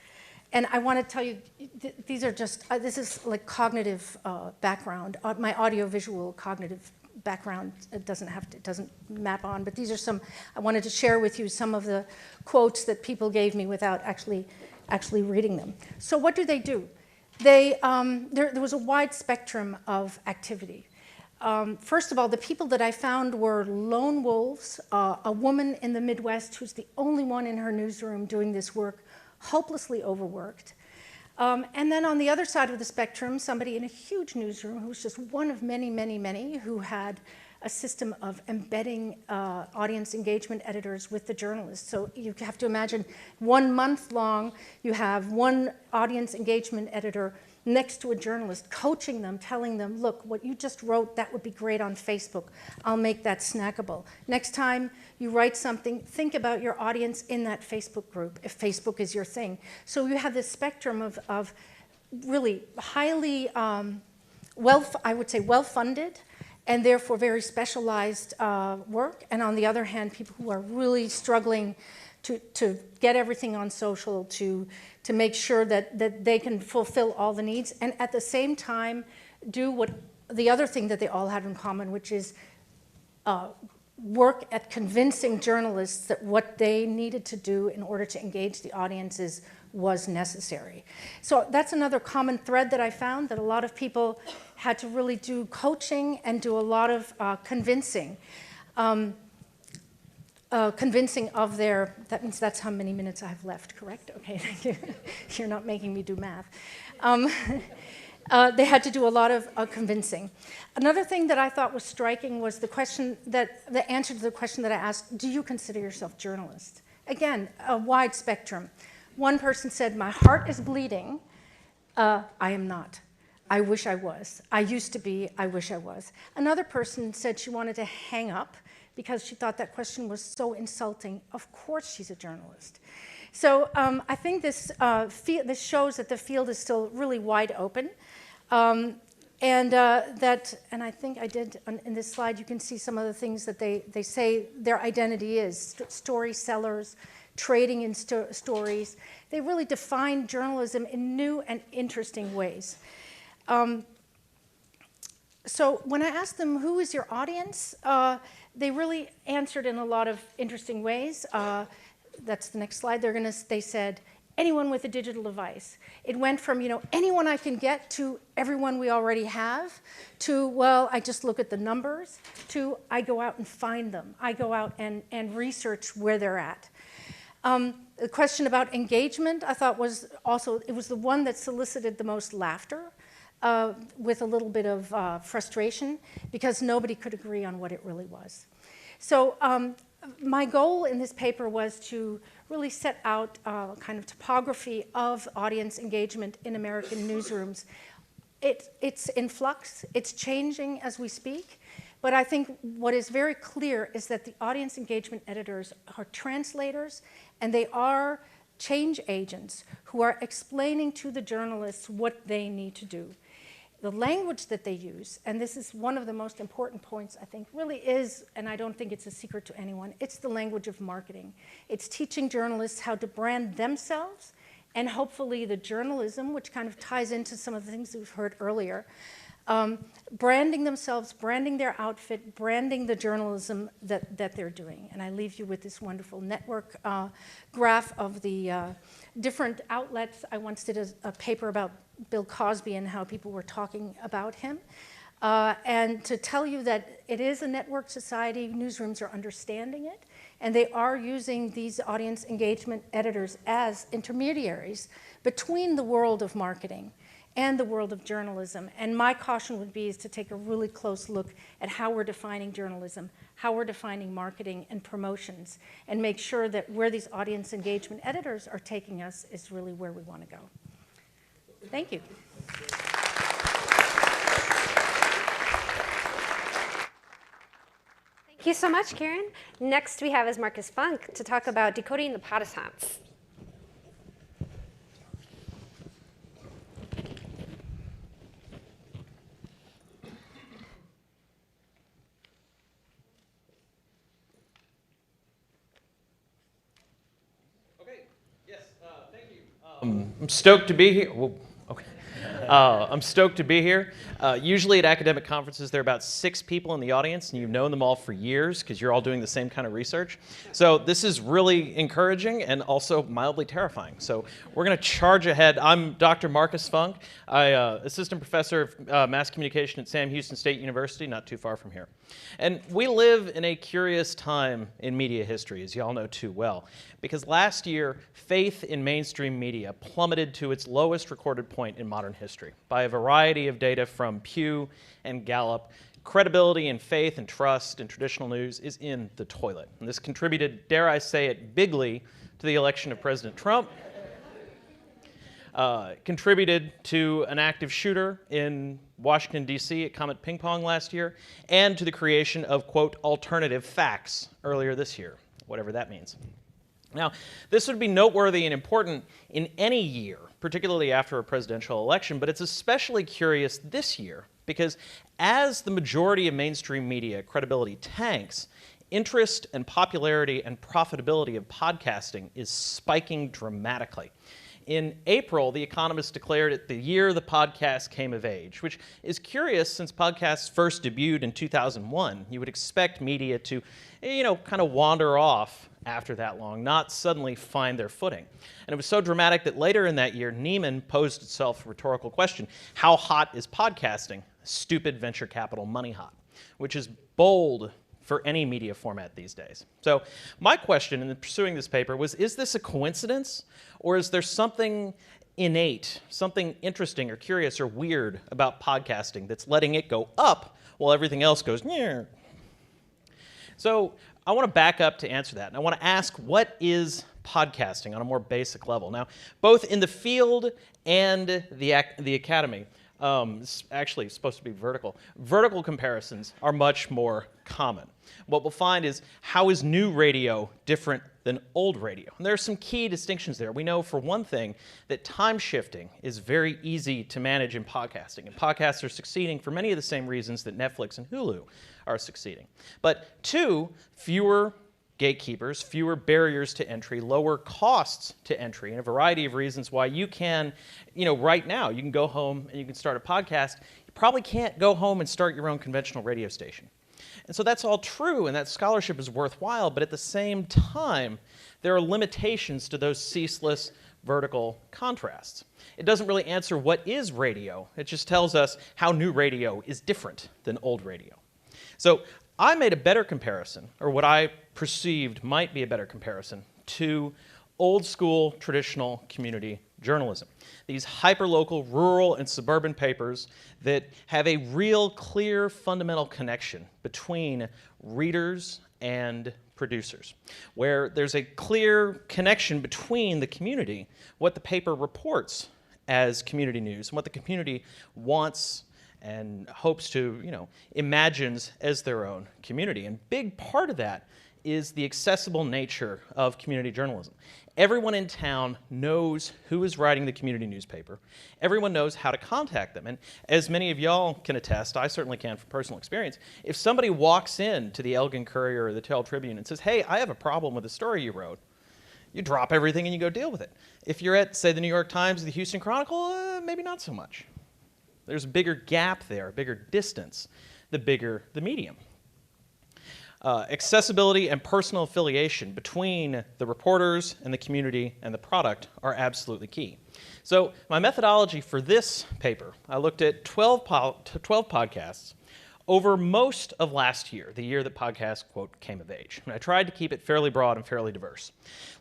And I want to tell you, these are just, this is like cognitive background, my audiovisual cognitive background. It doesn't map on, but these are some, I wanted to share with you some of the quotes that people gave me without actually reading them. So what do? There was a wide spectrum of activity. First of all, the people that I found were lone wolves, a woman in the Midwest who's the only one in her newsroom doing this work, hopelessly overworked. And then on the other side of the spectrum, somebody in a huge newsroom who was just one of many, many, many who had a system of embedding audience engagement editors with the journalists. So you have to imagine 1 month long, you have one audience engagement editor next to a journalist, coaching them, telling them, look, what you just wrote, that would be great on Facebook. I'll make that snackable. Next time you write something, think about your audience in that Facebook group, if Facebook is your thing. So you have this spectrum of really highly, I would say well-funded, and therefore very specialized work. And on the other hand, people who are really struggling to get everything on social, to make sure that they can fulfill all the needs, and at the same time do what the other thing that they all had in common, which is work at convincing journalists that what they needed to do in order to engage the audiences was necessary. So that's another common thread that I found, that a lot of people had to really do coaching and do a lot of convincing. Convincing of their, that means that's how many minutes I have left, correct? Okay, thank you. You're not making me do math. They had to do a lot of convincing. Another thing that I thought was striking was the answer to the question that I asked, do you consider yourself journalist? Again, a wide spectrum. One person said, my heart is bleeding. I am not. I wish I was. I used to be. I wish I was. Another person said she wanted to hang up because she thought that question was so insulting. Of course she's a journalist. So I think this shows that the field is still really wide open. And and I think I did, in this slide, you can see some of the things that they say their identity is. Story sellers, trading in stories. They really define journalism in new and interesting ways. So when I asked them, who is your audience? They really answered in a lot of interesting ways. That's the next slide. They said, anyone with a digital device. It went from, anyone I can get to everyone we already have, to, well, I just look at the numbers, to I go out and find them. I go out and research where they're at. The question about engagement, I thought was also, it was the one that solicited the most laughter, with a little bit of frustration, because nobody could agree on what it really was. So my goal in this paper was to really set out kind of topography of audience engagement in American newsrooms. It's in flux, it's changing as we speak, but I think what is very clear is that the audience engagement editors are translators, and they are change agents who are explaining to the journalists what they need to do. The language that they use, and this is one of the most important points, I think, really is, and I don't think it's a secret to anyone, it's the language of marketing. It's teaching journalists how to brand themselves, and hopefully the journalism, which kind of ties into some of the things we've heard earlier, branding themselves, branding their outfit, branding the journalism that they're doing. And I leave you with this wonderful network graph of the different outlets. I once did a paper about Bill Cosby and how people were talking about him. And to tell you that it is a network society, newsrooms are understanding it, and they are using these audience engagement editors as intermediaries between the world of marketing and the world of journalism. And my caution would be is to take a really close look at how we're defining journalism, how we're defining marketing and promotions, and make sure that where these audience engagement editors are taking us is really where we want to go. Thank you. Thank you so much, Karen. Next we have is Marcus Funk to talk about decoding the partisans. I'm stoked to be here. Whoa, okay. I'm stoked to be here. Usually at academic conferences, there are about 6 people in the audience, and you've known them all for years because you're all doing the same kind of research. So this is really encouraging and also mildly terrifying. So we're going to charge ahead. I'm Dr. Marcus Funk. I'm assistant professor of mass communication at Sam Houston State University, not too far from here. And we live in a curious time in media history, as you all know too well, because last year, faith in mainstream media plummeted to its lowest recorded point in modern history. By a variety of data from Pew and Gallup, credibility and faith and trust in traditional news is in the toilet. And this contributed, dare I say it, bigly to the election of President Trump, contributed to an active shooter in Washington, D.C. at Comet Ping Pong last year, and to the creation of, quote, alternative facts earlier this year, whatever that means. Now, this would be noteworthy and important in any year, particularly after a presidential election, but it's especially curious this year because as the majority of mainstream media credibility tanks, interest and popularity and profitability of podcasting is spiking dramatically. In April, The Economist declared it the year the podcast came of age, which is curious since podcasts first debuted in 2001. You would expect media to, kind of wander off after that long, not suddenly find their footing. And it was so dramatic that later in that year, Neiman posed itself a rhetorical question: how hot is podcasting? Stupid venture capital money hot, which is bold for any media format these days. So my question in pursuing this paper was, is this a coincidence, or is there something innate, something interesting or curious or weird about podcasting that's letting it go up while everything else goes, nyeh? So I want to back up to answer that, and I want to ask, what is podcasting on a more basic level? Now, both in the field and the academy, It's actually supposed to be vertical. Vertical comparisons are much more common. What we'll find is, how is new radio different than old radio? And there are some key distinctions there. We know, for one thing, that time shifting is very easy to manage in podcasting. And podcasts are succeeding for many of the same reasons that Netflix and Hulu are succeeding. But two, fewer gatekeepers, fewer barriers to entry, lower costs to entry, and a variety of reasons why you can, right now, you can go home and you can start a podcast. You probably can't go home and start your own conventional radio station. And so that's all true, and that scholarship is worthwhile, but at the same time, there are limitations to those ceaseless vertical contrasts. It doesn't really answer what is radio. It just tells us how new radio is different than old radio. So I made a better comparison, or what I perceived might be a better comparison, to old school traditional community journalism. These hyperlocal, rural, and suburban papers that have a real, clear, fundamental connection between readers and producers, where there's a clear connection between the community, what the paper reports as community news, and what the community wants and hopes to, imagines as their own community. And a big part of that is the accessible nature of community journalism. Everyone in town knows who is writing the community newspaper. Everyone knows how to contact them. And as many of y'all can attest, I certainly can from personal experience, if somebody walks in to the Elgin Courier or the Tell Tribune and says, hey, I have a problem with the story you wrote, you drop everything and you go deal with it. If you're at, say, the New York Times or the Houston Chronicle, maybe not so much. There's a bigger gap there, a bigger distance, the bigger the medium. Accessibility and personal affiliation between the reporters and the community and the product are absolutely key. So my methodology for this paper, I looked at 12 podcasts over most of last year, the year that podcasts, quote, came of age. And I tried to keep it fairly broad and fairly diverse.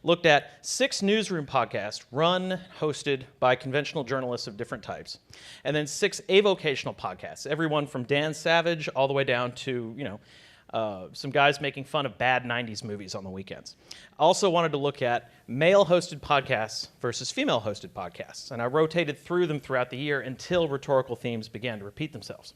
Looked at 6 newsroom podcasts run, hosted by conventional journalists of different types, and then 6 avocational podcasts, everyone from Dan Savage all the way down to, some guys making fun of bad 90s movies on the weekends. I also wanted to look at male-hosted podcasts versus female-hosted podcasts, and I rotated through them throughout the year until rhetorical themes began to repeat themselves.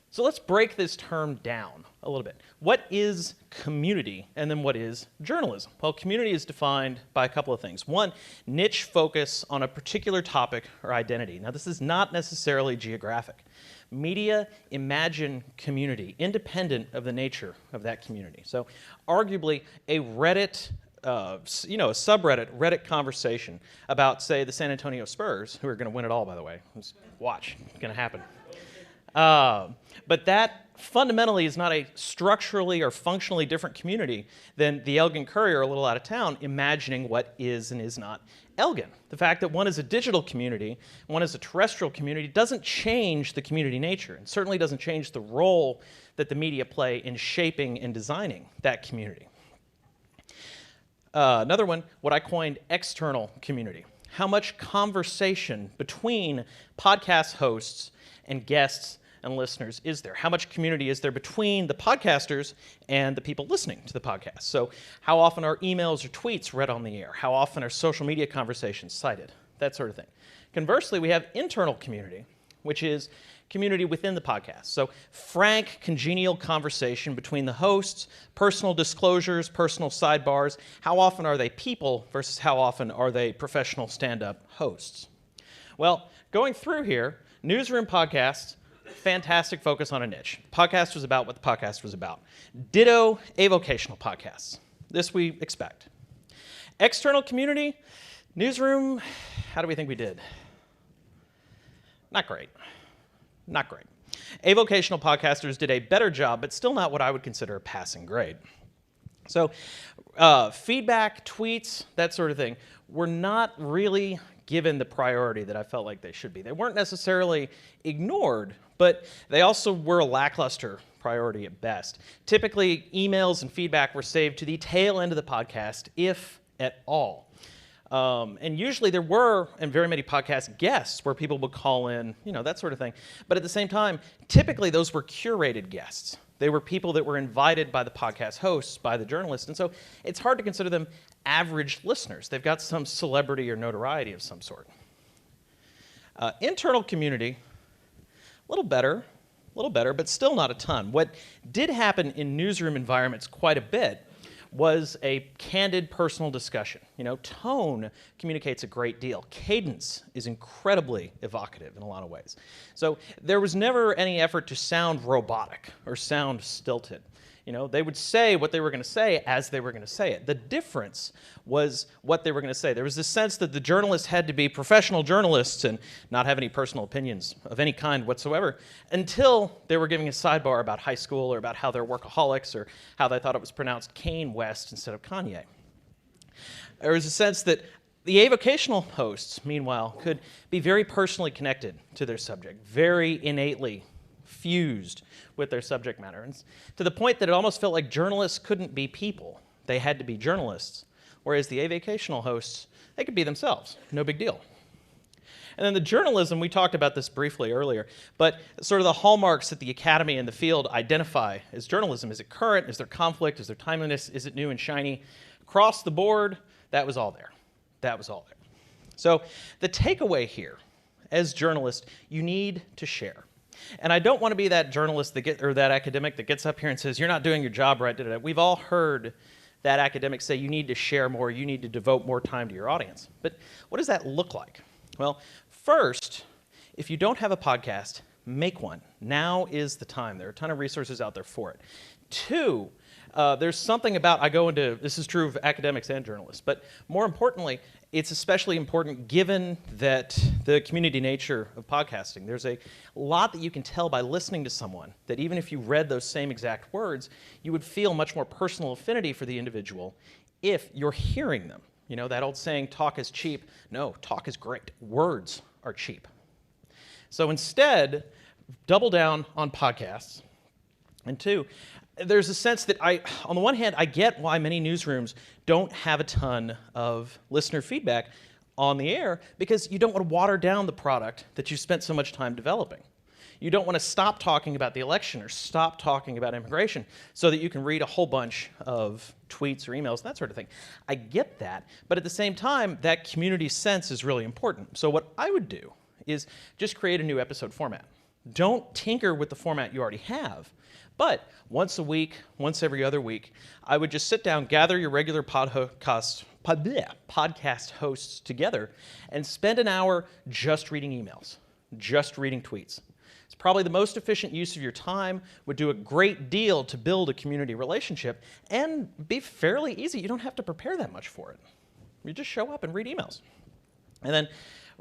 So let's break this term down a little bit. What is community, and then what is journalism? Well, community is defined by a couple of things. One, niche focus on a particular topic or identity. Now, this is not necessarily geographic. Media imagine community, independent of the nature of that community. So arguably, a Reddit, a subreddit, Reddit conversation about, say, the San Antonio Spurs, who are going to win it all, by the way. Just watch, it's going to happen. But that fundamentally is not a structurally or functionally different community than the Elgin Courier, a little out of town, imagining what is and is not Elgin. The fact that one is a digital community, one is a terrestrial community, doesn't change the community nature, and certainly doesn't change the role that the media play in shaping and designing that community. Another one, what I coined external community. How much conversation between podcast hosts and guests and listeners is there? How much community is there between the podcasters and the people listening to the podcast? So how often are emails or tweets read on the air? How often are social media conversations cited? That sort of thing. Conversely, we have internal community, which is community within the podcast. So frank, congenial conversation between the hosts, personal disclosures, personal sidebars. How often are they people versus how often are they professional stand-up hosts? Well, going through here, newsroom podcasts, fantastic focus on a niche. The podcast was about what the podcast was about. Ditto avocational podcasts. This we expect. External community, newsroom, how do we think we did? Not great. Not great. Avocational podcasters did a better job, but still not what I would consider a passing grade. So feedback, tweets, that sort of thing, were not really given the priority that I felt like they should be. They weren't necessarily ignored, but they also were a lackluster priority at best. Typically, emails and feedback were saved to the tail end of the podcast, if at all. And usually there were, in very many podcast guests, where people would call in, that sort of thing. But at the same time, typically those were curated guests. They were people that were invited by the podcast hosts, by the journalists, and so it's hard to consider them average listeners. They've got some celebrity or notoriety of some sort. Internal community, a little better, but still not a ton. What did happen in newsroom environments quite a bit was a candid personal discussion. You know, tone communicates a great deal. Cadence is incredibly evocative in a lot of ways. So there was never any effort to sound robotic or sound stilted. You know, they would say what they were going to say as they were going to say it. The difference was what they were going to say. There was this sense that the journalists had to be professional journalists and not have any personal opinions of any kind whatsoever until they were giving a sidebar about high school or about how they're workaholics or how they thought it was pronounced Kanye West instead of Kanye. There was a sense that the avocational hosts, meanwhile, could be very personally connected to their subject, very innately fused with their subject matter, and to the point that it almost felt like journalists couldn't be people. They had to be journalists, whereas the avocational hosts, they could be themselves, no big deal. And then the journalism, we talked about this briefly earlier, but sort of the hallmarks that the academy and the field identify as journalism. Is it current? Is there conflict? Is there timeliness? Is it new and shiny? Across the board, that was all there. That was all there. So the takeaway here, as journalists, you need to share. And I don't want to be that journalist or that academic that gets up here and says, you're not doing your job right. We've all heard that academic say you need to share more, you need to devote more time to your audience. But what does that look like? Well, first, if you don't have a podcast, make one. Now is the time. There are a ton of resources out there for it. Two, there's something about, this is true of academics and journalists, but more importantly, it's especially important given that the community nature of podcasting. There's a lot that you can tell by listening to someone that even if you read those same exact words, you would feel much more personal affinity for the individual if you're hearing them. You know, that old saying, talk is cheap. No, talk is great. Words are cheap. So instead, double down on podcasts. And two, there's a sense that on the one hand, I get why many newsrooms don't have a ton of listener feedback on the air because you don't want to water down the product that you spent so much time developing. You don't want to stop talking about the election or stop talking about immigration so that you can read a whole bunch of tweets or emails, that sort of thing. I get that, but at the same time, that community sense is really important. So what I would do is just create a new episode format. Don't tinker with the format you already have. But once a week, once every other week, I would just sit down, gather your regular podcast hosts together, and spend an hour just reading emails, just reading tweets. It's probably the most efficient use of your time, would do a great deal to build a community relationship, and be fairly easy. You don't have to prepare that much for it. You just show up and read emails. And then,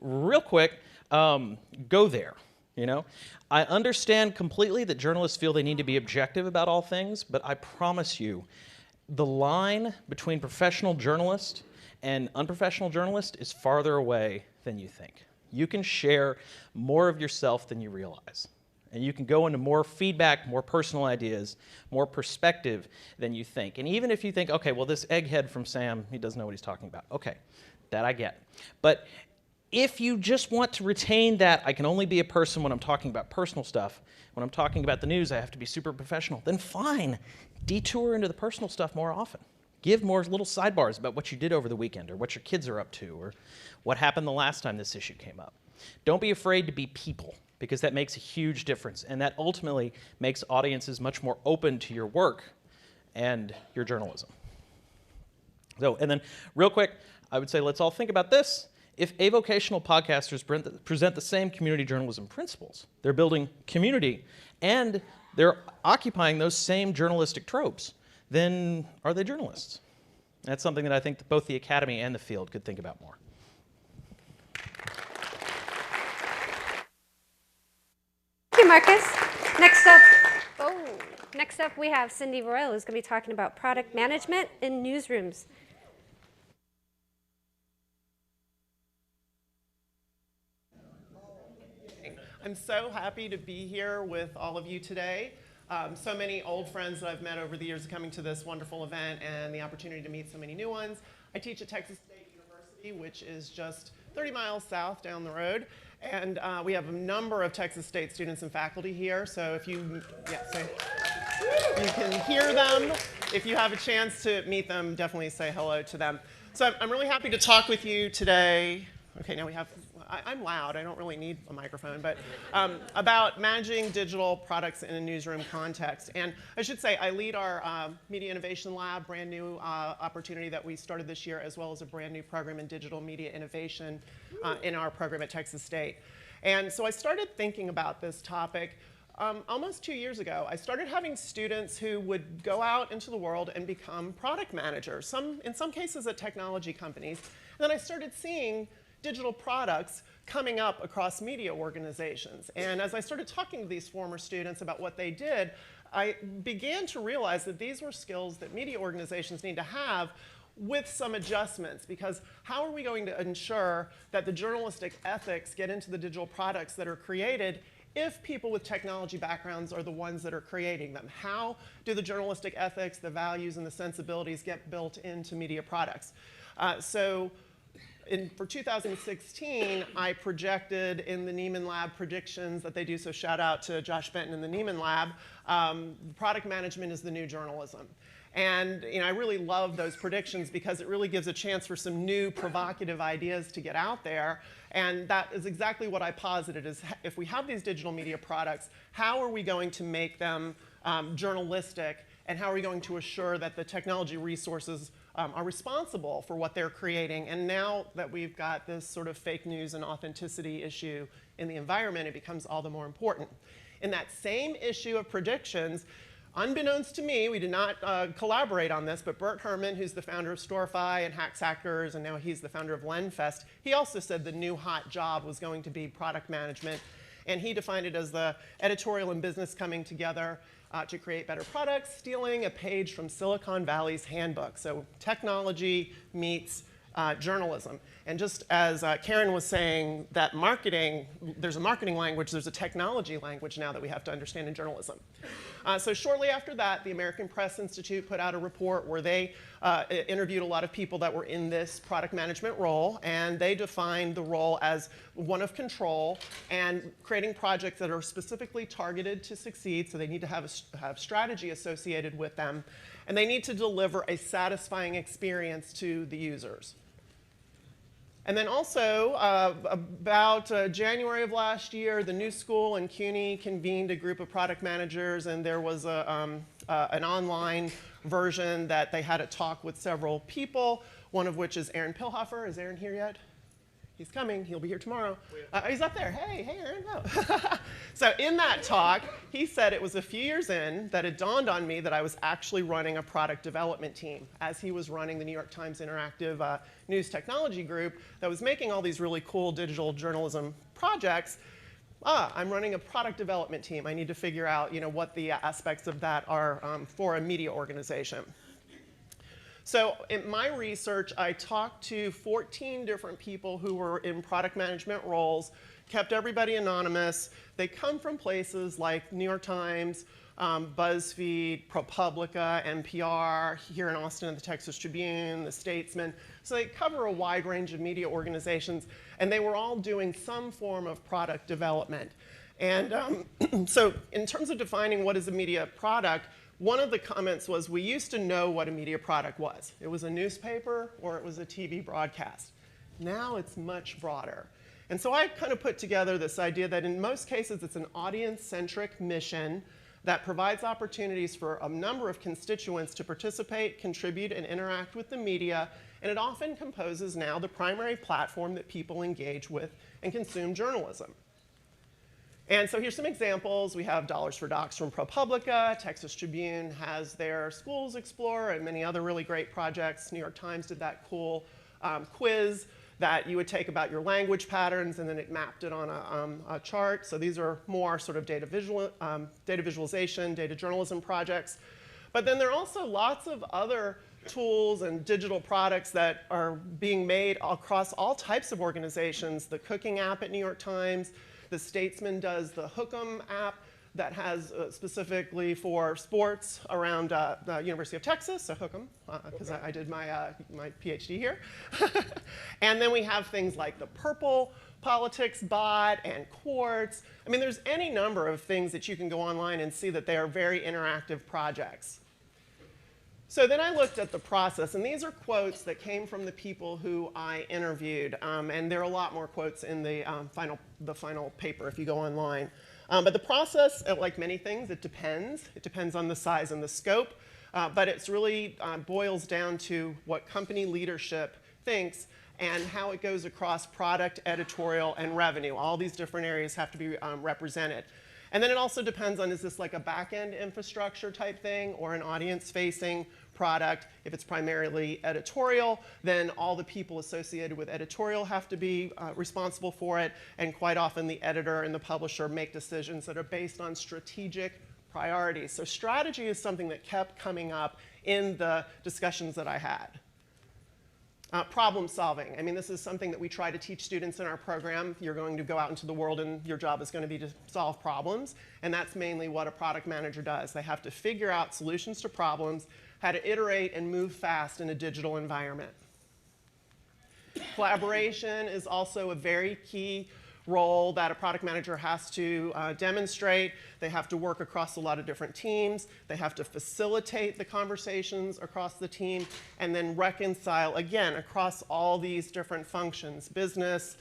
real quick, go there. You know, I understand completely that journalists feel they need to be objective about all things, but I promise you, the line between professional journalist and unprofessional journalist is farther away than you think. You can share more of yourself than you realize. And you can go into more feedback, more personal ideas, more perspective than you think. And even if you think, okay, well, this egghead from Sam, he doesn't know what he's talking about. Okay, that I get. But if you just want to retain that, I can only be a person when I'm talking about personal stuff. When I'm talking about the news, I have to be super professional. Then fine, detour into the personal stuff more often. Give more little sidebars about what you did over the weekend or what your kids are up to or what happened the last time this issue came up. Don't be afraid to be people because that makes a huge difference. And that ultimately makes audiences much more open to your work and your journalism. So, and then real quick, I would say let's all think about this. If avocational podcasters present the same community journalism principles, they're building community and they're occupying those same journalistic tropes, then are they journalists? That's something that I think that both the academy and the field could think about more. Thank you, Marcus. Next up we have Cindy Royal, who's going to be talking about product management in newsrooms. I'm so happy to be here with all of you today. So many old friends that I've met over the years coming to this wonderful event and the opportunity to meet so many new ones. I teach at Texas State University, which is just 30 miles south down the road. And we have a number of Texas State students and faculty here. So if you, you can hear them. If you have a chance to meet them, definitely say hello to them. So I'm really happy to talk with you today. Okay, now we have I'm loud, I don't really need a microphone, but about managing digital products in a newsroom context. And I should say, I lead our Media Innovation Lab, brand new opportunity that we started this year, as well as a brand new program in digital media innovation in our program at Texas State. And so I started thinking about this topic almost 2 years ago. I started having students who would go out into the world and become product managers, in some cases at technology companies. And then I started seeing digital products coming up across media organizations. And as I started talking to these former students about what they did, I began to realize that these were skills that media organizations need to have with some adjustments, because how are we going to ensure that the journalistic ethics get into the digital products that are created if people with technology backgrounds are the ones that are creating them? How do the journalistic ethics, the values, and the sensibilities get built into media products? For 2016, I projected in the Neiman Lab predictions that they do, so shout out to Josh Benton in the Neiman Lab, product management is the new journalism. And I really love those predictions because it really gives a chance for some new provocative ideas to get out there. And that is exactly what I posited, is if we have these digital media products, how are we going to make them journalistic, and how are we going to assure that the technology resources are responsible for what they're creating? And now that we've got this sort of fake news and authenticity issue in the environment, it becomes all the more important. In that same issue of predictions, unbeknownst to me, we did not collaborate on this, but Bert Herman, who's the founder of StoreFi and Hacks Hackers, and now he's the founder of LenFest, he also said the new hot job was going to be product management. And he defined it as the editorial and business coming together to create better products, stealing a page from Silicon Valley's handbook. So technology meets journalism. And just as Karen was saying, that marketing, there's a marketing language, there's a technology language now that we have to understand in journalism. So shortly after that, the American Press Institute put out a report where they interviewed a lot of people that were in this product management role, and they defined the role as one of control and creating projects that are specifically targeted to succeed, so they need to have strategy associated with them, and they need to deliver a satisfying experience to the users. And then also, about January of last year, the New School and CUNY convened a group of product managers, and there was an online version that they had a talk with several people, one of which is Aaron Pilhofer. Is Aaron here yet? He's coming. He'll be here tomorrow. He's up there. Hey, Aaron. Oh. So in that talk, he said it was a few years in that it dawned on me that I was actually running a product development team, as he was running the New York Times Interactive News Technology Group that was making all these really cool digital journalism projects. I'm running a product development team. I need to figure out what the aspects of that are for a media organization. So in my research, I talked to 14 different people who were in product management roles, kept everybody anonymous. They come from places like New York Times, BuzzFeed, ProPublica, NPR, here in Austin, the Texas Tribune, the Statesman. So they cover a wide range of media organizations, and they were all doing some form of product development. And so in terms of defining what is a media product, one of the comments was, we used to know what a media product was. It was a newspaper or it was a TV broadcast. Now it's much broader. And so I kind of put together this idea that in most cases it's an audience-centric mission that provides opportunities for a number of constituents to participate, contribute, and interact with the media, and it often composes now the primary platform that people engage with and consume journalism. And so here's some examples. We have Dollars for Docs from ProPublica. Texas Tribune has their Schools Explorer and many other really great projects. New York Times did that cool quiz that you would take about your language patterns, and then it mapped it on a chart. So these are more sort of data visualization, data journalism projects. But then there are also lots of other tools and digital products that are being made across all types of organizations. The cooking app at New York Times, the Statesman does the Hook'em app that has specifically for sports around the University of Texas, so Hook'em, because I did my PhD here. And then we have things like the Purple Politics bot and Quartz. I mean, there's any number of things that you can go online and see that they are very interactive projects. So then I looked at the process, and these are quotes that came from the people who I interviewed, and there are a lot more quotes in the final paper if you go online. But the process, like many things, it depends. It depends on the size and the scope, but it's really boils down to what company leadership thinks and how it goes across product, editorial, and revenue. All these different areas have to be represented. And then it also depends on, is this like a back-end infrastructure type thing or an audience-facing product? If it's primarily editorial, then all the people associated with editorial have to be responsible for it, and quite often the editor and the publisher make decisions that are based on strategic priorities. So strategy is something that kept coming up in the discussions that I had. Problem solving. I mean, this is something that we try to teach students in our program. You're going to go out into the world and your job is going to be to solve problems. And that's mainly what a product manager does. They have to figure out solutions to problems, how to iterate and move fast in a digital environment. Collaboration is also a very key role that a product manager has to demonstrate. They have to work across a lot of different teams. They have to facilitate the conversations across the team and then reconcile, again, across all these different functions, business,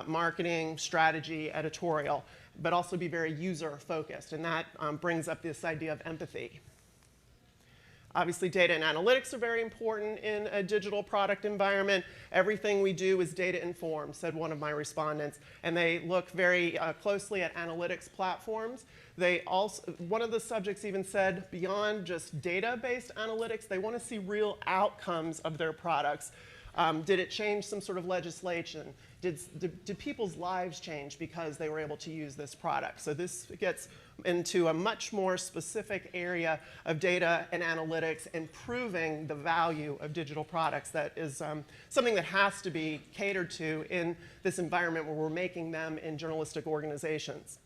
marketing, strategy, editorial, but also be very user-focused. And that brings up this idea of empathy. Obviously, data and analytics are very important in a digital product environment. Everything we do is data informed, said one of my respondents. And they look very closely at analytics platforms. They also, one of the subjects even said, beyond just data-based analytics, they want to see real outcomes of their products. Did it change some sort of legislation? Did people's lives change because they were able to use this product? So this gets into a much more specific area of data and analytics, improving the value of digital products. That is something that has to be catered to in this environment where we're making them in journalistic organizations.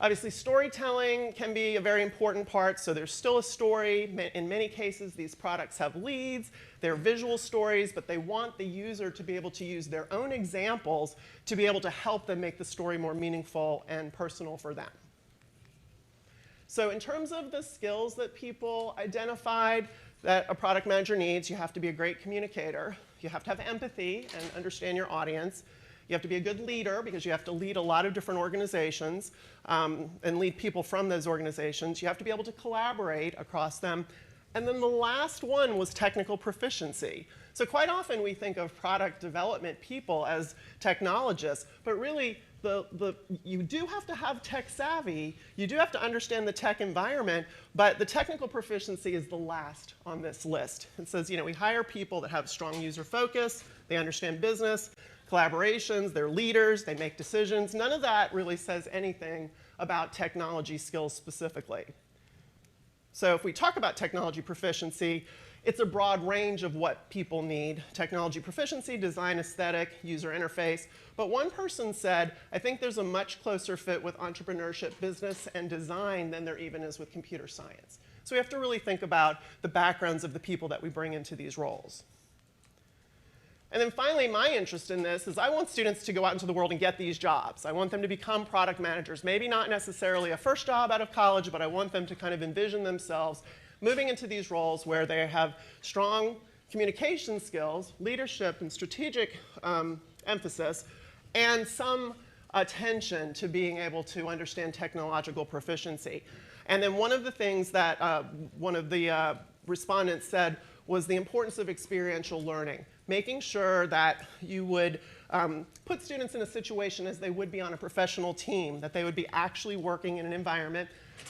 Obviously, storytelling can be a very important part, so there's still a story. In many cases, these products have leads. They're visual stories, but they want the user to be able to use their own examples to be able to help them make the story more meaningful and personal for them. So in terms of the skills that people identified that a product manager needs, you have to be a great communicator. You have to have empathy and understand your audience. You have to be a good leader because you have to lead a lot of different organizations and lead people from those organizations. You have to be able to collaborate across them. And then the last one was technical proficiency. So quite often we think of product development people as technologists, but really you do have to have tech savvy. You do have to understand the tech environment, but the technical proficiency is the last on this list. It says, we hire people that have strong user focus, they understand business, collaborations, they're leaders, they make decisions. None of that really says anything about technology skills specifically. So if we talk about technology proficiency, it's a broad range of what people need. Technology proficiency, design aesthetic, user interface. But one person said, I think there's a much closer fit with entrepreneurship, business, and design than there even is with computer science. So we have to really think about the backgrounds of the people that we bring into these roles. And then finally, my interest in this is I want students to go out into the world and get these jobs. I want them to become product managers. Maybe not necessarily a first job out of college, but I want them to kind of envision themselves moving into these roles where they have strong communication skills, leadership and strategic emphasis, and some attention to being able to understand technological proficiency. And then one of the things that one of the respondents said was the importance of experiential learning, making sure that you would put students in a situation as they would be on a professional team, that they would be actually working in an environment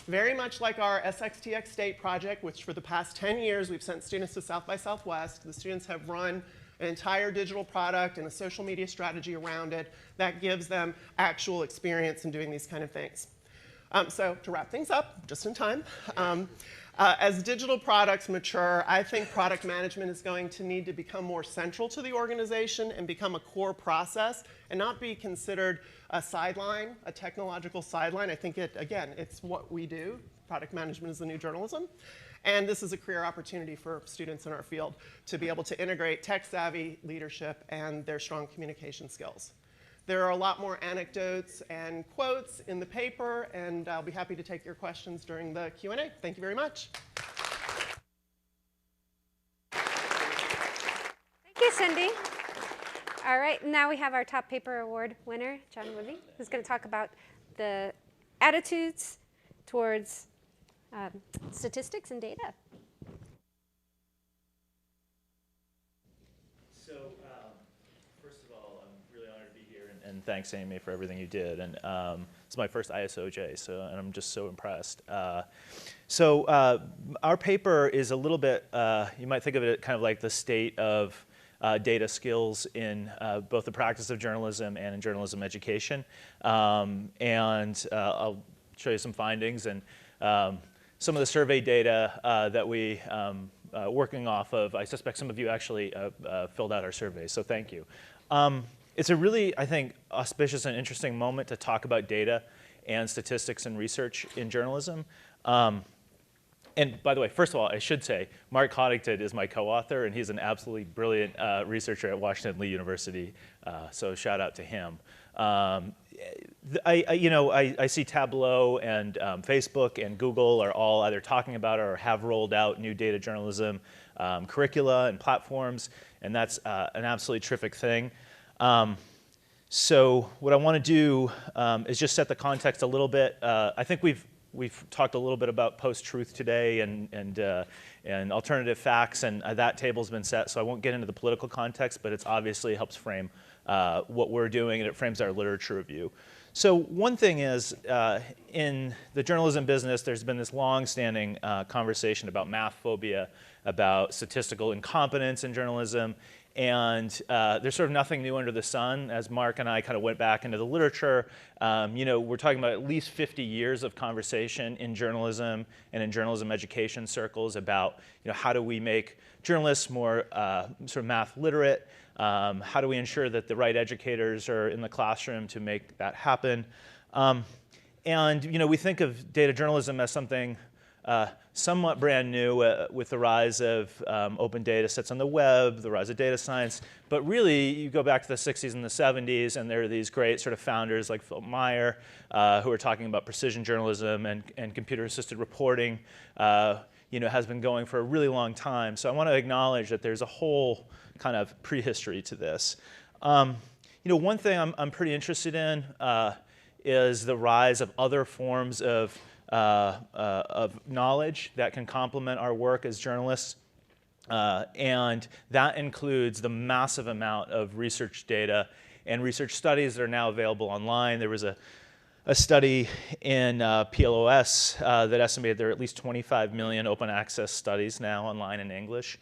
very much like our SXTX State project, which for the past 10 years we've sent students to South by Southwest. The students have run an entire digital product and a social media strategy around it that gives them actual experience in doing these kind of things. So to wrap things up, just in time, as digital products mature, I think product management is going to need to become more central to the organization and become a core process and not be considered a sideline, a technological sideline. I think it's what we do. Product management is the new journalism. And this is a career opportunity for students in our field to be able to integrate tech-savvy leadership and their strong communication skills. There are a lot more anecdotes and quotes in the paper, and I'll be happy to take your questions during the Q&A. Thank you very much. Cindy. All right, now we have our top paper award winner, John Woodley, who's going to talk about the attitudes towards statistics and data. So, first of all, I'm really honored to be here, and thanks, Amy, for everything you did. And it's my first ISOJ, and I'm just so impressed. Our paper is a little bit, you might think of it kind of like the state of data skills in both the practice of journalism and in journalism education. I'll show you some findings and some of the survey data that we working off of. I suspect some of you actually filled out our survey, so thank you. It's a really, I think, auspicious and interesting moment to talk about data and statistics and research in journalism. And by the way, first of all, I should say, Mark Coddington is my co-author, and he's an absolutely brilliant researcher at Washington Lee University, so shout out to him. I see Tableau and Facebook and Google are all either talking about or have rolled out new data journalism curricula and platforms, and that's an absolutely terrific thing. So what I want to do is just set the context a little bit. I think we've talked a little bit about post-truth today and alternative facts, and that table's been set, so I won't get into the political context, but it's obviously helps frame what we're doing, and it frames our literature review. So one thing is, in the journalism business, there's been this long-standing conversation about math phobia, about statistical incompetence in journalism, and there's sort of nothing new under the sun. As Mark and I kind of went back into the literature, we're talking about at least 50 years of conversation in journalism and in journalism education circles about how do we make journalists more sort of math literate, how do we ensure that the right educators are in the classroom to make that happen. We think of data journalism as something somewhat brand new with the rise of open data sets on the web, the rise of data science. But really, you go back to the 60s and the 70s, and there are these great sort of founders like Phil Meyer who are talking about precision journalism and computer-assisted reporting. Has been going for a really long time. So I want to acknowledge that there's a whole kind of prehistory to this. One thing I'm pretty interested in is the rise of other forms of knowledge that can complement our work as journalists. And that includes the massive amount of research data and research studies that are now available online. There was a study in PLOS that estimated there are at least 25 million open access studies now online in English,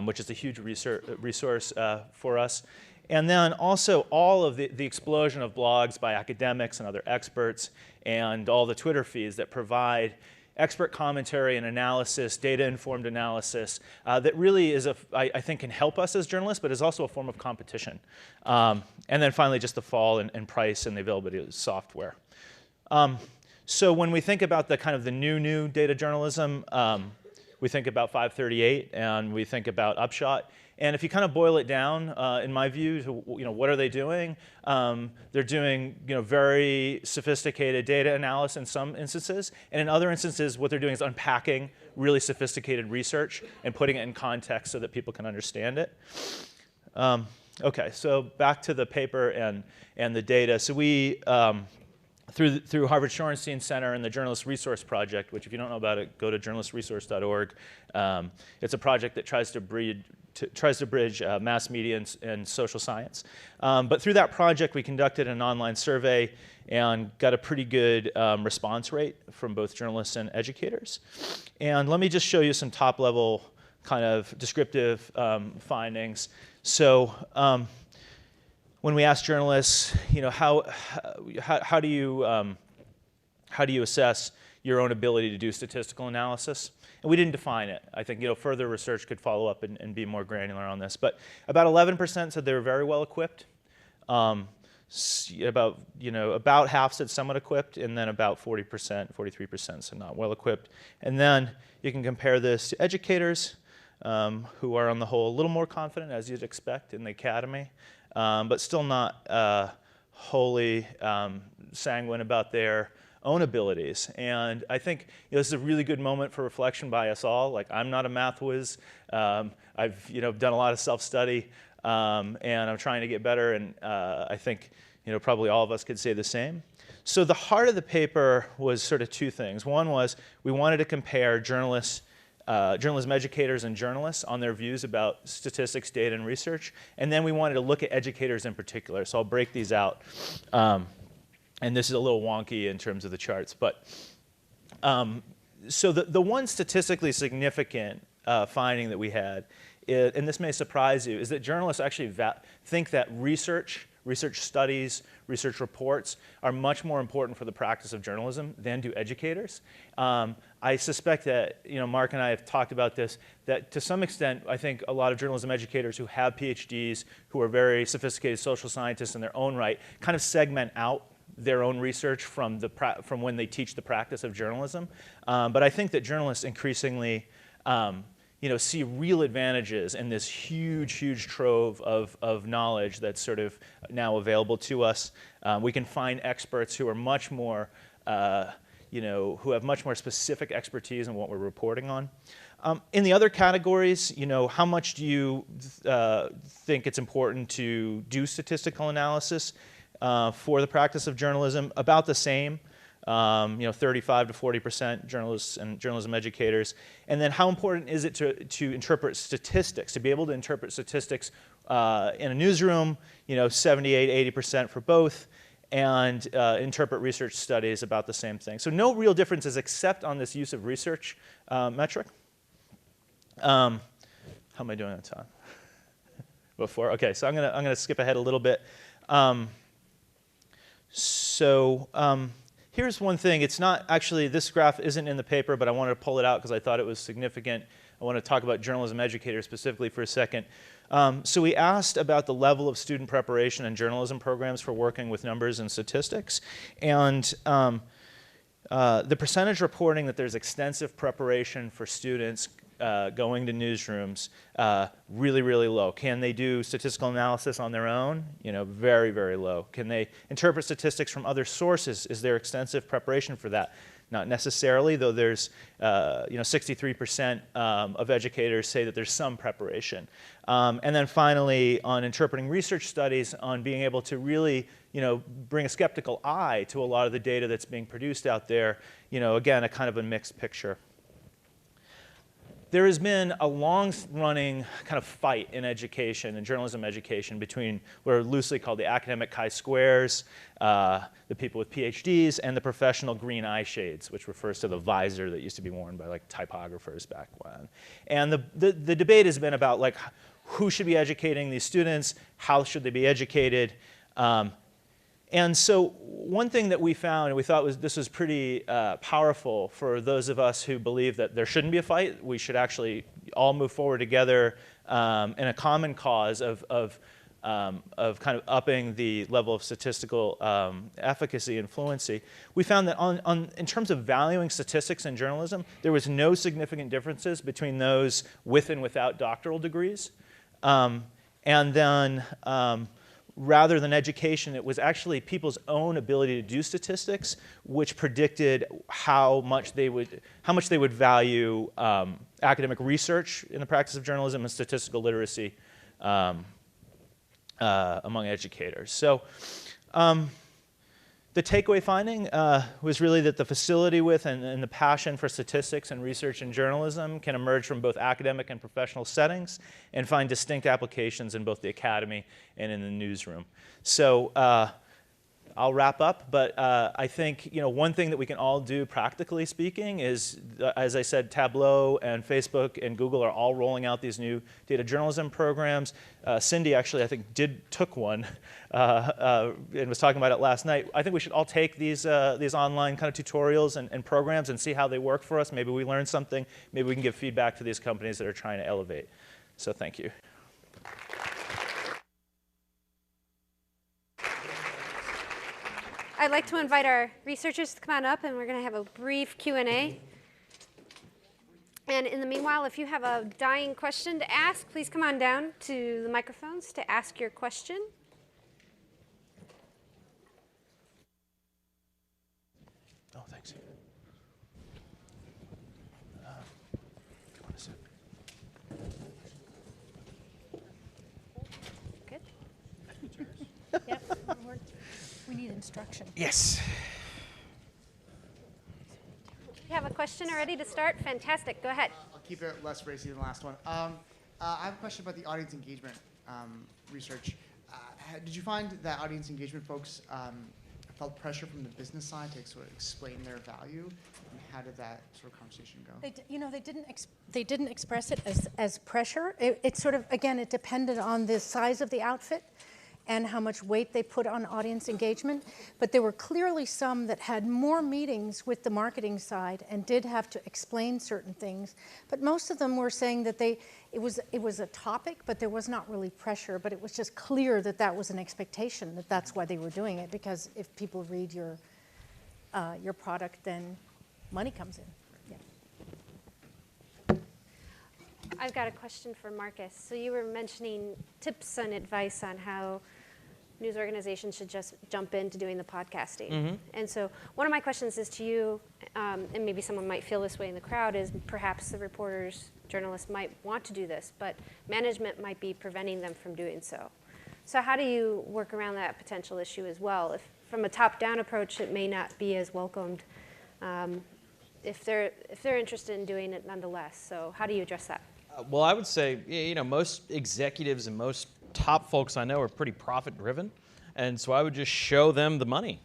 which is a huge resource for us. And then also all of the explosion of blogs by academics and other experts and all the Twitter feeds that provide expert commentary and analysis, data-informed analysis that really is, I think, can help us as journalists, but is also a form of competition. And then finally, just the fall in price and the availability of software. So when we think about the kind of the new data journalism, we think about 538 and we think about Upshot. And if you kind of boil it down, in my view, to what are they doing? They're doing very sophisticated data analysis in some instances, and in other instances, what they're doing is unpacking really sophisticated research and putting it in context so that people can understand it. Okay, so back to the paper and the data. So we through Harvard Shorenstein Center and the Journalist Resource Project, which if you don't know about it, go to journalistresource.org. It's a project that tries to bridge mass media and social science. But through that project, we conducted an online survey and got a pretty good response rate from both journalists and educators. And let me just show you some top-level kind of descriptive findings. So when we asked journalists, how do you assess your own ability to do statistical analysis? And we didn't define it. I think further research could follow up and be more granular on this. But about 11% said they were very well equipped. About half said somewhat equipped, and then about 40%, 43% said not well equipped. And then you can compare this to educators who are on the whole a little more confident, as you'd expect in the academy, but still not wholly sanguine about their own abilities. And I think this is a really good moment for reflection by us all. Like, I'm not a math whiz. I've done a lot of self-study. and I'm trying to get better, and I think probably all of us could say the same. So the heart of the paper was sort of two things. One was we wanted to compare journalism educators and journalists on their views about statistics, data, and research. And then we wanted to look at educators in particular. So I'll break these out. And this is a little wonky in terms of the charts. But so the one statistically significant finding that we had, and this may surprise you, is that journalists actually think that research studies, research reports are much more important for the practice of journalism than do educators. I suspect that, Mark and I have talked about this, that to some extent, I think a lot of journalism educators who have PhDs, who are very sophisticated social scientists in their own right, kind of segment out their own research from when they teach the practice of journalism. But I think that journalists increasingly see real advantages in this huge trove of knowledge that's sort of now available to us. We can find experts who are much more, who have much more specific expertise in what we're reporting on. In the other categories, how much do you think it's important to do statistical analysis for the practice of journalism? About the same. 35 to 40% journalists and journalism educators. And then how important is it to interpret statistics, to be able to interpret statistics in a newsroom, 78, 80% for both, and interpret research studies about the same thing. So no real differences except on this use of research metric. How am I doing on time? Before? Okay, so I'm gonna skip ahead a little bit. Here's one thing. It's not actually, this graph isn't in the paper, but I wanted to pull it out because I thought it was significant. I want to talk about journalism educators specifically for a second. So we asked about the level of student preparation and journalism programs for working with numbers and statistics. And the percentage reporting that there's extensive preparation for students going to newsrooms, really low. Can they do statistical analysis on their own? Very low. Can they interpret statistics from other sources? Is there extensive preparation for that? Not necessarily, though there's 63% of educators say that there's some preparation. And then finally, on interpreting research studies, on being able to really bring a skeptical eye to a lot of the data that's being produced out there, again, a kind of a mixed picture. There has been a long-running kind of fight in education, in journalism education, between what are loosely called the academic chi-squares, the people with PhDs, and the professional green eye shades, which refers to the visor that used to be worn by typographers back when. And the debate has been about who should be educating these students, how should they be educated. And so one thing that we found, and we thought this was pretty powerful for those of us who believe that there shouldn't be a fight, we should actually all move forward together in a common cause of kind of upping the level of statistical efficacy and fluency. We found that in terms of valuing statistics in journalism, there was no significant differences between those with and without doctoral degrees. And then rather than education, it was actually people's own ability to do statistics, which predicted how much they would value academic research in the practice of journalism and statistical literacy among educators. So the takeaway finding was really that the facility with and the passion for statistics and research in journalism can emerge from both academic and professional settings and find distinct applications in both the academy and in the newsroom. So I'll wrap up, but I think one thing that we can all do practically speaking is, as I said, Tableau and Facebook and Google are all rolling out these new data journalism programs. Cindy actually, I think, took one and was talking about it last night. I think we should all take these online kind of tutorials and programs and see how they work for us. Maybe we learn something. Maybe we can give feedback to these companies that are trying to elevate. So thank you. I'd like to invite our researchers to come on up, and we're going to have a brief Q&A. And in the meanwhile, if you have a dying question to ask, please come on down to the microphones to ask your question. Oh, thanks. We need instruction. Yes. You have a question already to start? Fantastic. Go ahead. I'll keep it less racy than the last one. I have a question about the audience engagement research. Did you find that audience engagement folks felt pressure from the business side to sort of explain their value? And how did that sort of conversation go? They didn't express it as pressure. It sort of, again, it depended on the size of the outfit and how much weight they put on audience engagement. But there were clearly some that had more meetings with the marketing side and did have to explain certain things. But most of them were saying that it was a topic, but there was not really pressure. But it was just clear that that was an expectation, that that's why they were doing it. Because if people read your product, then money comes in. I've got a question for Marcus. So you were mentioning tips and advice on how news organizations should just jump into doing the podcasting. Mm-hmm. And so one of my questions is to you, and maybe someone might feel this way in the crowd, is perhaps the reporters, journalists might want to do this, but management might be preventing them from doing so. So how do you work around that potential issue as well? If from a top-down approach, it may not be as welcomed if they're interested in doing it nonetheless. So how do you address that? Well, I would say, most executives and most top folks I know are pretty profit-driven. And so I would just show them the money,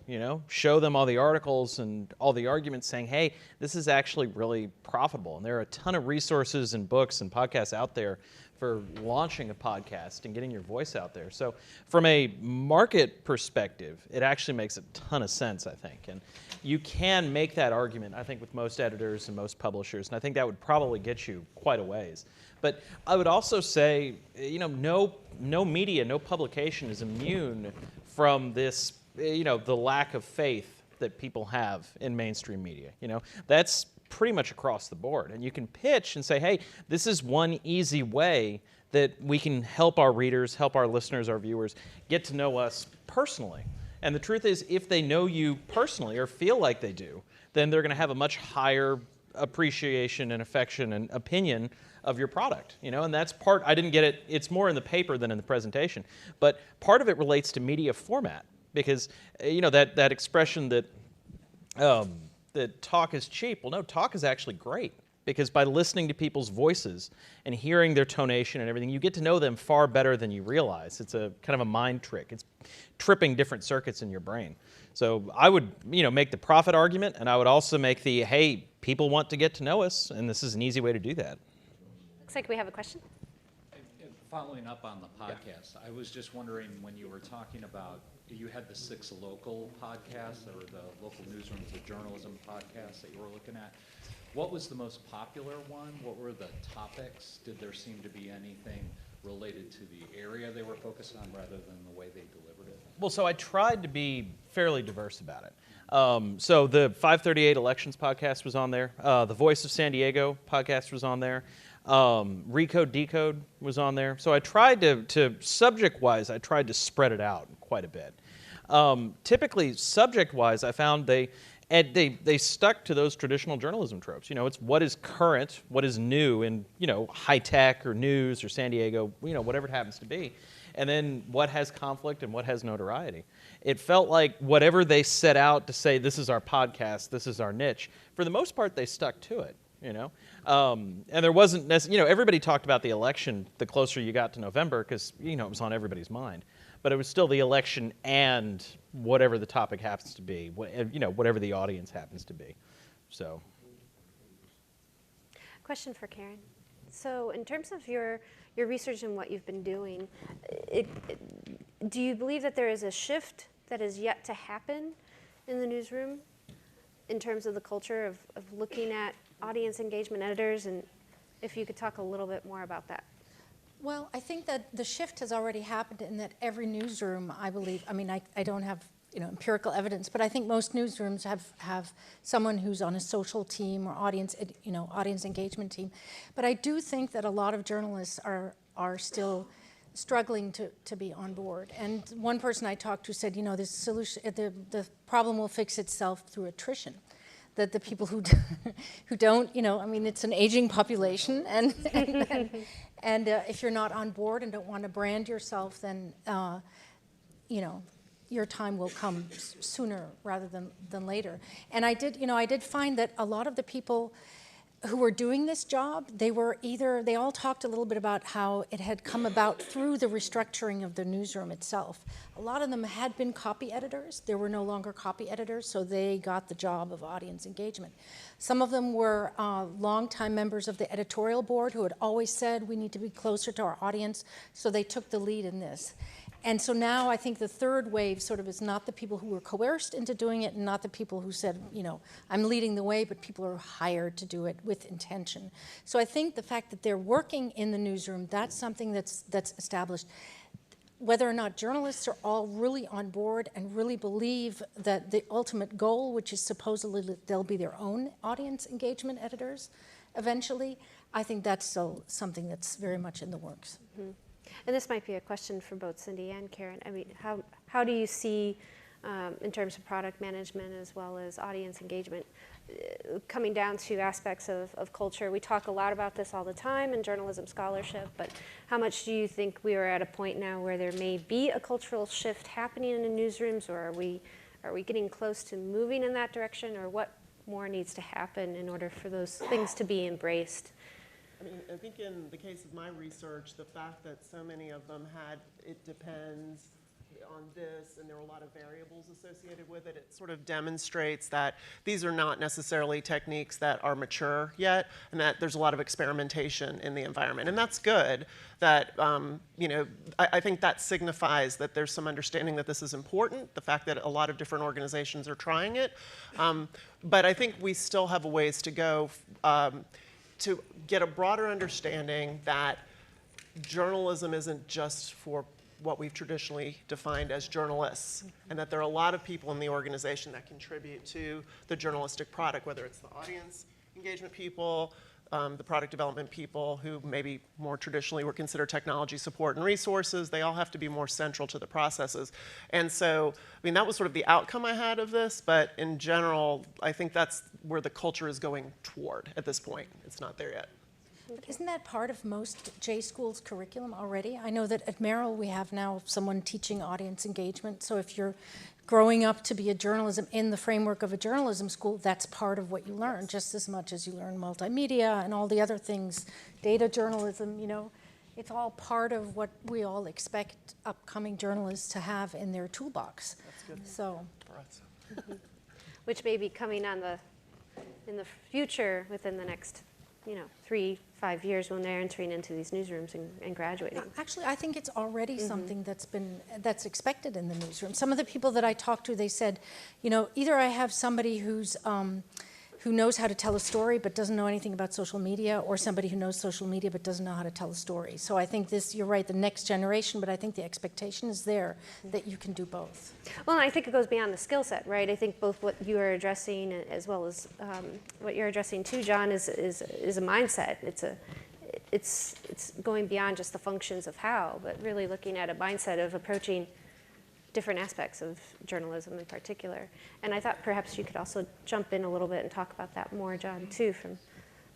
show them all the articles and all the arguments saying, hey, this is actually really profitable. And there are a ton of resources and books and podcasts out there for launching a podcast and getting your voice out there. So from a market perspective, it actually makes a ton of sense, I think. And you can make that argument, I think, with most editors and most publishers. And I think that would probably get you quite a ways. But I would also say, no media, no publication is immune from this, the lack of faith that people have in mainstream media. That's pretty much across the board. And you can pitch and say, hey, this is one easy way that we can help our readers, help our listeners, our viewers get to know us personally. And the truth is, if they know you personally or feel like they do, then they're going to have a much higher appreciation and affection and opinion of your product, and that's part, I didn't get it, it's more in the paper than in the presentation, but part of it relates to media format, because, that expression that talk is cheap, well, no, talk is actually great, because by listening to people's voices and hearing their tonation and everything, you get to know them far better than you realize. It's a kind of a mind trick. It's tripping different circuits in your brain. So I would, make the profit argument, and I would also make the, hey, people want to get to know us, and this is an easy way to do that. Looks like we have a question. Following up on the podcast, I was just wondering when you were talking about, you had the 6 local podcasts, or the local newsrooms, the journalism podcasts that you were looking at. What was the most popular one? What were the topics? Did there seem to be anything related to the area they were focused on rather than the way they delivered it? Well, so I tried to be fairly diverse about it. So the 538 Elections podcast was on there. The Voice of San Diego podcast was on there. Recode Decode was on there. So I tried to subject-wise, I tried to spread it out quite a bit. Typically, subject-wise, I found they stuck to those traditional journalism tropes. It's what is current, what is new in, high tech or news or San Diego, whatever it happens to be. And then what has conflict and what has notoriety. It felt like whatever they set out to say, this is our podcast, this is our niche, for the most part, they stuck to it. And there wasn't necessarily, everybody talked about the election the closer you got to November because, it was on everybody's mind. But it was still the election and whatever the topic happens to be, whatever the audience happens to be. So. Question for Karen. So in terms of your research and what you've been doing, do you believe that there is a shift that is yet to happen in the newsroom in terms of the culture of looking at audience engagement editors, and if you could talk a little bit more about that. Well, I think that the shift has already happened in that every newsroom, I believe, I don't have empirical evidence, but I think most newsrooms have someone who's on a social team or audience engagement team. But I do think that a lot of journalists are still struggling to be on board. And one person I talked to said, this solution, the problem will fix itself through attrition. That the people who don't, it's an aging population, and if you're not on board and don't want to brand yourself, then, your time will come sooner rather than later. And I did find that a lot of the people who were doing this job, they all talked a little bit about how it had come about through the restructuring of the newsroom itself. A lot of them had been copy editors. There were no longer copy editors, so they got the job of audience engagement. Some of them were longtime members of the editorial board who had always said we need to be closer to our audience, so they took the lead in this. And so now I think the third wave sort of is not the people who were coerced into doing it and not the people who said, I'm leading the way, but people are hired to do it with intention. So I think the fact that they're working in the newsroom, that's something that's established. Whether or not journalists are all really on board and really believe that the ultimate goal, which is supposedly that they'll be their own audience engagement editors eventually, I think that's still something that's very much in the works. Mm-hmm. And this might be a question for both Cindy and Karen. I mean, how do you see, in terms of product management as well as audience engagement, coming down to aspects of culture? We talk a lot about this all the time in journalism scholarship, but how much do you think we are at a point now where there may be a cultural shift happening in the newsrooms, or are we getting close to moving in that direction, or what more needs to happen in order for those things to be embraced? I mean, I think in the case of my research, the fact that so many of them had "it depends" on this, and there were a lot of variables associated with it, it sort of demonstrates that these are not necessarily techniques that are mature yet, and that there's a lot of experimentation in the environment. And that's good. That, I think that signifies that there's some understanding that this is important, the fact that a lot of different organizations are trying it. But I think we still have a ways to go to get a broader understanding that journalism isn't just for what we've traditionally defined as journalists, and that there are a lot of people in the organization that contribute to the journalistic product, whether it's the audience engagement people, the product development people who maybe more traditionally were considered technology support and resources. They all have to be more central to the processes. And so, I mean, that was sort of the outcome I had of this, but in general, I think that's where the culture is going toward at this point. It's not there yet. But isn't that part of most J schools' curriculum already? I know that at Merrill we have now someone teaching audience engagement. So if you're growing up to be a journalism in the framework of a journalism school, that's part of what you learn, just as much as you learn multimedia and all the other things, data journalism, it's all part of what we all expect upcoming journalists to have in their toolbox. That's good. So, which may be coming in the future within the next 3-5 years when they're entering into these newsrooms and graduating. Actually, I think it's already something that's expected in the newsroom. Some of the people that I talked to, they said, either I have somebody who knows how to tell a story but doesn't know anything about social media, or somebody who knows social media but doesn't know how to tell a story. So I think you're right, the next generation, but I think the expectation is there that you can do both. Well, and I think it goes beyond the skill set, right? I think both what you are addressing as well as what you're addressing too, John, is a mindset. It's going beyond just the functions of how, but really looking at a mindset of approaching different aspects of journalism in particular. And I thought perhaps you could also jump in a little bit and talk about that more, John, too, from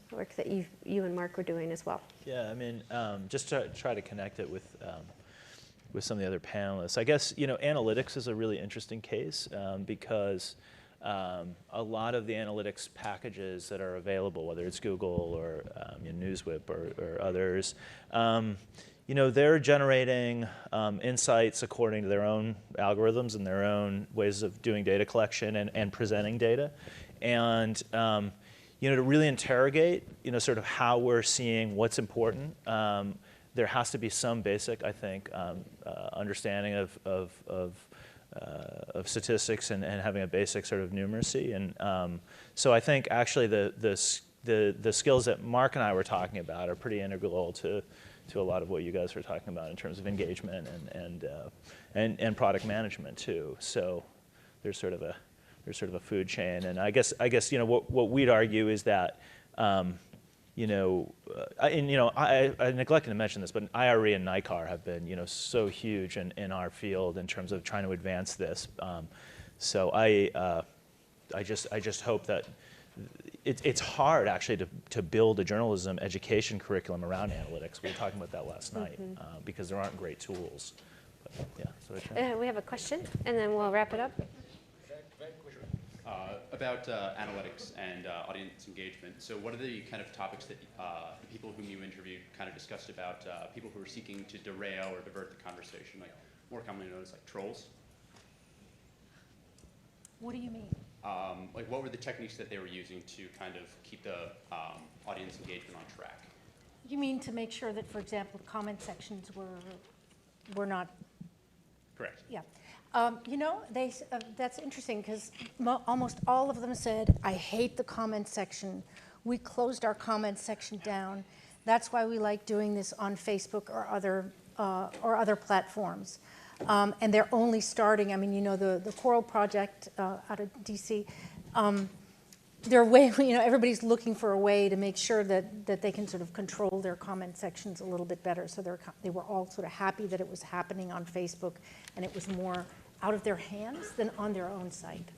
the work that you and Mark were doing as well. Yeah, I mean, just to try to connect it with some of the other panelists. I guess, analytics is a really interesting case because a lot of the analytics packages that are available, whether it's Google or NewsWhip or others, they're generating insights according to their own algorithms and their own ways of doing data collection and presenting data. And to really interrogate, sort of how we're seeing what's important, there has to be some basic, I think, understanding of statistics and having a basic sort of numeracy. And so I think actually the skills that Mark and I were talking about are pretty integral to a lot of what you guys were talking about in terms of engagement and product management too. So there's sort of a food chain, and I guess what we'd argue is that I neglected to mention this, but IRE and NICAR have been so huge in our field in terms of trying to advance this. So I just hope that. It's hard actually to build a journalism education curriculum around analytics. We were talking about that last night because there aren't great tools. But. Yeah. So we have a question, and then we'll wrap it up. About analytics and audience engagement. So what are the kind of topics that the people whom you interviewed kind of discussed about people who are seeking to derail or divert the conversation, like more commonly known as like trolls? What do you mean? Like what were the techniques that they were using to kind of keep the audience engagement on track? You mean to make sure that, for example, the comment sections were not... Correct. Yeah. You know, that's interesting because almost all of them said, I hate the comment section. We closed our comment section down. That's why we like doing this on Facebook or other platforms. And they're only starting, I mean, you know, the Coral Project out of DC, everybody's looking for a way to make sure that they can sort of control their comment sections a little bit better. So they were all sort of happy that it was happening on Facebook and it was more out of their hands than on their own site.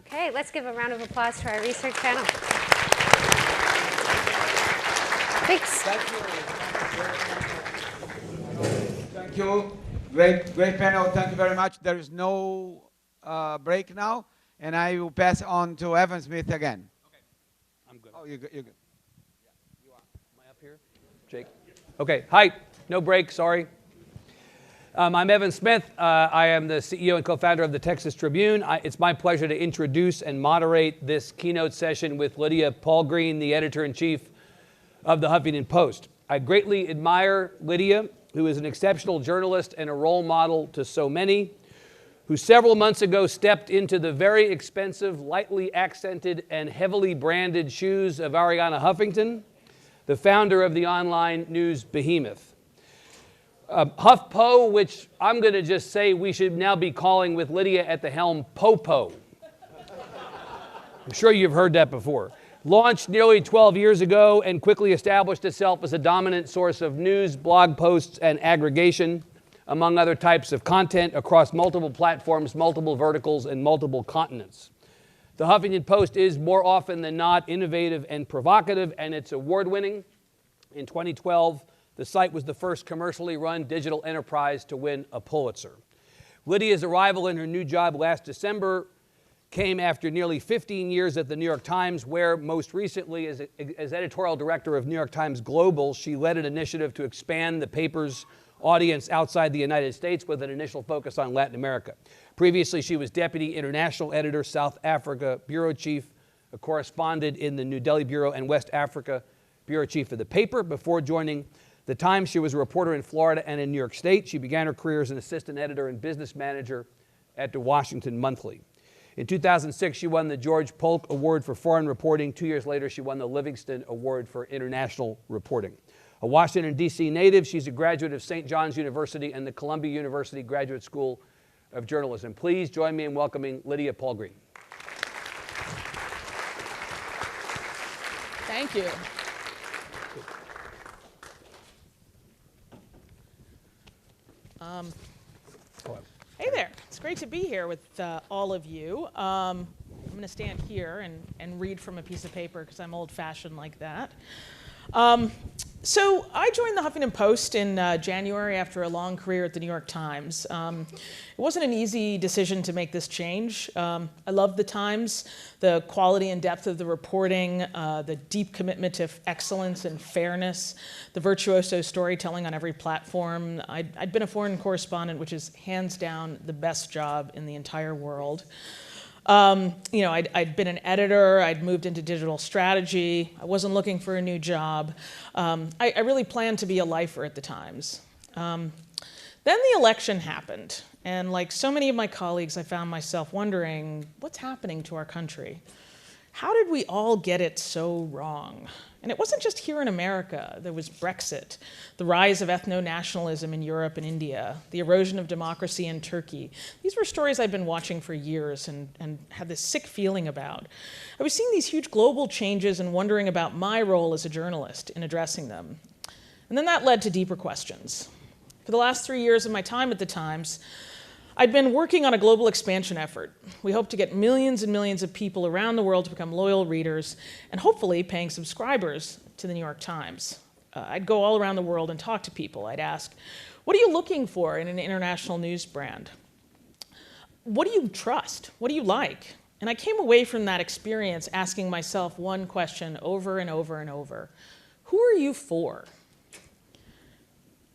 Okay, let's give a round of applause to our research panel. Thanks. Thank you. Great panel. Thank you very much. There is no break now, and I will pass on to Evan Smith again. Okay, I'm good. Oh, you're good. You're good. Yeah, you are. Am I up here? Jake. Okay. Hi. No break. Sorry. I'm Evan Smith. I am the CEO and co-founder of the Texas Tribune. It's my pleasure to introduce and moderate this keynote session with Lydia Palgreen, the editor-in-chief of the Huffington Post. I greatly admire Lydia, who is an exceptional journalist and a role model to so many, who several months ago stepped into the very expensive, lightly accented, and heavily branded shoes of Arianna Huffington, the founder of the online news behemoth. HuffPo, which I'm going to just say we should now be calling with Lydia at the helm Popo. I'm sure you've heard that before. Launched nearly 12 years ago and quickly established itself as a dominant source of news, blog posts, and aggregation, among other types of content across multiple platforms, multiple verticals, and multiple continents. The Huffington Post is more often than not innovative and provocative, and it's award-winning. In 2012, the site was the first commercially run digital enterprise to win a Pulitzer. Lydia's arrival in her new job last December came after nearly 15 years at the New York Times, where most recently as editorial director of New York Times Global, she led an initiative to expand the paper's audience outside the United States with an initial focus on Latin America. Previously, she was deputy international editor, South Africa bureau chief, a correspondent in the New Delhi bureau, and West Africa bureau chief of the paper. Before joining the Times, she was a reporter in Florida and in New York State. She began her career as an assistant editor and business manager at the Washington Monthly. In 2006, she won the George Polk Award for Foreign Reporting. 2 years later, she won the Livingston Award for International Reporting. A Washington, D.C. native, she's a graduate of St. John's University and the Columbia University Graduate School of Journalism. Please join me in welcoming Lydia Palgreen. Thank you. Hey there. It's great to be here with all of you. I'm going to stand here and read from a piece of paper because I'm old-fashioned like that. So I joined the Huffington Post in January after a long career at the New York Times. It wasn't an easy decision to make this change. I love the Times, the quality and depth of the reporting, the deep commitment to excellence and fairness, the virtuoso storytelling on every platform. I'd been a foreign correspondent, which is hands down the best job in the entire world. I'd been an editor, I'd moved into digital strategy, I wasn't looking for a new job. I really planned to be a lifer at the Times. Then the election happened, and like so many of my colleagues, I found myself wondering, what's happening to our country? How did we all get it so wrong? And it wasn't just here in America. There was Brexit, the rise of ethno-nationalism in Europe and India, the erosion of democracy in Turkey. These were stories I'd been watching for years and had this sick feeling about. I was seeing these huge global changes and wondering about my role as a journalist in addressing them. And then that led to deeper questions. For the last 3 years of my time at the Times, I'd been working on a global expansion effort. We hope to get millions and millions of people around the world to become loyal readers and hopefully paying subscribers to the New York Times. I'd go all around the world and talk to people. I'd ask, What are you looking for in an international news brand? What do you trust? What do you like? And I came away from that experience asking myself one question over and over and over. Who are you for?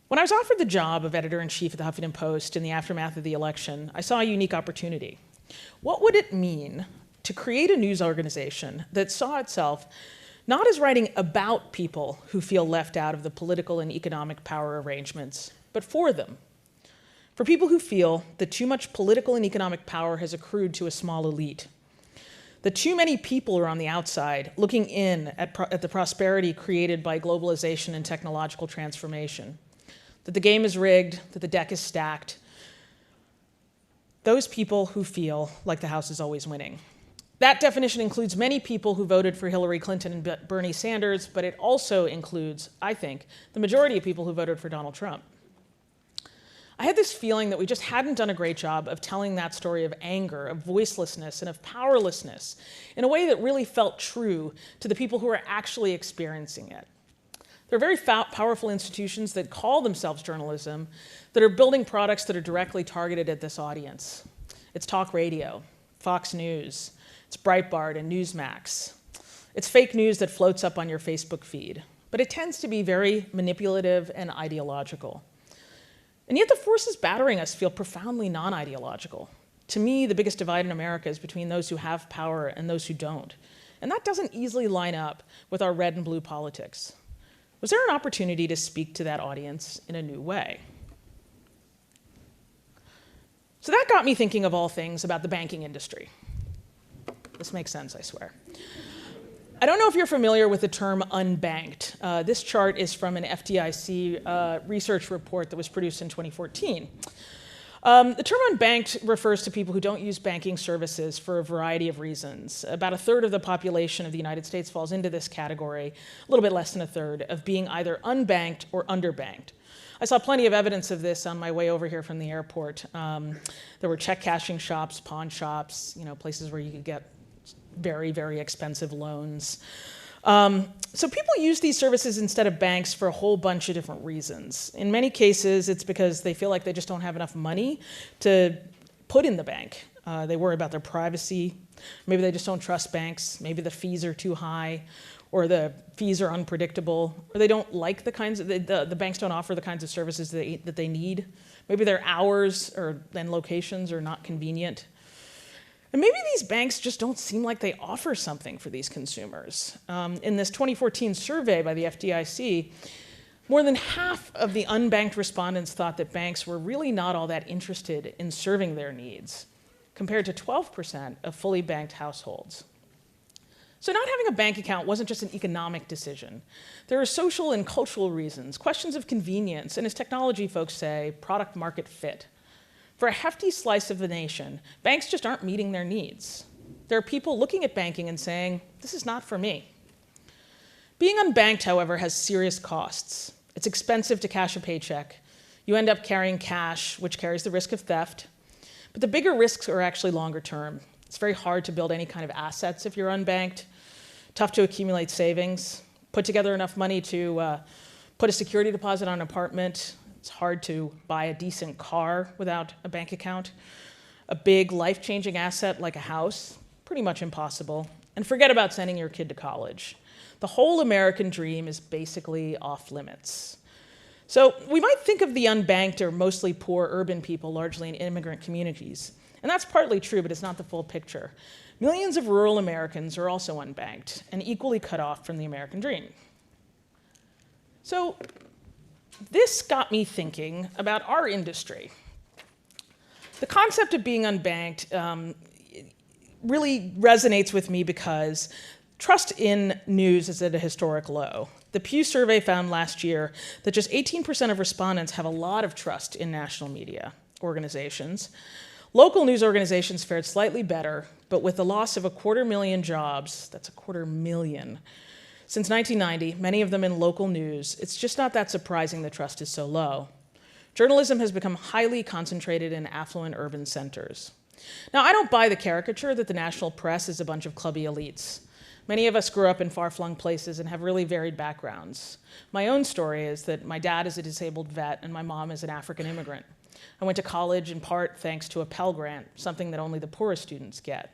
When I was offered the job of editor-in-chief at the Huffington Post in the aftermath of the election, I saw a unique opportunity. What would it mean to create a news organization that saw itself not as writing about people who feel left out of the political and economic power arrangements, but for them? For people who feel that too much political and economic power has accrued to a small elite, that too many people are on the outside looking in at the prosperity created by globalization and technological transformation, that the game is rigged, that the deck is stacked. Those people who feel like the house is always winning. That definition includes many people who voted for Hillary Clinton and Bernie Sanders, but it also includes, I think, the majority of people who voted for Donald Trump. I had this feeling that we just hadn't done a great job of telling that story of anger, of voicelessness, and of powerlessness in a way that really felt true to the people who are actually experiencing it. There are very powerful institutions that call themselves journalism that are building products that are directly targeted at this audience. It's talk radio, Fox News, it's Breitbart and Newsmax. It's fake news that floats up on your Facebook feed, but it tends to be very manipulative and ideological. And yet the forces battering us feel profoundly non-ideological. To me, the biggest divide in America is between those who have power and those who don't. And that doesn't easily line up with our red and blue politics. Was there an opportunity to speak to that audience in a new way? So that got me thinking of all things about the banking industry. This makes sense, I swear. I don't know if you're familiar with the term unbanked. This chart is from an FDIC research report that was produced in 2014. The term unbanked refers to people who don't use banking services for a variety of reasons. About a third of the population of the United States falls into this category, a little bit less than a third, of being either unbanked or underbanked. I saw plenty of evidence of this on my way over here from the airport. There were check cashing shops, pawn shops, places where you could get very, very expensive loans. So people use these services instead of banks for a whole bunch of different reasons. In many cases, it's because they feel like they just don't have enough money to put in the bank. They worry about their privacy. Maybe they just don't trust banks. Maybe the fees are too high, or the fees are unpredictable, or they don't like the kinds of, the banks don't offer the kinds of services that they need. Maybe their hours and locations are not convenient. And maybe these banks just don't seem like they offer something for these consumers. In this 2014 survey by the FDIC, more than half of the unbanked respondents thought that banks were really not all that interested in serving their needs, compared to 12% of fully banked households. So not having a bank account wasn't just an economic decision. There are social and cultural reasons, questions of convenience, and as technology folks say, product market fit. For a hefty slice of the nation, banks just aren't meeting their needs. There are people looking at banking and saying, this is not for me. Being unbanked, however, has serious costs. It's expensive to cash a paycheck. You end up carrying cash, which carries the risk of theft. But the bigger risks are actually longer term. It's very hard to build any kind of assets if you're unbanked, tough to accumulate savings, put together enough money to put a security deposit on an apartment. It's hard to buy a decent car without a bank account. A big life-changing asset like a house, pretty much impossible. And forget about sending your kid to college. The whole American dream is basically off limits. So we might think of the unbanked or mostly poor urban people largely in immigrant communities. And that's partly true, but it's not the full picture. Millions of rural Americans are also unbanked and equally cut off from the American dream. So this got me thinking about our industry. The concept of being unbanked really resonates with me because trust in news is at a historic low. The Pew survey found last year that just 18% of respondents have a lot of trust in national media organizations. Local news organizations fared slightly better, but with the loss of 250,000 jobs, that's 250,000, since 1990, many of them in local news, it's just not that surprising the trust is so low. Journalism has become highly concentrated in affluent urban centers. Now, I don't buy the caricature that the national press is a bunch of clubby elites. Many of us grew up in far-flung places and have really varied backgrounds. My own story is that my dad is a disabled vet and my mom is an African immigrant. I went to college in part thanks to a Pell Grant, something that only the poorest students get.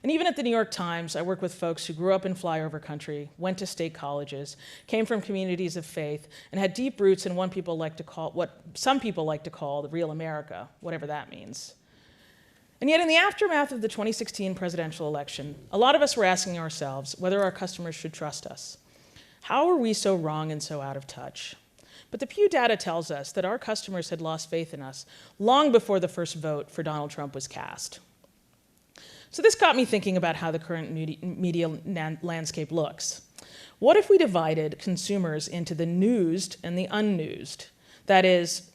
And even at the New York Times, I work with folks who grew up in flyover country, went to state colleges, came from communities of faith, and had deep roots in what some people like to call the real America, whatever that means. And yet in the aftermath of the 2016 presidential election, a lot of us were asking ourselves whether our customers should trust us. How are we so wrong and so out of touch? But the Pew data tells us that our customers had lost faith in us long before the first vote for Donald Trump was cast. So this got me thinking about how the current media landscape looks. What if we divided consumers into the newsed and the unnewsed? That is,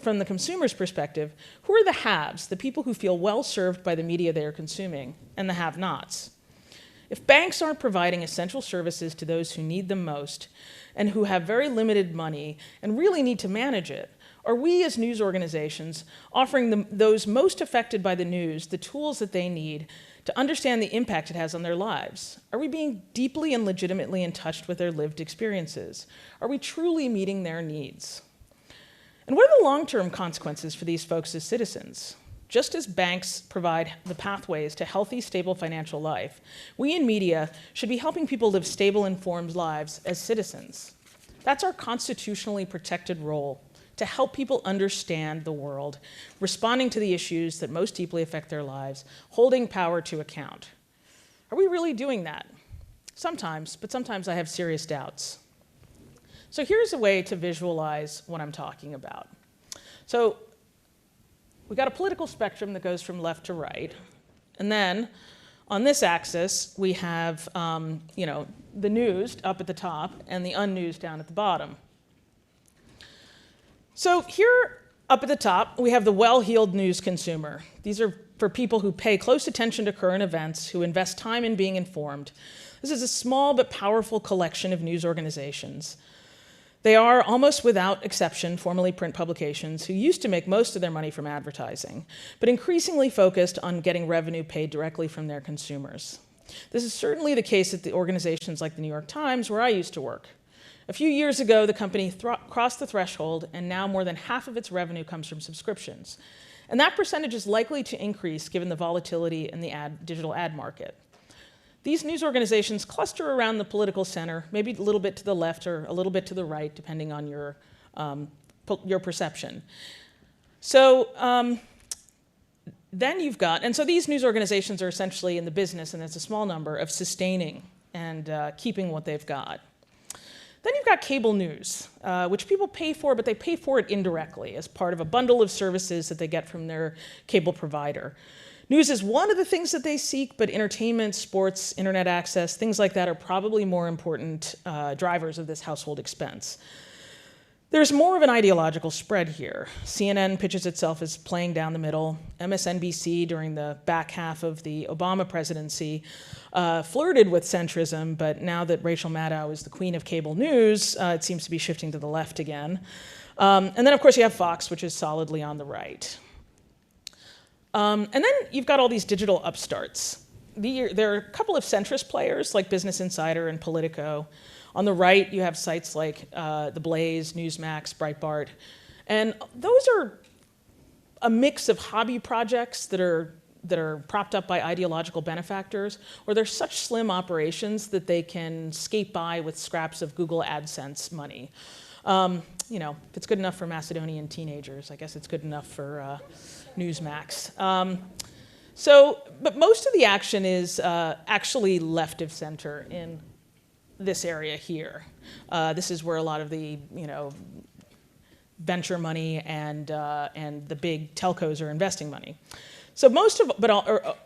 from the consumer's perspective, who are the haves, the people who feel well served by the media they are consuming, and the have-nots? If banks aren't providing essential services to those who need them most and who have very limited money and really need to manage it, are we as news organizations offering those most affected by the news the tools that they need to understand the impact it has on their lives? Are we being deeply and legitimately in touch with their lived experiences? Are we truly meeting their needs? And what are the long-term consequences for these folks as citizens? Just as banks provide the pathways to healthy, stable financial life, we in media should be helping people live stable, informed lives as citizens. That's our constitutionally protected role, to help people understand the world, responding to the issues that most deeply affect their lives, holding power to account. Are we really doing that? Sometimes, but sometimes I have serious doubts. So here's a way to visualize what I'm talking about. So we've got a political spectrum that goes from left to right. And then on this axis, we have the newsed up at the top and the unnewsed down at the bottom. So here up at the top, we have the well-heeled news consumer. These are for people who pay close attention to current events, who invest time in being informed. This is a small but powerful collection of news organizations. They are, almost without exception, formerly print publications who used to make most of their money from advertising, but increasingly focused on getting revenue paid directly from their consumers. This is certainly the case at the organizations like the New York Times, where I used to work. A few years ago, the company crossed the threshold, and now more than half of its revenue comes from subscriptions. And that percentage is likely to increase given the volatility in the digital ad market. These news organizations cluster around the political center, maybe a little bit to the left or a little bit to the right, depending on your perception. So then you've got, and so these news organizations are essentially in the business, and it's a small number, of sustaining and keeping what they've got. Then you've got cable news, which people pay for, but they pay for it indirectly as part of a bundle of services that they get from their cable provider. News is one of the things that they seek, but entertainment, sports, internet access, things like that are probably more important drivers of this household expense. There's more of an ideological spread here. CNN pitches itself as playing down the middle. MSNBC, during the back half of the Obama presidency, flirted with centrism, but now that Rachel Maddow is the queen of cable news, it seems to be shifting to the left again. And then, of course, you have Fox, which is solidly on the right. And then you've got all these digital upstarts. There are a couple of centrist players like Business Insider and Politico. On the right, you have sites like The Blaze, Newsmax, Breitbart. And those are a mix of hobby projects that are propped up by ideological benefactors, or they're such slim operations that they can skate by with scraps of Google AdSense money. If it's good enough for Macedonian teenagers, I guess it's good enough for Newsmax. But most of the action is actually left of center in this area here. This is where a lot of the venture money and the big telcos are investing money. So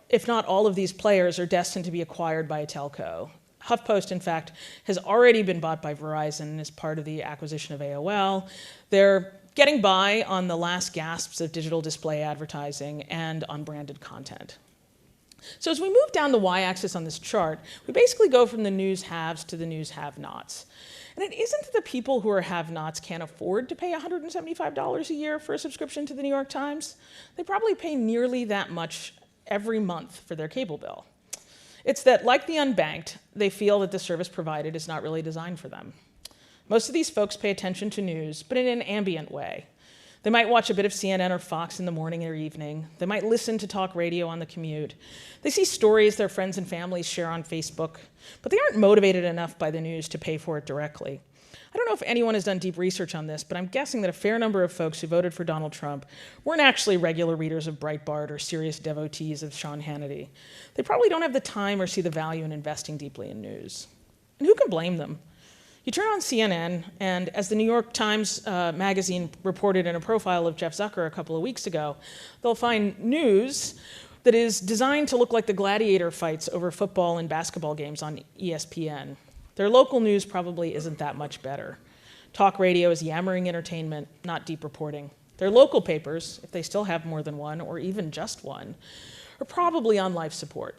if not all of these players are destined to be acquired by a telco. HuffPost, in fact, has already been bought by Verizon as part of the acquisition of AOL. They're getting by on the last gasps of digital display advertising and on branded content. So as we move down the y-axis on this chart, we basically go from the news haves to the news have-nots. And it isn't that the people who are have-nots can't afford to pay $175 a year for a subscription to the New York Times. They probably pay nearly that much every month for their cable bill. It's that, like the unbanked, they feel that the service provided is not really designed for them. Most of these folks pay attention to news, but in an ambient way. They might watch a bit of CNN or Fox in the morning or evening. They might listen to talk radio on the commute. They see stories their friends and families share on Facebook, but they aren't motivated enough by the news to pay for it directly. I don't know if anyone has done deep research on this, but I'm guessing that a fair number of folks who voted for Donald Trump weren't actually regular readers of Breitbart or serious devotees of Sean Hannity. They probably don't have the time or see the value in investing deeply in news. And who can blame them? You turn on CNN, and as the New York Times magazine reported in a profile of Jeff Zucker a couple of weeks ago, they'll find news that is designed to look like the gladiator fights over football and basketball games on ESPN. Their local news probably isn't that much better. Talk radio is yammering entertainment, not deep reporting. Their local papers, if they still have more than one, or even just one, are probably on life support.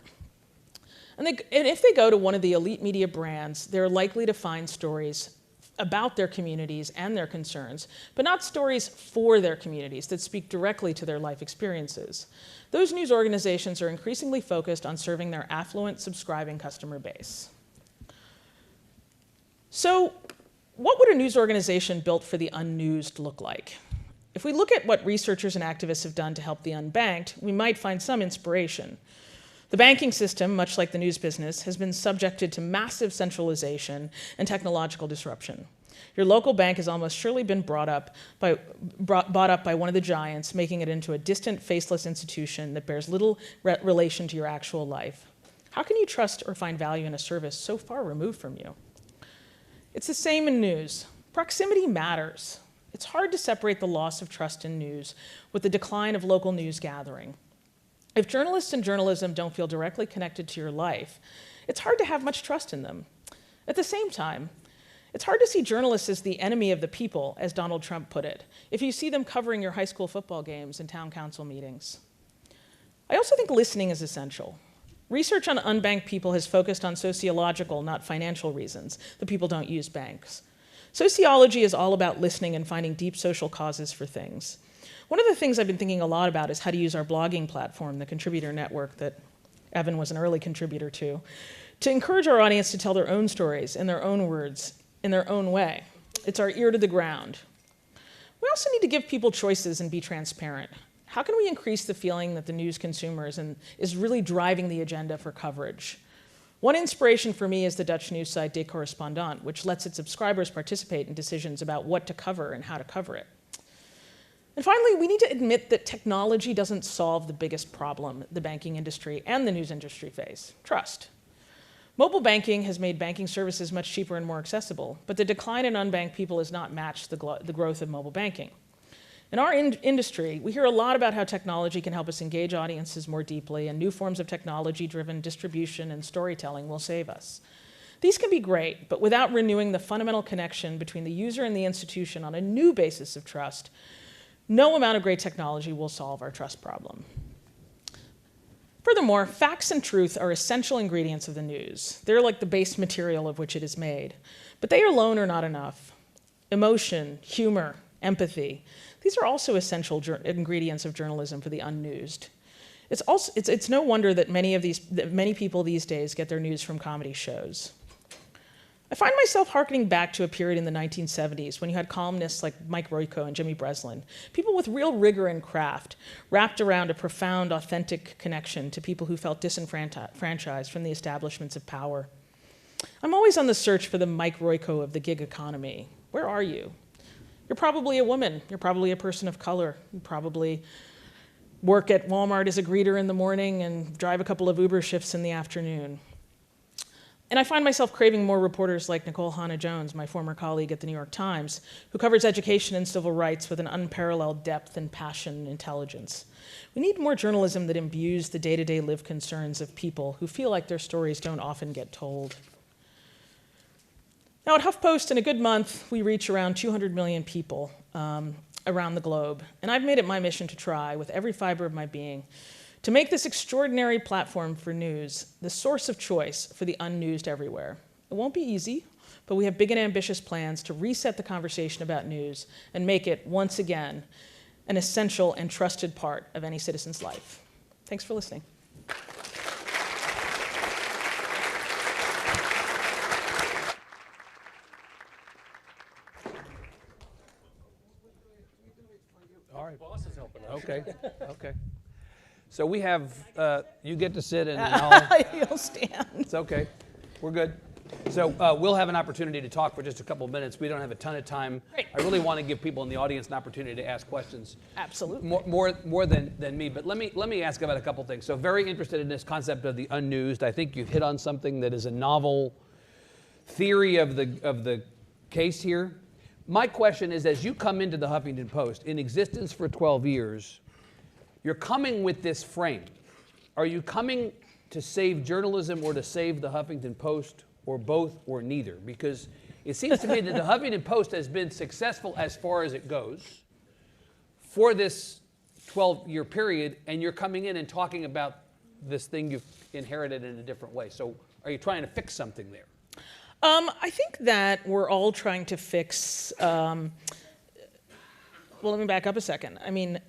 And if they go to one of the elite media brands, they're likely to find stories about their communities and their concerns, but not stories for their communities that speak directly to their life experiences. Those news organizations are increasingly focused on serving their affluent, subscribing customer base. So, what would a news organization built for the unnewsed look like? If we look at what researchers and activists have done to help the unbanked, we might find some inspiration. The banking system, much like the news business, has been subjected to massive centralization and technological disruption. Your local bank has almost surely been bought up by one of the giants, making it into a distant, faceless institution that bears little relation to your actual life. How can you trust or find value in a service so far removed from you? It's the same in news. Proximity matters. It's hard to separate the loss of trust in news with the decline of local news gathering. If journalists and journalism don't feel directly connected to your life, it's hard to have much trust in them. At the same time, it's hard to see journalists as the enemy of the people, as Donald Trump put it, if you see them covering your high school football games and town council meetings. I also think listening is essential. Research on unbanked people has focused on sociological, not financial reasons that people don't use banks. Sociology is all about listening and finding deep social causes for things. One of the things I've been thinking a lot about is how to use our blogging platform, the contributor network that Evan was an early contributor to encourage our audience to tell their own stories in their own words, in their own way. It's our ear to the ground. We also need to give people choices and be transparent. How can we increase the feeling that the news consumer is really driving the agenda for coverage? One inspiration for me is the Dutch news site De Correspondent, which lets its subscribers participate in decisions about what to cover and how to cover it. And finally, we need to admit that technology doesn't solve the biggest problem the banking industry and the news industry face: trust. Mobile banking has made banking services much cheaper and more accessible, but the decline in unbanked people has not matched the growth of mobile banking. In our industry, we hear a lot about how technology can help us engage audiences more deeply, and new forms of technology-driven distribution and storytelling will save us. These can be great, but without renewing the fundamental connection between the user and the institution on a new basis of trust, no amount of great technology will solve our trust problem. Furthermore, facts and truth are essential ingredients of the news. They're like the base material of which it is made. But they alone are not enough. Emotion, humor, empathy, these are also essential ingredients of journalism for the unnewsed. It's no wonder that many people these days get their news from comedy shows. I find myself hearkening back to a period in the 1970s when you had columnists like Mike Royko and Jimmy Breslin, people with real rigor and craft, wrapped around a profound, authentic connection to people who felt disenfranchised from the establishments of power. I'm always on the search for the Mike Royko of the gig economy. Where are you? You're probably a woman. You're probably a person of color. You probably work at Walmart as a greeter in the morning and drive a couple of Uber shifts in the afternoon. And I find myself craving more reporters like Nicole Hannah-Jones, my former colleague at the New York Times, who covers education and civil rights with an unparalleled depth and passion and intelligence. We need more journalism that imbues the day-to-day lived concerns of people who feel like their stories don't often get told. Now at HuffPost, in a good month, we reach around 200 million people around the globe. And I've made it my mission to try, with every fiber of my being, to make this extraordinary platform for news the source of choice for the unnewsed everywhere. It won't be easy, but we have big and ambitious plans to reset the conversation about news and make it, once again, an essential and trusted part of any citizen's life. Thanks for listening. helping out. Okay, okay. So we have, you get to sit and I'll... You'll stand. It's okay. We're good. So we'll have an opportunity to talk for just a couple of minutes. We don't have a ton of time. Great. I really want to give people in the audience an opportunity to ask questions. Absolutely. More than me. But let me ask about a couple things. So very interested in this concept of the unnewsed. I think you've hit on something that is a novel theory of the case here. My question is, as you come into the Huffington Post, in existence for 12 years, you're coming with this frame. Are you coming to save journalism or to save the Huffington Post, or both, or neither? Because it seems to me that the Huffington Post has been successful as far as it goes for this 12-year period, and you're coming in and talking about this thing you've inherited in a different way. So are you trying to fix something there? I think that we're all trying to fix, well, let me back up a second. I mean,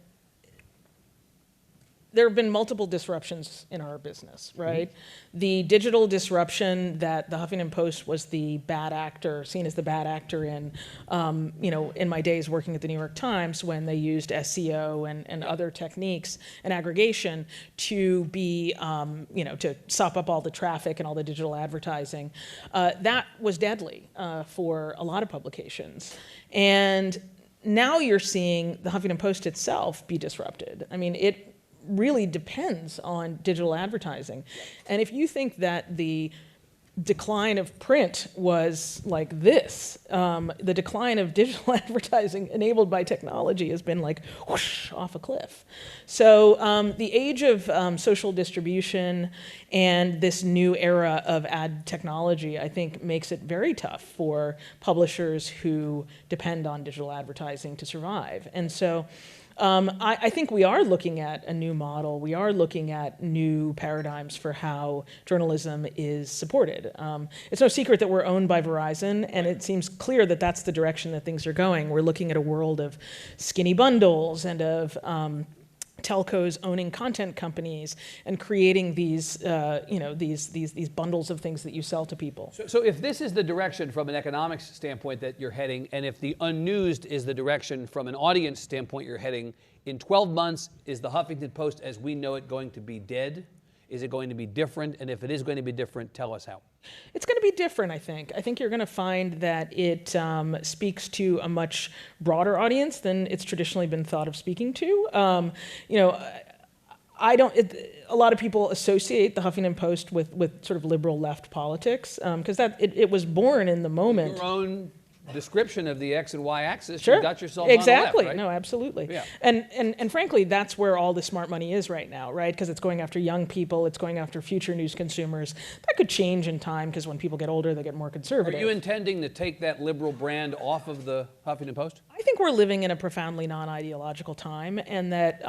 there have been multiple disruptions in our business, right? Mm-hmm. The digital disruption that the Huffington Post was the bad actor, seen as the bad actor in, in my days working at the New York Times when they used SEO and other techniques and aggregation to be, to sop up all the traffic and all the digital advertising. That was deadly for a lot of publications. And now you're seeing the Huffington Post itself be disrupted. I mean, it really depends on digital advertising. And if you think that the decline of print was like this, the decline of digital advertising enabled by technology has been like whoosh, off a cliff. So the age of social distribution and this new era of ad technology, I think, makes it very tough for publishers who depend on digital advertising to survive. And so I think we are looking at a new model. We are looking at new paradigms for how journalism is supported. It's no secret that we're owned by Verizon, and it seems clear that that's the direction that things are going. We're looking at a world of skinny bundles and of telcos owning content companies and creating these, these bundles of things that you sell to people. So if this is the direction from an economics standpoint that you're heading, and if the unnewsed is the direction from an audience standpoint you're heading, in 12 months, is the Huffington Post as we know it going to be dead? Is it going to be different? And if it is going to be different, tell us how. It's going to be different, I think. I think you're going to find that it speaks to a much broader audience than it's traditionally been thought of speaking to. A lot of people associate the Huffington Post with sort of liberal left politics because it was born in the moment. Your own description of the X and Y axis, sure. You got yourself exactly. on the left, right? No, absolutely. Yeah. And frankly, that's where all the smart money is right now, right? Because it's going after young people, it's going after future news consumers. That could change in time because when people get older, they get more conservative. Are you intending to take that liberal brand off of the Huffington Post? I think we're living in a profoundly non-ideological time, and that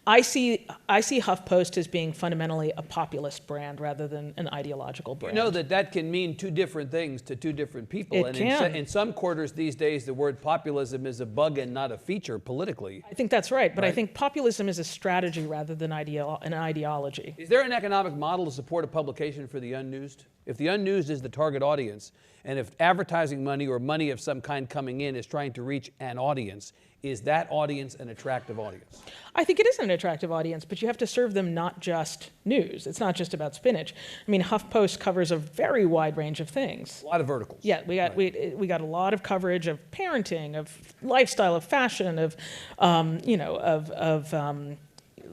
I see HuffPost as being fundamentally a populist brand rather than an ideological brand. You know that can mean two different things to two different people. It can. In some quarters these days, the word populism is a bug and not a feature politically. I think that's right, but I think populism is a strategy rather than an ideology. Is there an economic model to support a publication for the unnewsed? If the unnewsed is the target audience, and if advertising money or money of some kind coming in is trying to reach an audience, is that audience an attractive audience? I think it is an attractive audience, but you have to serve them not just news. It's not just about spinach. I mean, HuffPost covers a very wide range of things. A lot of verticals. Yeah, we got a lot of coverage of parenting, of lifestyle, of fashion, of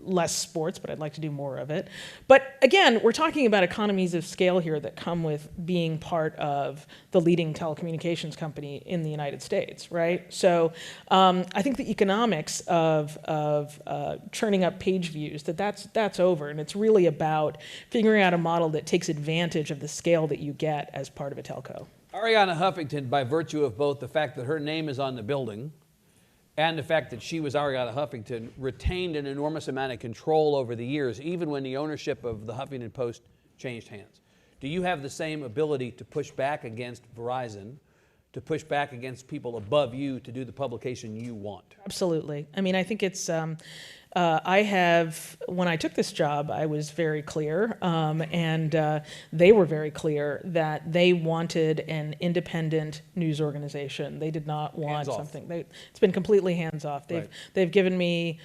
less sports, but I'd like to do more of it. But again, we're talking about economies of scale here that come with being part of the leading telecommunications company in the United States, right? So I think the economics of churning up page views, that's over, and it's really about figuring out a model that takes advantage of the scale that you get as part of a telco. Arianna Huffington, by virtue of both the fact that her name is on the building and the fact that she was Arianna Huffington, retained an enormous amount of control over the years, even when the ownership of the Huffington Post changed hands. Do you have the same ability to push back against Verizon to push back against people above you to do the publication you want. Absolutely. I mean, I think it's, when I took this job, I was very clear, and they were very clear that they wanted an independent news organization. They did not want something. It's been completely hands off. They've given me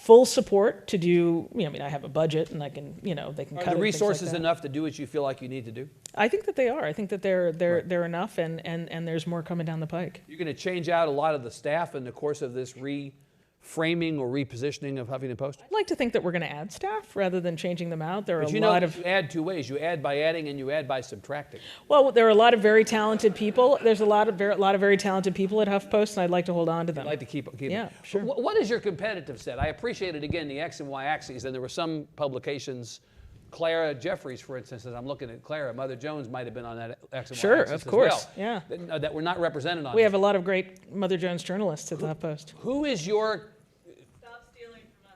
full support to do, I mean, I have a budget and I can, they can cut it. Are the resources enough to do what you feel like you need to do? I think that they are. I think that they're enough, and there's more coming down the pike. You're going to change out a lot of the staff in the course of this reframing or repositioning of Huffington Post? I'd like to think that we're going to add staff rather than changing them out. There are But you add two ways. You add by adding and you add by subtracting. Well, there are a lot of very talented people. There's a lot of very talented people at HuffPost, and I'd like to hold on to them. I'd like to keep Yeah, sure. What is your competitive set? I appreciated, again, the X and Y axes, and there were some publications, Clara Jeffries, for instance, as I'm looking at Clara, Mother Jones might have been on that X and Y Sure, axis of course, as well, yeah. that were not represented on We it. have a lot of great Mother Jones journalists at the HuffPost. Who is your...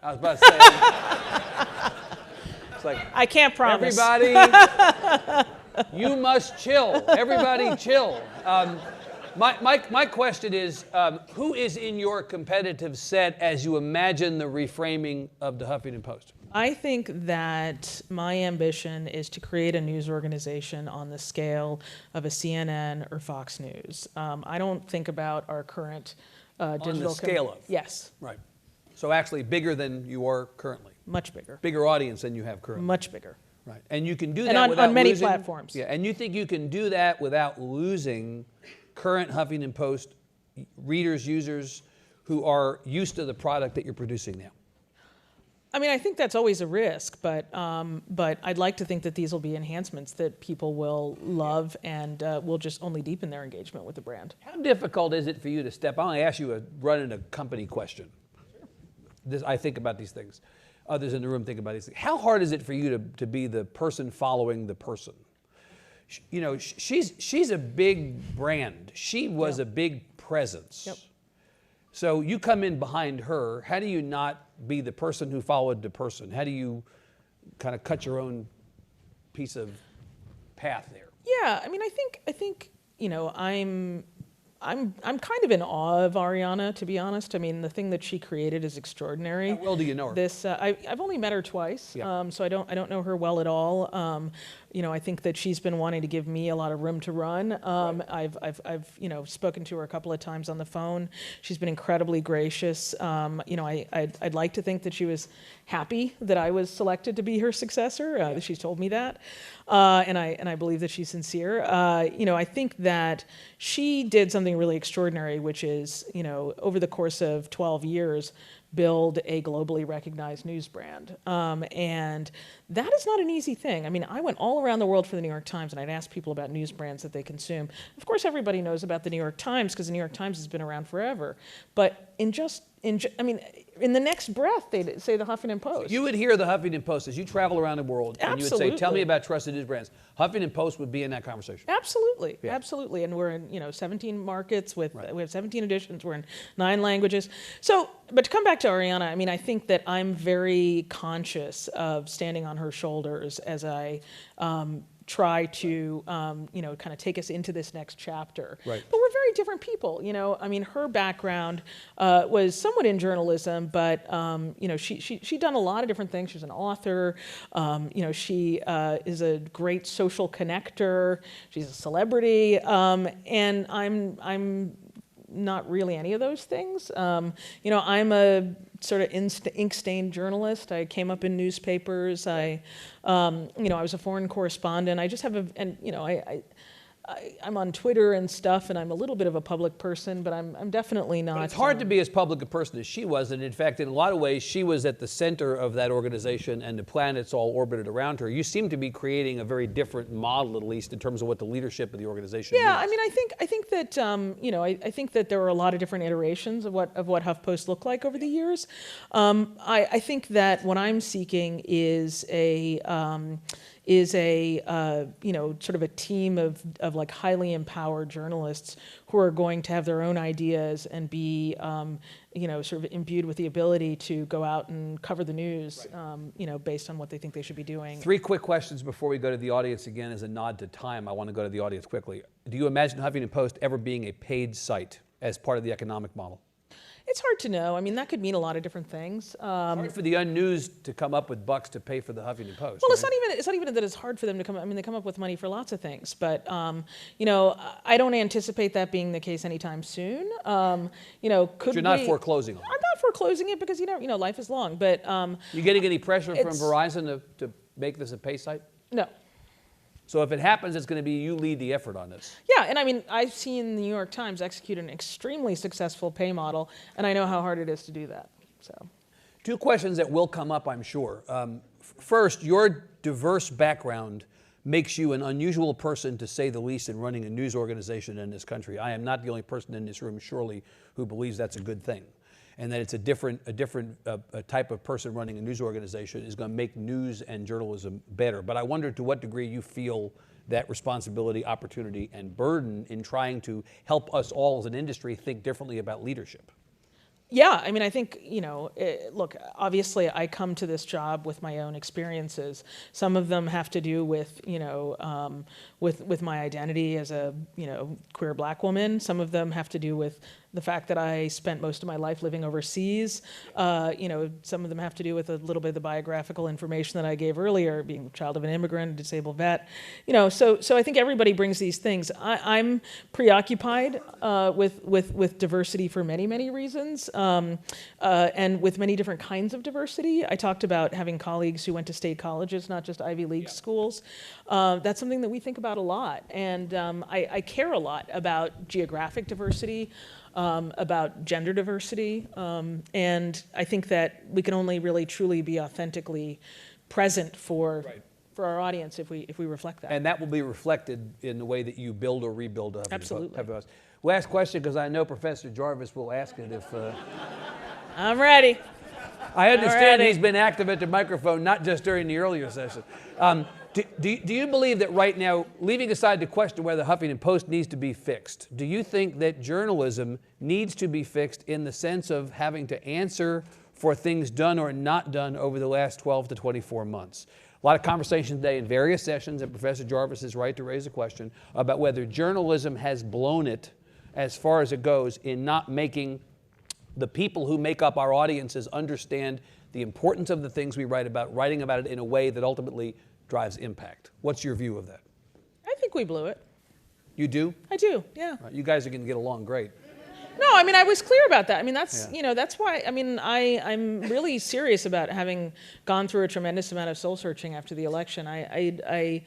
I was about to say... It's like, I can't promise. Everybody, you must chill. Everybody chill. My question is, who is in your competitive set as you imagine the reframing of the Huffington Post? I think that my ambition is to create a news organization on the scale of a CNN or Fox News. I don't think about our current digital... On the scale of? Yes. Right. So actually bigger than you are currently? Much bigger. Bigger audience than you have currently? Much bigger. Right. And you can do that and without on many losing, platforms. Yeah, and you think you can do that without losing current Huffington Post readers, users who are used to the product that you're producing now? I mean, I think that's always a risk, but I'd like to think that these will be enhancements that people will love and will just only deepen their engagement with the brand. How difficult is it for you to step? I want to ask you a run-in-a-company question. I think about these things. Others in the room think about these things. How hard is it for you to be the person following the person? You know, she's a big brand. She was a big presence. Yep. So you come in behind her. How do you not be the person who followed the person? How do you kind of cut your own piece of path there? Yeah, I mean, I think you know, I'm kind of in awe of Ariana, to be honest. I mean, the thing that she created is extraordinary. How well do you know her? This I've only met her twice, Yeah. so I don't know her well at all. You know, I think that she's been wanting to give me a lot of room to run. I've you know, spoken to her a couple of times on the phone. She's been incredibly gracious. You know, I'd like to think that she was happy that I was selected to be her successor. She's told me that, and I believe that she's sincere. You know, I think that she did something really extraordinary, which is, you know, over the course of 12 years, build a globally recognized news brand. And that is not an easy thing. I mean, I went all around the world for the New York Times, and I'd ask people about news brands that they consume. Of course, everybody knows about the New York Times because the New York Times has been around forever. But in the next breath, they'd say the Huffington Post. You would hear the Huffington Post as you travel around the world, and you would say, "Tell me Absolutely. about trusted news brands." Huffington Post would be in that conversation. Absolutely, Yeah. absolutely, and we're in, you know, 17 markets with we have 17 editions. We're in 9 languages. So, but to come back to Ariana, I mean, I think that I'm very conscious of standing on her shoulders as I try to you know, kind of take us into this next chapter. Right. But we're very different people, you know. I mean, her background was somewhat in journalism, but you know, she'd done a lot of different things. She's an author. You know, she is a great social connector. She's a celebrity, and I'm not really any of those things. You know, I'm a sort of ink-stained journalist. I came up in newspapers. You know, I was a foreign correspondent. I just have and you know, I'm on Twitter and stuff, and I'm a little bit of a public person, but I'm definitely not. But it's hard to be as public a person as she was, and in fact, in a lot of ways, she was at the center of that organization, and the planets all orbited around her. You seem to be creating a very different model, at least in terms of what the leadership of the organization Yeah, needs. I mean, I think that you know, I think that there are a lot of different iterations of what HuffPost looked like over the years. I think that what I'm seeking is is a sort of a team of like highly empowered journalists who are going to have their own ideas and be sort of imbued with the ability to go out and cover the news, based on what they think they should be doing. 3 quick questions before we go to the audience again as a nod to time. I want to go to the audience quickly. Do you imagine Huffington Post ever being a paid site as part of the economic model? It's hard to know. I mean, that could mean a lot of different things. Hard for the Unnews to come up with bucks to pay for the Huffington Post. Well, right? it's not even that it's hard for them to come up. I mean, they come up with money for lots of things, but I don't anticipate that being the case anytime soon. Could You're not foreclosing on it. I'm not foreclosing it because life is long. But you getting any pressure from Verizon to make this a pay site? No. So if it happens, it's going to be you lead the effort on this. Yeah, and I mean, I've seen the New York Times execute an extremely successful pay model, and I know how hard it is to do that. So, 2 questions that will come up, I'm sure. First, your diverse background makes you an unusual person, to say the least, in running a news organization in this country. I am not the only person in this room, surely, who believes that's a good thing, and that it's a different type of person running a news organization is going to make news and journalism better. But I wonder to what degree you feel that responsibility, opportunity, and burden in trying to help us all as an industry think differently about leadership. Yeah, I mean, I think, look, obviously I come to this job with my own experiences. Some of them have to do with, with my identity as a, queer black woman. Some of them have to do with the fact that I spent most of my life living overseas. Some of them have to do with a little bit of the biographical information that I gave earlier, being the child of an immigrant, a disabled vet. So I think everybody brings these things. I'm preoccupied with diversity for many, many reasons, and with many different kinds of diversity. I talked about having colleagues who went to state colleges, not just Ivy League schools. That's something that we think about a lot. And I care a lot about geographic diversity, about gender diversity, and I think that we can only really truly be authentically present for our audience if we reflect that. And that will be reflected in the way that you build or rebuild Huffington Absolutely. Post. Last question, because I know Professor Jarvis will ask it if... I'm ready. I understand he's been active at the microphone, not just during the earlier session. Do you believe that right now, leaving aside the question whether Huffington Post needs to be fixed, do you think that journalism needs to be fixed in the sense of having to answer for things done or not done over the last 12 to 24 months? A lot of conversation today in various sessions, and Professor Jarvis is right to raise a question about whether journalism has blown it as far as it goes in not making the people who make up our audiences understand the importance of the things we write about, writing about it in a way that ultimately drives impact. What's your view of that? I think we blew it. You do? I do, yeah. Right, you guys are going to get along great. No, I mean, I was clear about that. I mean, that's, that's why, I mean, I'm really serious about having gone through a tremendous amount of soul searching after the election. I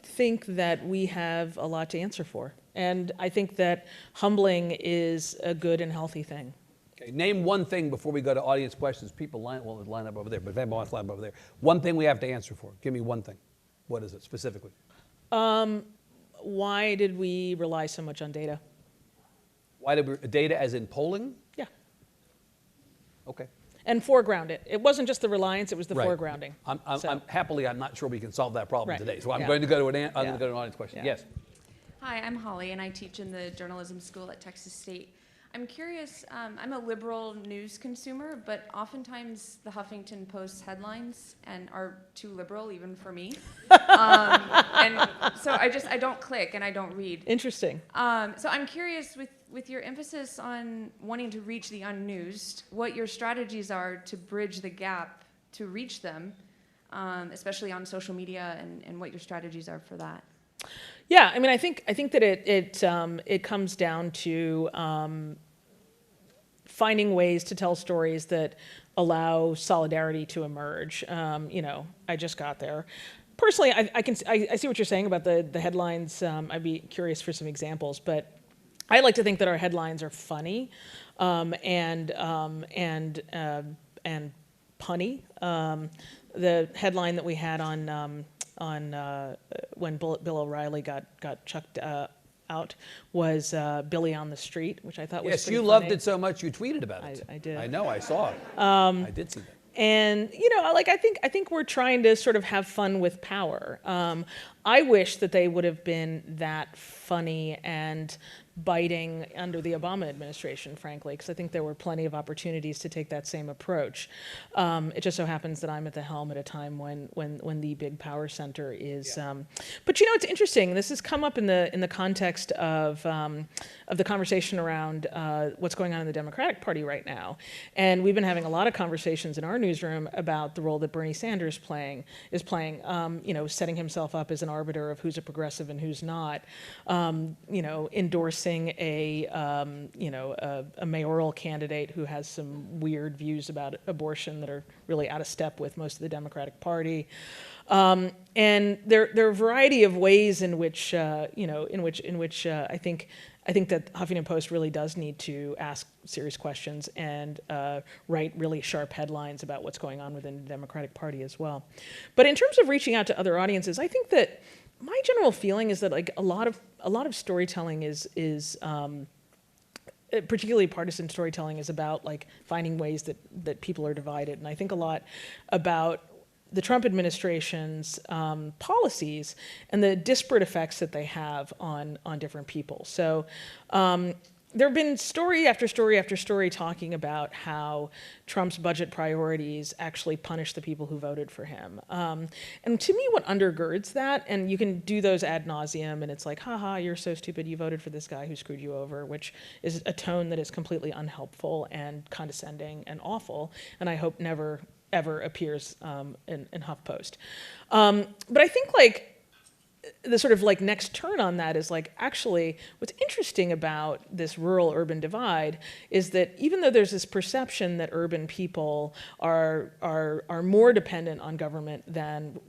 think that we have a lot to answer for. And I think that humbling is a good and healthy thing. Okay, name one thing before we go to audience questions. People line up over there, but if anyone wants to line up over there. One thing we have to answer for. Give me one thing. What is it specifically? Why did we rely so much on data? Why did we, data as in polling? Yeah. Okay. And foreground it. It wasn't just the reliance, it was the foregrounding. I'm not sure we can solve that problem today. So I'm Yeah. going to go to an audience question. Yeah. Yes. Hi, I'm Holly, and I teach in the journalism school at Texas State. I'm curious, I'm a liberal news consumer, but oftentimes the Huffington Post's headlines are too liberal, even for me. And so I don't click and I don't read. Interesting. So I'm curious, with your emphasis on wanting to reach the unnewsed, what your strategies are to bridge the gap to reach them, especially on social media, and what your strategies are for that. Yeah, I mean, I think that it comes down to finding ways to tell stories that allow solidarity to emerge. I just got there. Personally, I see what you're saying about the headlines. I'd be curious for some examples, but I like to think that our headlines are funny and punny. The headline that we had on when Bill O'Reilly got chucked out was Billy on the Street, which I thought was yes, pretty you funny. loved it so much you tweeted about it. I did. I know, I saw it. I did see that. And you know, like I think we're trying to sort of have fun with power. I wish that they would have been that funny and biting under the Obama administration, frankly, because I think there were plenty of opportunities to take that same approach. It just so happens that I'm at the helm at a time when the big power center is. But you know, it's interesting. This has come up in the context of the conversation around what's going on in the Democratic Party right now, and we've been having a lot of conversations in our newsroom about the role that Bernie Sanders is playing. You know, setting himself up as an arbiter of who's a progressive and who's not. You know, endorsing a mayoral candidate who has some weird views about abortion that are really out of step with most of the Democratic Party. And there are a variety of ways in which I think that Huffington Post really does need to ask serious questions and write really sharp headlines about what's going on within the Democratic Party as well. But in terms of reaching out to other audiences, I think that my general feeling is that like a lot of storytelling is particularly partisan storytelling is about like finding ways that people are divided, and I think a lot about the Trump administration's policies and the disparate effects that they have on different people. So there have been story after story after story talking about how Trump's budget priorities actually punish the people who voted for him. And to me, what undergirds that, and you can do those ad nauseum, and it's like, haha, you're so stupid, you voted for this guy who screwed you over, which is a tone that is completely unhelpful and condescending and awful, and I hope never ever appears in HuffPost. But I think like the sort of like next turn on that is like, actually, what's interesting about this rural-urban divide is that even though there's this perception that urban people are more dependent on government than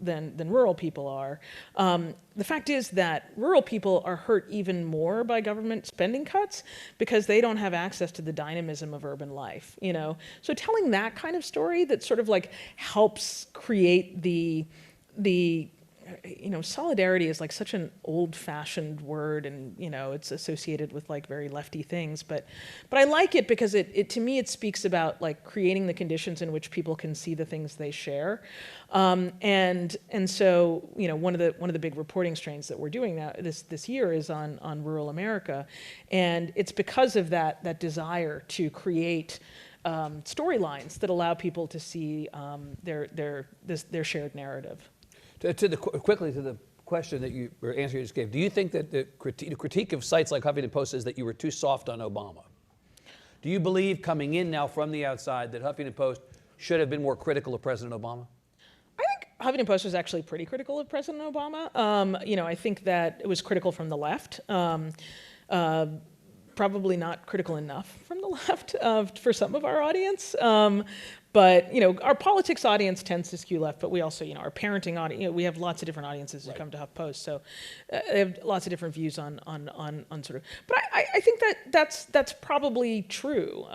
rural people are, the fact is that rural people are hurt even more by government spending cuts because they don't have access to the dynamism of urban life, you know? So telling that kind of story that sort of like helps create the you know, solidarity is like such an old-fashioned word, and you know, it's associated with like very lefty things. But I like it because it to me it speaks about like creating the conditions in which people can see the things they share, and so you know, one of the big reporting strains that we're doing now this year is on rural America, and it's because of that desire to create storylines that allow people to see their shared narrative. Quickly to the question that or answer you just gave, do you think that the critique of sites like Huffington Post is that you were too soft on Obama? Do you believe, coming in now from the outside, that Huffington Post should have been more critical of President Obama? I think Huffington Post was actually pretty critical of President Obama. You know, I think that it was critical from the left. Probably not critical enough from the left for some of our audience. But you know, our politics audience tends to skew left, but we also, you know, our parenting audience, you know, we have lots of different audiences who come to HuffPost, so they have lots of different views on sort of. But I think that's probably true.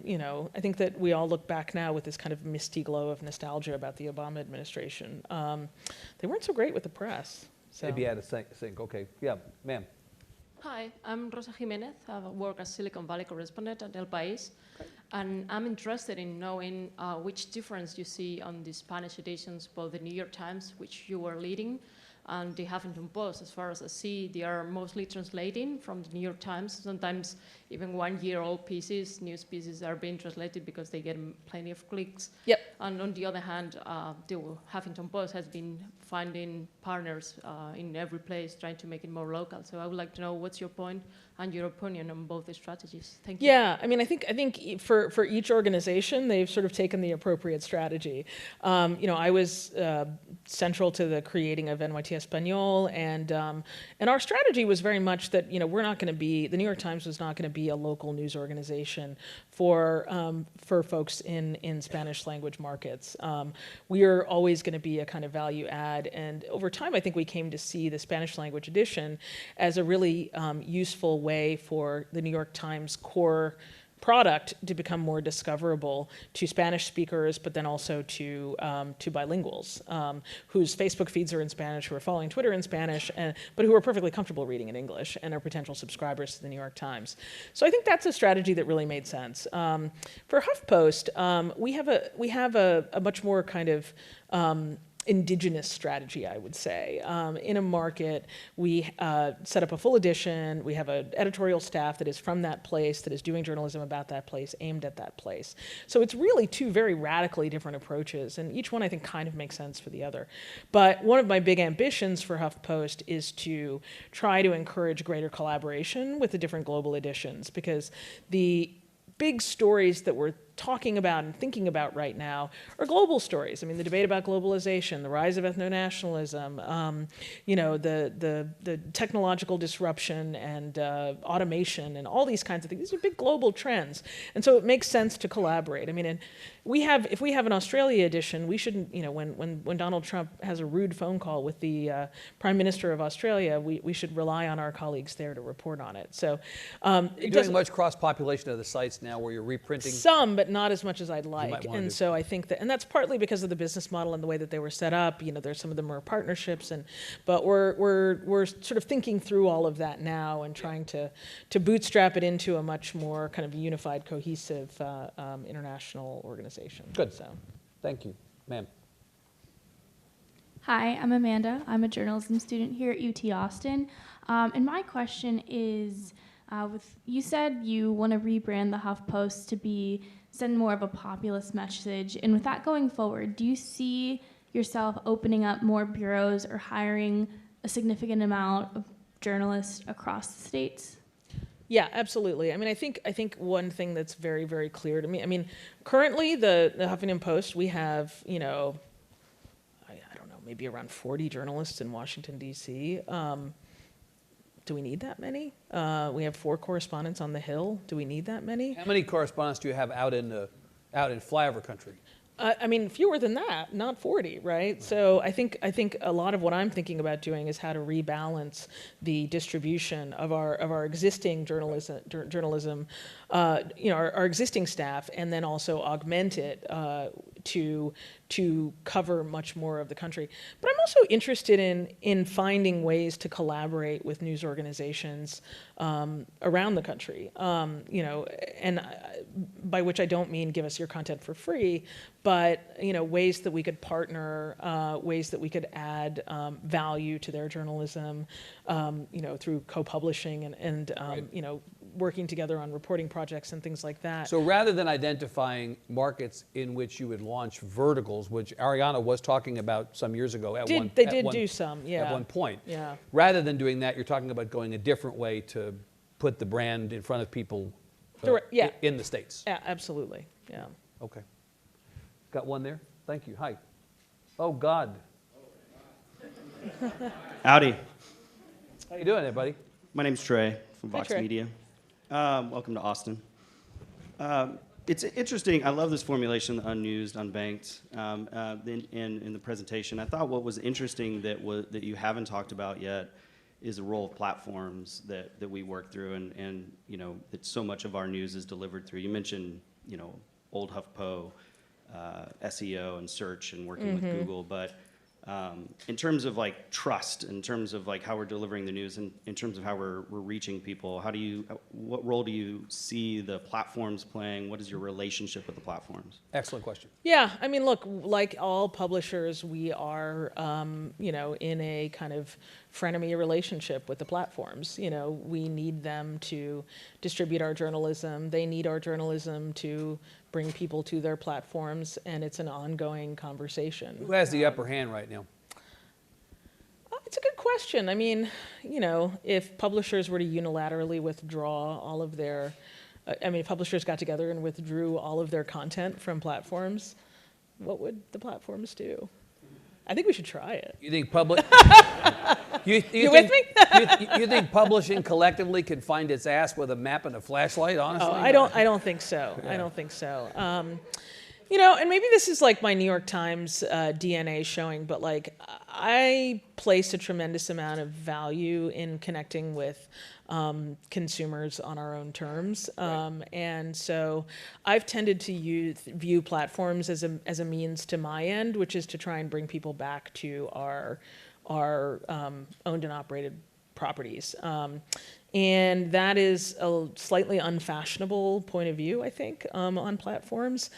You know, I think that we all look back now with this kind of misty glow of nostalgia about the Obama administration. They weren't so great with the press. So. Maybe I had to think. Okay, yeah, ma'am. Hi, I'm Rosa Jimenez. I work as Silicon Valley correspondent at El País. And I'm interested in knowing which difference you see on the Spanish editions, both the New York Times, which you were leading, and the Huffington Post. As far as I see, they are mostly translating from the New York Times. Sometimes even one-year-old pieces, news pieces, are being translated because they get plenty of clicks. Yep. And on the other hand, the Huffington Post has been finding partners in every place, trying to make it more local. So I would like to know what's your point and your opinion on both the strategies. Thank you. Yeah, I mean, I think for each organization, they've sort of taken the appropriate strategy. You know, I was central to the creating of NYT Español, and our strategy was very much that, you know, we're not going to be, the New York Times was not going to be a local news organization for folks in Spanish language markets. We are always going to be a kind of value add, and over time, I think we came to see the Spanish language edition as a really useful way for the New York Times core product to become more discoverable to Spanish speakers, but then also to bilinguals whose Facebook feeds are in Spanish, who are following Twitter in Spanish, but who are perfectly comfortable reading in English and are potential subscribers to the New York Times. So I think that's a strategy that really made sense. For HuffPost, we have a much more kind of indigenous strategy, I would say. In a market, we set up a full edition. We have an editorial staff that is from that place, that is doing journalism about that place, aimed at that place. So it's really two very radically different approaches, and each one I think kind of makes sense for the other. But one of my big ambitions for HuffPost is to try to encourage greater collaboration with the different global editions, because the big stories that we're talking about and thinking about right now are global stories. I mean, the debate about globalization, the rise of ethno-nationalism, you know, the technological disruption and automation and all these kinds of things. These are big global trends. And so it makes sense to collaborate. I mean, and if we have an Australia edition, we shouldn't, you know, when Donald Trump has a rude phone call with the Prime Minister of Australia, we should rely on our colleagues there to report on it. So Are you doing much cross-population of the sites now where you're reprinting? Some, but not as much as I'd like. wanna And do. so I think that, and that's partly because of the business model and the way that they were set up. You know, there's some of them are partnerships, but we're sort of thinking through all of that now and trying to bootstrap it into a much more kind of unified, cohesive international organization. Good. So, thank you, ma'am. Hi, I'm Amanda. I'm a journalism student here at UT Austin. And my question is, you said you want to rebrand the HuffPost to send more of a populist message. And with that going forward, do you see yourself opening up more bureaus or hiring a significant amount of journalists across the states? yeah, absolutely. I mean, I think one thing that's very, very clear to me, I mean, currently the Huffington Post, we have, you know, I don't know, maybe around 40 journalists in Washington, D.C. Do we need that many? We have 4 correspondents on the Hill. Do we need that many? How many correspondents do you have out in flyover country? I mean, fewer than that, not 40, right? So I think a lot of what I'm thinking about doing is how to rebalance the distribution of our existing journalism, you know, our existing staff, and then also augment it to cover much more of the country. But I'm also interested in finding ways to collaborate with news organizations around the country. You know, and by which I don't mean give us your content for free, but you know, ways that we could partner, ways that we could add value to their journalism, you know, through co-publishing and Right. you know, working together on reporting projects and things like that. So rather than identifying markets in which you would launch verticals, which Ariana was talking about some years ago They did do some, yeah. At one point. Yeah. Rather than doing that, you're talking about going a different way to put the brand in front of people Yeah. in the States. Yeah, absolutely, yeah. Okay. Got one there? Thank you. Hi. Oh, God. Howdy. How you doing there, buddy? My name's Trey from Hi, Vox Trey. Media. Welcome to Austin. It's interesting. I love this formulation, the unused, unbanked, in the presentation. I thought what was interesting that you haven't talked about yet is the role of platforms that we work through, and you know, that so much of our news is delivered through. You mentioned, you know, old HuffPo, SEO and search and working with Google, but in terms of like trust, in terms of like how we're delivering the news, and in terms of how we're reaching people, what role do you see the platforms playing? What is your relationship with the platforms? Excellent question. Yeah, I mean, look, like all publishers, we are, you know, in a kind of frenemy relationship with the platforms. You know, we need them to distribute our journalism. They need our journalism to bring people to their platforms, and it's an ongoing conversation. Who has the upper hand right now? It's a good question. I mean, you know, if publishers were to unilaterally withdraw all of their, I mean, if publishers got together and withdrew all of their content from platforms, what would the platforms do? I think we should try it. You think public? you with me? you think publishing collectively can find its ass with a map and a flashlight? Honestly, Oh, I don't think so. Yeah. I don't think so. You know, and maybe this is like my New York Times DNA showing, but like I place a tremendous amount of value in connecting with consumers on our own terms, and so I've tended to view platforms as a means to my end, which is to try and bring people back to our owned and operated properties. And that is a slightly unfashionable point of view, I think, on platforms.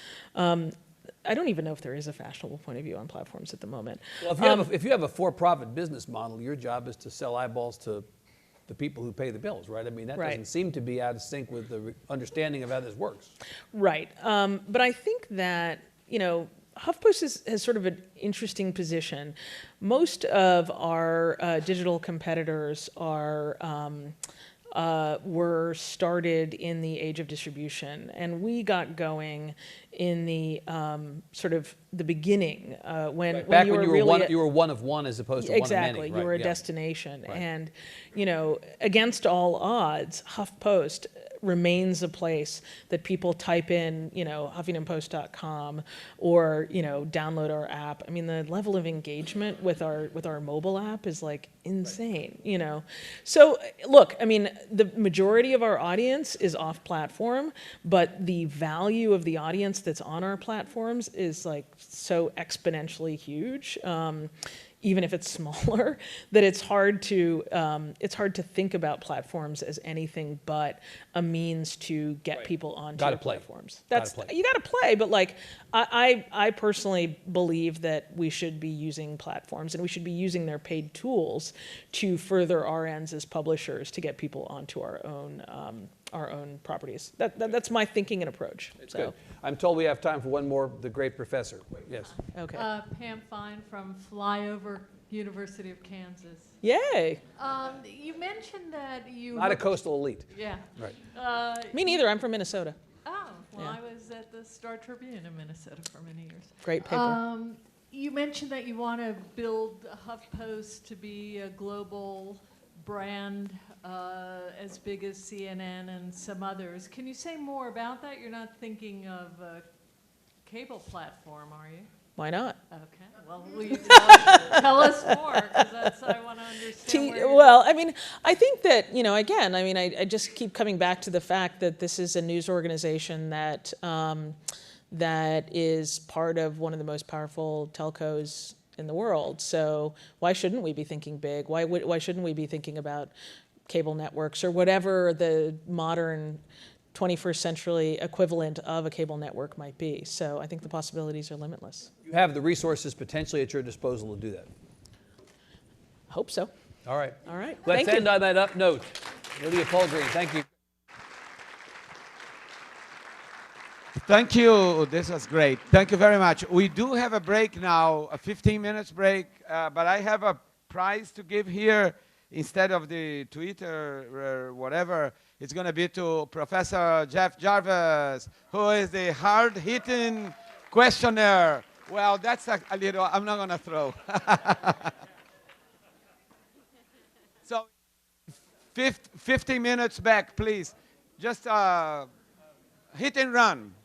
I don't even know if there is a fashionable point of view on platforms at the moment. Well, if you have a for-profit business model, your job is to sell eyeballs to the people who pay the bills, right? I mean, that doesn't seem to be out of sync with the understanding of how this works. Right. But I think that, HuffPost has sort of an interesting position. Most of our digital competitors were started in the age of distribution, and we got going in the sort of the beginning when Back you when were you were one of one as opposed to one of many. exactly, Right, you were a yeah. destination, and against all odds, HuffPost remains a place that people type in, HuffingtonPost.com or download our app. I mean, the level of engagement with our mobile app is like insane. So look, I mean, the majority of our audience is off platform, but the value of the audience that's on our platforms is like so exponentially huge. Even if it's smaller, that it's hard to think about platforms as anything but a means to get people onto platforms. You got to play, but like I personally believe that we should be using platforms and we should be using their paid tools to further our ends as publishers to get people onto our own properties. That's my thinking and approach. It's good. I'm told we have time for one more. The great professor. Yes. Okay. Pam Fine from Flyover University of Kansas. Yay. You mentioned that you... Not a coastal elite. Yeah. Right. Me neither. I'm from Minnesota. Oh, well, Yeah. I was at the Star Tribune in Minnesota for many years. Great paper. You mentioned that you want to build HuffPost to be a global brand as big as CNN and some others. Can you say more about that? You're not thinking of a cable platform, are you? Why not? Okay. Well, will you tell us more? Because that's I want to understand. Well, I mean, I think that, again, I mean, I just keep coming back to the fact that this is a news organization that that is part of one of the most powerful telcos in the world. So why shouldn't we be thinking big? Why shouldn't we be thinking about cable networks or whatever the modern 21st century equivalent of a cable network might be? So I think the possibilities are limitless. You have the resources potentially at your disposal to do that. Hope so. All right. All right. Let's Thank end you. on that up note. Lydia Polgreen, thank you. Thank you. This was great. Thank you very much. We do have a break now, a 15 minutes break, but I have a prize to give here instead of the Twitter or whatever. It's going to be to Professor Jeff Jarvis, who is the hard-hitting questionnaire. Well, that's a little, I'm not going to throw. So 50 minutes back, please. Just hit and run.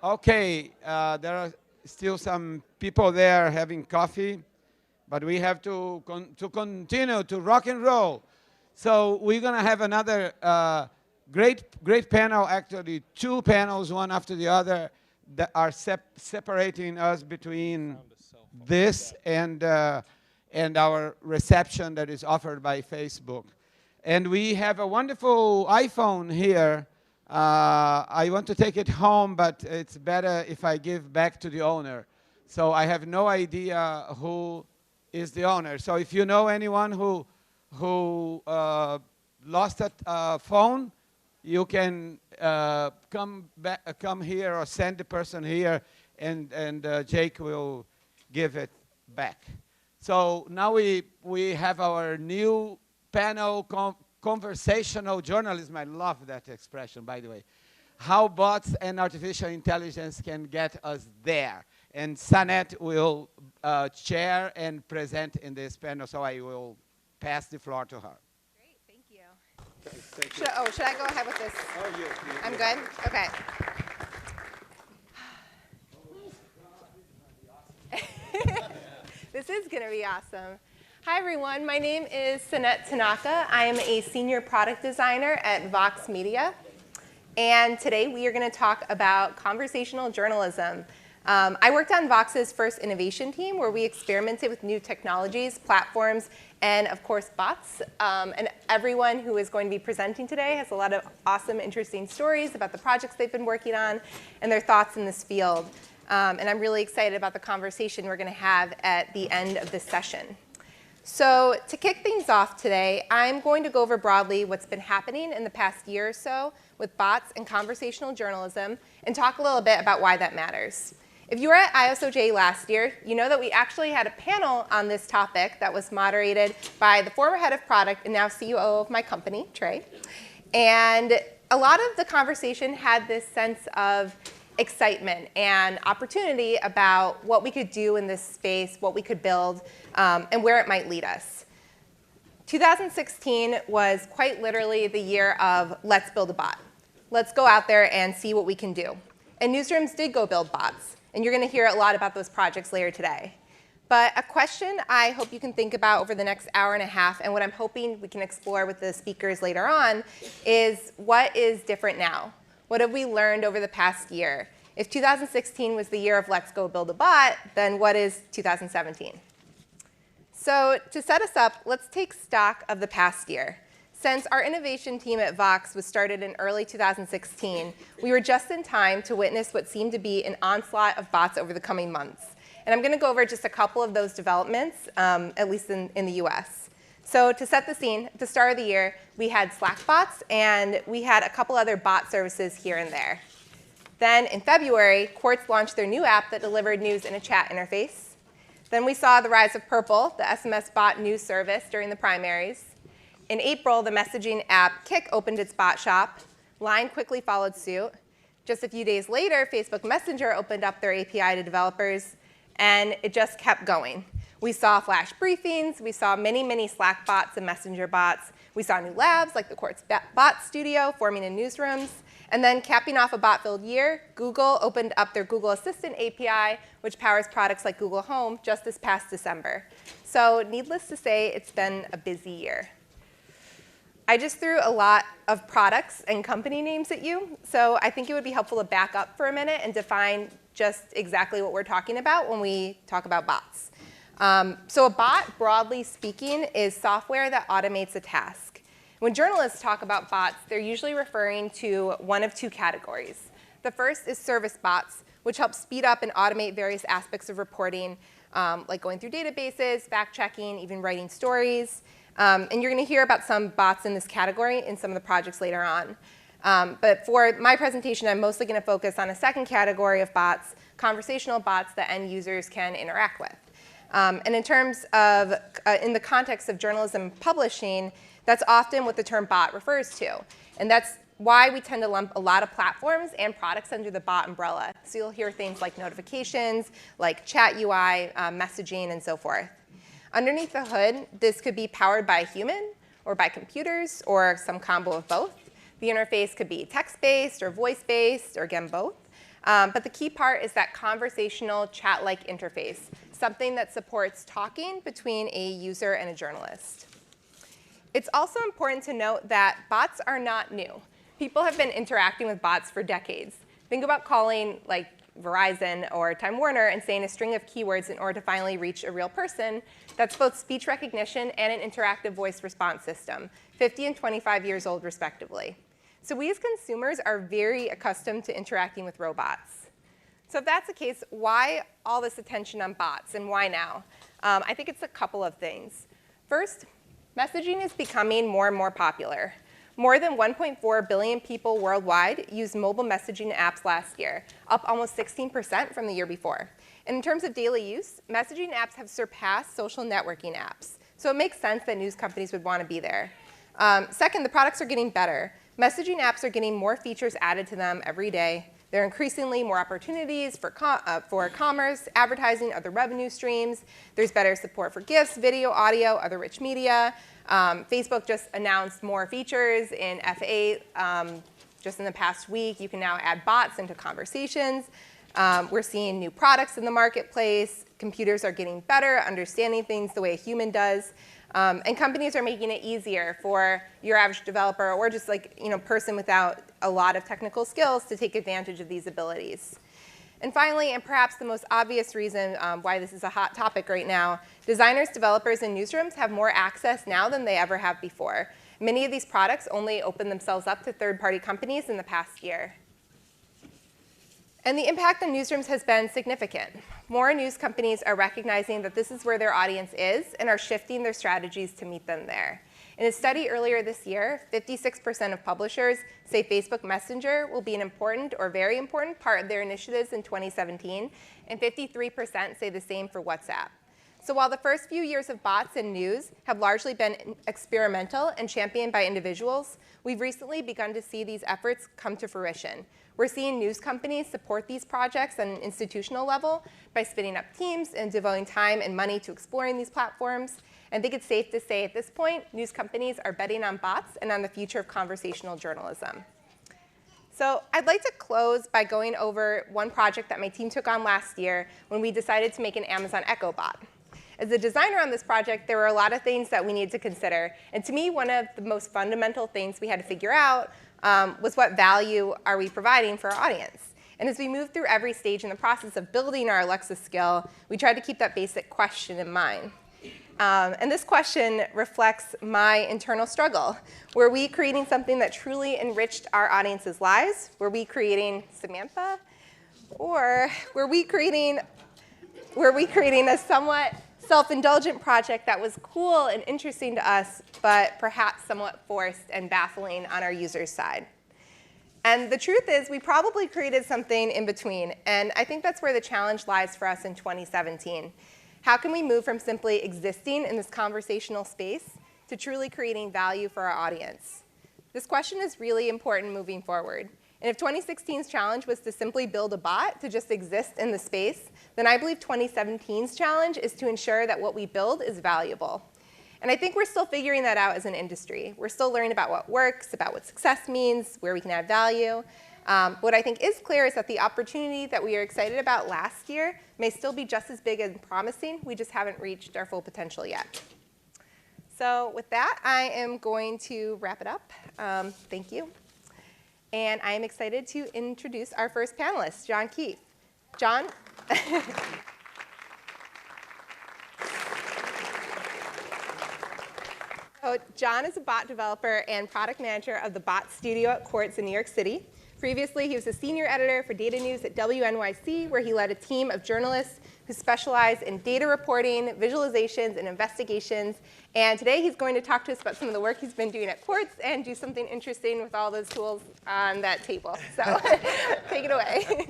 Okay, there are still some people there having coffee, but we have to continue to rock and roll. So we're going to have another great panel, actually 2 panels, one after the other, that are separating us between this and our reception that is offered by Facebook. And we have a wonderful iPhone here. I want to take it home, but it's better if I give back to the owner. So I have no idea who is the owner. So if you know anyone who lost a phone, you can come here or send the person here, and Jake will give it back. So now we have our new panel, conversational journalism. I love that expression, by the way. How bots and artificial intelligence can get us there. And Sanet will chair and present in this panel, so I will pass the floor to her. Great, thank you. Should I go ahead with this? Oh, you. I'm good? Okay. This is going to be awesome. Hi, everyone. My name is Sanet Tanaka. I am a senior product designer at Vox Media. And today we are going to talk about conversational journalism. I worked on Vox's first innovation team, where we experimented with new technologies, platforms, and of course bots. And everyone who is going to be presenting today has a lot of awesome, interesting stories about the projects they've been working on and their thoughts in this field. And I'm really excited about the conversation we're going to have at the end of this session. So to kick things off today, I'm going to go over broadly what's been happening in the past year or so with bots and conversational journalism, and talk a little bit about why that matters. If you were at ISOJ last year, you know that we actually had a panel on this topic that was moderated by the former head of product and now CEO of my company, Trey. And a lot of the conversation had this sense of excitement and opportunity about what we could do in this space, what we could build, and where it might lead us. 2016 was quite literally the year of let's build a bot. Let's go out there and see what we can do. And newsrooms did go build bots. And you're going to hear a lot about those projects later today. But a question I hope you can think about over the next hour and a half, and what I'm hoping we can explore with the speakers later on, is what is different now? What have we learned over the past year? If 2016 was the year of let's go build a bot, then what is 2017? So to set us up, let's take stock of the past year. Since our innovation team at Vox was started in early 2016, we were just in time to witness what seemed to be an onslaught of bots over the coming months. And I'm going to go over just a couple of those developments, at least in the US. So to set the scene, at the start of the year, we had Slack bots, and we had a couple other bot services here and there. Then in February, Quartz launched their new app that delivered news in a chat interface. Then we saw the rise of Purple, the SMS bot news service, during the primaries. In April, the messaging app Kik opened its bot shop. Line quickly followed suit. Just a few days later, Facebook Messenger opened up their API to developers, and it just kept going. We saw flash briefings. We saw many Slack bots and Messenger bots. We saw new labs like the Quartz Bot Studio forming in newsrooms. And then capping off a bot-filled year, Google opened up their Google Assistant API, which powers products like Google Home, just this past December. So needless to say, it's been a busy year. I just threw a lot of products and company names at you, so I think it would be helpful to back up for a minute and define just exactly what we're talking about when we talk about bots. So a bot, broadly speaking, is software that automates a task. When journalists talk about bots, they're usually referring to one of 2 categories. The first is service bots, which help speed up and automate various aspects of reporting, like going through databases, fact-checking, even writing stories. And you're going to hear about some bots in this category in some of the projects later on. But for my presentation, I'm mostly going to focus on a second category of bots, conversational bots that end users can interact with. And in terms of, in the context of journalism publishing, that's often what the term bot refers to. And that's why we tend to lump a lot of platforms and products under the bot umbrella. So you'll hear things like notifications, like chat UI, messaging, and so forth. Underneath the hood, this could be powered by a human or by computers or some combo of both. The interface could be text-based or voice-based or again both. But the key part is that conversational chat-like interface, something that supports talking between a user and a journalist. It's also important to note that bots are not new. People have been interacting with bots for decades. Think about calling like Verizon or Time Warner and saying a string of keywords in order to finally reach a real person. That's both speech recognition and an interactive voice response system, 50 and 25 years old respectively. So we as consumers are very accustomed to interacting with robots. So if that's the case, why all this attention on bots and why now? I think it's a couple of things. First, messaging is becoming more and more popular. More than 1.4 billion people worldwide used mobile messaging apps last year, up almost 16% from the year before. And in terms of daily use, messaging apps have surpassed social networking apps. So it makes sense that news companies would want to be there. Second, the products are getting better. Messaging apps are getting more features added to them every day. There are increasingly more opportunities for commerce, advertising, other revenue streams. There's better support for GIFs, video, audio, other rich media. Facebook just announced more features in F8 just in the past week. You can now add bots into conversations. We're seeing new products in the marketplace. Computers are getting better, understanding things the way a human does. And companies are making it easier for your average developer or just like person without a lot of technical skills to take advantage of these abilities. And finally, and perhaps the most obvious reason why this is a hot topic right now, designers, developers, and newsrooms have more access now than they ever have before. Many of these products only open themselves up to third-party companies in the past year. And the impact on newsrooms has been significant. More news companies are recognizing that this is where their audience is and are shifting their strategies to meet them there. In a study earlier this year, 56% of publishers say Facebook Messenger will be an important or very important part of their initiatives in 2017, and 53% say the same for WhatsApp. So while the first few years of bots and news have largely been experimental and championed by individuals, we've recently begun to see these efforts come to fruition. We're seeing news companies support these projects at an institutional level by spinning up teams and devoting time and money to exploring these platforms. I think it's safe to say at this point, news companies are betting on bots and on the future of conversational journalism. So I'd like to close by going over one project that my team took on last year when we decided to make an Amazon Echo bot. As a designer on this project, there were a lot of things that we needed to consider. And to me, one of the most fundamental things we had to figure out was what value are we providing for our audience. And as we moved through every stage in the process of building our Alexa skill, we tried to keep that basic question in mind. And this question reflects my internal struggle. Were we creating something that truly enriched our audience's lives? Were we creating Samantha? Or were we creating a somewhat self-indulgent project that was cool and interesting to us, but perhaps somewhat forced and baffling on our users' side? And the truth is, we probably created something in between. And I think that's where the challenge lies for us in 2017. How can we move from simply existing in this conversational space to truly creating value for our audience? This question is really important moving forward. And if 2016's challenge was to simply build a bot to just exist in the space, then I believe 2017's challenge is to ensure that what we build is valuable. And I think we're still figuring that out as an industry. We're still learning about what works, about what success means, where we can add value. What I think is clear is that the opportunity that we were excited about last year may still be just as big and promising. We just haven't reached our full potential yet. So with that, I am going to wrap it up. Thank you. And I am excited to introduce our first panelist, John Keefe. John? So John is a bot developer and product manager of the Bot Studio at Quartz in New York City. Previously, he was a senior editor for data news at WNYC, where he led a team of journalists who specialize in data reporting, visualizations, and investigations. And today, he's going to talk to us about some of the work he's been doing at Quartz and do something interesting with all those tools on that table. So take it away.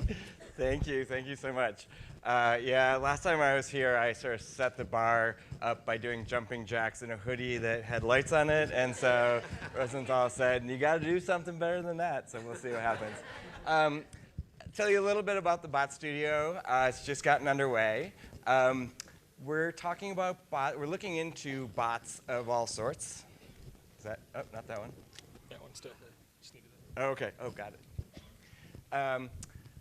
Thank you so much. Yeah, last time I was here, I sort of set the bar up by doing jumping jacks in a hoodie that had lights on it, and so Rosenthal said, you got to do something better than that, so we'll see what happens. Tell you a little bit about the Bot Studio. It's just gotten underway. We're talking about we're looking into bots of all sorts. Is that, oh, not that one? That one's still, just needed it. Oh, okay, oh, got it.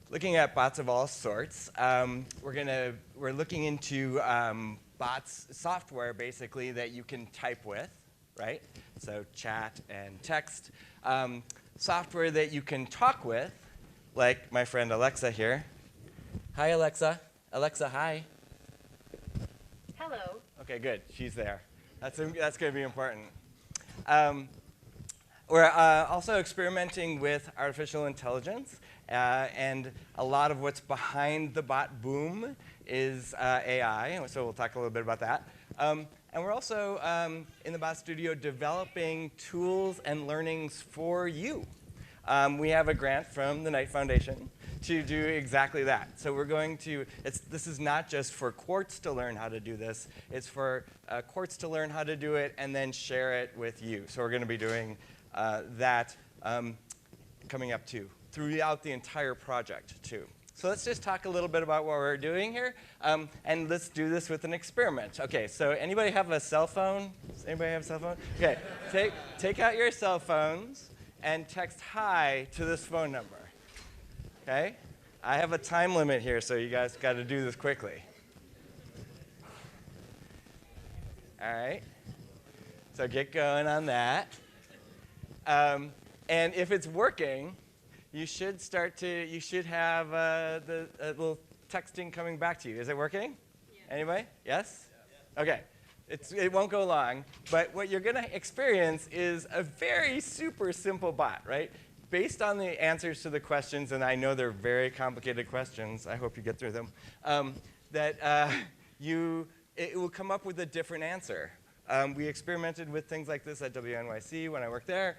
looking at bots of all sorts. We're looking into bots software, basically, that you can type with, right? So chat and text. Software that you can talk with, like my friend Alexa here. Hi, Alexa. Alexa, hi. Hello. Okay, good. She's there. That's going to be important. We're also experimenting with artificial intelligence, and a lot of what's behind the bot boom is AI, so we'll talk a little bit about that. And we're also, in the Bot Studio, developing tools and learnings for you. We have a grant from the Knight Foundation to do exactly that. So we're going to, this is not just for Quartz to learn how to do this, it's for Quartz to learn how to do it and then share it with you. So we're going to be doing that coming up too, throughout the entire project too. So let's just talk a little bit about what we're doing here, and let's do this with an experiment. Okay, so anybody have a cell phone? Does anybody have a cell phone? Okay, take out your cell phones and text hi to this phone number. Okay? I have a time limit here, so you guys got to do this quickly. All right? So get going on that. And if it's working, you should have the little texting coming back to you. Is it working? Yeah. Anybody? Yes? Yeah. Okay. It won't go long, but what you're going to experience is a very super simple bot, right? Based on the answers to the questions, and I know they're very complicated questions, I hope you get through them, it will come up with a different answer. We experimented with things like this at WNYC when I worked there.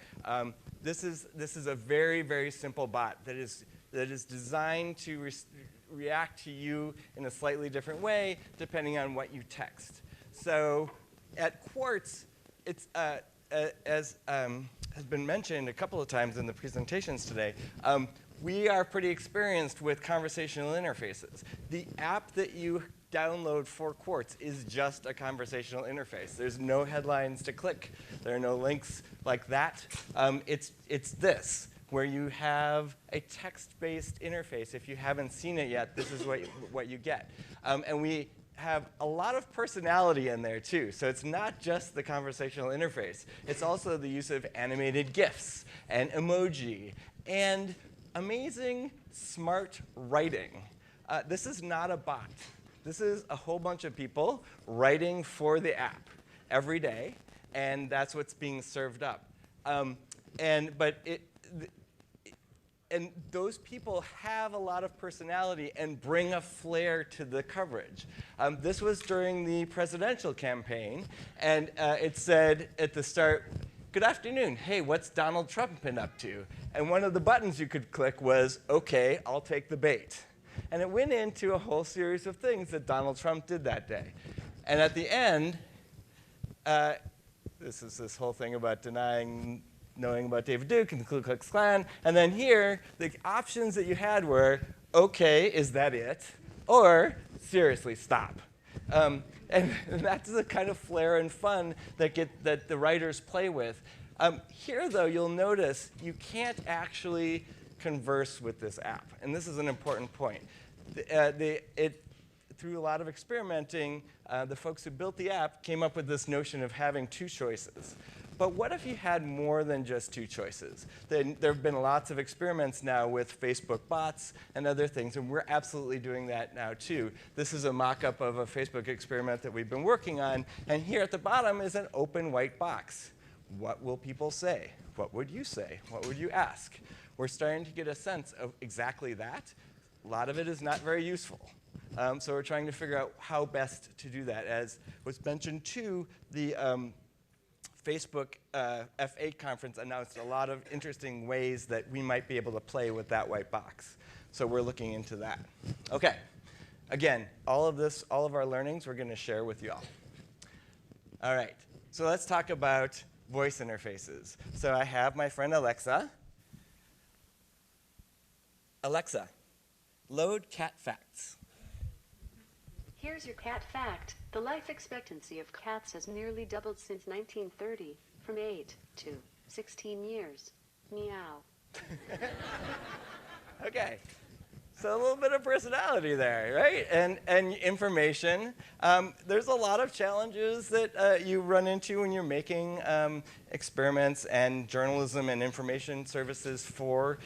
This is a very, very simple bot that is designed to react to you in a slightly different way depending on what you text. So at Quartz, it's as has been mentioned a couple of times in the presentations today, we are pretty experienced with conversational interfaces. The app that you download for Quartz is just a conversational interface. There's no headlines to click. There are no links like that. It's this, where you have a text-based interface. If you haven't seen it yet, this is what you get. And we have a lot of personality in there too. So it's not just the conversational interface. It's also the use of animated GIFs and emoji and amazing smart writing. This is not a bot. This is a whole bunch of people writing for the app every day, and that's what's being served up. And those people have a lot of personality and bring a flair to the coverage. This was during the presidential campaign, and it said at the start, "Good afternoon. Hey, what's Donald Trump been up to?" And one of the buttons you could click was, "Okay, I'll take the bait." And it went into a whole series of things that Donald Trump did that day. And at the end, this is this whole thing about knowing about David Duke and the Ku Klux Klan. And then here, the options that you had were, "Okay, is that it?" Or, "Seriously, stop." And that's the kind of flair and fun that the writers play with. Here, though, you'll notice you can't actually converse with this app. And this is an important point. Through a lot of experimenting, the folks who built the app came up with this notion of having two choices. But what if you had more than just two choices? There have been lots of experiments now with Facebook bots and other things, and we're absolutely doing that now too. This is a mock-up of a Facebook experiment that we've been working on, and here at the bottom is an open white box. What will people say? What would you say? What would you ask? We're starting to get a sense of exactly that. A lot of it is not very useful. So we're trying to figure out how best to do that. As was mentioned too, the Facebook F8 conference announced a lot of interesting ways that we might be able to play with that white box. So we're looking into that. Okay. Again, all of our learnings we're going to share with you all. All right. So let's talk about voice interfaces. So I have my friend Alexa. Alexa, load cat facts. Here's your cat fact. The life expectancy of cats has nearly doubled since 1930, from 8 to 16 years. Meow. Okay. So a little bit of personality there, right? And information. There's a lot of challenges that you run into when you're making experiments and journalism and information services for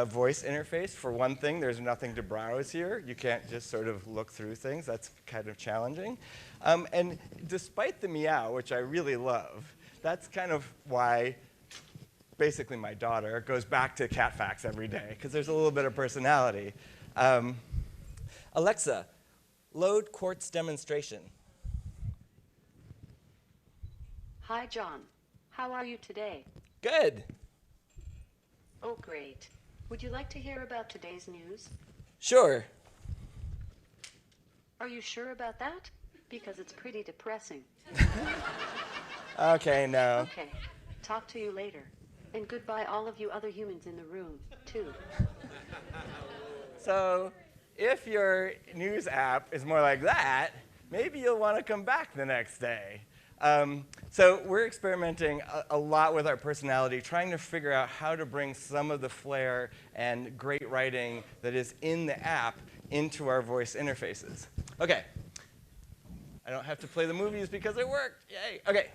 voice interface. For one thing, there's nothing to browse here. You can't just sort of look through things. That's kind of challenging. And despite the meow, which I really love, that's kind of why basically my daughter goes back to cat facts every day, because there's a little bit of personality. Alexa, load quartz demonstration. Hi, John. How are you today? Good. Oh, great. Would you like to hear about today's news? Sure. Are you sure about that? Because it's pretty depressing. Okay, no. Okay. Talk to you later. And goodbye all of you other humans in the room, too. So if your news app is more like that, maybe you'll want to come back the next day. So we're experimenting a lot with our personality, trying to figure out how to bring some of the flair and great writing that is in the app into our voice interfaces. Okay. I don't have to play the movies because it worked. Yay. Okay.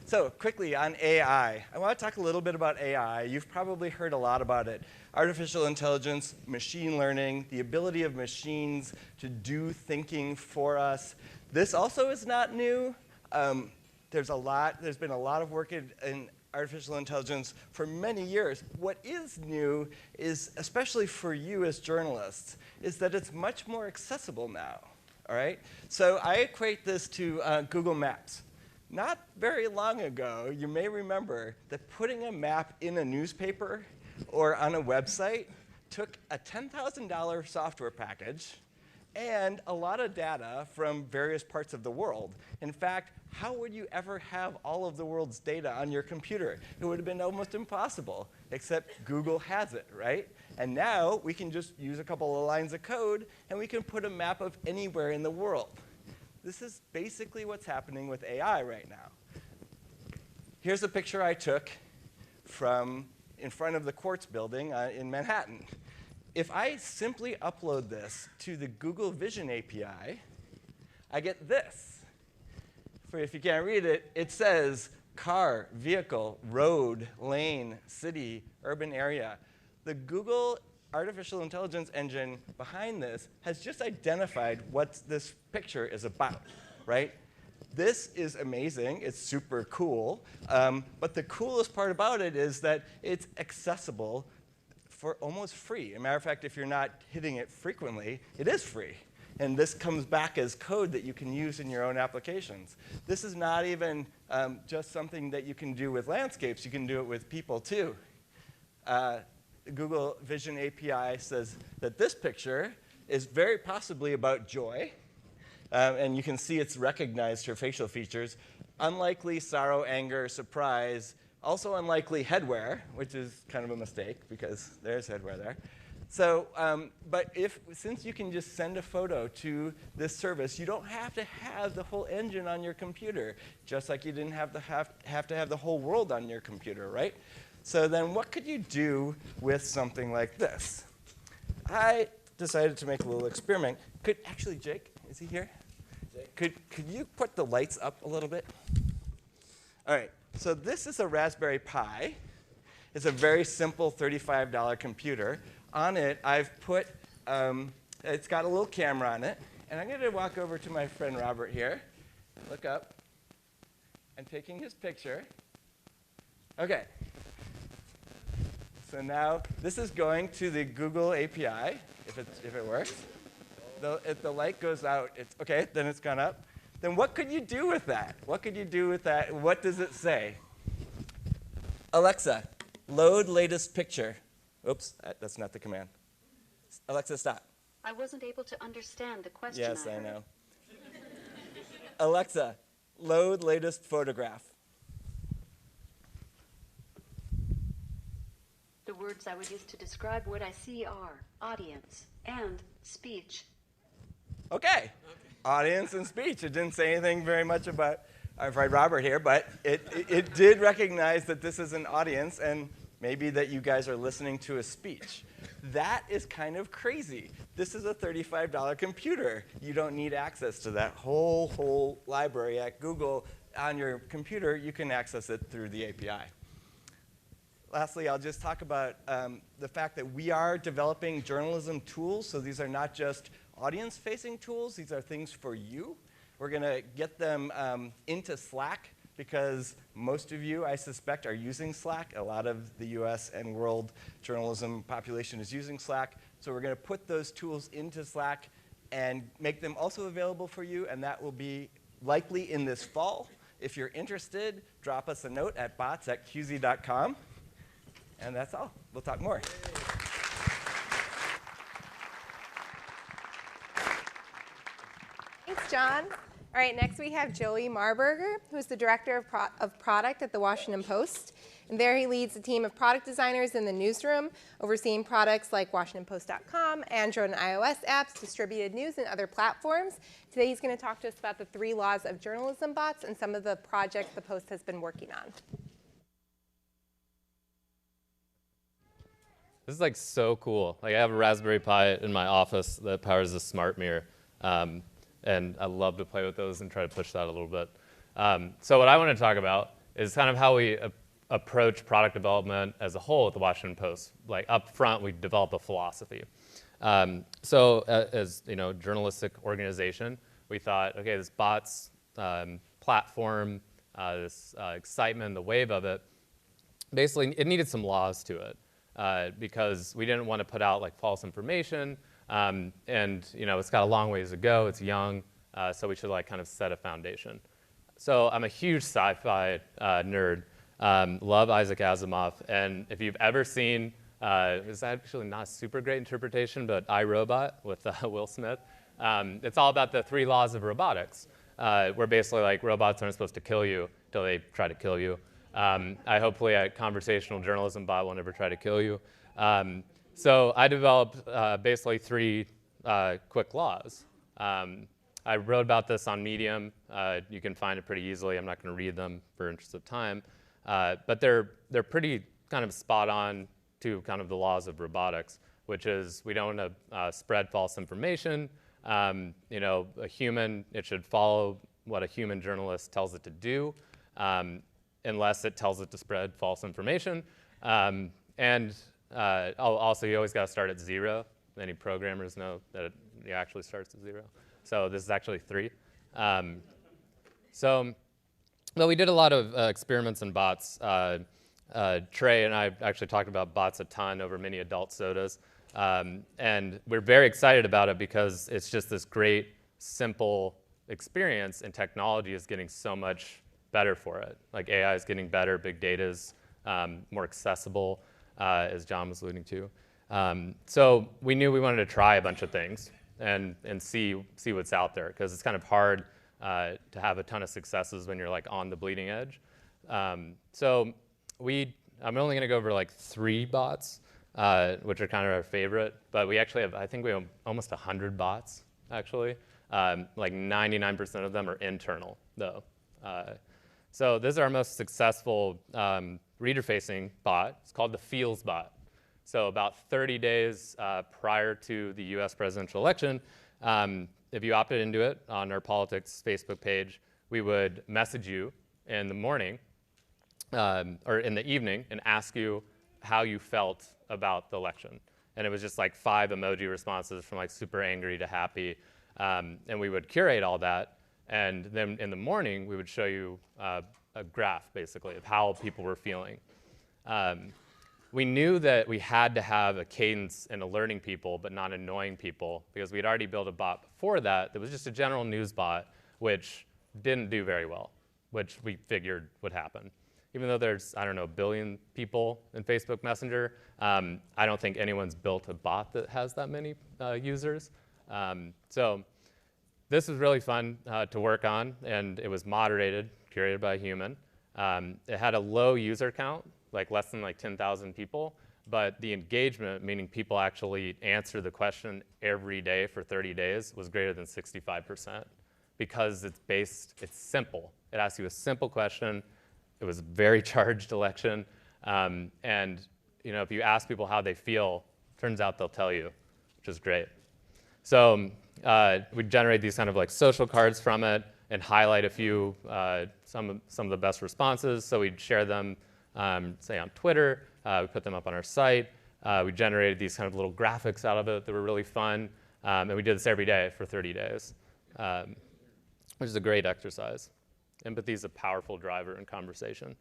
So quickly on AI. I want to talk a little bit about AI. You've probably heard a lot about it. Artificial intelligence, machine learning, the ability of machines to do thinking for us. This also is not new. There's been a lot of work in artificial intelligence for many years. What is new is, especially for you as journalists, is that it's much more accessible now. All right? So I equate this to Google Maps. Not very long ago, you may remember that putting a map in a newspaper or on a website took a $10,000 software package and a lot of data from various parts of the world. In fact, how would you ever have all of the world's data on your computer? It would have been almost impossible, except Google has it, right? And now we can just use a couple of lines of code and we can put a map of anywhere in the world. This is basically what's happening with AI right now. Here's a picture I took from in front of the Quartz building in Manhattan. If I simply upload this to the Google Vision API, I get this. If you can't read it, it says car, vehicle, road, lane, city, urban area. The Google artificial intelligence engine behind this has just identified what this picture is about, right? This is amazing. It's super cool. But the coolest part about it is that it's accessible for almost free. As a matter of fact, if you're not hitting it frequently, it is free. And this comes back as code that you can use in your own applications. This is not even just something that you can do with landscapes. You can do it with people, too. Google Vision API says that this picture is very possibly about joy. And you can see it's recognized her facial features. Unlikely sorrow, anger, surprise. Also unlikely headwear, which is kind of a mistake because there's headwear there. So, but since you can just send a photo to this service, you don't have to have the whole engine on your computer, just like you didn't have to have the whole world on your computer, right? So then what could you do with something like this? I decided to make a little experiment. Actually, Jake, is he here? Could you put the lights up a little bit? All right, so this is a Raspberry Pi. It's a very simple $35 computer. On it, I've put, it's got a little camera on it. And I'm going to walk over to my friend Robert here, look up, and taking his picture. OK. So now this is going to the Google API, if it works. If the light goes out, OK, then it's gone up. Then what could you do with that? What could you do with that? What does it say? Alexa, load latest picture. Oops, that's not the command. Alexa, stop. I wasn't able to understand the question. Yes, I know. Alexa, load latest photograph. The words I would use to describe what I see are audience and speech. OK. Audience and speech. It didn't say anything very much about our friend Robert here, but it did recognize that this is an audience and Maybe that you guys are listening to a speech. That is kind of crazy. This is a $35 computer. You don't need access to that whole library at Google on your computer. You can access it through the API. Lastly, I'll just talk about the fact that we are developing journalism tools. So these are not just audience-facing tools. These are things for you. We're going to get them into Slack because most of you, I suspect, are using Slack. A lot of the US and world journalism population is using Slack. So we're going to put those tools into Slack and make them also available for you, and that will be likely in this fall. If you're interested, drop us a note at bots@qz.com. And that's all. We'll talk more. Thanks, John. All right, next we have Joey Marburger, who's the Director of Product at the Washington Post. And there he leads a team of product designers in the newsroom, overseeing products like WashingtonPost.com, Android and iOS apps, distributed news, and other platforms. Today he's going to talk to us about the 3 laws of journalism bots and some of the projects the Post has been working on. This is like so cool. Like I have a Raspberry Pi in my office that powers a smart mirror. And I love to play with those and try to push that a little bit. So what I want to talk about is kind of how we approach product development as a whole at the Washington Post. Like up front, we develop a philosophy. So as you know, journalistic organization, we thought, okay, this bots platform, this excitement, the wave of it, basically it needed some laws to it because we didn't want to put out like false information. And you know, it's got a long ways to go. It's young, so we should like kind of set a foundation. So I'm a huge sci-fi nerd. Love Isaac Asimov, and if you've ever seen, it's actually not a super great interpretation, but I, Robot with Will Smith. It's all about the 3 laws of robotics, where basically like robots aren't supposed to kill you till they try to kill you. Hopefully a conversational journalism bot will never try to kill you. So I developed basically 3 quick laws. I wrote about this on Medium. You can find it pretty easily. I'm not going to read them for interest of time. But they're pretty kind of spot on to kind of the laws of robotics, which is we don't want to spread false information. You know, a human, it should follow what a human journalist tells it to do, unless it tells it to spread false information. Also, you always got to start at 0. Many programmers know that it actually starts at 0. So this is actually 3. Well, we did a lot of experiments in bots. Trey and I actually talked about bots a ton over many adult sodas. And we're very excited about it because it's just this great, simple experience, and technology is getting so much better for it. Like AI is getting better, big data is more accessible, as John was alluding to. So we knew we wanted to try a bunch of things and see what's out there, because it's kind of hard to have a ton of successes when you're like on the bleeding edge. So I'm only going to go over like 3 bots, which are kind of our favorite, but we actually have, I think we have almost 100 bots actually. Like 99% of them are internal though. So this is our most successful reader-facing bot. It's called the Feels bot. So about 30 days prior to the US presidential election, if you opted into it on our politics Facebook page, we would message you in the morning or in the evening and ask you how you felt about the election. And it was just like 5 emoji responses from like super angry to happy. And we would curate all that. And then in the morning, we would show you a graph, basically, of how people were feeling. We knew that we had to have a cadence in alerting people, but not annoying people, because we'd already built a bot before that was just a general news bot, which didn't do very well, which we figured would happen. Even though there's, I don't know, 1 billion people in Facebook Messenger, I don't think anyone's built a bot that has that many users. So this was really fun to work on, and it was moderated, curated by a human. It had a low user count, like less than like 10,000 people, but the engagement, meaning people actually answer the question every day for 30 days, was greater than 65%, because it's simple. It asks you a simple question. It was a very charged election, And if you ask people how they feel, turns out they'll tell you, which is great. So we generate these kind of like social cards from it and highlight a few, some of the best responses. So we'd share them, say on Twitter. We put them up on our site. We generated these kind of little graphics out of it that were really fun. And we did this every day for 30 days, which is a great exercise. Empathy is a powerful driver in conversation.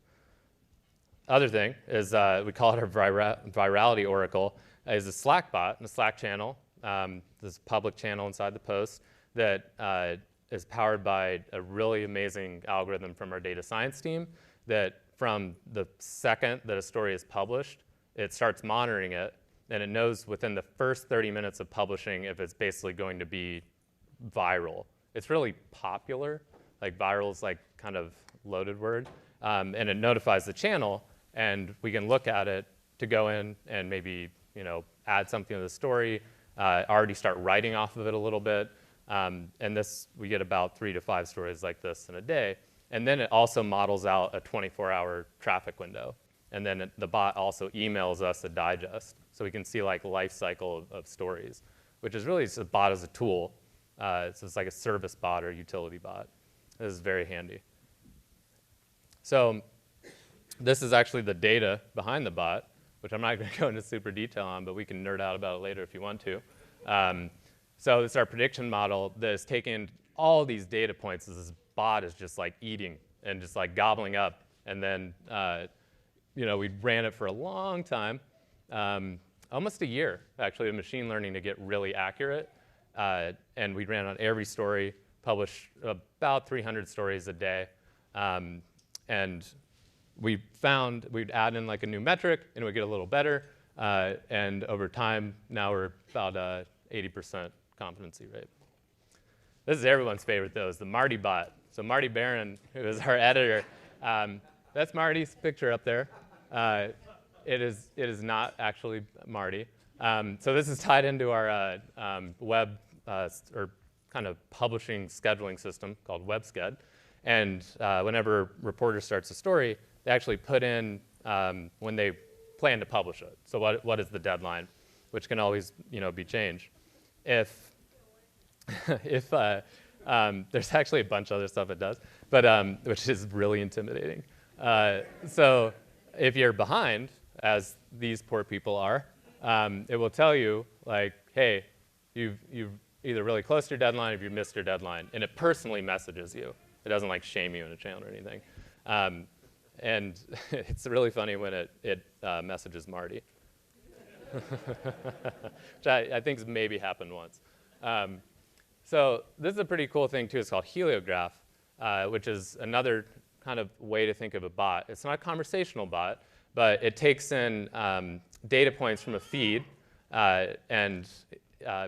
Other thing is we call it our virality oracle, is a Slack bot and a Slack channel. This public channel inside the post that is powered by a really amazing algorithm from our data science team that from the second that a story is published, it starts monitoring it, and it knows within the first 30 minutes of publishing if it's basically going to be viral. It's really popular. Like viral is like kind of loaded word. And it notifies the channel, and we can look at it to go in and maybe add something to the story, already start writing off of it a little bit. And this, we get about 3 to 5 stories like this in a day. And then it also models out a 24-hour traffic window. And then the bot also emails us a digest. So we can see like life cycle of stories, which is really just a bot as a tool. So it's like a service bot or utility bot. This is very handy. So this is actually the data behind the bot, which I'm not going to go into super detail on, but we can nerd out about it later if you want to. So this is our prediction model that has taken all these data points. This bot is just like eating and just like gobbling up. And then we ran it for a long time, almost a year, actually, of machine learning to get really accurate. And we ran on every story, published about 300 stories a day. And we found we'd add in like a new metric, and it would get a little better. And over time, now we're about 80% competency rate. This is everyone's favorite, though, is the Marty bot. So Marty Barron, who is our editor, that's Marty's picture up there. It is not actually Marty. So this is tied into our web or kind of publishing scheduling system called WebSched. And whenever a reporter starts a story, they actually put in when they plan to publish it. So what is the deadline, which can always be changed. If there's actually a bunch of other stuff it does, but which is really intimidating. So if you're behind, as these poor people are, it will tell you like, hey, you've either really close to your deadline or you've missed your deadline, and it personally messages you. It doesn't like shame you in a channel or anything. And it's really funny when it messages Marty, which I think maybe happened once. So this is a pretty cool thing too. It's called Heliograph, which is another kind of way to think of a bot. It's not a conversational bot, but it takes in data points from a feed and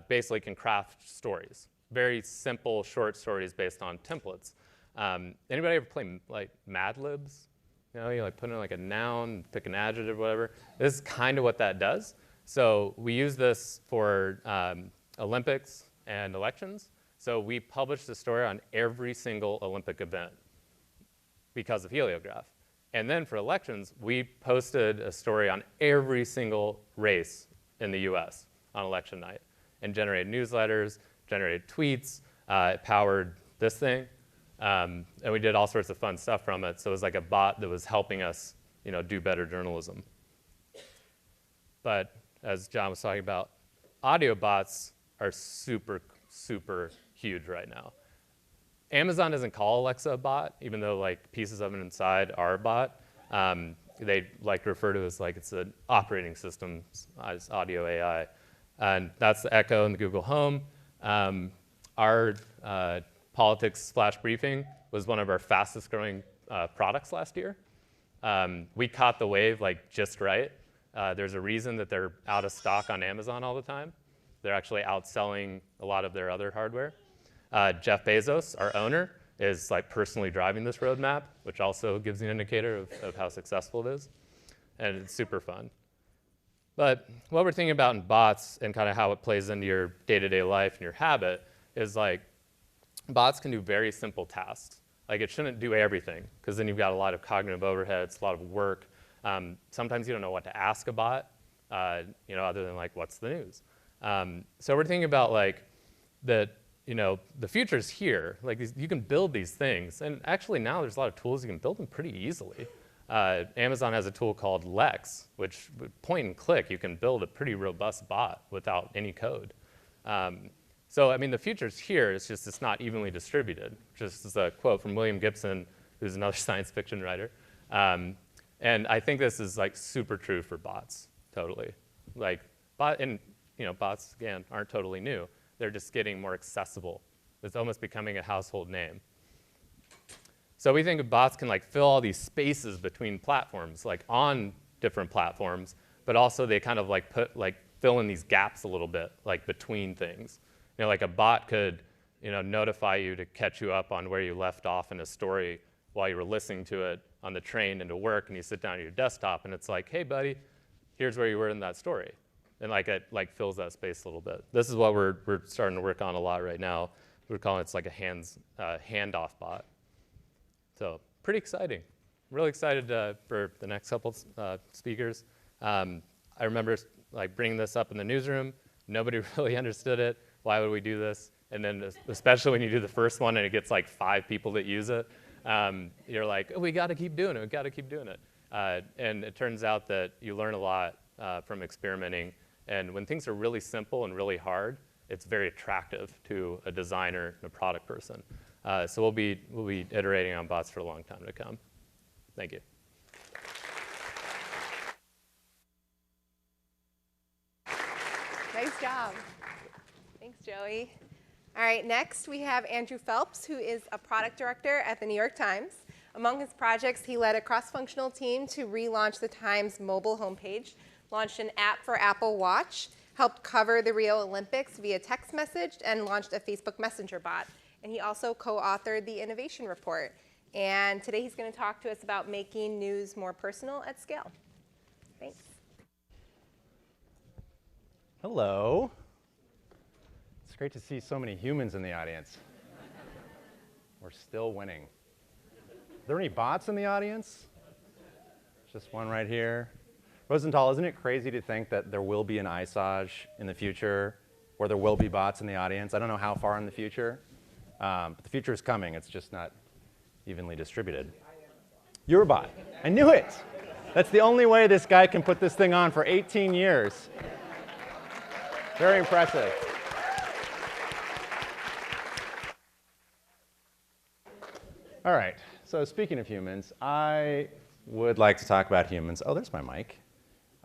basically can craft stories. Very simple, short stories based on templates. Anybody ever play like Mad Libs? You like put in like a noun, pick an adjective, whatever. This is kind of what that does. So we use this for Olympics and elections. So we published a story on every single Olympic event because of Heliograph. And then for elections, we posted a story on every single race in the US on election night and generated newsletters, generated tweets, it powered this thing. And we did all sorts of fun stuff from it. So it was like a bot that was helping us, do better journalism. But as John was talking about, audio bots are super, super huge right now. Amazon doesn't call Alexa a bot, even though like pieces of it inside are a bot. They like to refer to it as like it's an operating system as audio AI. And that's the Echo and the Google Home. Our politics flash briefing was one of our fastest growing products last year. We caught the wave like just right. There's a reason that they're out of stock on Amazon all the time. They're actually outselling a lot of their other hardware. Jeff Bezos, our owner, is like personally driving this roadmap, which also gives you an indicator of how successful it is. And it's super fun. But what we're thinking about in bots and kind of how it plays into your day-to-day life and your habit is like bots can do very simple tasks. Like it shouldn't do everything because then you've got a lot of cognitive overhead, it's a lot of work. Sometimes you don't know what to ask a bot, other than like, what's the news? So we're thinking about like that, the future's here. Like you can build these things, and actually now there's a lot of tools you can build them pretty easily. Amazon has a tool called Lex, which point and click, you can build a pretty robust bot without any code. So I mean, the future's here. It's just it's not evenly distributed. Just as a quote from William Gibson, who's another science fiction writer. And I think this is like super true for bots, totally. Like bots again aren't totally new. They're just getting more accessible. It's almost becoming a household name. So we think bots can like fill all these spaces between platforms, like on different platforms, but also they kind of like fill in these gaps a little bit, like between things. Like a bot could, notify you to catch you up on where you left off in a story while you were listening to it on the train into work, and you sit down at your desktop, and it's like, hey, buddy, here's where you were in that story. And like it fills that space a little bit. This is what we're starting to work on a lot right now. We're calling it like a handoff bot. So pretty exciting. I'm really excited for the next couple speakers. I remember like bringing this up in the newsroom. Nobody really understood it. Why would we do this? And then especially when you do the first one and it gets like 5 people that use it, you're like, oh, we got to keep doing it. We got to keep doing it. And it turns out that you learn a lot from experimenting. And when things are really simple and really hard, it's very attractive to a designer and a product person. So we'll be iterating on bots for a long time to come. Thank you. Nice job. Thanks, Joey. All right, next we have Andrew Phelps, who is a product director at the New York Times. Among his projects, he led a cross-functional team to relaunch the Times mobile homepage, launched an app for Apple Watch, helped cover the Rio Olympics via text message, and launched a Facebook Messenger bot. And he also co-authored the Innovation Report. And today he's going to talk to us about making news more personal at scale. Thanks. Hello. It's great to see so many humans in the audience. We're still winning. Are there any bots in the audience? Just one right here. Rosenthal, isn't it crazy to think that there will be an ISOJ in the future where there will be bots in the audience? I don't know how far in the future, but the future is coming. It's just not evenly distributed. You're a bot. I knew it. That's the only way this guy can put this thing on for 18 years. Very impressive. All right, so speaking of humans, I would like to talk about humans. Oh, there's my mic.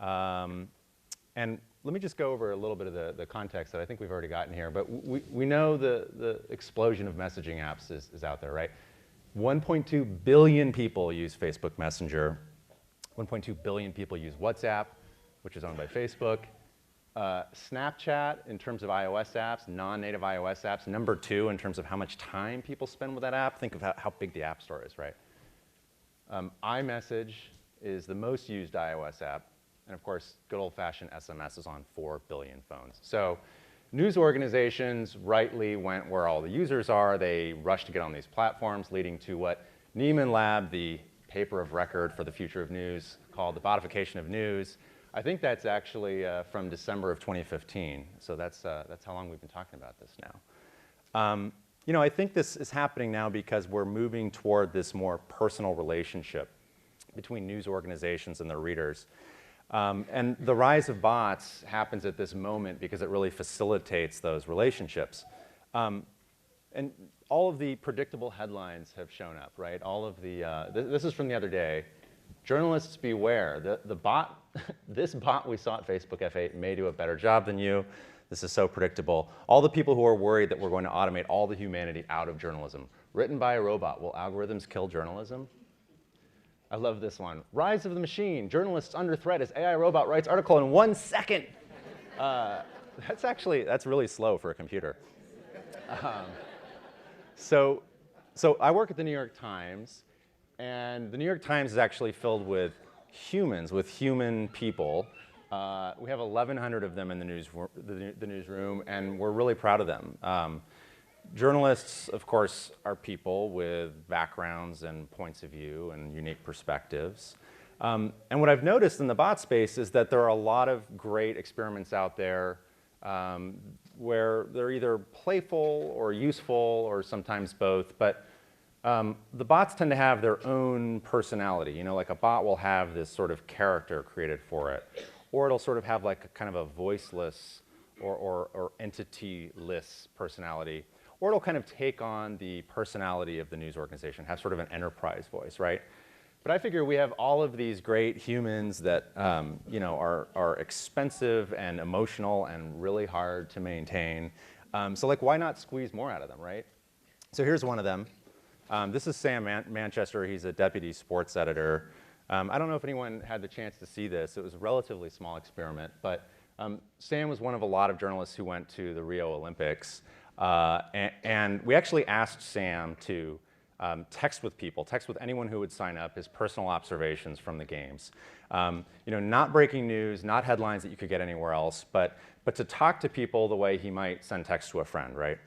And let me just go over a little bit of the context that I think we've already gotten here. But we know the explosion of messaging apps is out there, right? 1.2 billion people use Facebook Messenger. 1.2 billion people use WhatsApp, which is owned by Facebook. Snapchat, in terms of iOS apps, non-native iOS apps, number 2 in terms of how much time people spend with that app. Think of how big the App Store is, right? iMessage is the most used iOS app. And of course, good old-fashioned SMS is on 4 billion phones. So news organizations rightly went where all the users are. They rushed to get on these platforms, leading to what Nieman Lab, the paper of record for the future of news, called the bottification of news. I think that's actually from December of 2015. So that's how long we've been talking about this now. I think this is happening now because we're moving toward this more personal relationship between news organizations and their readers. And the rise of bots happens at this moment because it really facilitates those relationships. And all of the predictable headlines have shown up, right? All of the, this is from the other day. Journalists beware. The bot, this bot we saw at Facebook F8 may do a better job than you. This is so predictable. All the people who are worried that we're going to automate all the humanity out of journalism. Written by a robot, will algorithms kill journalism? I love this one. Rise of the machine. Journalists under threat as AI robot writes article in 1 second. That's really slow for a computer. So I work at the New York Times, and the New York Times is actually filled with humans, with human people. We have 1,100 of them in the newsroom, and we're really proud of them. Journalists, of course, are people with backgrounds and points of view and unique perspectives. And what I've noticed in the bot space is that there are a lot of great experiments out there where they're either playful or useful or sometimes both, but the bots tend to have their own personality. You know, like a bot will have this sort of character created for it, or it'll sort of have like a kind of a voiceless or entity-less personality, or it'll kind of take on the personality of the news organization, have sort of an enterprise voice, right? But I figure we have all of these great humans that you know, are expensive and emotional and really hard to maintain. So like, why not squeeze more out of them, right? So here's one of them. This is Sam Manchester. He's a deputy sports editor. I don't know if anyone had the chance to see this. It was a relatively small experiment, but Sam was one of a lot of journalists who went to the Rio Olympics. And we actually asked Sam to text with people, text with anyone who would sign up, his personal observations from the games. You know, not breaking news, not headlines that you could get anywhere else, but to talk to people the way he might send text to a friend, right?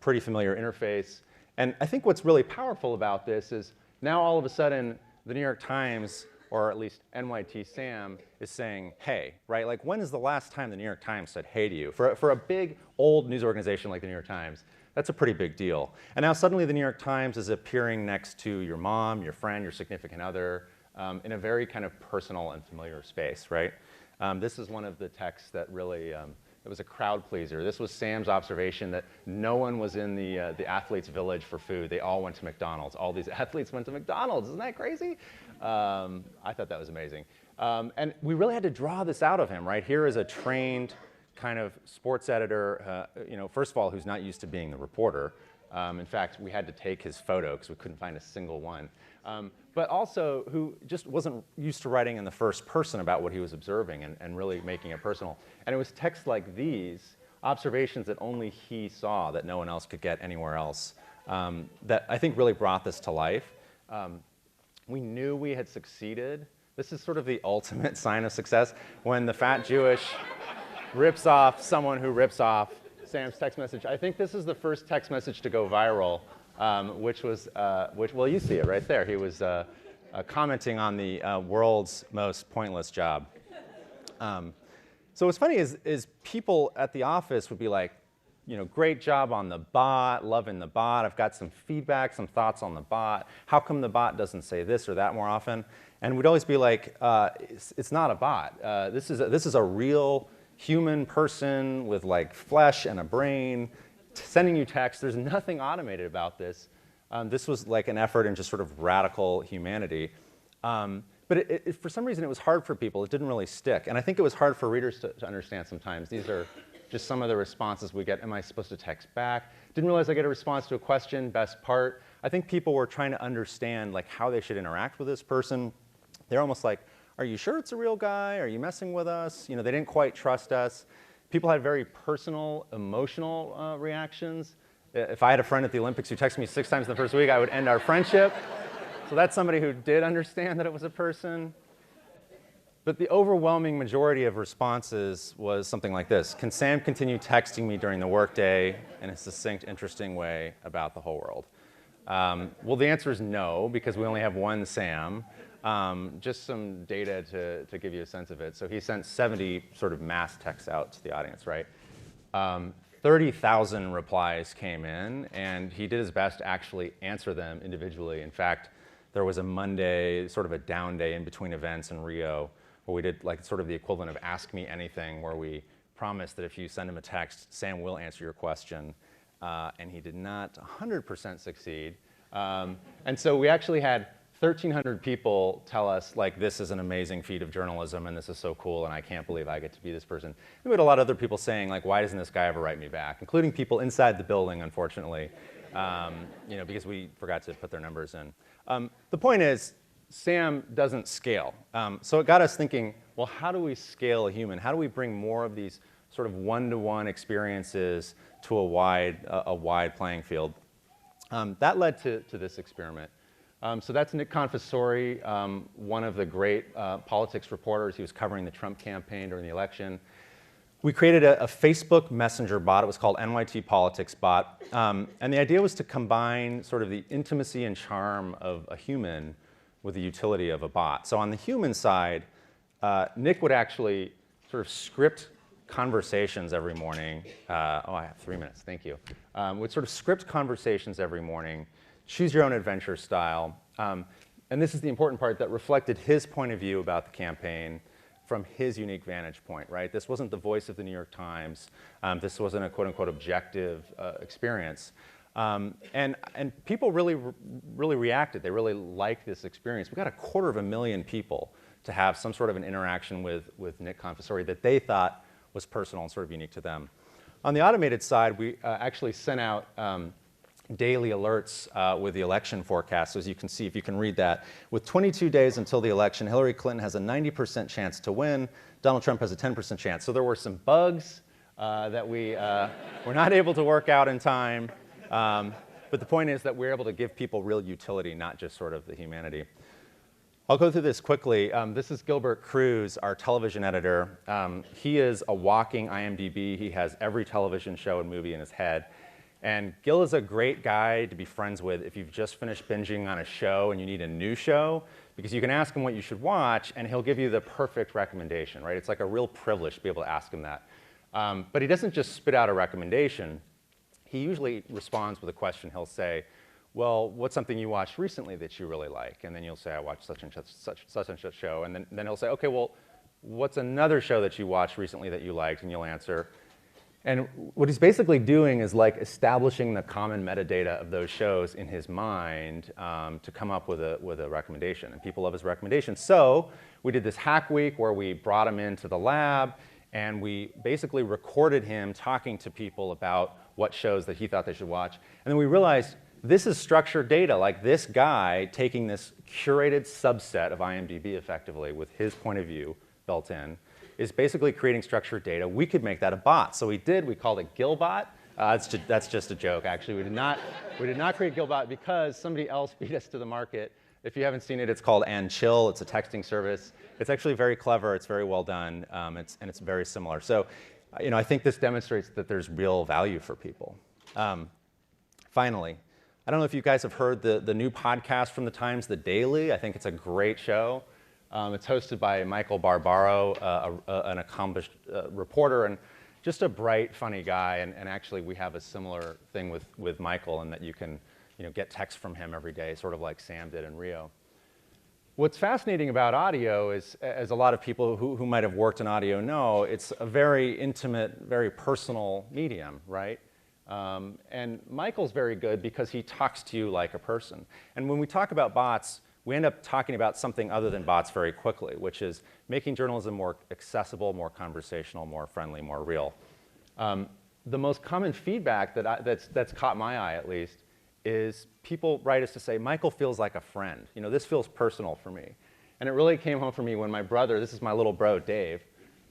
Pretty familiar interface. And I think what's really powerful about this is now all of a sudden the New York Times, or at least NYT Sam, is saying, hey, right? Like, when is the last time the New York Times said hey to you? For a big old news organization like the New York Times, that's a pretty big deal. And now suddenly the New York Times is appearing next to your mom, your friend, your significant other, in a very kind of personal and familiar space, right? This is one of the texts that really, it was a crowd pleaser. This was Sam's observation that no one was in the athletes' village for food. They all went to McDonald's. All these athletes went to McDonald's. Isn't that crazy? I thought that was amazing. And we really had to draw this out of him, right? Here is a trained kind of sports editor, you know, first of all, who's not used to being the reporter. In fact, we had to take his photo because we couldn't find a single one. But also who just wasn't used to writing in the first person about what he was observing and really making it personal. And it was texts like these, observations that only he saw, that no one else could get anywhere else, that I think really brought this to life. We knew we had succeeded. This is sort of the ultimate sign of success when the fat Jewish rips off someone who rips off Sam's text message. I think this is the first text message to go viral, which was, well, you see it right there. He was commenting on the world's most pointless job. So what's funny is people at the office would be like, you know, great job on the bot, loving the bot. I've got some feedback, some thoughts on the bot. How come the bot doesn't say this or that more often? And we'd always be like, it's not a bot. This is a real human person with like flesh and a brain sending you text. There's nothing automated about this. This was like an effort in just sort of radical humanity. But for some reason, it was hard for people. It didn't really stick. And I think it was hard for readers to understand sometimes. These are just some of the responses we get. Am I supposed to text back? Didn't realize I get a response to a question, best part. I think people were trying to understand like how they should interact with this person. They're almost like, are you sure it's a real guy? Are you messing with us? You know, they didn't quite trust us. People had very personal, emotional reactions. If I had a friend at the Olympics who texted me 6 times in the first week, I would end our friendship. So that's somebody who did understand that it was a person. But the overwhelming majority of responses was something like this. Can Sam continue texting me during the workday in a succinct, interesting way about the whole world? Well, the answer is no, because we only have one Sam. Just some data to give you a sense of it. So he sent 70 sort of mass texts out to the audience, right? 30,000 replies came in, and he did his best to actually answer them individually. In fact, there was a Monday, sort of a down day in between events in Rio, where we did like sort of the equivalent of Ask Me Anything, where we promised that if you send him a text, Sam will answer your question. And he did not 100% succeed. And so we actually had 1,300 people tell us, like, this is an amazing feat of journalism, and this is so cool, and I can't believe I get to be this person. And we had a lot of other people saying, like, why doesn't this guy ever write me back? Including people inside the building, unfortunately, you know, because we forgot to put their numbers in. The point is, Sam doesn't scale. So it got us thinking, well, how do we scale a human? How do we bring more of these sort of one-to-one experiences to a wide playing field? That led to this experiment. So that's Nick Confessori, one of the great politics reporters. He was covering the Trump campaign during the election. We created a Facebook Messenger bot. It was called NYT Politics Bot. And the idea was to combine sort of the intimacy and charm of a human with the utility of a bot. So on the human side, Nick would actually sort of script conversations every morning. Oh, I have 3 minutes, thank you. Would sort of script conversations every morning, choose your own adventure style. And this is the important part that reflected his point of view about the campaign from his unique vantage point, right? This wasn't the voice of the New York Times. This wasn't a quote unquote objective experience. And people really reacted. They really liked this experience. We got 250,000 people to have some sort of an interaction with Nick Confessori that they thought was personal and sort of unique to them. On the automated side, we actually sent out daily alerts with the election forecast. So as you can see, if you can read that, with 22 days until the election, Hillary Clinton has a 90% chance to win. Donald Trump has a 10% chance. So there were some bugs that we were not able to work out in time. But the point is that we're able to give people real utility, not just sort of the humanity. I'll go through this quickly. This is Gilbert Cruz, our television editor. He is a walking IMDb. He has every television show and movie in his head. And Gil is a great guy to be friends with if you've just finished binging on a show and you need a new show, because you can ask him what you should watch and he'll give you the perfect recommendation, right? It's like a real privilege to be able to ask him that. But he doesn't just spit out a recommendation. He usually responds with a question. He'll say, well, what's something you watched recently that you really like? And then you'll say, I watched such and such show. And then he'll say, okay, well, what's another show that you watched recently that you liked? And you'll answer. And what he's basically doing is like establishing the common metadata of those shows in his mind to come up with a recommendation. And people love his recommendations. So we did this hack week where we brought him into the lab and we basically recorded him talking to people about what shows that he thought they should watch. And then we realized this is structured data. Like this guy taking this curated subset of IMDb effectively with his point of view built in is basically creating structured data. We could make that a bot. So we did. We called it Gilbot. That's just a joke, actually. We did not create Gilbot because somebody else beat us to the market. If you haven't seen it, it's called Chill. It's a texting service. It's actually very clever. It's very well done. And it's very similar. So I think this demonstrates that there's real value for people. Finally, I don't know if you guys have heard the new podcast from the Times, The Daily. I think it's a great show. It's hosted by Michael Barbaro, an accomplished reporter and just a bright, funny guy. And actually, we have a similar thing with Michael in that you can get text from him every day, sort of like Sam did in Rio. What's fascinating about audio is, as a lot of people who might have worked in audio know, it's a very intimate, very personal medium, right? And Michael's very good because he talks to you like a person. And when we talk about bots, we end up talking about something other than bots very quickly, which is making journalism more accessible, more conversational, more friendly, more real. The most common feedback that's caught my eye, at least, is people write us to say, Michael feels like a friend. This feels personal for me. And it really came home for me when my brother, this is my little bro, Dave,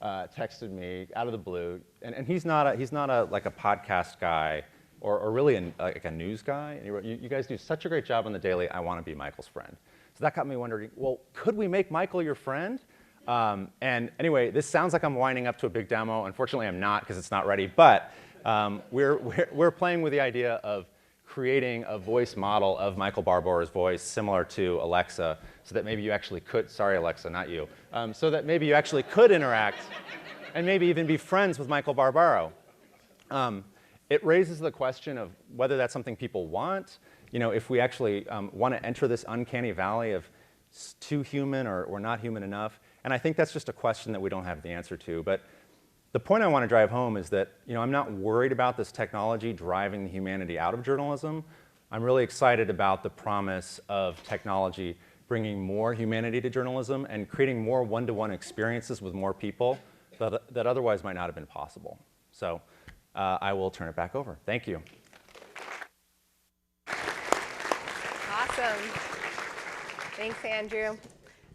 texted me out of the blue. And he's not like a podcast guy or really like a news guy. And he wrote, you guys do such a great job on The Daily. I want to be Michael's friend. So that got me wondering, well, could we make Michael your friend? And anyway, this sounds like I'm winding up to a big demo. Unfortunately, I'm not because it's not ready. But we're playing with the idea of creating a voice model of Michael Barbaro's voice similar to Alexa so that maybe you actually could, sorry Alexa, not you, so that maybe you actually could interact and maybe even be friends with Michael Barbaro. It raises the question of whether that's something people want, if we actually want to enter this uncanny valley of too human or not human enough. And I think that's just a question that we don't have the answer to. But the point I want to drive home is that I'm not worried about this technology driving the humanity out of journalism. I'm really excited about the promise of technology bringing more humanity to journalism and creating more one-to-one experiences with more people that otherwise might not have been possible. So I will turn it back over. Thank you. Awesome. Thanks, Andrew.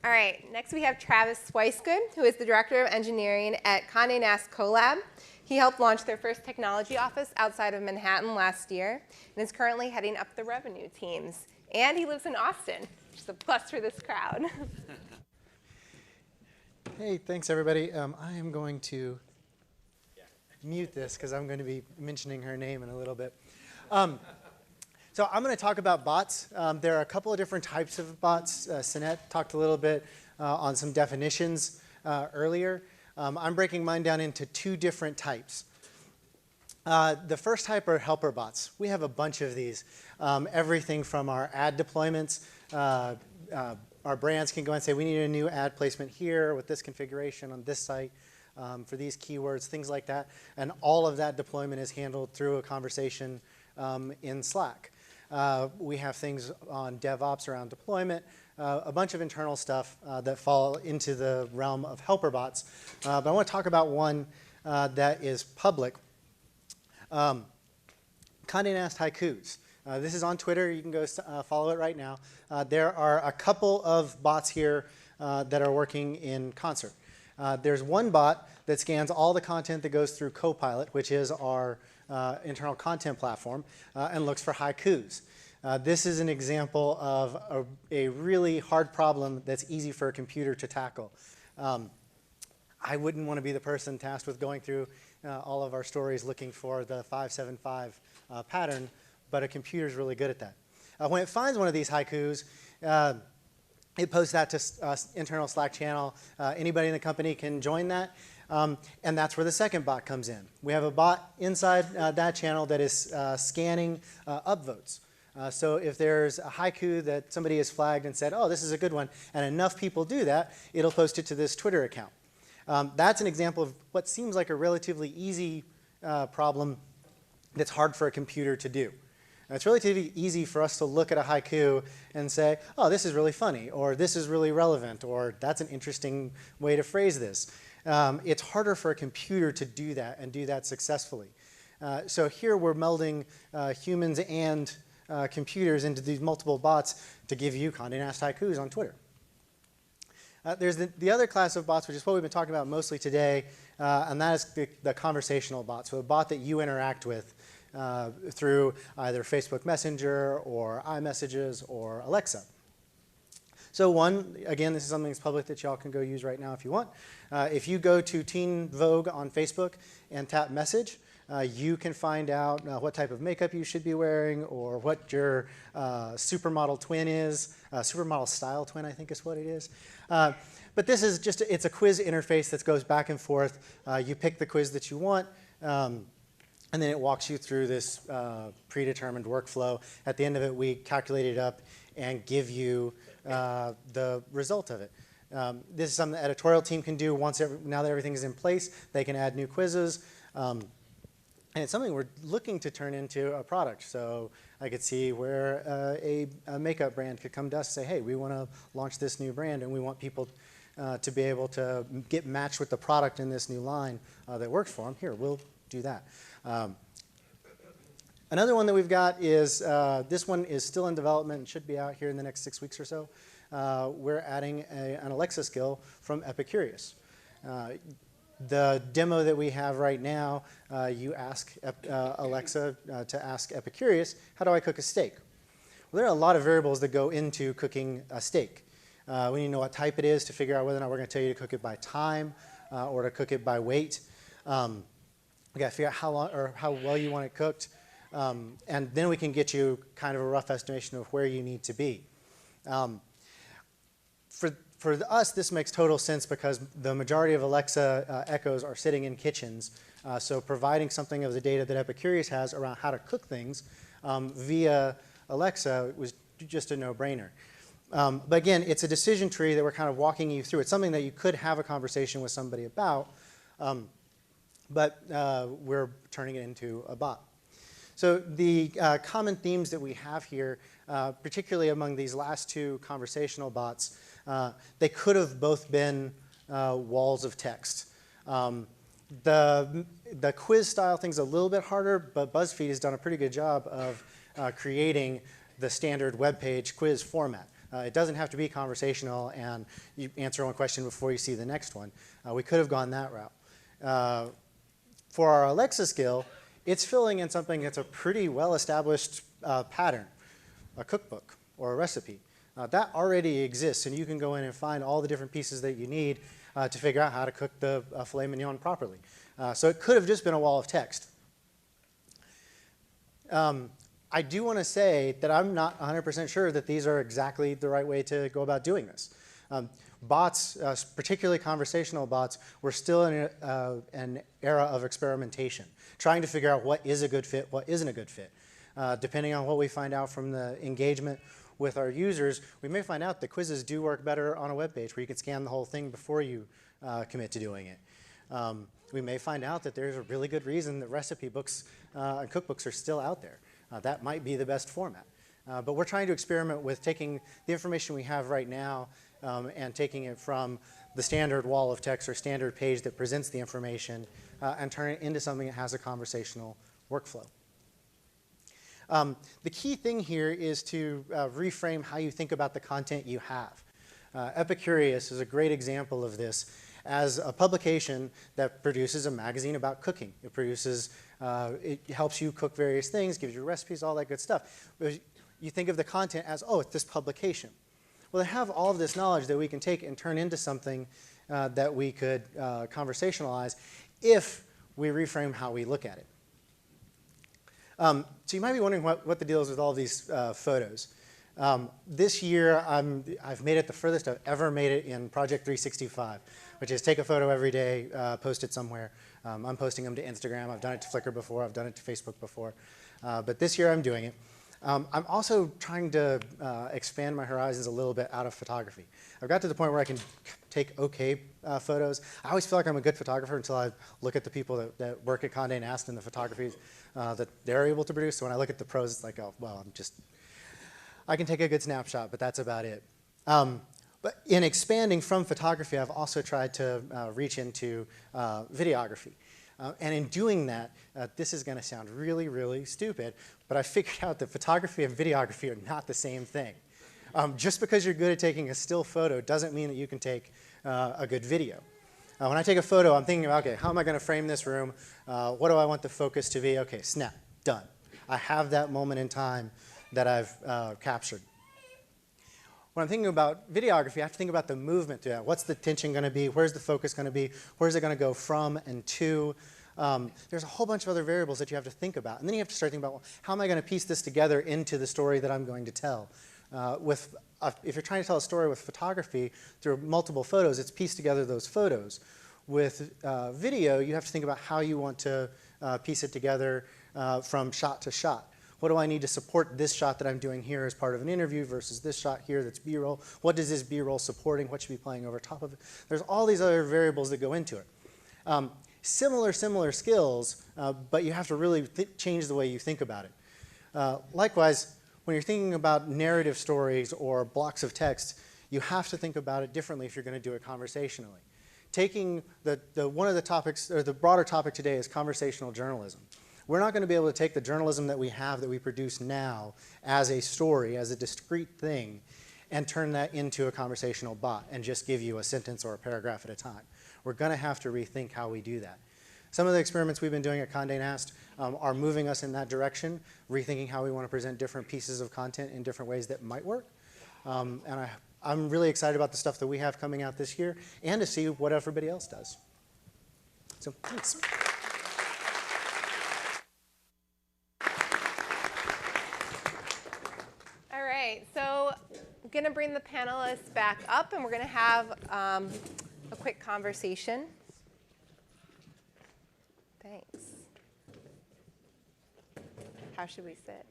All right, next we have Travis Weisgood, who is the Director of Engineering at Condé Nast Collab. He helped launch their first technology office outside of Manhattan last year and is currently heading up the revenue teams. And he lives in Austin, which is a plus for this crowd. Hey, thanks everybody. I am going to mute this because I'm going to be mentioning her name in a little bit. So I'm going to talk about bots. There are a couple of different types of bots. Sinet talked a little bit on some definitions earlier. I'm breaking mine down into two different types. The first type are helper bots. We have a bunch of these. Everything from our ad deployments. Our brands can go and say, we need a new ad placement here with this configuration on this site for these keywords, things like that. And all of that deployment is handled through a conversation in Slack. We have things on DevOps around deployment, a bunch of internal stuff that fall into the realm of helper bots. But I want to talk about one that is public. Condé Nast Haikus. This is on Twitter. You can go follow it right now. There are a couple of bots here that are working in concert. There's one bot that scans all the content that goes through Copilot, which is our internal content platform, and looks for haikus. This is an example of a really hard problem that's easy for a computer to tackle. I wouldn't want to be the person tasked with going through all of our stories looking for the 575 pattern, but a computer's really good at that. When it finds one of these haikus, it posts that to internal Slack channel. Anybody in the company can join that. And that's where the second bot comes in. We have a bot inside that channel that is scanning upvotes. So if there's a haiku that somebody has flagged and said, oh, this is a good one, and enough people do that, it'll post it to this Twitter account. That's an example of what seems like a relatively easy problem that's hard for a computer to do. It's relatively easy for us to look at a haiku and say, oh, this is really funny, or this is really relevant, or that's an interesting way to phrase this. It's harder for a computer to do that and do that successfully. So here we're melding humans and computers into these multiple bots to give you Condé Nast haikus on Twitter. There's the other class of bots, which is what we've been talking about mostly today, and that is the conversational bot. So a bot that you interact with through either Facebook Messenger or iMessages or Alexa. So one, again, this is something that's public that y'all can go use right now if you want. If you go to Teen Vogue on Facebook and tap message, you can find out what type of makeup you should be wearing or what your supermodel twin is. Supermodel style twin, I think is what it is. But this is just, it's a quiz interface that goes back and forth. You pick the quiz that you want, and then it walks you through this predetermined workflow. At the end of it, we calculate it up and give you the result of it. This is something the editorial team can do now that everything is in place. They can add new quizzes. And it's something we're looking to turn into a product. So I could see where a makeup brand could come to us and say, hey, we want to launch this new brand, and we want people to be able to get matched with the product in this new line that works for them. Here, we'll do that. Another one that we've got is, this one is still in development and should be out here in the next 6 weeks or so. We're adding an Alexa skill from Epicurious. The demo that we have right now, you ask Alexa to ask Epicurious, how do I cook a steak? Well, there are a lot of variables that go into cooking a steak. We need to know what type it is to figure out whether or not we're going to tell you to cook it by time or to cook it by weight. We got to figure out how long or how well you want it cooked. And then we can get you kind of a rough estimation of where you need to be. For us, this makes total sense because the majority of Alexa Echoes are sitting in kitchens. So providing something of the data that Epicurious has around how to cook things via Alexa was just a no-brainer. But again, it's a decision tree that we're kind of walking you through. It's something that you could have a conversation with somebody about, but we're turning it into a bot. So the common themes that we have here, particularly among these last two conversational bots, they could have both been walls of text. The quiz style thing's a little bit harder, but BuzzFeed has done a pretty good job of creating the standard web page quiz format. It doesn't have to be conversational and you answer one question before you see the next one. We could have gone that route. For our Alexa skill, it's filling in something that's a pretty well-established pattern, a cookbook or a recipe. That already exists, and you can go in and find all the different pieces that you need to figure out how to cook the filet mignon properly. So it could have just been a wall of text. I do want to say that I'm not 100% sure that these are exactly the right way to go about doing this. Bots, particularly conversational bots, we're still in an era of experimentation, trying to figure out what is a good fit, what isn't a good fit. Depending on what we find out from the engagement with our users, we may find out that quizzes do work better on a web page where you can scan the whole thing before you commit to doing it. We may find out that there's a really good reason that recipe books and cookbooks are still out there. That might be the best format. But we're trying to experiment with taking the information we have right now and taking it from the standard wall of text or standard page that presents the information and turn it into something that has a conversational workflow. The key thing here is to reframe how you think about the content you have. Epicurious is a great example of this as a publication that produces a magazine about cooking. It produces, it helps you cook various things, gives you recipes, all that good stuff. But you think of the content as, oh, it's this publication. Well, they have all of this knowledge that we can take and turn into something that we could conversationalize if we reframe how we look at it. So you might be wondering what the deal is with all these photos. This year, I've made it the furthest I've ever made it in Project 365, which is take a photo every day, post it somewhere. I'm posting them to Instagram. I've done it to Flickr before. I've done it to Facebook before. But this year, I'm doing it. I'm also trying to expand my horizons a little bit out of photography. I've got to the point where I can take okay photos. I always feel like I'm a good photographer until I look at the people that work at Condé Nast and the photography that they're able to produce. So when I look at the pros, it's like, oh, well, I can take a good snapshot, but that's about it. But in expanding from photography, I've also tried to reach into videography. And in doing that, this is going to sound really, really stupid, but I figured out that photography and videography are not the same thing. Just because you're good at taking a still photo doesn't mean that you can take a good video. When I take a photo, I'm thinking about, okay, how am I going to frame this room? What do I want the focus to be? Okay, snap, done. I have that moment in time that I've captured. When I'm thinking about videography, I have to think about the movement through that. What's the tension going to be? Where's the focus going to be? Where's it going to go from and to? There's a whole bunch of other variables that you have to think about. And then you have to start thinking about, well, how am I going to piece this together into the story that I'm going to tell? If you're trying to tell a story with photography through multiple photos, it's piece together those photos. With video, you have to think about how you want to piece it together from shot to shot. What do I need to support this shot that I'm doing here as part of an interview versus this shot here that's B-roll? What does this B-roll supporting? What should be playing over top of it? There's all these other variables that go into it. Similar skills, but you have to really change the way you think about it. Likewise, when you're thinking about narrative stories or blocks of text, you have to think about it differently if you're going to do it conversationally. Taking one of the topics, or the broader topic today is conversational journalism. We're not going to be able to take the journalism that we have, that we produce now, as a story, as a discrete thing, and turn that into a conversational bot and just give you a sentence or a paragraph at a time. We're going to have to rethink how we do that. Some of the experiments we've been doing at Condé Nast are moving us in that direction, rethinking how we want to present different pieces of content in different ways that might work. And I'm really excited about the stuff that we have coming out this year and to see what everybody else does. So thanks. All right, so I'm going to bring the panelists back up, and we're going to have a quick conversation. Thanks. How should we sit?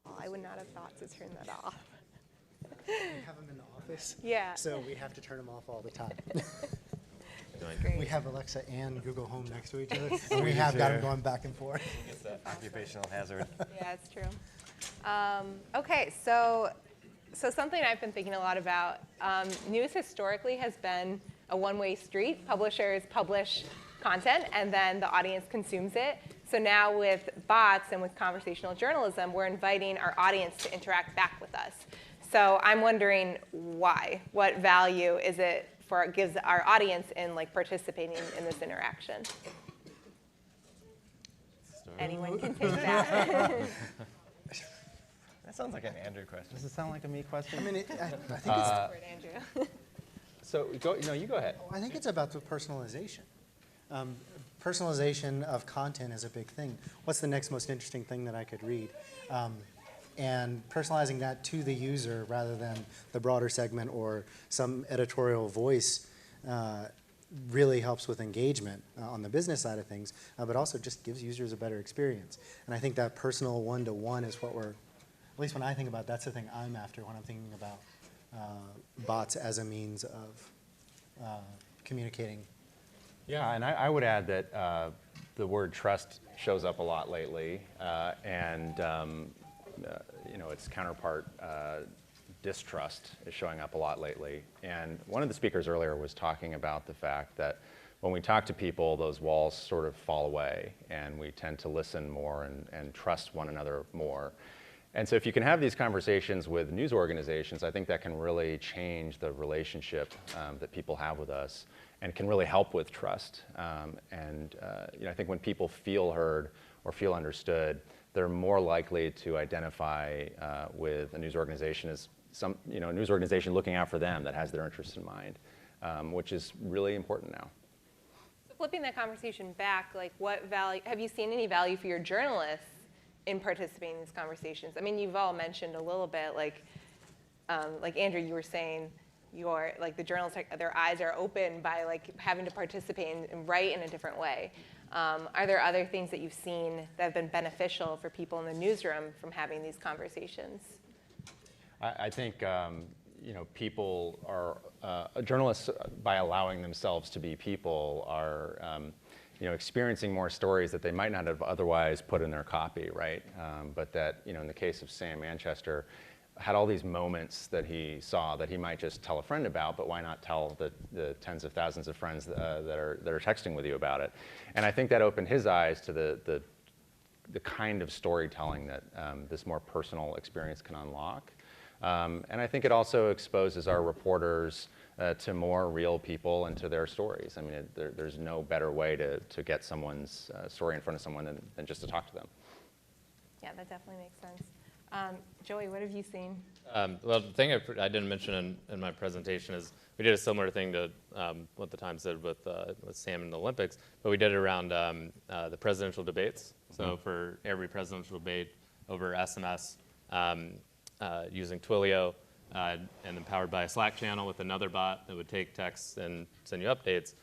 Oh, I would not have thought to turn that off. We have them in the office, yeah. So we have to turn them off all the time. Great. We have Alexa and Google Home next to each other, and we have got them going back and forth. It's an occupational hazard. Yeah, it's true. Okay, so something I've been thinking a lot about, news historically has been a one-way street. Publishers publish content, and then the audience consumes it. So now with bots and with conversational journalism, we're inviting our audience to interact back with us. So I'm wondering why? What value is it gives our audience in participating in this interaction? Anyone can take that. That sounds like an Andrew question. Does it sound like a me question? I mean, I think it's Andrew. So you go ahead. I think it's about the personalization. Personalization of content is a big thing. What's the next most interesting thing that I could read? And personalizing that to the user rather than the broader segment or some editorial voice really helps with engagement on the business side of things, but also just gives users a better experience. And I think that personal one-to-one is what we're, at least when I think about it, that's the thing I'm after when I'm thinking about bots as a means of communicating. Yeah, and I would add that the word trust shows up a lot lately, and its counterpart, distrust, is showing up a lot lately. And one of the speakers earlier was talking about the fact that when we talk to people, those walls sort of fall away, and we tend to listen more and trust one another more. And so if you can have these conversations with news organizations, I think that can really change the relationship that people have with us and can really help with trust. I think when people feel heard or feel understood, they're more likely to identify with a news organization as a news organization looking out for them that has their interests in mind, which is really important now. So flipping that conversation back, like what value, have you seen any value for your journalists in participating in these conversations? I mean, you've all mentioned a little bit, like Andrew, you were saying, the journalists, their eyes are open by having to participate and write in a different way. Are there other things that you've seen that have been beneficial for people in the newsroom from having these conversations? I think people are journalists, by allowing themselves to be people, are experiencing more stories that they might not have otherwise put in their copy, right? But that in the case of Sam Manchester, had all these moments that he saw that he might just tell a friend about, but why not tell the tens of thousands of friends that are texting with you about it? And I think that opened his eyes to the kind of storytelling that this more personal experience can unlock. And I think it also exposes our reporters to more real people and to their stories. I mean, there's no better way to get someone's story in front of someone than just to talk to them. Yeah, that definitely makes sense. Joey, what have you seen? Well, the thing I didn't mention in my presentation is we did a similar thing to what the Times did with Sam in the Olympics, but we did it around the presidential debates. So for every presidential debate over SMS, using Twilio, and then powered by a Slack channel with another bot that would take texts and send you updates.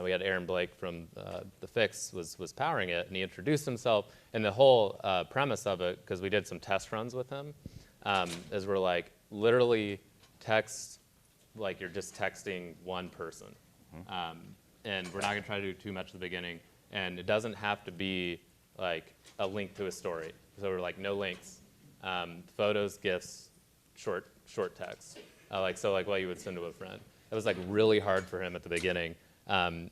We had Aaron Blake from The Fix was powering it, and he introduced himself. And the whole premise of it, because we did some test runs with him, is we're literally text like you're just texting one person. And we're not going to try to do too much at the beginning. And it doesn't have to be like a link to a story. So we're like, no links. Photos, GIFs, short text. Like what you would send to a friend. It was really hard for him at the beginning. And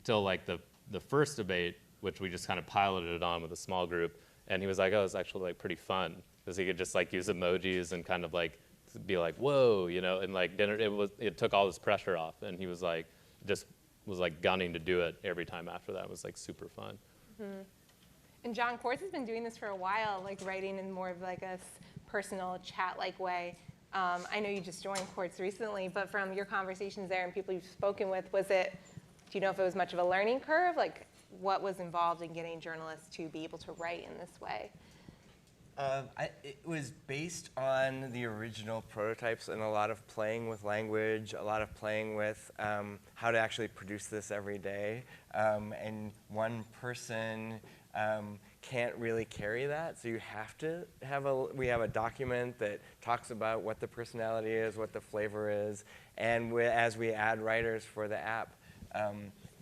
till the first debate, which we just kind of piloted it on with a small group, and he was like, oh, it's actually like pretty fun, because he could just like use emojis and kind of like be like, whoa, you know, and like dinner, it took all this pressure off, and he was like, just was like gunning to do it every time after that. It was like super fun. Mm-hmm. And John Quartz has been doing this for a while, like writing in more of like a personal chat-like way. I know you just joined Quartz recently, but from your conversations there and people you've spoken with, do you know if it was much of a learning curve? Like, what was involved in getting journalists to be able to write in this way? It was based on the original prototypes and a lot of playing with language, a lot of playing with how to actually produce this every day. And one person can't really carry that, so you have to have we have a document that talks about what the personality is, what the flavor is, and as we add writers for the app,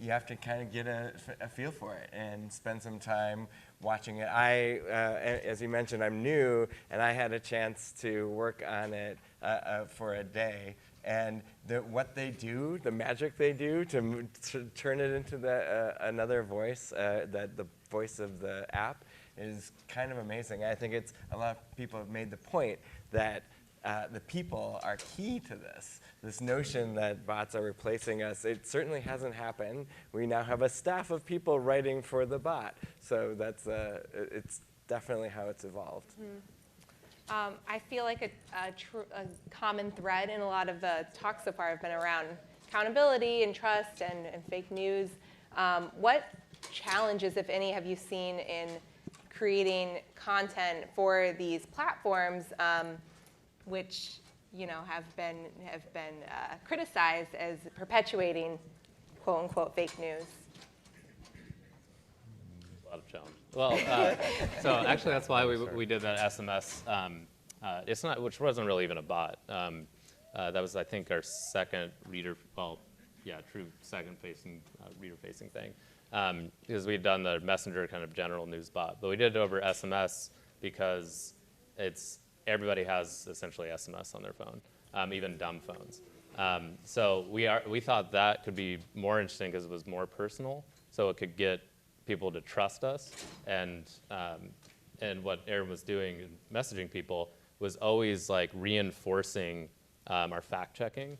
you have to kind of get a feel for it and spend some time watching it. As you mentioned, I'm new, and I had a chance to work on it for a day. And what they do, the magic they do to turn it into another voice, the voice of the app, is kind of amazing. I think a lot of people have made the point that the people are key to this. This notion that bots are replacing us, it certainly hasn't happened. We now have a staff of people writing for the bot. So it's definitely how it's evolved. Mm-hmm. I feel like a common thread in a lot of the talks so far have been around accountability and trust and fake news. What challenges, if any, have you seen in creating content for these platforms, which have been criticized as perpetuating "quote unquote" fake news? A lot of challenge. Well, so actually that's why we did that SMS. It's not, which wasn't really even a bot. That was, I think, our second true second-facing, reader-facing thing. Because we'd done the Messenger kind of general news bot, but we did it over SMS because everybody has essentially SMS on their phone, even dumb phones. So we thought that could be more interesting because it was more personal, so it could get people to trust us. And what Aaron was doing in messaging people was always like reinforcing our fact checking,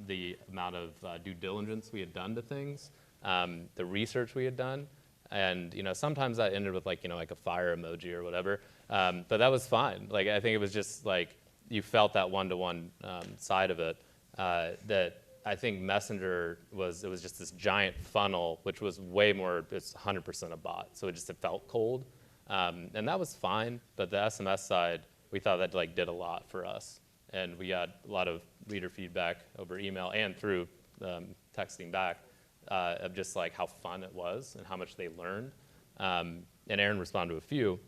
the amount of due diligence we had done to things, the research we had done. And sometimes that ended with like a fire emoji or whatever, but that was fine. Like I think it was just like you felt that one-to-one side of it. That I think Messenger it was just this giant funnel, which was way more. It's 100% a bot, so it felt cold, and that was fine. But the SMS side, we thought that like did a lot for us, and we got a lot of reader feedback over email and through texting back. Of just like how fun it was and how much they learned. And Aaron responded to a few,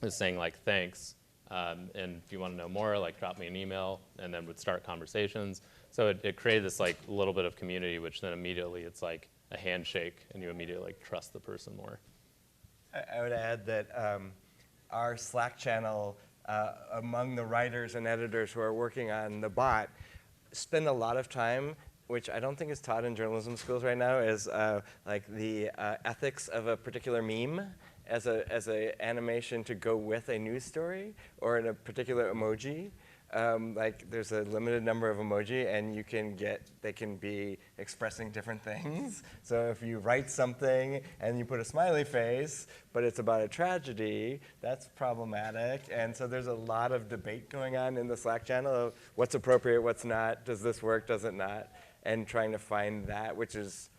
just saying like, thanks. And if you want to know more, like drop me an email, and then would start conversations. So it created this like little bit of community, which then immediately it's like a handshake and you immediately like trust the person more. I would add that our Slack channel among the writers and editors who are working on the bot spend a lot of time, which I don't think is taught in journalism schools right now, is like the ethics of a particular meme as a animation to go with a news story or in a particular emoji. Like there's a limited number of emoji, and they can be expressing different things. So if you write something and you put a smiley face, but it's about a tragedy, that's problematic. And so there's a lot of debate going on in the Slack channel of what's appropriate, what's not, does this work, does it not, and trying to find that, which is,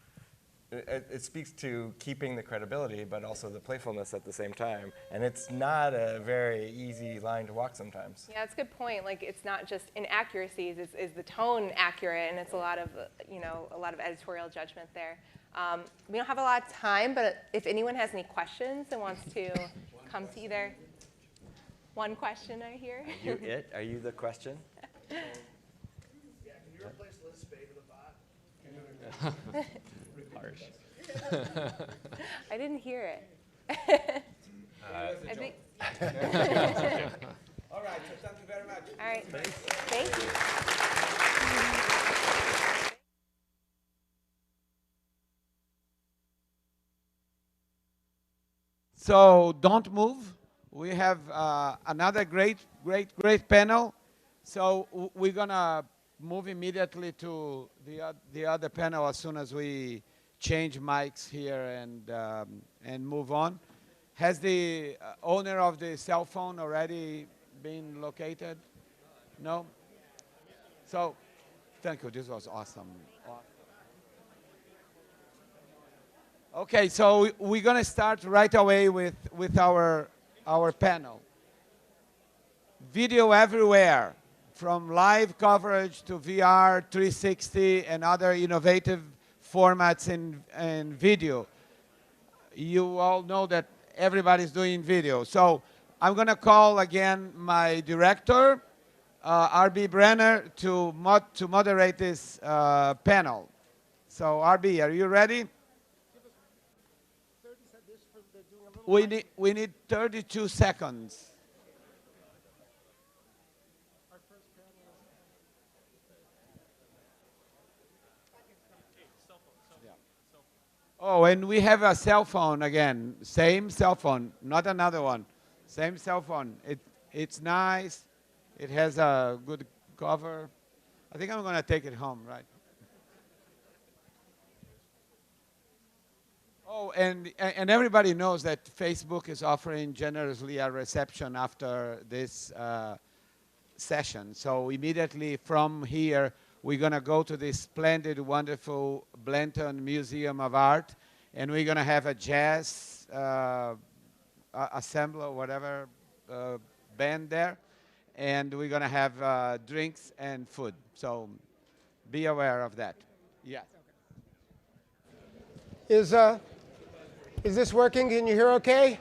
it speaks to keeping the credibility, but also the playfulness at the same time. And it's not a very easy line to walk sometimes. Yeah, that's a good point. Like, it's not just inaccuracies. Is the tone accurate? And it's a lot of, a lot of editorial judgment there. We don't have a lot of time, but if anyone has any questions and wants to come to either. One question I hear. Are you it? Are you the question? Yeah, can you replace Liz Spade with a bot? Harsh. I didn't hear it. I think. All right, so thank you very much. All right. Thank you. So don't move. We have another great panel. So we're gonna move immediately to the other panel as soon as we change mics here and move on. Has the owner of the cell phone already been located? No? So, thank you, this was awesome. Okay, so we're gonna start right away with our panel. Video everywhere, from live coverage to VR 360 and other innovative formats in video. You all know that everybody's doing video. So I'm going to call again my director, RB Brenner, to moderate this panel. So RB, are you ready? We need 32 seconds. Oh, and we have a cell phone again. Same cell phone, not another one. Same cell phone. It's nice. It has a good cover. I think I'm going to take it home, right? Oh, and everybody knows that Facebook is offering generously a reception after this session. So immediately from here, We're going to go to this splendid, wonderful Blanton Museum of Art, and we're going to have a jazz assembler, whatever, band there, and we're going to have drinks and food. So be aware of that. Yeah. Is this working? Can you hear okay?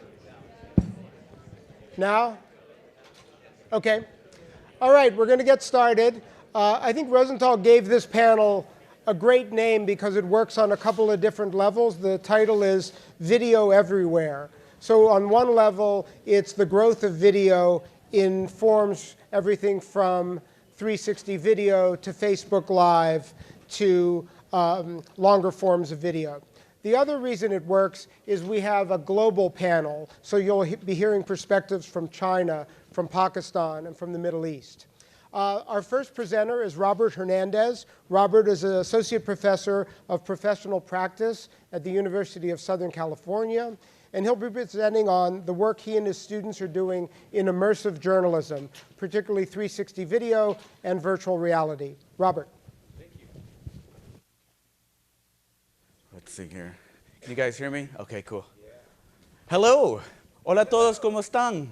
Now? Okay. All right, we're going to get started. I think Rosenthal gave this panel a great name because it works on a couple of different levels. The title is Video Everywhere. So on one level, it's the growth of video in forms everything from 360 video to Facebook Live to longer forms of video. The other reason it works is we have a global panel, so you'll be hearing perspectives from China, from Pakistan, and from the Middle East. Our first presenter is Robert Hernandez. Robert is an associate professor of professional practice at the University of Southern California, and he'll be presenting on the work he and his students are doing in immersive journalism, particularly 360 video and virtual reality. Robert. Let's see here. Can you guys hear me? Okay, cool. Hello. Hola a todos, ¿cómo están?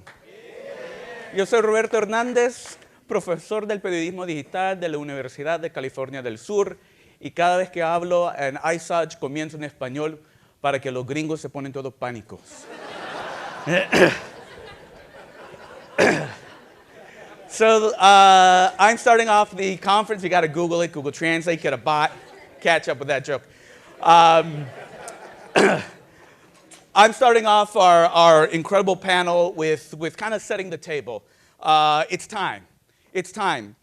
Yo soy Roberto Hernández, profesor del periodismo digital de la Universidad de California del Sur, y cada vez que hablo en ISOJ comienzo en español para que los gringos se ponen todos pánicos. So I'm starting off the conference. You got to Google it, Google Translate, get a bot, catch up with that joke. I'm starting off our incredible panel with kind of setting the table. It's time. It's time.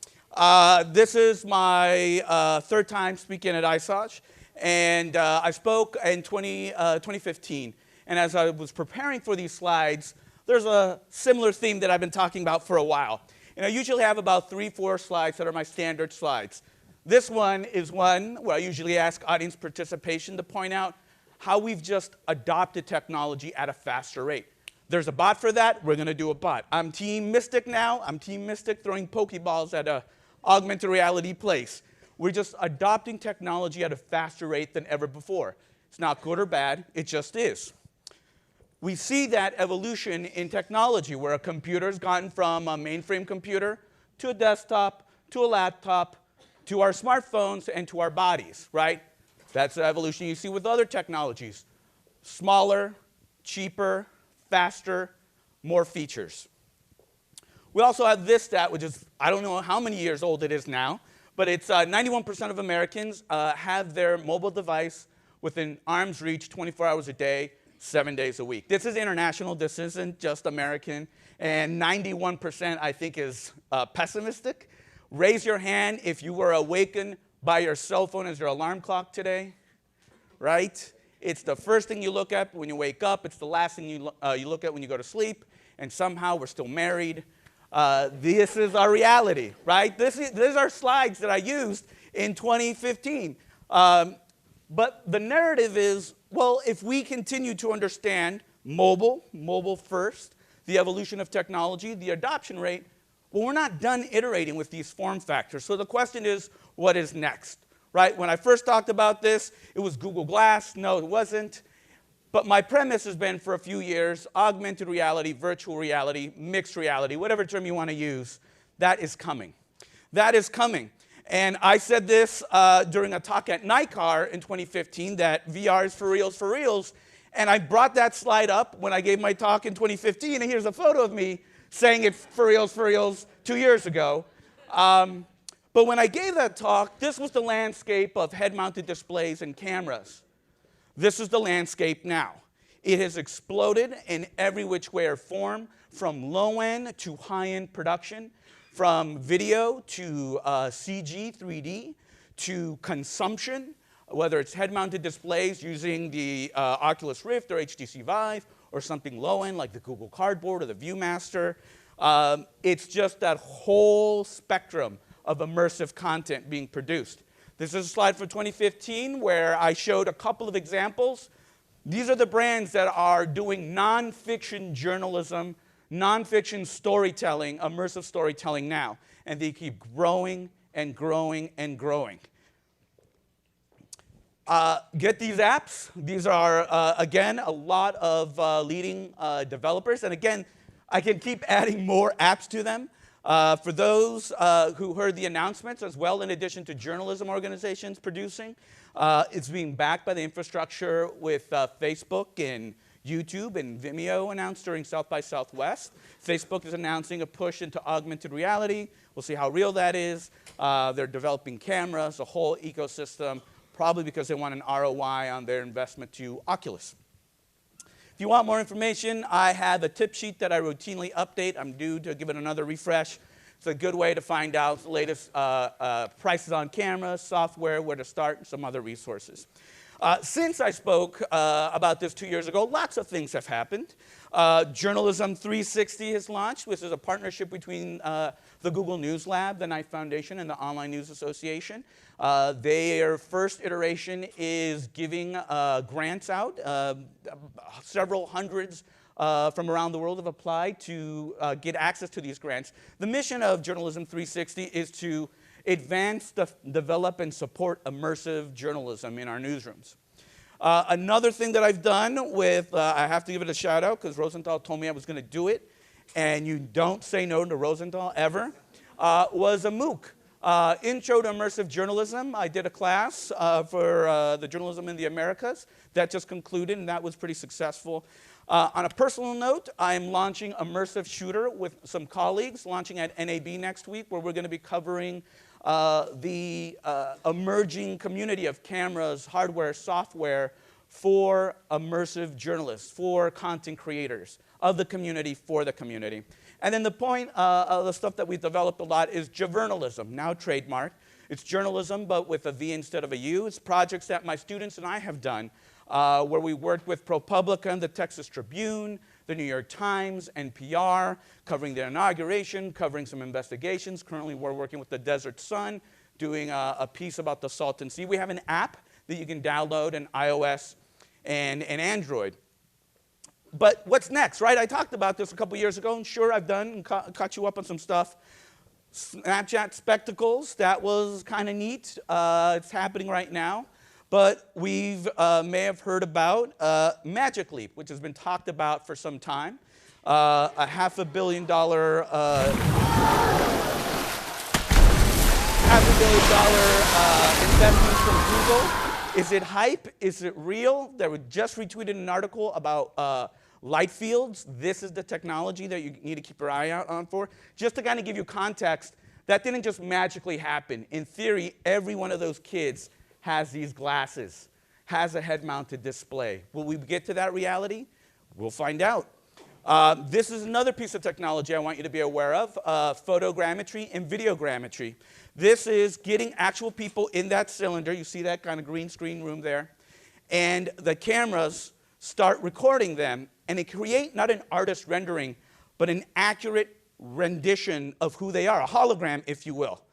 This is my third time speaking at ISOJ, and I spoke in 2015. And as I was preparing for these slides, there's a similar theme that I've been talking about for a while. And I usually have about 3-4 slides that are my standard slides. This one is one where I usually ask audience participation to point out how we've just adopted technology at a faster rate. There's a bot for that. We're going to do a bot. I'm Team Mystic now. I'm Team Mystic throwing Pokeballs at an augmented reality place. We're just adopting technology at a faster rate than ever before. It's not good or bad. It just is. We see that evolution in technology where a computer's gotten from a mainframe computer to a desktop to a laptop to our smartphones and to our bodies, right? That's the evolution you see with other technologies. Smaller, cheaper, faster, more features. We also have this stat, which is, I don't know how many years old it is now, but it's 91% of Americans have their mobile device within arm's reach 24 hours a day, 7 days a week. This is international. This isn't just American. And 91%, I think, is pessimistic. Raise your hand if you were awakened by your cell phone as your alarm clock today, right? It's the first thing you look at when you wake up. It's the last thing you look at when you go to sleep. And somehow we're still married. This is our reality, right? These are slides that I used in 2015. But the narrative is, well, if we continue to understand mobile first, the evolution of technology, the adoption rate, well, we're not done iterating with these form factors. So the question is, what is next, right? When I first talked about this, it was Google Glass. No, it wasn't. But my premise has been for a few years, augmented reality, virtual reality, mixed reality, whatever term you want to use, that is coming. That is coming. And I said this during a talk at NICAR in 2015, that VR is for reals, and I brought that slide up when I gave my talk in 2015, and here's a photo of me saying it for reals 2 years ago. But when I gave that talk, this was the landscape of head-mounted displays and cameras. This is the landscape now. It has exploded in every which way or form, from low-end to high-end production, from video to CG, 3D, to consumption, whether it's head-mounted displays using the Oculus Rift or HTC Vive, or something low-end like the Google Cardboard or the ViewMaster. It's just that whole spectrum of immersive content being produced. This is a slide from 2015 where I showed a couple of examples. These are the brands that are doing nonfiction journalism, nonfiction storytelling, immersive storytelling now. And they keep growing and growing and growing. Get these apps. These are, again, a lot of leading developers. And again, I can keep adding more apps to them. For those who heard the announcements as well, in addition to journalism organizations producing, it's being backed by the infrastructure with Facebook and YouTube and Vimeo announced during South by Southwest. Facebook is announcing a push into augmented reality. We'll see how real that is. They're developing cameras, a whole ecosystem, probably because they want an ROI on their investment to Oculus. If you want more information, I have a tip sheet that I routinely update. I'm due to give it another refresh. It's a good way to find out the latest prices on cameras, software, where to start, and some other resources. Since I spoke about this 2 years ago, lots of things have happened. Journalism 360 has launched, which is a partnership between the Google News Lab, the Knight Foundation, and the Online News Association. Their first iteration is giving grants out. Several hundreds from around the world have applied to get access to these grants. The mission of Journalism 360 is to advance, develop, and support immersive journalism in our newsrooms. Another thing that I've done with, I have to give it a shout out because Rosenthal told me I was going to do it, and you don't say no to Rosenthal ever, was a MOOC. Intro to Immersive Journalism. I did a class for the Journalism in the Americas. That just concluded, and that was pretty successful. On a personal note, I'm launching Immersive Shooter with some colleagues, launching at NAB next week, where we're going to be covering the emerging community of cameras, hardware, software for immersive journalists, for content creators of the community, for the community. And then the point of the stuff that we've developed a lot is journalism, now trademarked. It's journalism, but with a V instead of a U. It's projects that my students and I have done where we worked with ProPublica and the Texas Tribune, the New York Times, NPR, covering their inauguration, covering some investigations. Currently, we're working with the Desert Sun, doing a piece about the Salton Sea. We have an app that you can download in iOS and Android. But what's next, right? I talked about this a couple years ago, and sure, I've done and caught you up on some stuff. Snapchat Spectacles, that was kind of neat. It's happening right now. But we've may have heard about Magic Leap, which has been talked about for some time. A $500 million investment from Google. Is it hype? Is it real? They just retweeted an article about light fields. This is the technology that you need to keep your eye out on for. Just to kind of give you context, that didn't just magically happen. In theory, every one of those kids has these glasses, has a head-mounted display. Will we get to that reality? We'll find out. This is another piece of technology I want you to be aware of, photogrammetry and videogrammetry. This is getting actual people in that cylinder. You see that kind of green screen room there. And the cameras start recording them, and they create not an artist rendering, but an accurate rendition of who they are, a hologram, if you will.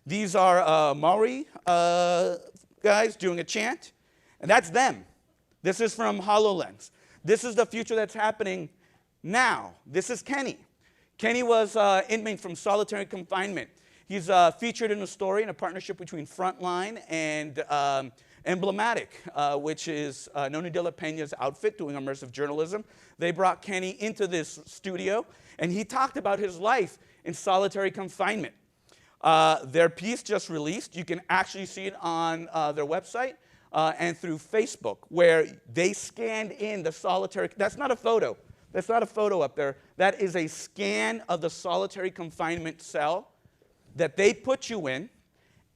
These are Maori guys doing a chant, and that's them. This is from HoloLens. This is the future that's happening now. This is Kenny. Kenny was inmate from solitary confinement. He's featured in a story in a partnership between Frontline and Emblematic, which is Noni de la Peña's outfit doing immersive journalism. They brought Kenny into this studio, and he talked about his life in solitary confinement. Their piece just released. You can actually see it on their website and through Facebook, where they scanned in the solitary. That's not a photo. That's not a photo up there. That is a scan of the solitary confinement cell that they put you in,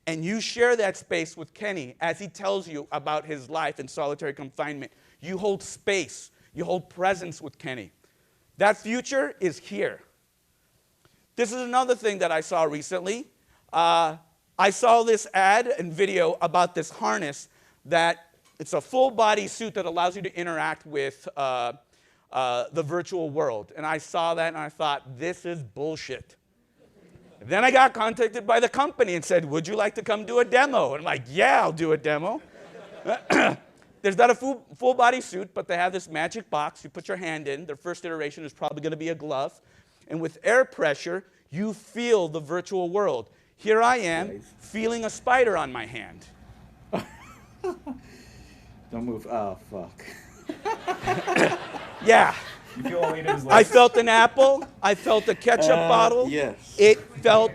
and you share that space with Kenny as he tells you about his life in solitary confinement. You hold space. You hold presence with Kenny. That future is here. This is another thing that I saw recently. I saw this ad and video about this harness that it's a full body suit that allows you to interact with the virtual world. And I saw that and I thought, this is bullshit. And then I got contacted by the company and said, would you like to come do a demo? And I'm like, yeah, I'll do a demo. There's not a full body suit, but they have this magic box. You put your hand in. Their first iteration is probably going to be a glove. And with air pressure, you feel the virtual world. Here I am, feeling a spider on my hand. Don't move. Oh, fuck. Yeah. You feel all eaters I felt an apple. I felt a ketchup bottle. Yes. It felt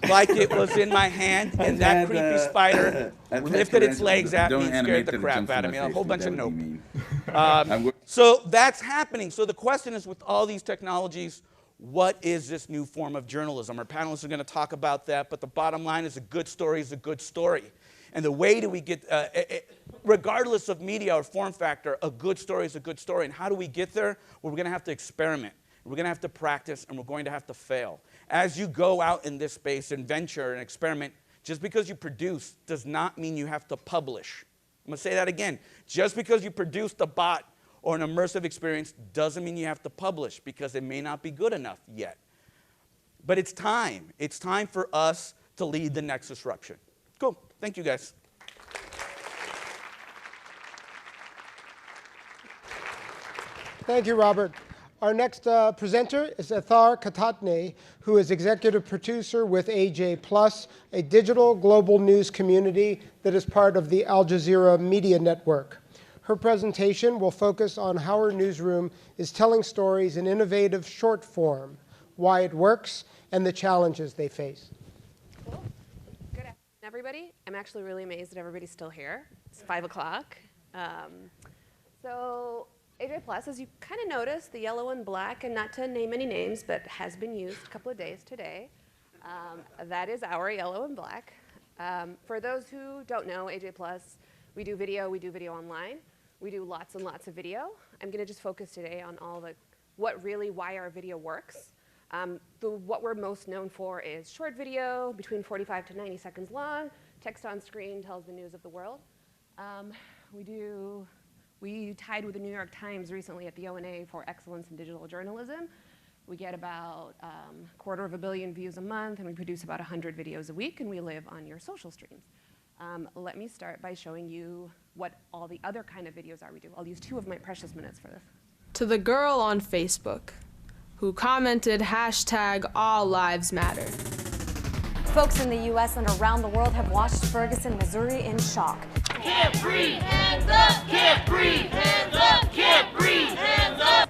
like it was in my hand, and that creepy spider lifted its legs at me and scared the crap out of me. A whole bunch of nope. So that's happening. So the question is, with all these technologies, what is this new form of journalism? Our panelists are going to talk about that, but the bottom line is a good story is a good story. And the way do we get, regardless of media or form factor, a good story is a good story. And how do we get there? Well, we're going to have to experiment. We're going to have to practice, and we're going to have to fail. As you go out in this space and venture and experiment, just because you produce does not mean you have to publish. I'm going to say that again. Just because you produced a bot or an immersive experience doesn't mean you have to publish, because it may not be good enough yet. But it's time. It's time for us to lead the next disruption. Cool. Thank you, guys. Thank you, Robert. Our next presenter is Ethar Katatne, who is executive producer with AJ+, a digital global news community that is part of the Al Jazeera Media Network. Her presentation will focus on how her newsroom is telling stories in innovative short form, why it works, and the challenges they face. Cool. Good afternoon, everybody. I'm actually really amazed that everybody's still here. It's 5 o'clock. So AJ+, as you kind of noticed, the yellow and black, and not to name any names, but has been used a couple of days today. That is our yellow and black. For those who don't know, AJ+, we do video online. We do lots and lots of video. I'm going to just focus today on all the why our video works. What we're most known for is short video, between 45 to 90 seconds long. Text on screen tells the news of the world. We tied with the New York Times recently at the O&A for excellence in digital journalism. We get about 250 million views a month, and we produce about 100 videos a week, and we live on your social streams. Let me start by showing you what all the other kind of videos are we do. I'll use 2 of my precious minutes for this. To the girl on Facebook who commented #AllLivesMatter. Folks in the U.S. and around the world have watched Ferguson, Missouri in shock. Can't breathe, hands up, can't breathe, hands up, can't breathe, hands up.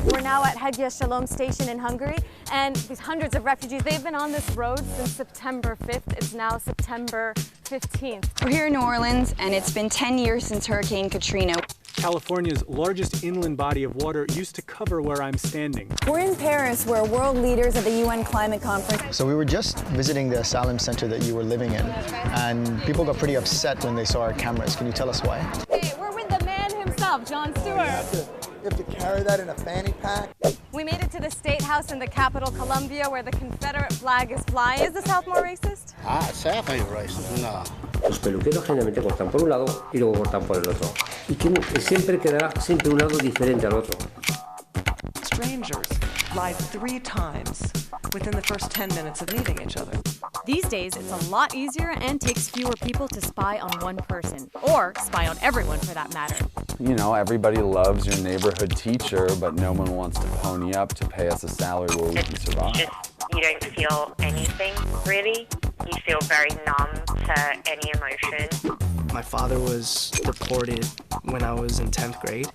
We're now at Hagia Shalom station in Hungary, and these hundreds of refugees, they've been on this road since September 5th. It's now September 15th. We're here in New Orleans, and it's been 10 years since Hurricane Katrina. California's largest inland body of water used to cover where I'm standing. We're in Paris, where world leaders at the UN Climate Conference. So we were just visiting the asylum center that you were living in, and people got pretty upset when they saw our cameras. Can you tell us why? Hey, we're with the man himself, Jon Stewart. You have to carry that in a fanny pack. We made it to the State House in the capital, Columbia, where the Confederate flag is flying. Is the South more racist? South ain't racist, no. Los peluqueros generalmente cortan por un lado y luego cortan por el otro. Y siempre quedará siempre un lado diferente al otro. Strangers lied 3 times within the first 10 minutes of meeting each other. These days, it's a lot easier and takes fewer people to spy on one person, or spy on everyone for that matter. You know, everybody loves your neighborhood teacher, but no one wants to pony up to pay us a salary where we can survive. You don't feel anything, really. You feel very numb to any emotion. My father was deported when I was in 10th grade.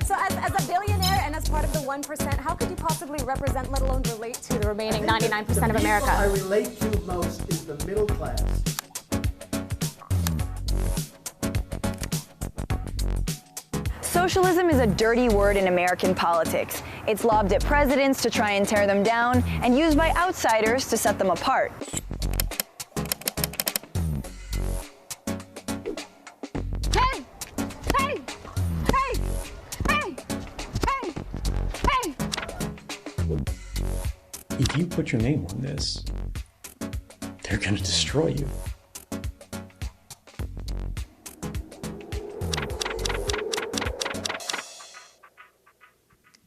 So as a billionaire and as part of the 1%, how could you possibly represent, let alone relate to the remaining 99% of America? The people I relate to most is the middle class. Socialism is a dirty word in American politics. It's lobbed at presidents to try and tear them down, and used by outsiders to set them apart. Hey! Hey! Hey! Hey! Hey! Hey! If you put your name on this, they're going to destroy you.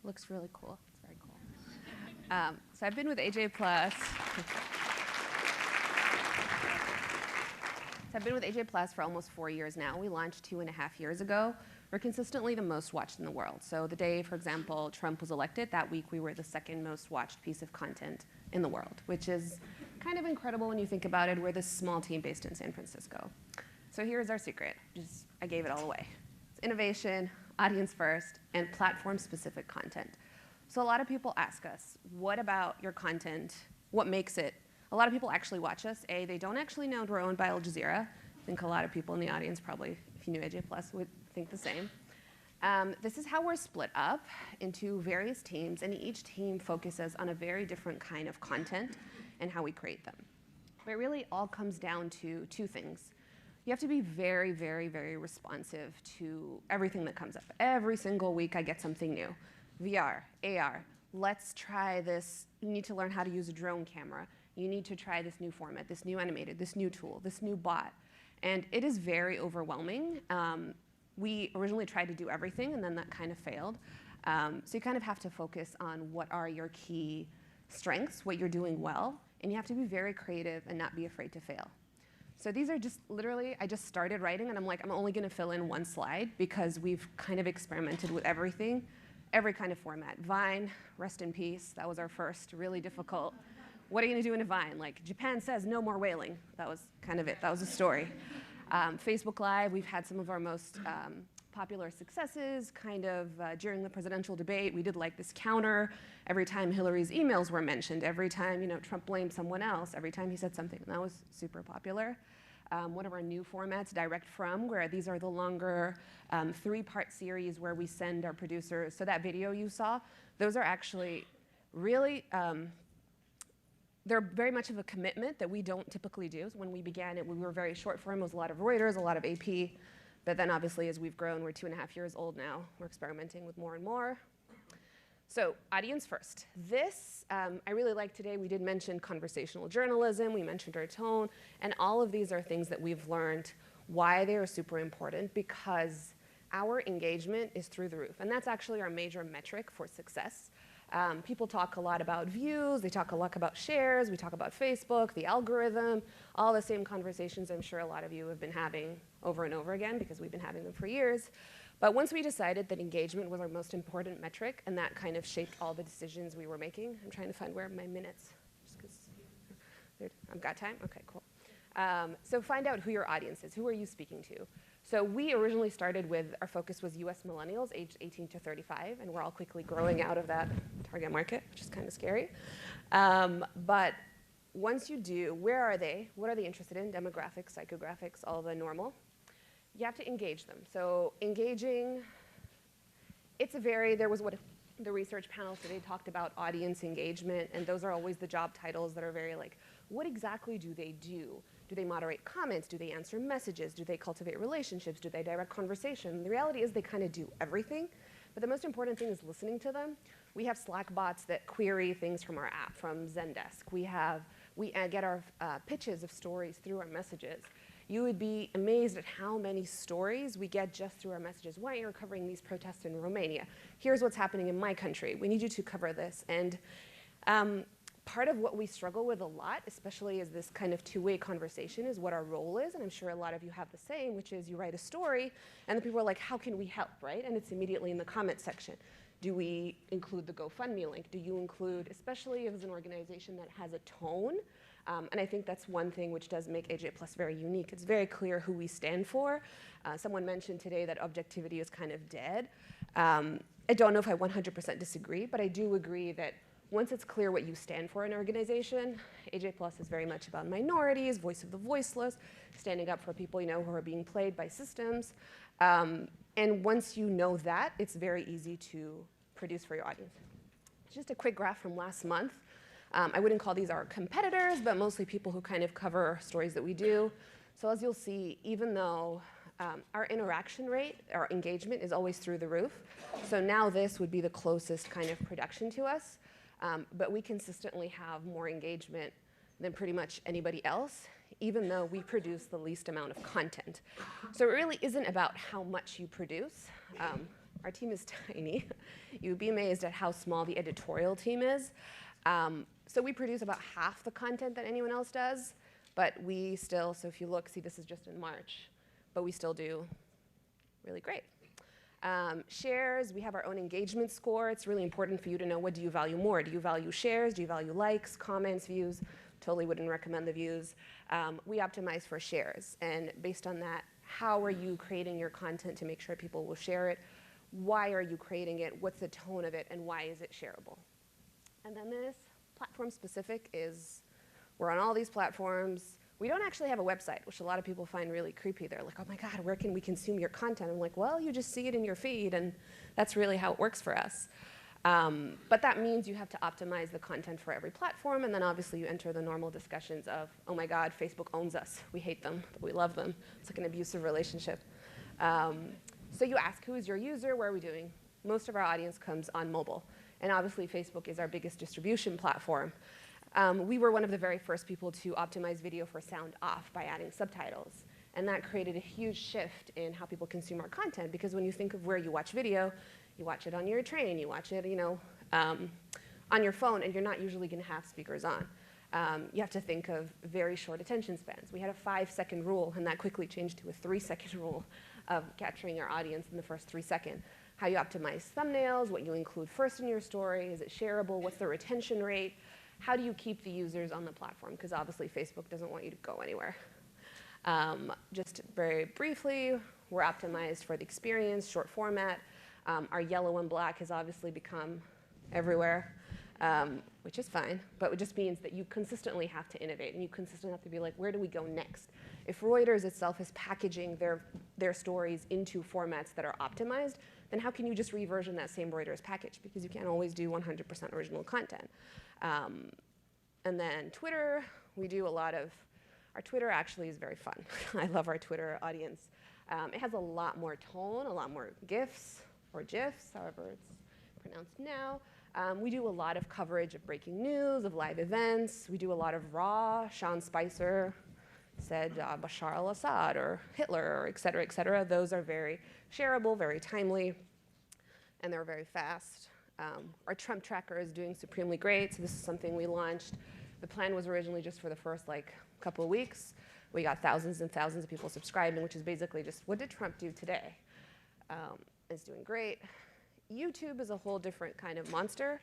Looks really cool. It's very cool. So I've been with AJ+. So I've been with AJ Plus for almost 4 years now. We launched 2.5 years ago. We're consistently the most watched in the world. So the day, for example, Trump was elected, that week we were the second most watched piece of content in the world, which is kind of incredible when you think about it. We're this small team based in San Francisco. So here's our secret. I gave it all away. It's innovation, audience first, and platform-specific content. So a lot of people ask us, what about your content? What makes it? A lot of people actually watch us. They don't actually know we're owned by Al Jazeera. I think a lot of people in the audience probably, if you knew AJ Plus, would think the same. This is how we're split up into various teams, and each team focuses on a very different kind of content and how we create them. But it really all comes down to two things. You have to be very, very, very responsive to everything that comes up. Every single week I get something new. VR, AR, let's try this. You need to learn how to use a drone camera. You need to try this new format, this new animated, this new tool, this new bot. And it is very overwhelming. We originally tried to do everything, and then that kind of failed. So you kind of have to focus on what are your key strengths, what you're doing well, and you have to be very creative and not be afraid to fail. So these are just literally, I just started writing, and I'm like, I'm only going to fill in one slide because we've kind of experimented with everything, every kind of format. Vine, rest in peace. That was our first really difficult. What are you going to do in a Vine? Like, Japan says no more whaling. That was kind of it. That was the story. Facebook Live, we've had some of our most popular successes kind of during the presidential debate. We did like this counter every time Hillary's emails were mentioned, every time Trump blamed someone else, every time he said something. And that was super popular. One of our new formats, Direct From, where these are the longer 3-part series where we send our producers. So that video you saw, those are actually really, they're very much of a commitment that we don't typically do. So when we began it, we were very short form. It was a lot of Reuters, a lot of AP. But then obviously as we've grown, we're 2.5 years old now. We're experimenting with more and more. So audience first. This, I really like today, we did mention conversational journalism, we mentioned our tone, and all of these are things that we've learned why they are super important, because our engagement is through the roof. And that's actually our major metric for success. People talk a lot about views, they talk a lot about shares, we talk about Facebook, the algorithm, all the same conversations I'm sure a lot of you have been having over and over again because we've been having them for years. But once we decided that engagement was our most important metric, and that kind of shaped all the decisions we were making. I'm trying to find where are my minutes, just because I've got time? Okay, cool. So find out who your audience is. Who are you speaking to? So we originally started with, our focus was US millennials, aged 18 to 35, and we're all quickly growing out of that target market, which is kind of scary. But once you do, where are they? What are they interested in? Demographics, psychographics, all the normal. You have to engage them. So engaging, it's a very, there was what the research panel today talked about audience engagement, and those are always the job titles that are very like, what exactly do they do? Do they moderate comments? Do they answer messages? Do they cultivate relationships? Do they direct conversation? The reality is they kind of do everything, but the most important thing is listening to them. We have Slack bots that query things from our app, from Zendesk. We get our pitches of stories through our messages. You would be amazed at how many stories we get just through our messages. Why are you covering these protests in Romania? Here's what's happening in my country. We need you to cover this. And part of what we struggle with a lot, especially as this kind of two-way conversation, is what our role is. And I'm sure a lot of you have the same, which is you write a story, and the people are like, how can we help, right? And it's immediately in the comment section. Do we include the GoFundMe link? Do you include, especially if it's an organization that has a tone? And I think that's one thing which does make AJ Plus very unique. It's very clear who we stand for. Someone mentioned today that objectivity is kind of dead. I don't know if I 100% disagree, but I do agree that once it's clear what you stand for in an organization, AJ Plus is very much about minorities, voice of the voiceless, standing up for people who are being played by systems. And once you know that, it's very easy to produce for your audience. Just a quick graph from last month. I wouldn't call these our competitors, but mostly people who kind of cover stories that we do. So as you'll see, even though our interaction rate, our engagement is always through the roof. So now this would be the closest kind of production to us. But we consistently have more engagement than pretty much anybody else, even though we produce the least amount of content. So it really isn't about how much you produce. Our team is tiny. You'd be amazed at how small the editorial team is. So we produce about half the content that anyone else does, But we still, so if you look, see this is just in March, but we still do really great. Shares, we have our own engagement score. It's really important for you to know, what do you value more? Do you value shares? Do you value likes, comments, views? Totally wouldn't recommend the views. We optimize for shares, and based on that, how are you creating your content to make sure people will share it? Why are you creating it? What's the tone of it, and why is it shareable? And then this platform specific is, we're on all these platforms. We don't actually have a website, which a lot of people find really creepy. They're like, oh my God, where can we consume your content? I'm like, well, you just see it in your feed, and that's really how it works for us. But that means you have to optimize the content for every platform, and then obviously you enter the normal discussions of, oh my God, Facebook owns us. We hate them, but we love them. It's like an abusive relationship. So you ask, who is your user? Where are we doing? Most of our audience comes on mobile, and obviously Facebook is our biggest distribution platform. We were one of the very first people to optimize video for sound off by adding subtitles. And that created a huge shift in how people consume our content, because when you think of where you watch video, you watch it on your train, you watch it, on your phone, and you're not usually going to have speakers on. You have to think of very short attention spans. We had a 5-second rule, and that quickly changed to a 3-second rule of capturing your audience in the first 3 seconds. How you optimize thumbnails, what you include first in your story, is it shareable, what's the retention rate? How do you keep the users on the platform? Because obviously Facebook doesn't want you to go anywhere. Just very briefly, we're optimized for the experience, short format. Our yellow and black has obviously become everywhere, which is fine, but it just means that you consistently have to innovate, and you consistently have to be like, where do we go next? If Reuters itself is packaging their stories into formats that are optimized, then how can you just reversion that same Reuters package? Because you can't always do 100% original content. And then Twitter, we do a lot of, our Twitter actually is very fun. I love our Twitter audience. It has a lot more tone, a lot more GIFs, or GIFs, however it's pronounced now. We do a lot of coverage of breaking news, of live events. We do a lot of raw. Sean Spicer said Bashar al-Assad or Hitler, or et cetera, et cetera. Those are very shareable, very timely, and they're very fast. Our Trump tracker is doing supremely great, so this is something we launched. The plan was originally just for the first couple of weeks. We got thousands and thousands of people subscribing, which is basically just, what did Trump do today? It's doing great. YouTube is a whole different kind of monster.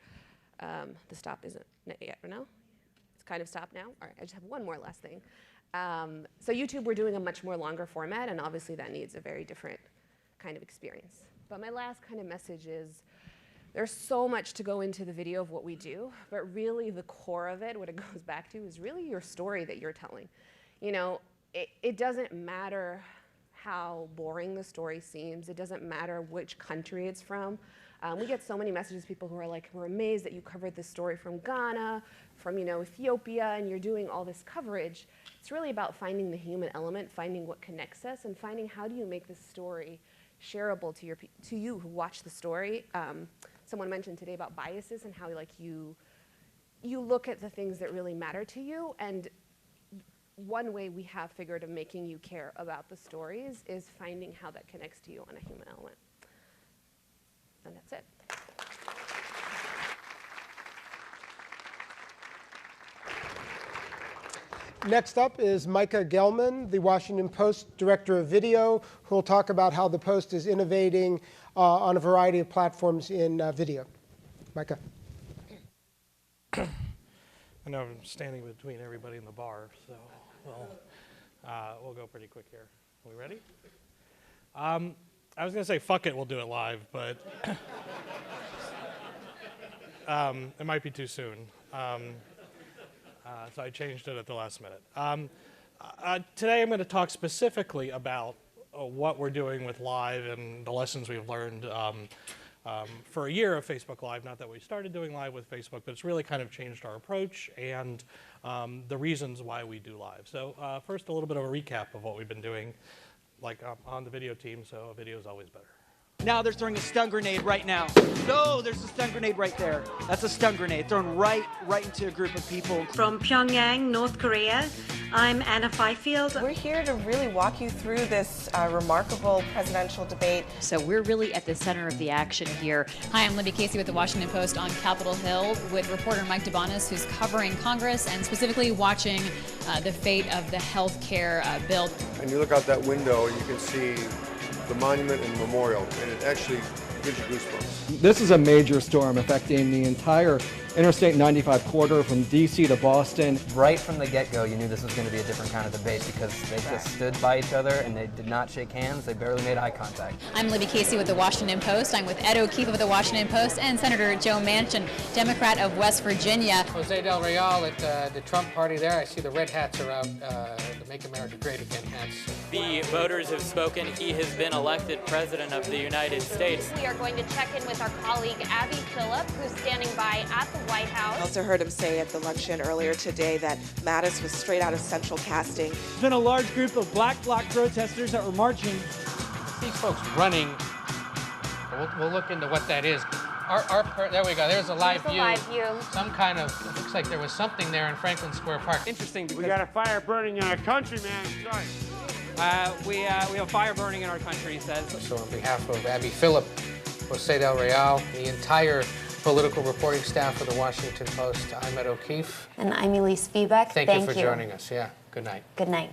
The stop isn't yet, or no? It's kind of stopped now? All right, I just have one more last thing. So YouTube, we're doing a much more longer format, and obviously that needs a very different kind of experience. But my last kind of message is, there's so much to go into the video of what we do, but really the core of it, what it goes back to, is really your story that you're telling. It doesn't matter how boring the story seems. It doesn't matter which country it's from. We get so many messages, people who are like, we're amazed that you covered this story from Ghana, from Ethiopia, and you're doing all this coverage. It's really about finding the human element, finding what connects us, and finding how do you make this story shareable to you who watch the story. Someone mentioned today about biases and how you look at the things that really matter to you, and one way we have figured of making you care about the stories is finding how that connects to you on a human element. And that's it. Next up is Micah Gelman, the Washington Post Director of Video, who will talk about how the Post is innovating on a variety of platforms in video. Micah. I know I'm standing between everybody in the bar, so we'll go pretty quick here. Are we ready? I was going to say, fuck it, we'll do it live, but it might be too soon. So I changed it at the last minute. Today I'm going to talk specifically about what we're doing with Live and the lessons we've learned for a year of Facebook Live. Not that we started doing Live with Facebook, but it's really kind of changed our approach and the reasons why we do Live. So first, a little bit of a recap of what we've been doing, on the video team, so a video is always better. Now they're throwing a stun grenade right now. No, there's a stun grenade right there. That's a stun grenade thrown right into a group of people. From Pyongyang, North Korea, I'm Anna Fifield. We're here to really walk you through this remarkable presidential debate. So we're really at the center of the action here. Hi, I'm Libby Casey with the Washington Post on Capitol Hill with reporter Mike DeBonis, who's covering Congress and specifically watching the fate of the health care bill. And you look out that window and you can see the monument and memorial, and it actually gives you goosebumps. This is a major storm affecting the entire Interstate 95 corridor from D.C. to Boston. Right from the get-go, you knew this was going to be a different kind of debate because they just stood by each other and they did not shake hands. They barely made eye contact. I'm Libby Casey with the Washington Post. I'm with Ed O'Keefe of the Washington Post and Senator Joe Manchin, Democrat of West Virginia. Jose Del Real at the Trump party there. I see the red hats are out, the Make America Great Again hats. The voters have spoken. He has been elected President of the United States. We are going to check in with our colleague Abby Phillip, who's standing by at the White House. I also heard him say at the luncheon earlier today that Mattis was straight out of Central Casting. There's been a large group of Black Bloc protesters that were marching. These folks running, we'll look into what that is. There we go, there's a live view. Some kind of, it looks like there was something there in Franklin Square Park. Interesting because we got a fire burning in our country, man. Sorry. We have a fire burning in our country, he says. So on behalf of Abby Phillip, Jose Del Real, the entire political reporting staff of the Washington Post, I'm Ed O'Keefe. And I'm Elise Feebeck. Thank you for joining us. Yeah, good night. Good night.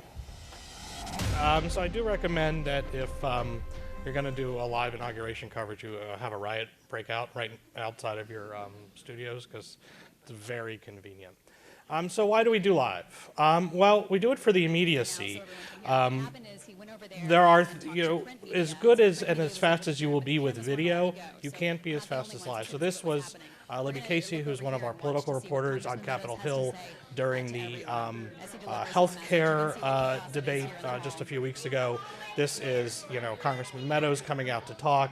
So I do recommend that if you're going to do a live inauguration coverage, you have a riot breakout right outside of your studios because it's very convenient. So why do we do live? Well, we do it for the immediacy. There are, as good as and as fast as you will be with video, you can't be as fast as live. So this was Libby Casey, who's one of our political reporters on Capitol Hill during the health care debate just a few weeks ago. This is, Congressman Meadows coming out to talk.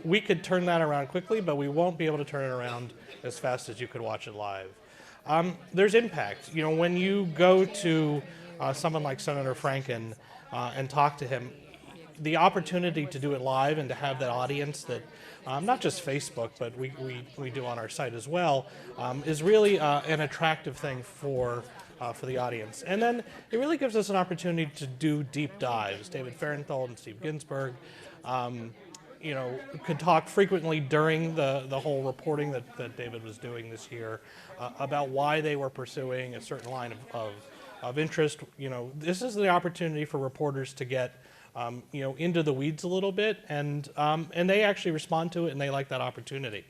We could turn that around quickly, but we won't be able to turn it around as fast as you could watch it live. There's impact. When you go to someone like Senator Franken and talk to him, the opportunity to do it live and to have that audience that not just Facebook, but we do on our site as well, is really an attractive thing for the audience. And then it really gives us an opportunity to do deep dives. David Fahrenthold and Steve Ginsburg could talk frequently during the whole reporting that David was doing this year about why they were pursuing a certain line of interest. This is the opportunity for reporters to get into the weeds a little bit, and they actually respond to it, and they like that opportunity.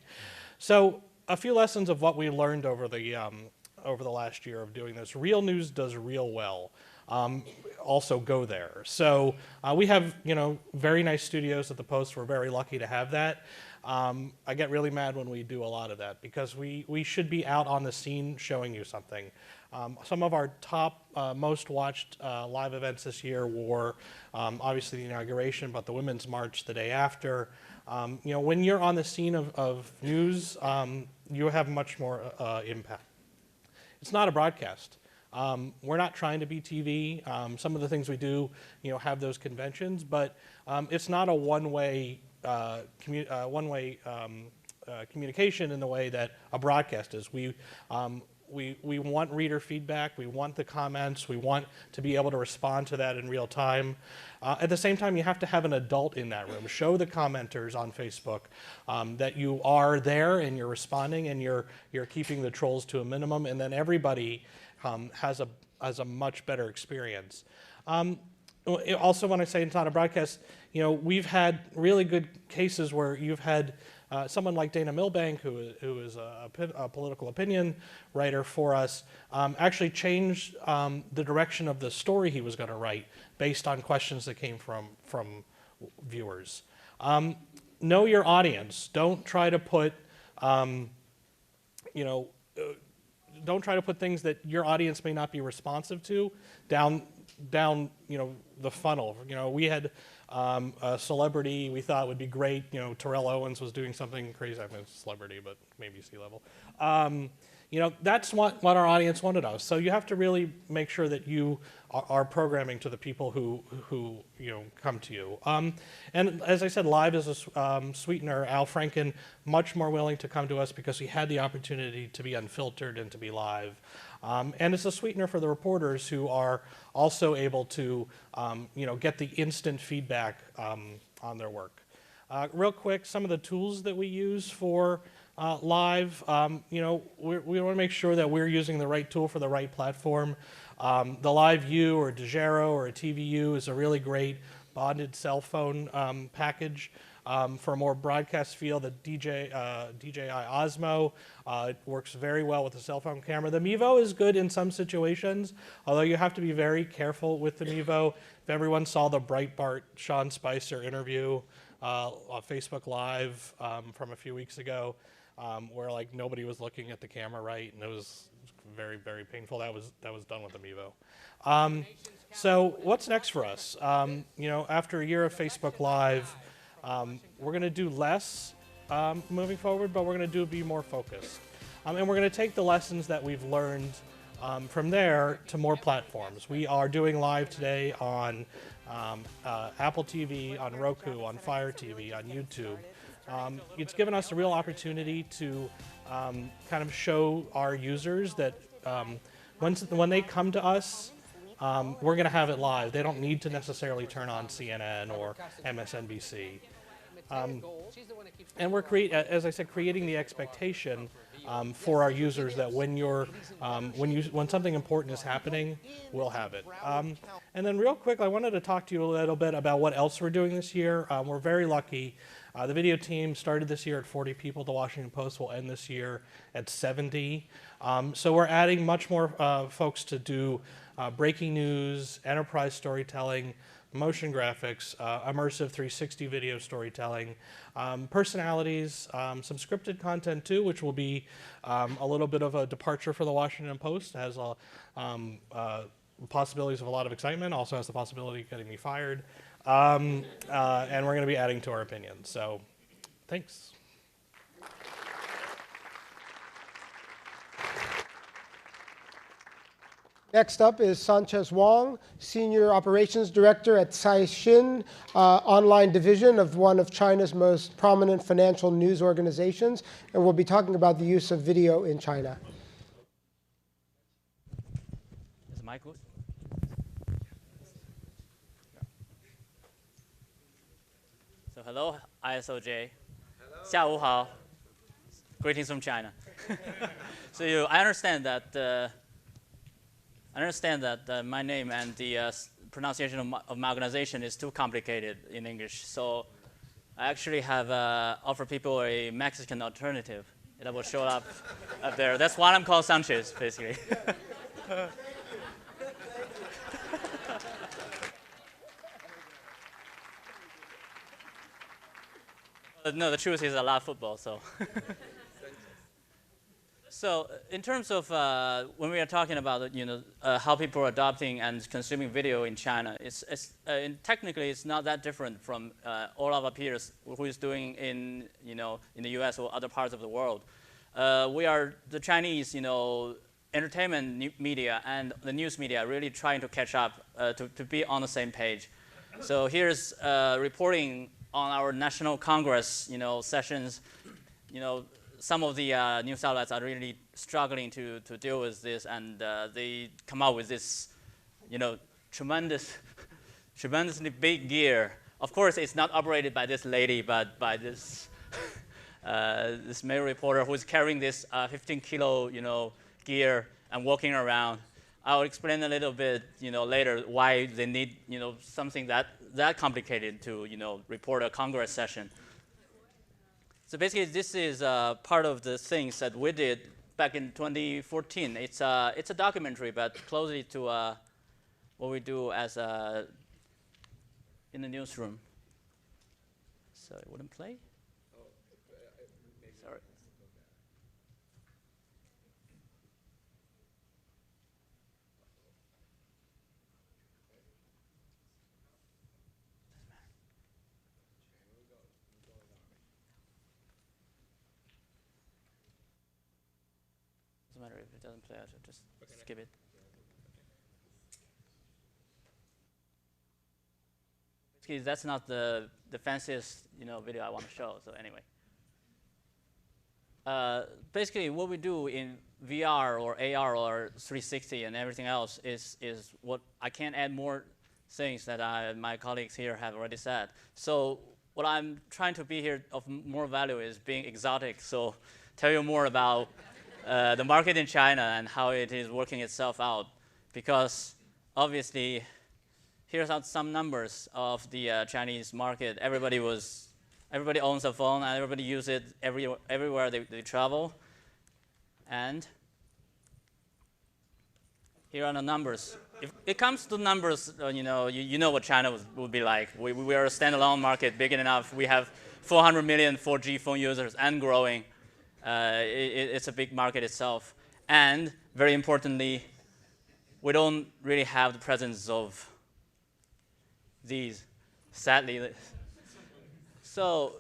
So a few lessons of what we learned over the last year of doing this. Real news does real well. Also go there. So we have, very nice studios at the Post. We're very lucky to have that. I get really mad when we do a lot of that because we should be out on the scene showing you something. Some of our top, most watched live events this year were obviously the inauguration, but the Women's March the day after. When you're on the scene of news, you have much more impact. It's not a broadcast. We're not trying to be TV. Some of the things we do, have those conventions, but it's not a one-way communication in the way that a broadcast is. We want reader feedback. We want the comments. We want to be able to respond to that in real time. At the same time, you have to have an adult in that room. Show the commenters on Facebook that you are there and you're responding and you're keeping the trolls to a minimum, and then everybody has a much better experience. Also, when I say it's not a broadcast, we've had really good cases where you've had someone like Dana Milbank, who is a political opinion writer for us, actually changed the direction of the story he was going to write based on questions that came from viewers. Know your audience. Don't try to put, don't try to put things that your audience may not be responsive to down the funnel. We had a celebrity we thought would be great. Terrell Owens was doing something crazy. I mean, it's a celebrity, but maybe C-level. that's what our audience wanted us. So you have to really make sure that you are programming to the people who come to you. And as I said, live is a sweetener. Al Franken, much more willing to come to us because he had the opportunity to be unfiltered and to be live. And it's a sweetener for the reporters who are also able to get the instant feedback on their work. Real quick, some of the tools that we use for live, we want to make sure that we're using the right tool for the right platform. The Live View or Dejero or a TVU is a really great bonded cell phone package. For a more broadcast feel, the DJI Osmo works very well with the cell phone camera. The Mevo is good in some situations, although you have to be very careful with the Mevo. If everyone saw the Breitbart Sean Spicer interview on Facebook Live from a few weeks ago, where like nobody was looking at the camera right, and it was very, very painful. That was done with the Mevo. So what's next for us? After a year of Facebook Live, we're going to do less moving forward, but we're going to be more focused. And we're going to take the lessons that we've learned from there to more platforms. We are doing live today on Apple TV, on Roku, on Fire TV, on YouTube. It's given us a real opportunity to kind of show our users that when they come to us, we're going to have it live. They don't need to necessarily turn on CNN or MSNBC. And we're as I said, creating the expectation for our users that when something important is happening, we'll have it. And then real quick, I wanted to talk to you a little bit about what else we're doing this year. We're very lucky. The video team started this year at 40 people. The Washington Post will end this year at 70. So we're adding much more folks to do breaking news, enterprise storytelling, motion graphics, immersive 360 video storytelling, personalities, some scripted content too, which will be a little bit of a departure for the Washington Post. It has possibilities of a lot of excitement, also has the possibility of getting me fired. And we're going to be adding to our opinion. So thanks. Next up is Sanchez Wong, Senior Operations Director at Caixin online division of one of China's most prominent financial news organizations, and we'll be talking about the use of video in China. Is the mic good? So hello, ISOJ. 下午好. Greetings from China. So I understand that my name and the pronunciation of my organization is too complicated in English. So I actually have offered people a Mexican alternative that will show up there. That's why I'm called Sanchez, basically. No, the truth is I love football, so. So in terms of when we are talking about how people are adopting and consuming video in China, technically it's not that different from all of our peers who is doing in the U.S. or other parts of the world. We are the Chinese entertainment media and the news media really trying to catch up to be on the same page. So here's reporting on our national Congress sessions. Some of the news outlets are really struggling to deal with this, and they come out with this, tremendously big gear. Of course, it's not operated by this lady, but by this this male reporter who is carrying this 15-kilo, gear and walking around. I'll explain a little bit, later why they need, something that complicated to, report a Congress session. So basically, this is part of the things that we did back in 2014. It's a documentary, but closely to what we do as in the newsroom. So it wouldn't play? Sorry. matter if it doesn't play. I should just skip it. Basically, that's not the fanciest video I want to show. So anyway, basically what we do in VR or AR or 360 and everything else is what I can't add more things that my colleagues here have already said. So what I'm trying to be here of more value is being exotic. So tell you more about the market in China and how it is working itself out. Because obviously, here's some numbers of the Chinese market. Everybody owns a phone and everybody uses it everywhere they travel. And here are the numbers. If it comes to numbers, you know what China would be like. We are a standalone market, big enough. We have 400 million 4G phone users and growing. It's a big market itself. And very importantly, we don't really have the presence of these, sadly. So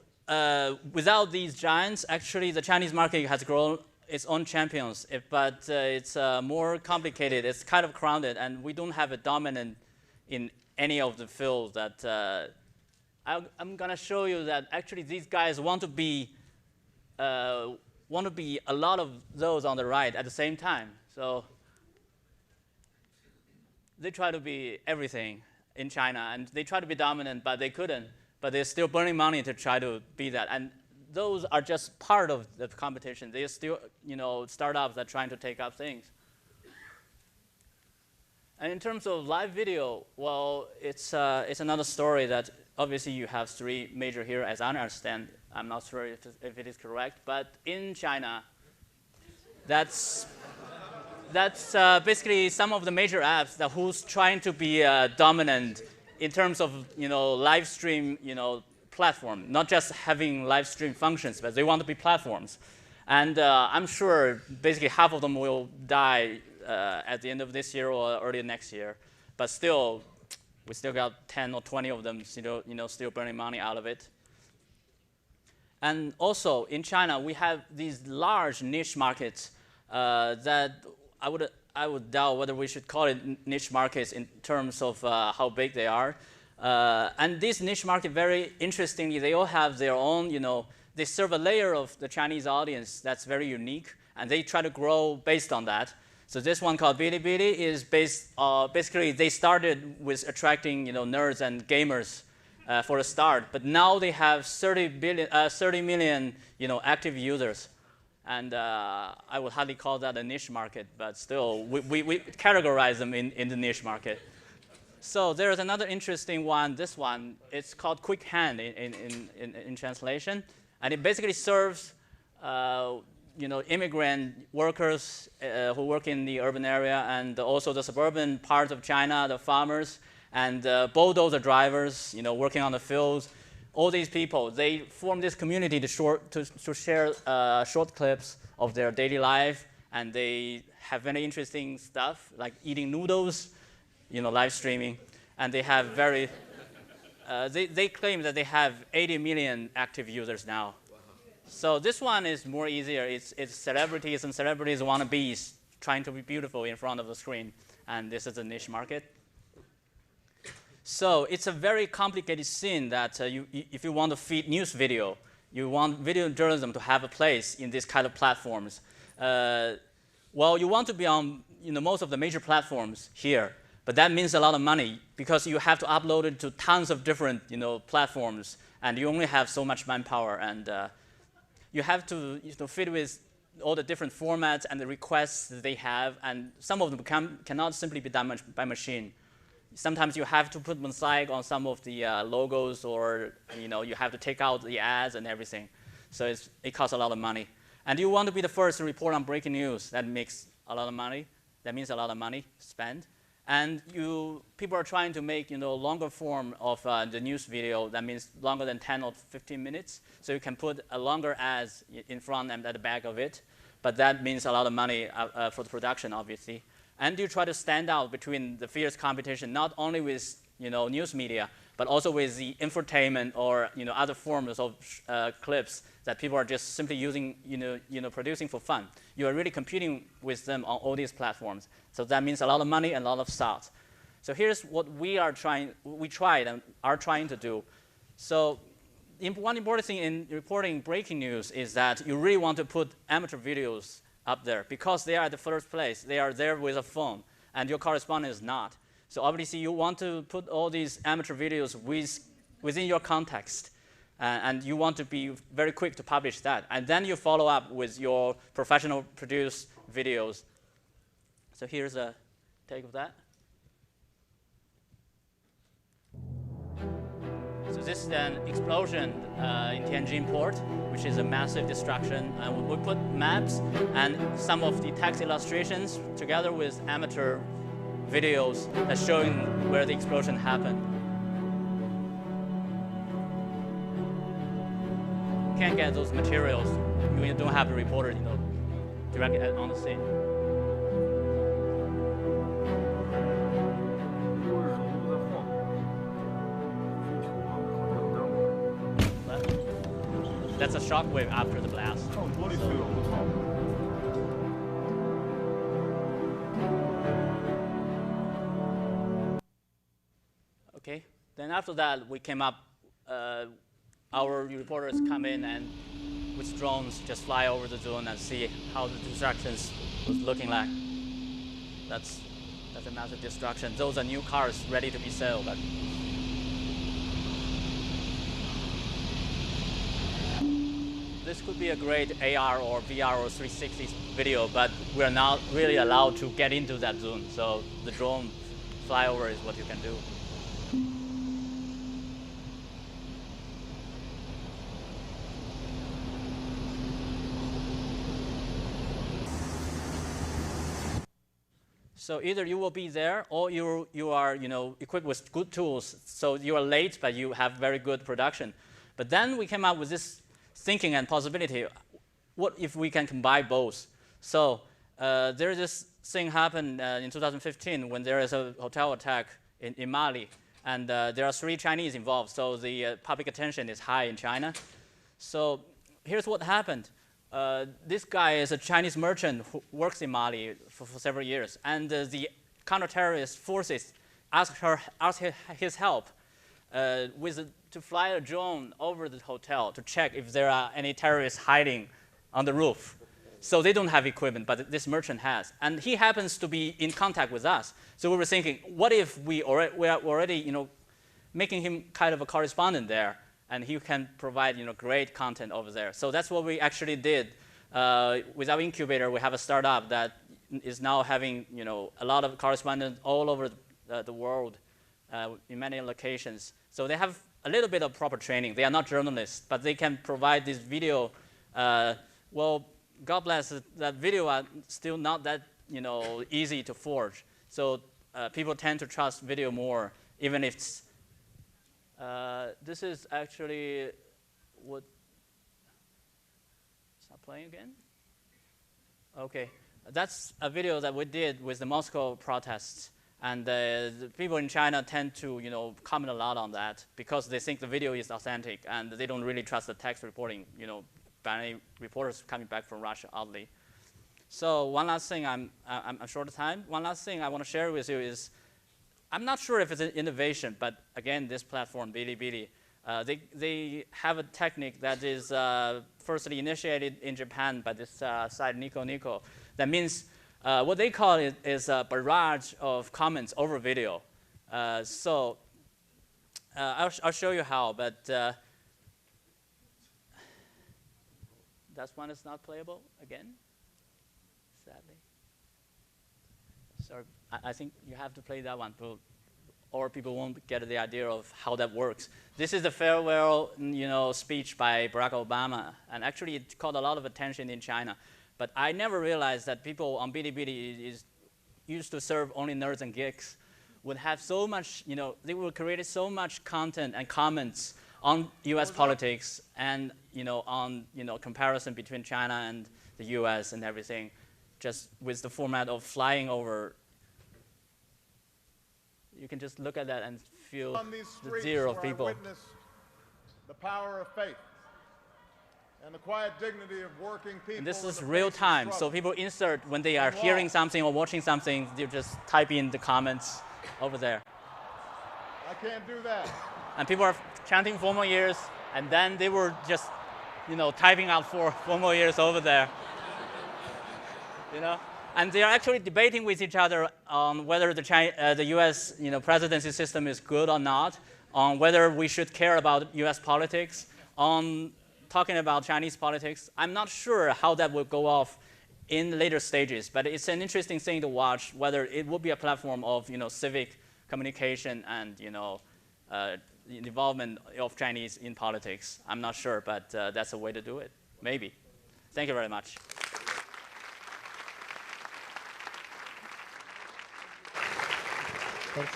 without these giants, actually the Chinese market has grown its own champions, but it's more complicated. It's kind of crowded, and we don't have a dominant in any of the fields that I'm going to show you that actually these guys want to be a lot of those on the right at the same time. So they try to be everything in China, and they try to be dominant, but they couldn't. But they're still burning money to try to be that. And those are just part of the competition. They're still, startups that are trying to take up things. And in terms of live video, well, it's another story that obviously you have three major here, as I understand. I'm not sure if it is correct, but in China, that's basically some of the major apps that who's trying to be dominant in terms of live stream platform, not just having live stream functions, but they want to be platforms. And I'm sure basically half of them will die at the end of this year or early next year. But still, we still got 10 or 20 of them still burning money out of it. And also in China, we have these large niche markets that I would doubt whether we should call it niche markets in terms of how big they are. And this niche market, very interestingly, they all have their own, they serve a layer of the Chinese audience that's very unique, and they try to grow based on that. So this one called Bilibili is basically they started with attracting nerds and gamers for a start, but now they have 30 million active users. And I would hardly call that a niche market, but still, we categorize them in the niche market. So there's another interesting one, this one. It's called Quick Hand in translation. And it basically serves immigrant workers who work in the urban area and also the suburban parts of China, the farmers, and bulldozer drivers, working on the fields. All these people, they form this community to share short clips of their daily life, and they have very interesting stuff like eating noodles, live streaming, and they have they claim that they have 80 million active users now. Wow. So this one is more easier. It's celebrities and celebrities wannabes trying to be beautiful in front of the screen, and this is a niche market. So it's a very complicated scene that if you want to feed news video, you want video journalism to have a place in this kind of platforms. Well, you want to be on most of the major platforms here, but that means a lot of money because you have to upload it to tons of different platforms, and you only have so much manpower, and you have to fit with all the different formats and the requests that they have, and some of them cannot simply be done by machine. Sometimes you have to put mosaic on some of the logos, or you have to take out the ads and everything. So it costs a lot of money. And you want to be the first to report on breaking news. That makes a lot of money. That means a lot of money spent. And people are trying to make longer form of the news video. That means longer than 10 or 15 minutes. So you can put a longer ads in front and at the back of it. But that means a lot of money for the production, obviously. And you try to stand out between the fierce competition, not only with news media, but also with the infotainment or other forms of clips that people are just simply using, producing for fun. You are really competing with them on all these platforms. So that means a lot of money and a lot of thought. So here's what we tried and are trying to do. So one important thing in reporting breaking news is that you really want to put amateur videos up there because they are at the first place. They are there with a phone, and your correspondent is not. So obviously, you want to put all these amateur videos within your context, and you want to be very quick to publish that. And then you follow up with your professional produced videos. So here's a take of that. So this is an explosion in Tianjin port, which is a massive destruction. And we put maps and some of the text illustrations together with amateur videos that's showing where the explosion happened. You can't get those materials. You don't have a reporter, directly on the scene. That's a shock wave after the blast. Okay, then after that, we came up, our reporters come in and with drones just fly over the zone and see how the destructions was looking like. That's a massive destruction. Those are new cars ready to be sold. But this could be a great AR or VR or 360 video, but we're not really allowed to get into that zone. So the drone flyover is what you can do. So either you will be there, or you are equipped with good tools. So you are late, but you have very good production. But then we came up with this thinking and possibility. What if we can combine both? So there's this thing happened in 2015 when there is a hotel attack in Mali, and there are 3 Chinese involved. So the public attention is high in China. So here's what happened. This guy is a Chinese merchant who works in Mali for several years, and the counter-terrorist forces asked his help to fly a drone over the hotel to check if there are any terrorists hiding on the roof. So they don't have equipment, but this merchant has, and he happens to be in contact with us. So we were thinking, what if we are already making him kind of a correspondent there, and he can provide great content over there. So that's what we actually did. With our incubator, we have a startup that is now having a lot of correspondents all over the world in many locations. So they have a little bit of proper training. They are not journalists, but they can provide this video. Well, God bless, that video are still not that easy to forge. So people tend to trust video more, even if it's this is actually what. It's not playing again? Okay. That's a video that we did with the Moscow protests. And the people in China tend to comment a lot on that because they think the video is authentic and they don't really trust the text reporting, by any reporters coming back from Russia, oddly. So one last thing, I'm short of time. One last thing I want to share with you is, I'm not sure if it's an innovation, but again, this platform, Bilibili, they have a technique that is firstly initiated in Japan by this site, Nico. That means what they call it is a barrage of comments over video. So I'll show you how, but that one is not playable again, sadly. Sorry, I think you have to play that one, or people won't get the idea of how that works. This is the farewell, speech by Barack Obama, and actually it caught a lot of attention in China. But I never realized that people on Bilibili used to serve only nerds and geeks would have so much, they would create so much content and comments on U.S. politics and on comparison between China and the U.S. and everything, just with the format of flying over. You can can just look at that and feel On these the streets zero of where I people. witnessed the power of faith and the quiet dignity of working people. And this in is the real face of time, so struggle. people insert when they are hearing something or watching something, they just type in the comments over there. I can't do that. And people are chanting 4 more years, and then they were just, typing out four more years over there. And they are actually debating with each other on whether the U.S. Presidency system is good or not, on whether we should care about U.S. politics, on talking about Chinese politics. I'm not sure how that will go off in later stages, but it's an interesting thing to watch, whether it will be a platform of civic communication and involvement of Chinese in politics. I'm not sure, but that's a way to do it, maybe. Thank you very much. Thanks.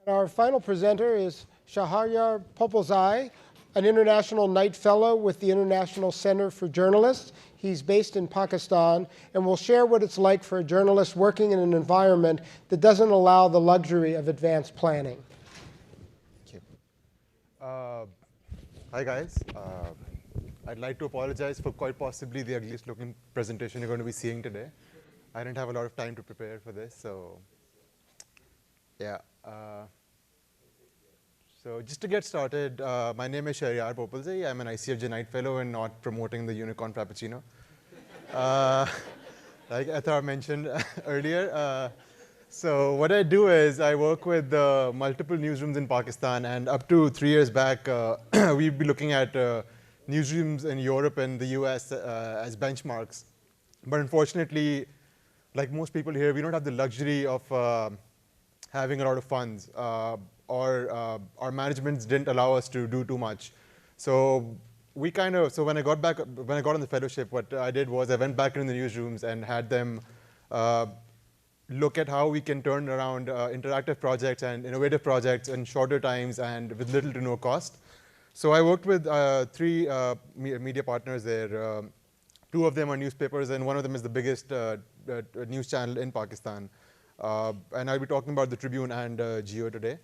And our final presenter is Shaharyar Popolzai, an International Knight Fellow with the International Center for Journalists. He's based in Pakistan and will share what it's like for a journalist working in an environment that doesn't allow the luxury of advanced planning. Thank you. Hi, guys. I'd like to apologize for quite possibly the ugliest looking presentation you're going to be seeing today. I didn't have a lot of time to prepare for this, so yeah. So just to get started, my name is Shaharyar Popolzai. I'm an ISOJ Knight Fellow and not promoting the Unicorn Frappuccino. Like Athar mentioned earlier. So what I do is I work with multiple newsrooms in Pakistan, and up to 3 years back, we'd be looking at newsrooms in Europe and the US as benchmarks. But unfortunately, like most people here, we don't have the luxury of having a lot of funds. Or our managements didn't allow us to do too much. So when I got on the fellowship, what I did was I went back into the newsrooms and had them look at how we can turn around interactive projects and innovative projects in shorter times and with little to no cost. So I worked with 3 media partners there. 2 of them are newspapers, and one of them is the biggest news channel in Pakistan. And I'll be talking about the Tribune and Geo today.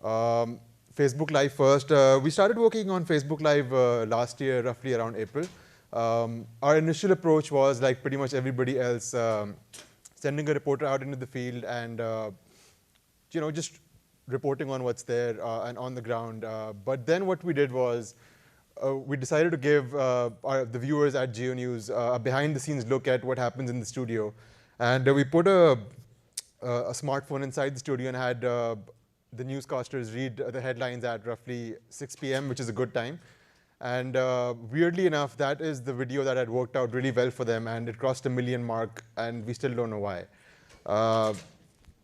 Facebook Live first. We started working on Facebook Live last year, roughly around April. Our initial approach was, like pretty much everybody else, sending a reporter out into the field and just reporting on what's there and on the ground. But then what we did was we decided to give the viewers at Geo News a behind-the-scenes look at what happens in the studio. And we put a smartphone inside the studio and had the newscasters read the headlines at roughly 6 p.m., which is a good time. And weirdly enough, that is the video that had worked out really well for them, and it crossed the 1 million mark, and we still don't know why.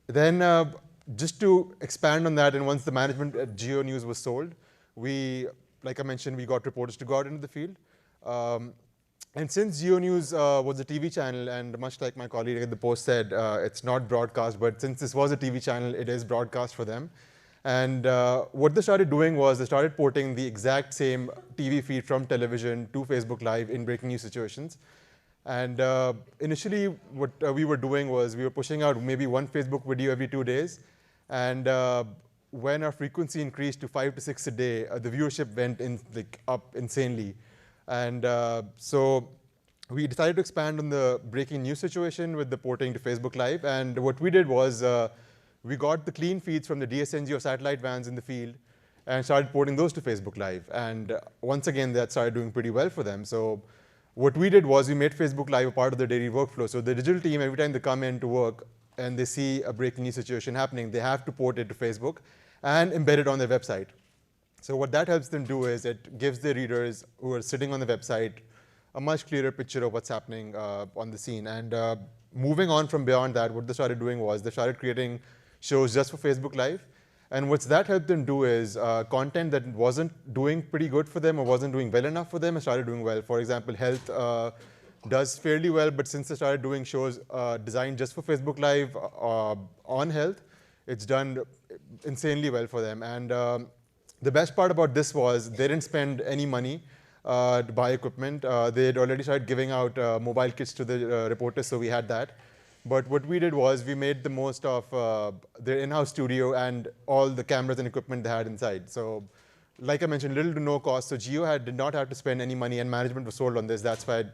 Then just to expand on that, and once the management at Geo News was sold, like I mentioned, we got reporters to go out into the field. And since Geo News was a TV channel, and much like my colleague at the Post said, it's not broadcast, but since this was a TV channel, it is broadcast for them. And what they started doing was they started porting the exact same TV feed from television to Facebook Live in breaking news situations. And initially, what we were doing was we were pushing out maybe 1 Facebook video every 2 days. And when our frequency increased to 5 to 6 a day, the viewership went up insanely. And so we decided to expand on the breaking news situation with the porting to Facebook Live. And what we did was we got the clean feeds from the DSNG or satellite vans in the field and started porting those to Facebook Live. And once again, that started doing pretty well for them. So what we did was we made Facebook Live a part of their daily workflow. So the digital team, every time they come in to work and they see a breaking news situation happening, they have to port it to Facebook and embed it on their website. So what that helps them do is it gives the readers who are sitting on the website a much clearer picture of what's happening on the scene. And moving on from beyond that, what they started doing was they started creating shows just for Facebook Live. And what that helped them do is content that wasn't doing pretty good for them or wasn't doing well enough for them, it started doing well. For example, health does fairly well, but since they started doing shows designed just for Facebook Live on health, it's done insanely well for them. And the best part about this was they didn't spend any money to buy equipment. They had already started giving out mobile kits to the reporters, so we had that. But what we did was we made the most of their in-house studio and all the cameras and equipment they had inside. So like I mentioned, little to no cost. So Geo did not have to spend any money, and management was sold on this. That's why it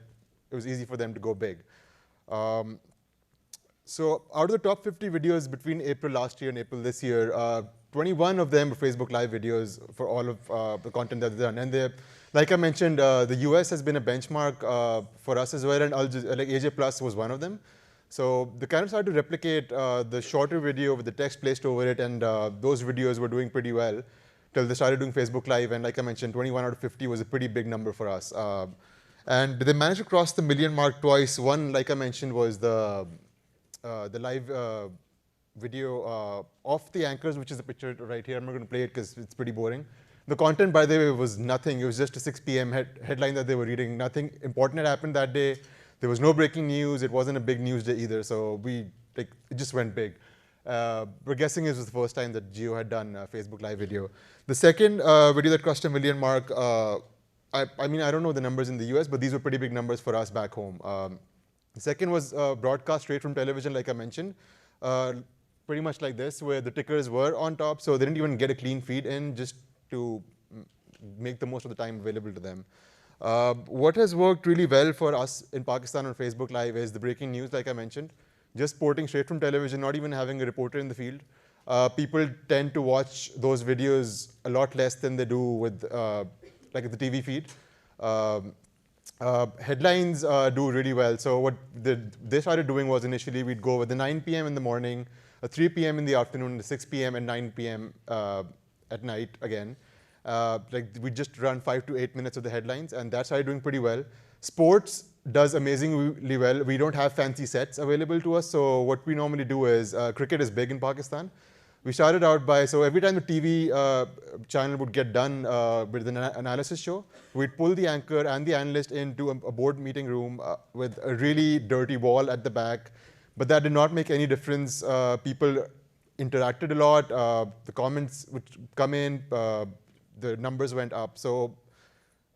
was easy for them to go big. So out of the top 50 videos between April last year and April this year, 21 of them were Facebook Live videos for all of the content that they've done. And like I mentioned, the US has been a benchmark for us as well, and like AJ Plus was one of them. So they kind of started to replicate the shorter video with the text placed over it, and those videos were doing pretty well till they started doing Facebook Live. And like I mentioned, 21 out of 50 was a pretty big number for us. And they managed to cross the million mark twice. One, like I mentioned, was the live video of the anchors, which is the picture right here. I'm not going to play it because it's pretty boring. The content, by the way, was nothing. It was just a 6 p.m. headline that they were reading. Nothing important had happened that day. There was no breaking news. It wasn't a big news day either. So it just went big. We're guessing it was the first time that Geo had done a Facebook Live video. The second video that crossed a million mark, I mean, I don't know the numbers in the US, but these were pretty big numbers for us back home. The second was broadcast straight from television, like I mentioned, pretty much like this, where the tickers were on top, so they didn't even get a clean feed in just to make the most of the time available to them. What has worked really well for us in Pakistan on Facebook Live is the breaking news, like I mentioned, just porting straight from television, not even having a reporter in the field. People tend to watch those videos a lot less than they do with like the TV feed. Headlines do really well. So what they started doing was initially we'd go with the 9 p.m. in the morning, 3 p.m. in the afternoon, 6 p.m. and 9 p.m. At night again. Like we just run 5 to 8 minutes of the headlines, and that started doing pretty well. Sports does amazingly well. We don't have fancy sets available to us, so what we normally do is, cricket is big in Pakistan. We started out by, so every time the TV channel would get done with an analysis show, we'd pull the anchor and the analyst into a board meeting room with a really dirty wall at the back, but that did not make any difference. People interacted a lot, the comments would come in, the numbers went up. So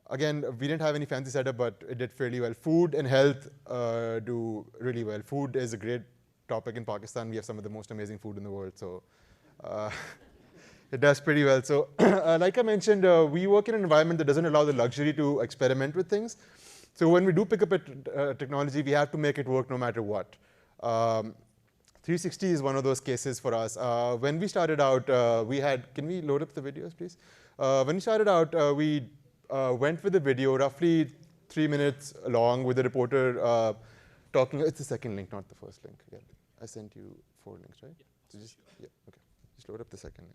again, we didn't have any fancy setup, but it did fairly well. Food and health do really well. Food is a great topic in Pakistan. We have some of the most amazing food in the world, so it does pretty well. So like I mentioned, we work in an environment that doesn't allow the luxury to experiment with things. So when we do pick up a technology, we have to make it work no matter what. 360 is one of those cases for us. When we started out, we had, can we load up the videos, please? When we started out, we went with the video, roughly 3 minutes long, with the reporter talking. It's the second link, not the first link. Yeah, I sent you 4 links, right? Yeah, so okay. Just load up the second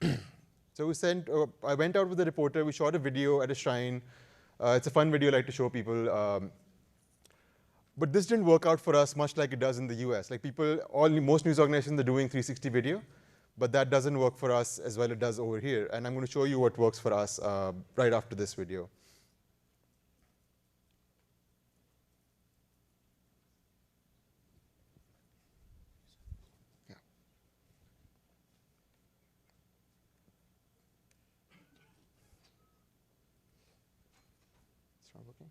link. So I went out with the reporter. We shot a video at a shrine. It's a fun video I like to show people. But this didn't work out for us much like it does in the US. Like most news organizations are doing 360 video, but that doesn't work for us as well as it does over here. And I'm going to show you what works for us right after this video. Yeah. It's not working?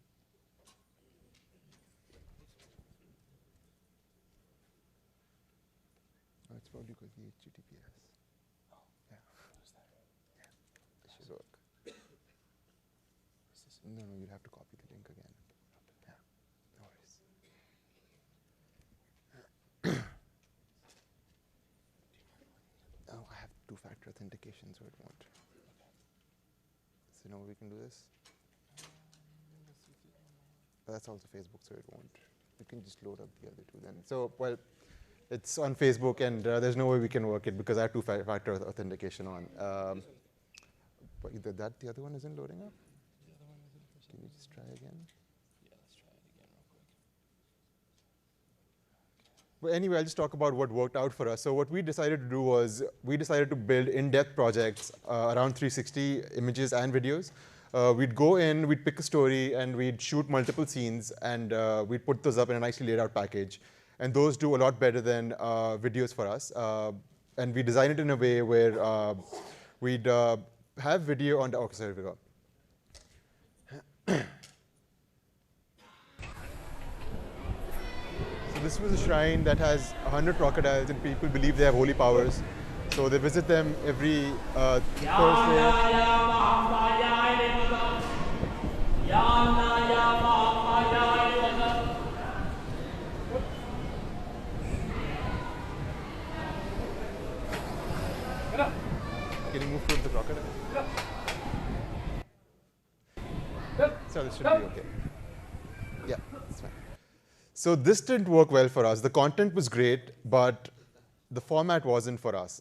Oh, it's probably because the HTTPS. Oh, yeah. Yeah, it should work. No, you'll have to copy the link again. Yeah, no worries. Oh, I have 2-factor authentication, so it won't. So now we can do this. But that's also Facebook, so it won't. You can just load up the other two then. So, well, it's on Facebook, and there's no way we can work it because I have 2-factor authentication on. But either that, the other one isn't loading up? Can you just try again? Yeah, let's try it again real quick. But anyway, I'll just talk about what worked out for us. So what we decided to do was we decided to build in-depth projects around 360 images and videos. We'd go in, we'd pick a story, and we'd shoot multiple scenes, and we'd put those up in a nicely laid out package. And those do a lot better than videos for us. And we designed it in a way where we'd have video on the, okay, sorry, we go. So this was a shrine that has 100 crocodiles, and people believe they have holy powers. So they visit them every Thursday. Can you move towards the crocodile? So this should be okay. Yeah, that's fine. So this didn't work well for us. The content was great, but the format wasn't for us.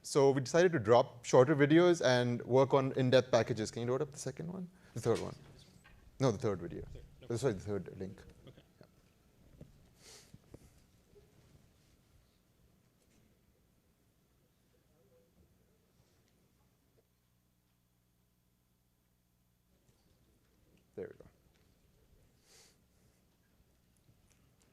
So we decided to drop shorter videos and work on in-depth packages. Can you load up the second one? The third one. No, the third video. Sorry, the third link. There we go.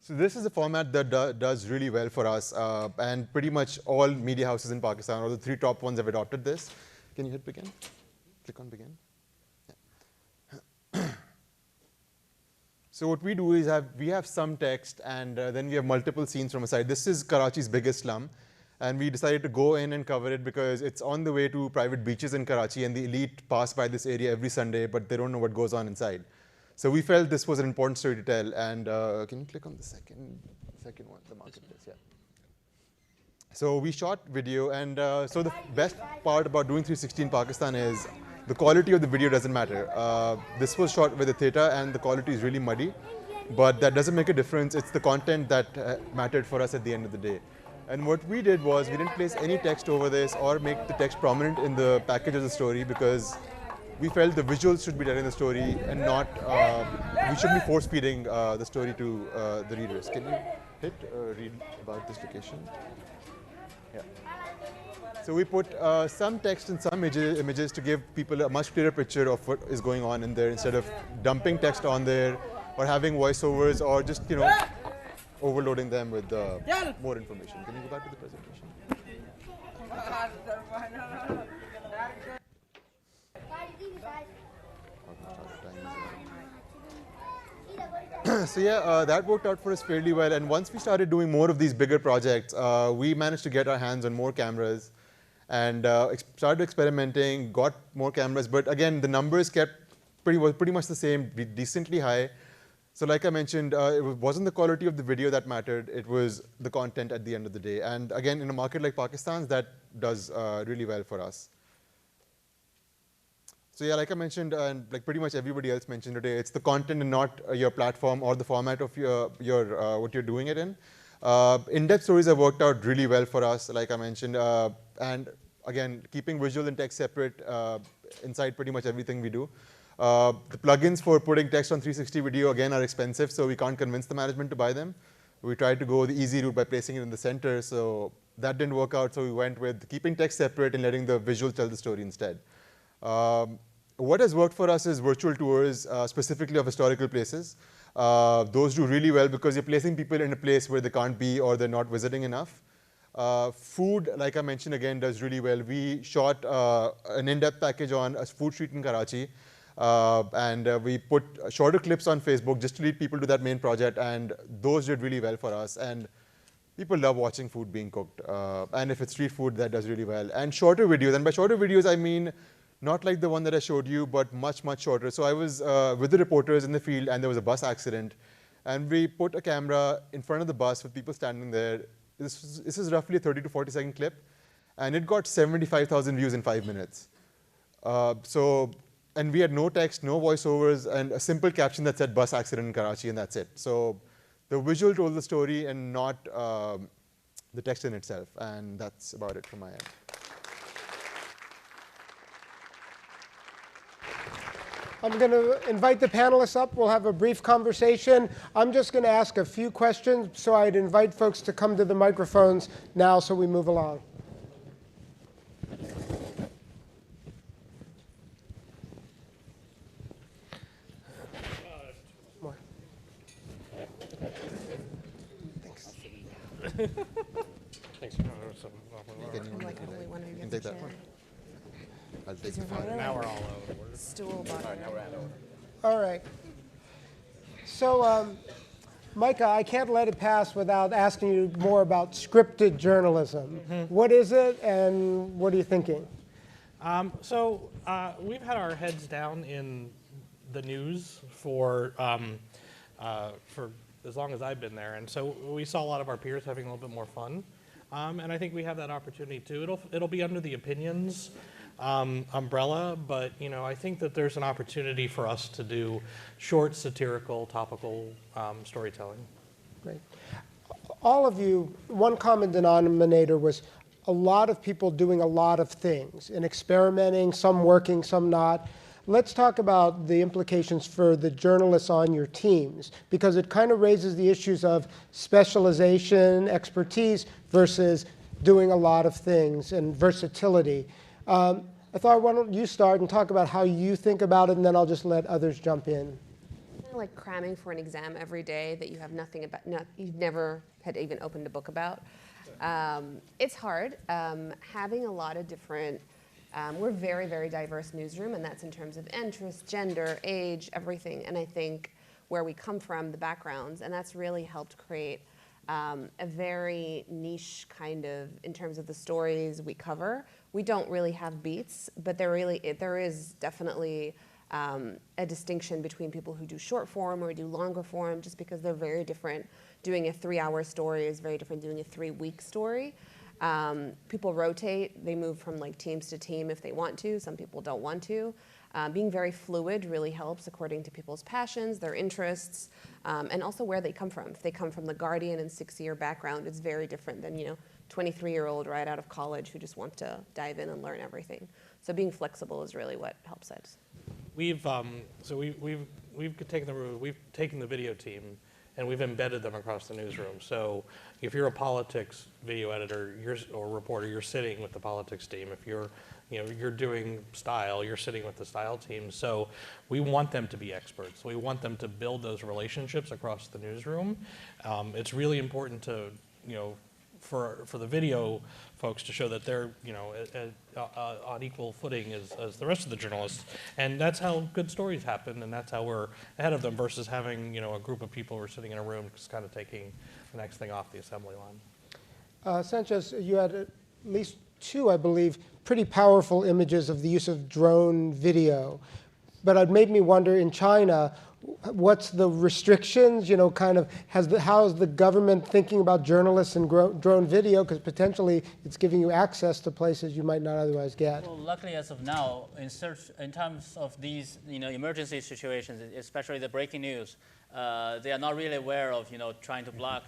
So this is a format that does really well for us, and pretty much all media houses in Pakistan, or the 3 top ones, have adopted this. Can you hit begin? Click on begin. Yeah. So what we do is we have some text, and then we have multiple scenes from a side. This is Karachi's biggest slum, and we decided to go in and cover it because it's on the way to private beaches in Karachi, and the elite pass by this area every Sunday, but they don't know what goes on inside. So we felt this was an important story to tell. And can you click on the second one, the marketplace? Yeah. So we shot video, and so the best part about doing 360 in Pakistan is the quality of the video doesn't matter. This was shot with a theta, and the quality is really muddy, but that doesn't make a difference. It's the content that mattered for us at the end of the day. And what we did was we didn't place any text over this or make the text prominent in the package of the story, because we felt the visuals should be telling the story and not, we shouldn't be force-feeding the story to the readers. Can you hit read about this location? Yeah. So we put some text and some images to give people a much clearer picture of what is going on in there, instead of dumping text on there or having voiceovers or just, overloading them with more information. Can you go back to the presentation? So yeah, that worked out for us fairly well. And once we started doing more of these bigger projects, we managed to get our hands on more cameras and started experimenting, got more cameras. But again, the numbers kept pretty much the same, decently high. So like I mentioned, it wasn't the quality of the video that mattered. It was the content at the end of the day. And again, in a market like Pakistan's, that does really well for us. So yeah, like I mentioned, and like pretty much everybody else mentioned today, it's the content and not your platform or the format of what you're doing it in. In-depth stories have worked out really well for us, like I mentioned. And again, keeping visual and text separate inside pretty much everything we do. The plugins for putting text on 360 video, again, are expensive, so we can't convince the management to buy them. We tried to go the easy route by placing it in the center, so that didn't work out, so we went with keeping text separate and letting the visual tell the story instead. What has worked for us is virtual tours, specifically of historical places. Those do really well because you're placing people in a place where they can't be or they're not visiting enough. Food, like I mentioned again, does really well. We shot an in-depth package on a food street in Karachi. And we put shorter clips on Facebook just to lead people to that main project, and those did really well for us. And people love watching food being cooked. And if it's street food, that does really well. And shorter videos, and by shorter videos, I mean not like the one that I showed you, but much, much shorter. So I was with the reporters in the field, and there was a bus accident. And we put a camera in front of the bus with people standing there. This is roughly a 30 to 40-second clip. And it got 75,000 views in 5 minutes. And we had no text, no voiceovers, and a simple caption that said bus accident in Karachi, and that's it. So the visual told the story and not the text in itself. And that's about it from my end. I'm going to invite the panelists up. We'll have a brief conversation. I'm just going to ask a few questions, so I'd invite folks to come to the microphones now so we move along. Thanks. I'm like only one of you can gets take a that chair. one. I'll take Is the there phone. really Now we're all over. stool bottom? All right. So Micah, I can't let it pass without asking you more about scripted journalism. What is it, and what are you thinking? We've had our heads down in the news for as long as I've been there, and so we saw a lot of our peers having a little bit more fun, and I think we have that opportunity too. It'll be under the opinions umbrella, but I think that there's an opportunity for us to do short, satirical, topical storytelling. Great. All of you, one common denominator was a lot of people doing a lot of things and experimenting, some working, some not. Let's talk about the implications for the journalists on your teams, because it kind of raises the issues of specialization, expertise, versus doing a lot of things and versatility. I thought, why don't you start and talk about how you think about it, and then I'll just let others jump in. Kind of like cramming for an exam every day that you have nothing about, you've never had even opened a book about. It's hard. Having a lot of different, we're a very, very diverse newsroom, and that's in terms of interest, gender, age, everything. And I think where we come from, the backgrounds, and that's really helped create a very niche kind of, in terms of the stories we cover. We don't really have beats, but there is definitely a distinction between people who do short form or do longer form, just because they're very different. Doing a 3-hour story is very different than doing a 3-week story. People rotate. They move from teams to team if they want to. Some people don't want to. Being very fluid really helps according to people's passions, their interests, and also where they come from. If they come from the Guardian and 6-year background, it's very different than 23-year-old right out of college who just wants to dive in and learn everything. So being flexible is really what helps us. We've taken the video team and we've embedded them across the newsroom. So if you're a politics video editor or reporter, you're sitting with the politics team. If you're doing style, you're sitting with the style team. So we want them to be experts. We want them to build those relationships across the newsroom. It's really important to, for the video folks to show that they're, on equal footing as the rest of the journalists. And that's how good stories happen, and that's how we're ahead of them versus having, a group of people who are sitting in a room just kind of taking the next thing off the assembly line. Sanchez, you had at least 2, I believe, pretty powerful images of the use of drone video. But it made me wonder, in China, what's the restrictions, how is the government thinking about journalists and drone video? Because potentially it's giving you access to places you might not otherwise get. Well, luckily as of now, in terms of these, emergency situations, especially the breaking news, they are not really aware of, trying to block,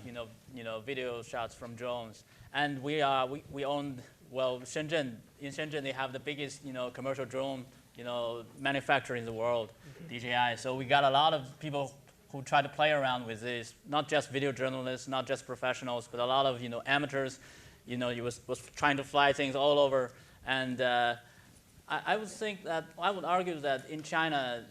video shots from drones. And we own, Shenzhen. In Shenzhen, they have the biggest, commercial drone manufacturer in the world, DJI. So we got a lot of people who try to play around with this, not just video journalists, not just professionals, but a lot of amateurs. Was trying to fly things all over. And I would argue that in China,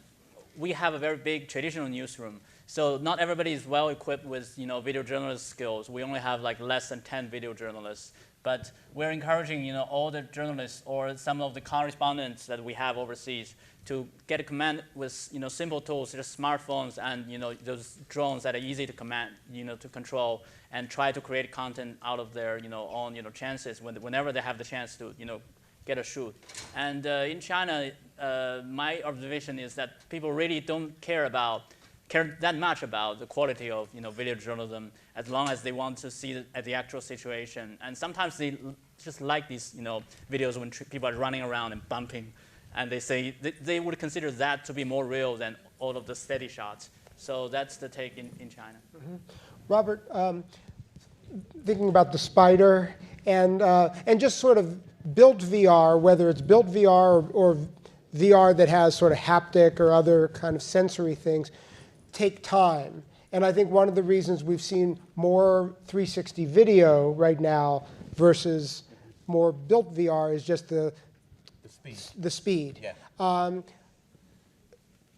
we have a very big traditional newsroom. So not everybody is well equipped with video journalist skills. We only have less than 10 video journalists. But we're encouraging all the journalists or some of the correspondents that we have overseas to get a command with simple tools such as smartphones and those drones that are easy to command, to control, and try to create content out of their own chances whenever they have the chance to get a shoot. And in China, my observation is that people really don't care that much about the quality of video journalism, as long as they want to see the actual situation. And sometimes they just like these videos when people are running around and bumping, and they say they would consider that to be more real than all of the steady shots. So that's the take in China. Mm-hmm. Robert, thinking about the Spider and just sort of built VR, whether it's built VR or VR that has sort of haptic or other kind of sensory things, take time. And I think one of the reasons we've seen more 360 video right now versus more built VR is just the speed. Yeah.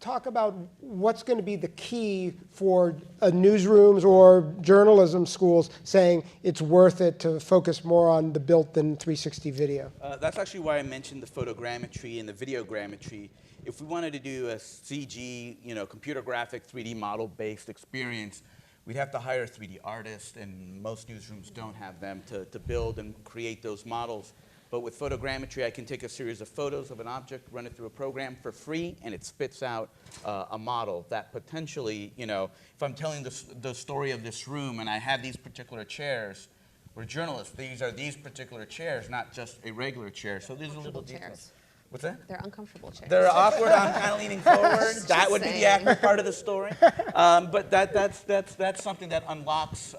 Talk about what's going to be the key for newsrooms or journalism schools saying it's worth it to focus more on the built than 360 video. That's actually why I mentioned the photogrammetry and the videogrammetry. If we wanted to do a CG, computer graphic 3D model-based experience, we'd have to hire a 3D artist, and most newsrooms don't have them to build and create those models. But with photogrammetry, I can take a series of photos of an object, run it through a program for free, and it spits out a model that potentially, you know, if I'm telling the story of this room and I have these particular chairs, we're journalists, these are these particular chairs, not just a regular chair. So these are little details. What's that? They're uncomfortable chairs. They're awkward. I'm kind of leaning forward. That would be the awkward part of the story. But that's something that unlocks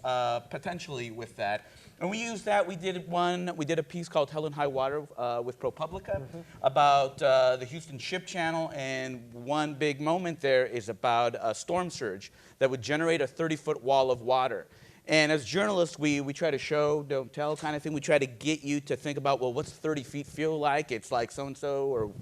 potentially with that. And we used that. We did a piece called Hell and High Water with ProPublica about the Houston Ship Channel, and one big moment there is about a storm surge that would generate a 30-foot wall of water. And as journalists, we try to show, don't tell kind of thing. We try to get you to think about, well, what's 30 feet feel like? It's like so-and-so, or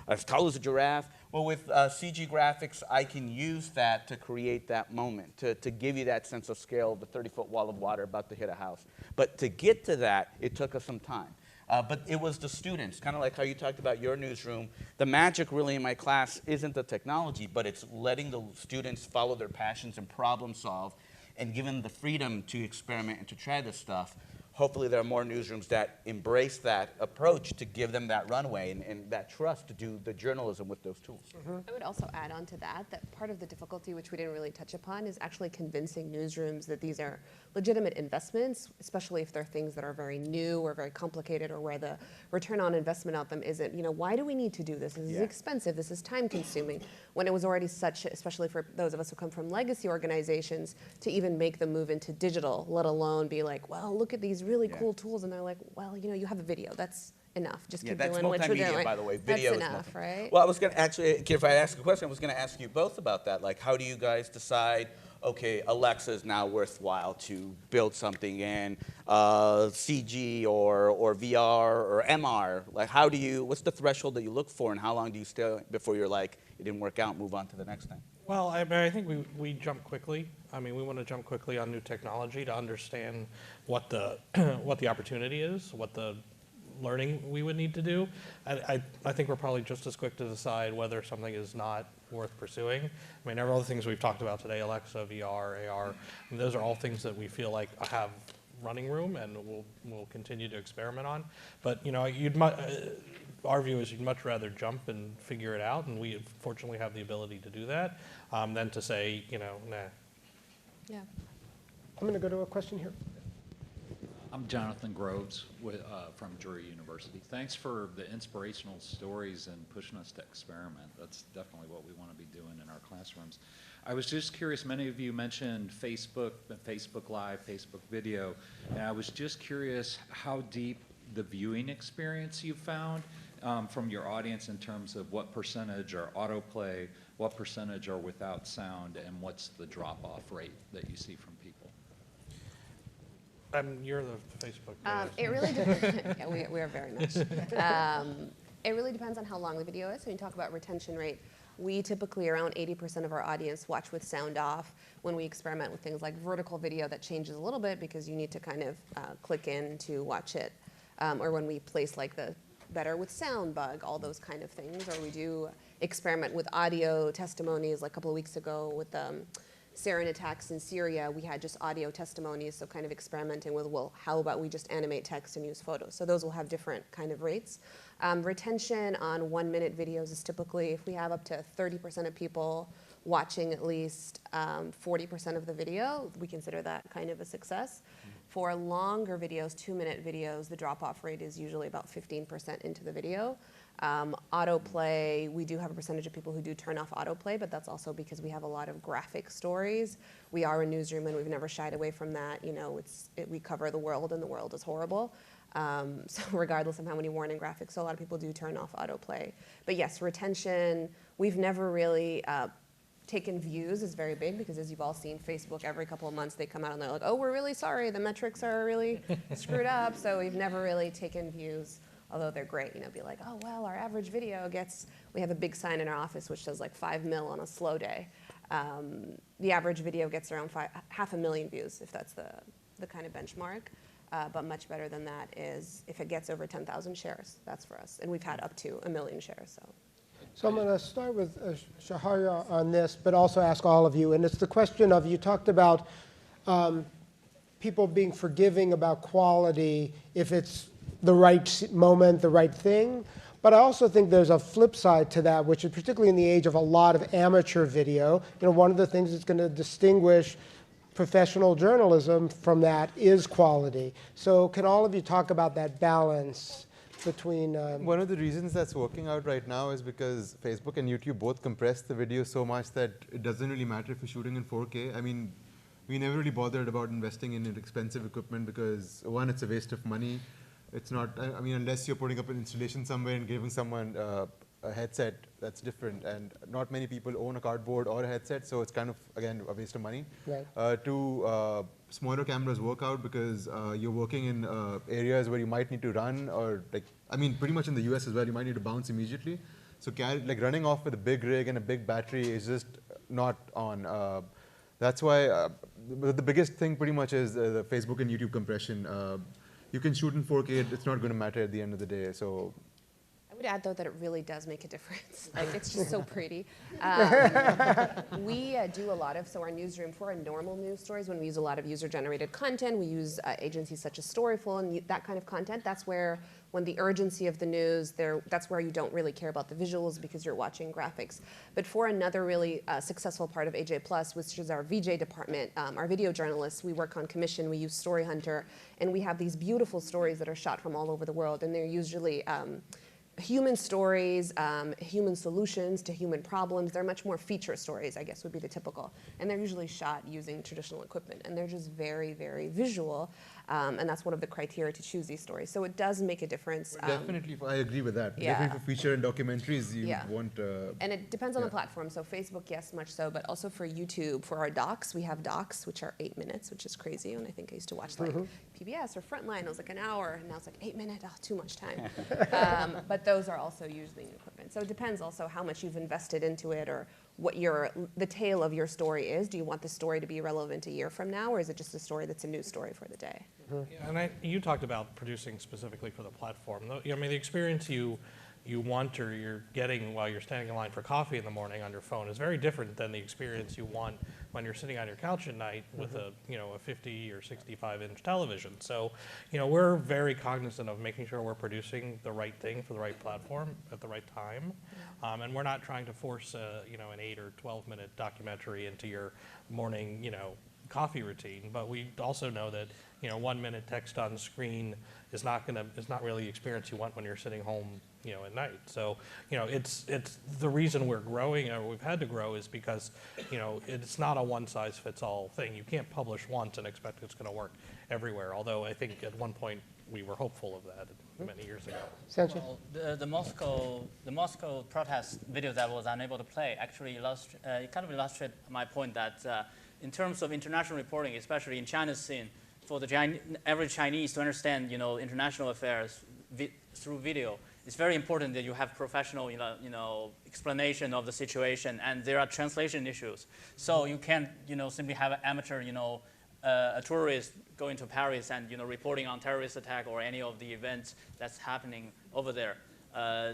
as tall as a giraffe. Well, with CG graphics, I can use that to create that moment, to give you that sense of scale of the 30-foot wall of water about to hit a house. But to get to that, it took us some time. But it was the students, kind of like how you talked about your newsroom. The magic really in my class isn't the technology, but it's letting the students follow their passions and problem solve, and give them the freedom to experiment and to try this stuff. Hopefully there are more newsrooms that embrace that approach to give them that runway and that trust to do the journalism with those tools. I would also add on to that part of the difficulty, which we didn't really touch upon, is actually convincing newsrooms that these are legitimate investments, especially if they're things that are very new or very complicated, or where the return on investment of them isn't, you know, why do we need to do this? This is expensive, this is time consuming, when it was already such, especially for those of us who come from legacy organizations, to even make the move into digital, let alone be like, well, look at these really cool tools, and they're like, well, you know, you have a video, that's enough. Just keep doing what you're doing. By the way, video that's is enough, right? Well, I was going to actually, if I ask a question, I was going to ask you both about that. Like, how do you guys decide, okay, Alexa is now worthwhile to build something in CG or VR or MR? Like, how do you, what's the threshold that you look for, and how long do you stay before you're like, it didn't work out, move on to the next thing? Well, I think we jump quickly. I mean, we want to jump quickly on new technology to understand what the what the opportunity is, what the learning we would need to do. I think we're probably just as quick to decide whether something is not worth pursuing. I mean, all the things we've talked about today, Alexa, VR, AR, those are all things that we feel like have running room and we'll continue to experiment on. But, you know, our view is you'd much rather jump and figure it out, and we fortunately have the ability to do that, than to say, you know, nah. Yeah. I'm going to go to a question here. I'm Jonathan Groves from Drury University. Thanks for the inspirational stories and pushing us to experiment. That's definitely what we want to be doing in our classrooms. I was just curious, many of you mentioned Facebook, Facebook Live, Facebook Video, and I was just curious how deep the viewing experience you found from your audience in terms of what percentage are autoplay, what percentage are without sound, and what's the drop-off rate that you see from people? You're the Facebook. It really depends. Yeah, we are very much. It really depends on how long the video is. When you talk about retention rate, we typically, around 80% of our audience watch with sound off. When we experiment with things like vertical video, that changes a little bit because you need to kind of click in to watch it. Or when we place like the better with sound bug, all those kind of things. Or we do experiment with audio testimonies, like a couple of weeks ago with sarin attacks in Syria, we had just audio testimonies, so kind of experimenting with, well, how about we just animate text and use photos? So those will have different kind of rates. Retention on 1-minute videos is typically, if we have up to 30% of people watching at least 40% of the video, we consider that kind of a success. For longer videos, 2-minute videos, the drop-off rate is usually about 15% into the video. Autoplay, we do have a percentage of people who do turn off autoplay, but that's also because we have a lot of graphic stories. We are a newsroom and we've never shied away from that. You know, we cover the world and the world is horrible. So regardless of how many warning graphics, so a lot of people do turn off autoplay. But yes, retention, we've never really taken views is very big because, as you've all seen, Facebook every couple of months they come out and they're like, oh, we're really sorry, the metrics are really screwed up. So we've never really taken views, although they're great. You know, be like, oh, well, our average video gets, we have a big sign in our office which says like 5 mil on a slow day. The average video gets around 500,000 views, if that's the kind of benchmark. But much better than that is if it gets over 10,000 shares. That's for us. And we've had up to 1 million shares. So I'm going to start with Shaharya on this, but also ask all of you. And it's the question of, you talked about people being forgiving about quality if it's the right moment, the right thing. But I also think there's a flip side to that, which is particularly in the age of a lot of amateur video. One of the things that's going to distinguish professional journalism from that is quality. So can all of you talk about that balance between... One of the reasons that's working out right now is because Facebook and YouTube both compress the video so much that it doesn't really matter if you're shooting in 4K. I mean, we never really bothered about investing in expensive equipment because, one, it's a waste of money. It's not, I mean, unless you're putting up an installation somewhere and giving someone a headset, that's different. And not many people own a cardboard or a headset, so it's kind of, again, a waste of money. Right. Two, smaller cameras work out because you're working in areas where you might need to run or, like, I mean, pretty much in the US as well, you might need to bounce immediately. So like running off with a big rig and a big battery is just not on. That's why the biggest thing pretty much is the Facebook and YouTube compression. You can shoot in 4K, it's not going to matter at the end of the day. So I would add, though, that it really does make a difference. Like, it's just so pretty. We do a lot of, so our newsroom, for our normal news stories, when we use a lot of user-generated content, we use agencies such as Storyful and that kind of content. That's where, when the urgency of the news, that's where you don't really care about the visuals because you're watching graphics. But for another really successful part of AJ Plus, which is our VJ department, our video journalists, we work on commission, we use Story Hunter, and we have these beautiful stories that are shot from all over the world, and they're usually human stories, human solutions to human problems. They're much more feature stories, I guess would be the typical. And they're usually shot using traditional equipment. And they're just very, very visual. And that's one of the criteria to choose these stories. So it does make a difference. Definitely, I agree with that. Yeah. Definitely for feature and documentaries, you want... and it depends on the platform. So Facebook, yes, much so. But also for YouTube, for our docs, we have docs, which are 8 minutes, which is crazy. And I think I used to watch like PBS or Frontline. It was like an hour. And now it's like 8 minutes. Oh, too much time. But those are also using equipment. So it depends also how much you've invested into it or what the tale of your story is. Do you want the story to be relevant a year from now, or is it just a story that's a news story for the day? Yeah, and you talked about producing specifically for the platform. I mean, the experience you want or you're getting while you're standing in line for coffee in the morning on your phone is very different than the experience you want when you're sitting on your couch at night with a 50 or 65-inch television. So, we're very cognizant of making sure we're producing the right thing for the right platform at the right time, and we're not trying to force an 8 or 12-minute documentary into your morning coffee routine. But we also know that 1 minute text on screen is not really the experience you want when you're sitting home at night. So, it's the reason we're growing, or we've had to grow, is because, it's not a one-size-fits-all thing. You can't publish once and expect it's going to work everywhere, although I think at one point we were hopeful of that many years ago. Well, the Moscow protest video that was unable to play actually it kind of illustrated my point that in terms of international reporting, especially in China's scene, for the average Chinese to understand international affairs through video, it's very important that you have professional, explanation of the situation, and there are translation issues. So you can't, simply have an amateur, a tourist going to Paris and, reporting on terrorist attack or any of the events that's happening over there.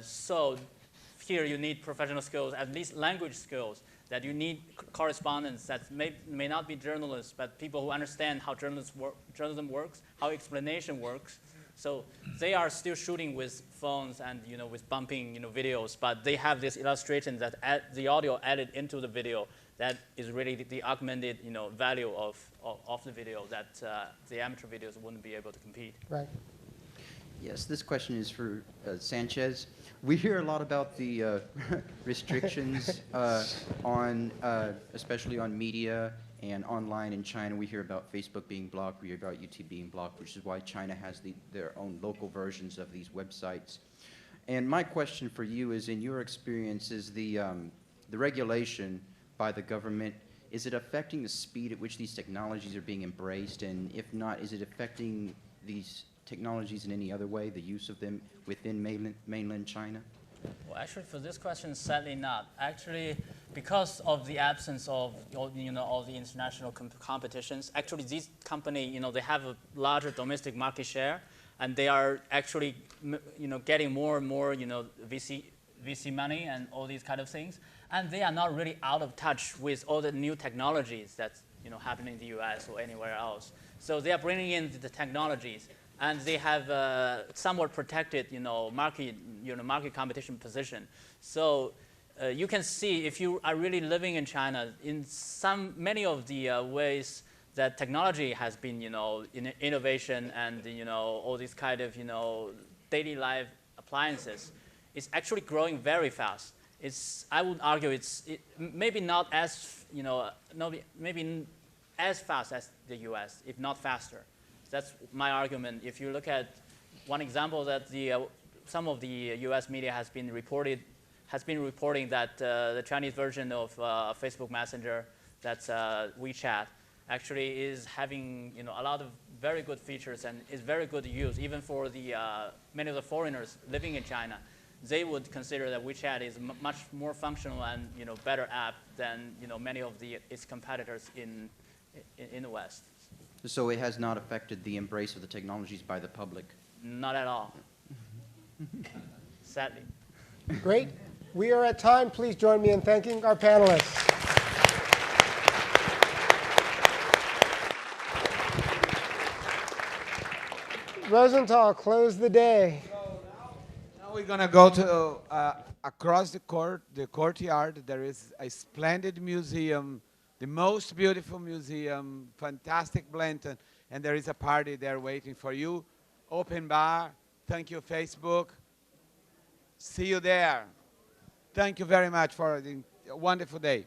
So here you need professional skills, at least language skills, that you need correspondents that may not be journalists, but people who understand how journalism works, how explanation works. So they are still shooting with phones and with bumping videos, but they have this illustration that the audio added into the video that is really the augmented value of the video that the amateur videos wouldn't be able to compete. Right. Yes, this question is for Sanchez. We hear a lot about the restrictions on, especially on media and online in China. We hear about Facebook being blocked. We hear about YouTube being blocked, which is why China has their own local versions of these websites. And my question for you is, in your experience, is the regulation by the government, is it affecting the speed at which these technologies are being embraced? And if not, is it affecting these technologies in any other way, the use of them within mainland China? Well, actually, for this question, sadly not. Actually, because of the absence of all the international competitions, actually these companies, they have a larger domestic market share, and they are actually, getting more and more, VC money and all these kind of things, and they are not really out of touch with all the new technologies that happening in the U.S. or anywhere else. So they are bringing in the technologies, and they have somewhat protected, market competition position. So you can see if you are really living in China, in many of the ways that technology has been, in innovation and all these kind of daily life appliances, it's actually growing very fast. I would argue maybe not as maybe as fast as the U.S., if not faster. That's my argument. If you look at one example that some of the U.S. media has been reporting that the Chinese version of Facebook Messenger, that's WeChat, actually is having a lot of very good features and is very good to use even for many of the foreigners living in China. They would consider that WeChat is much more functional and better app than many of its competitors in the West. So it has not affected the embrace of the technologies by the public? Not at all. Sadly. Great. We are at time. Please join me in thanking our panelists. Rosenthal, close the day. Now we're going to go to across the courtyard. There is a splendid museum, the most beautiful museum, fantastic blend, and there is a party there waiting for you. Open bar. Thank you, Facebook. See you there. Thank you very much for a wonderful day.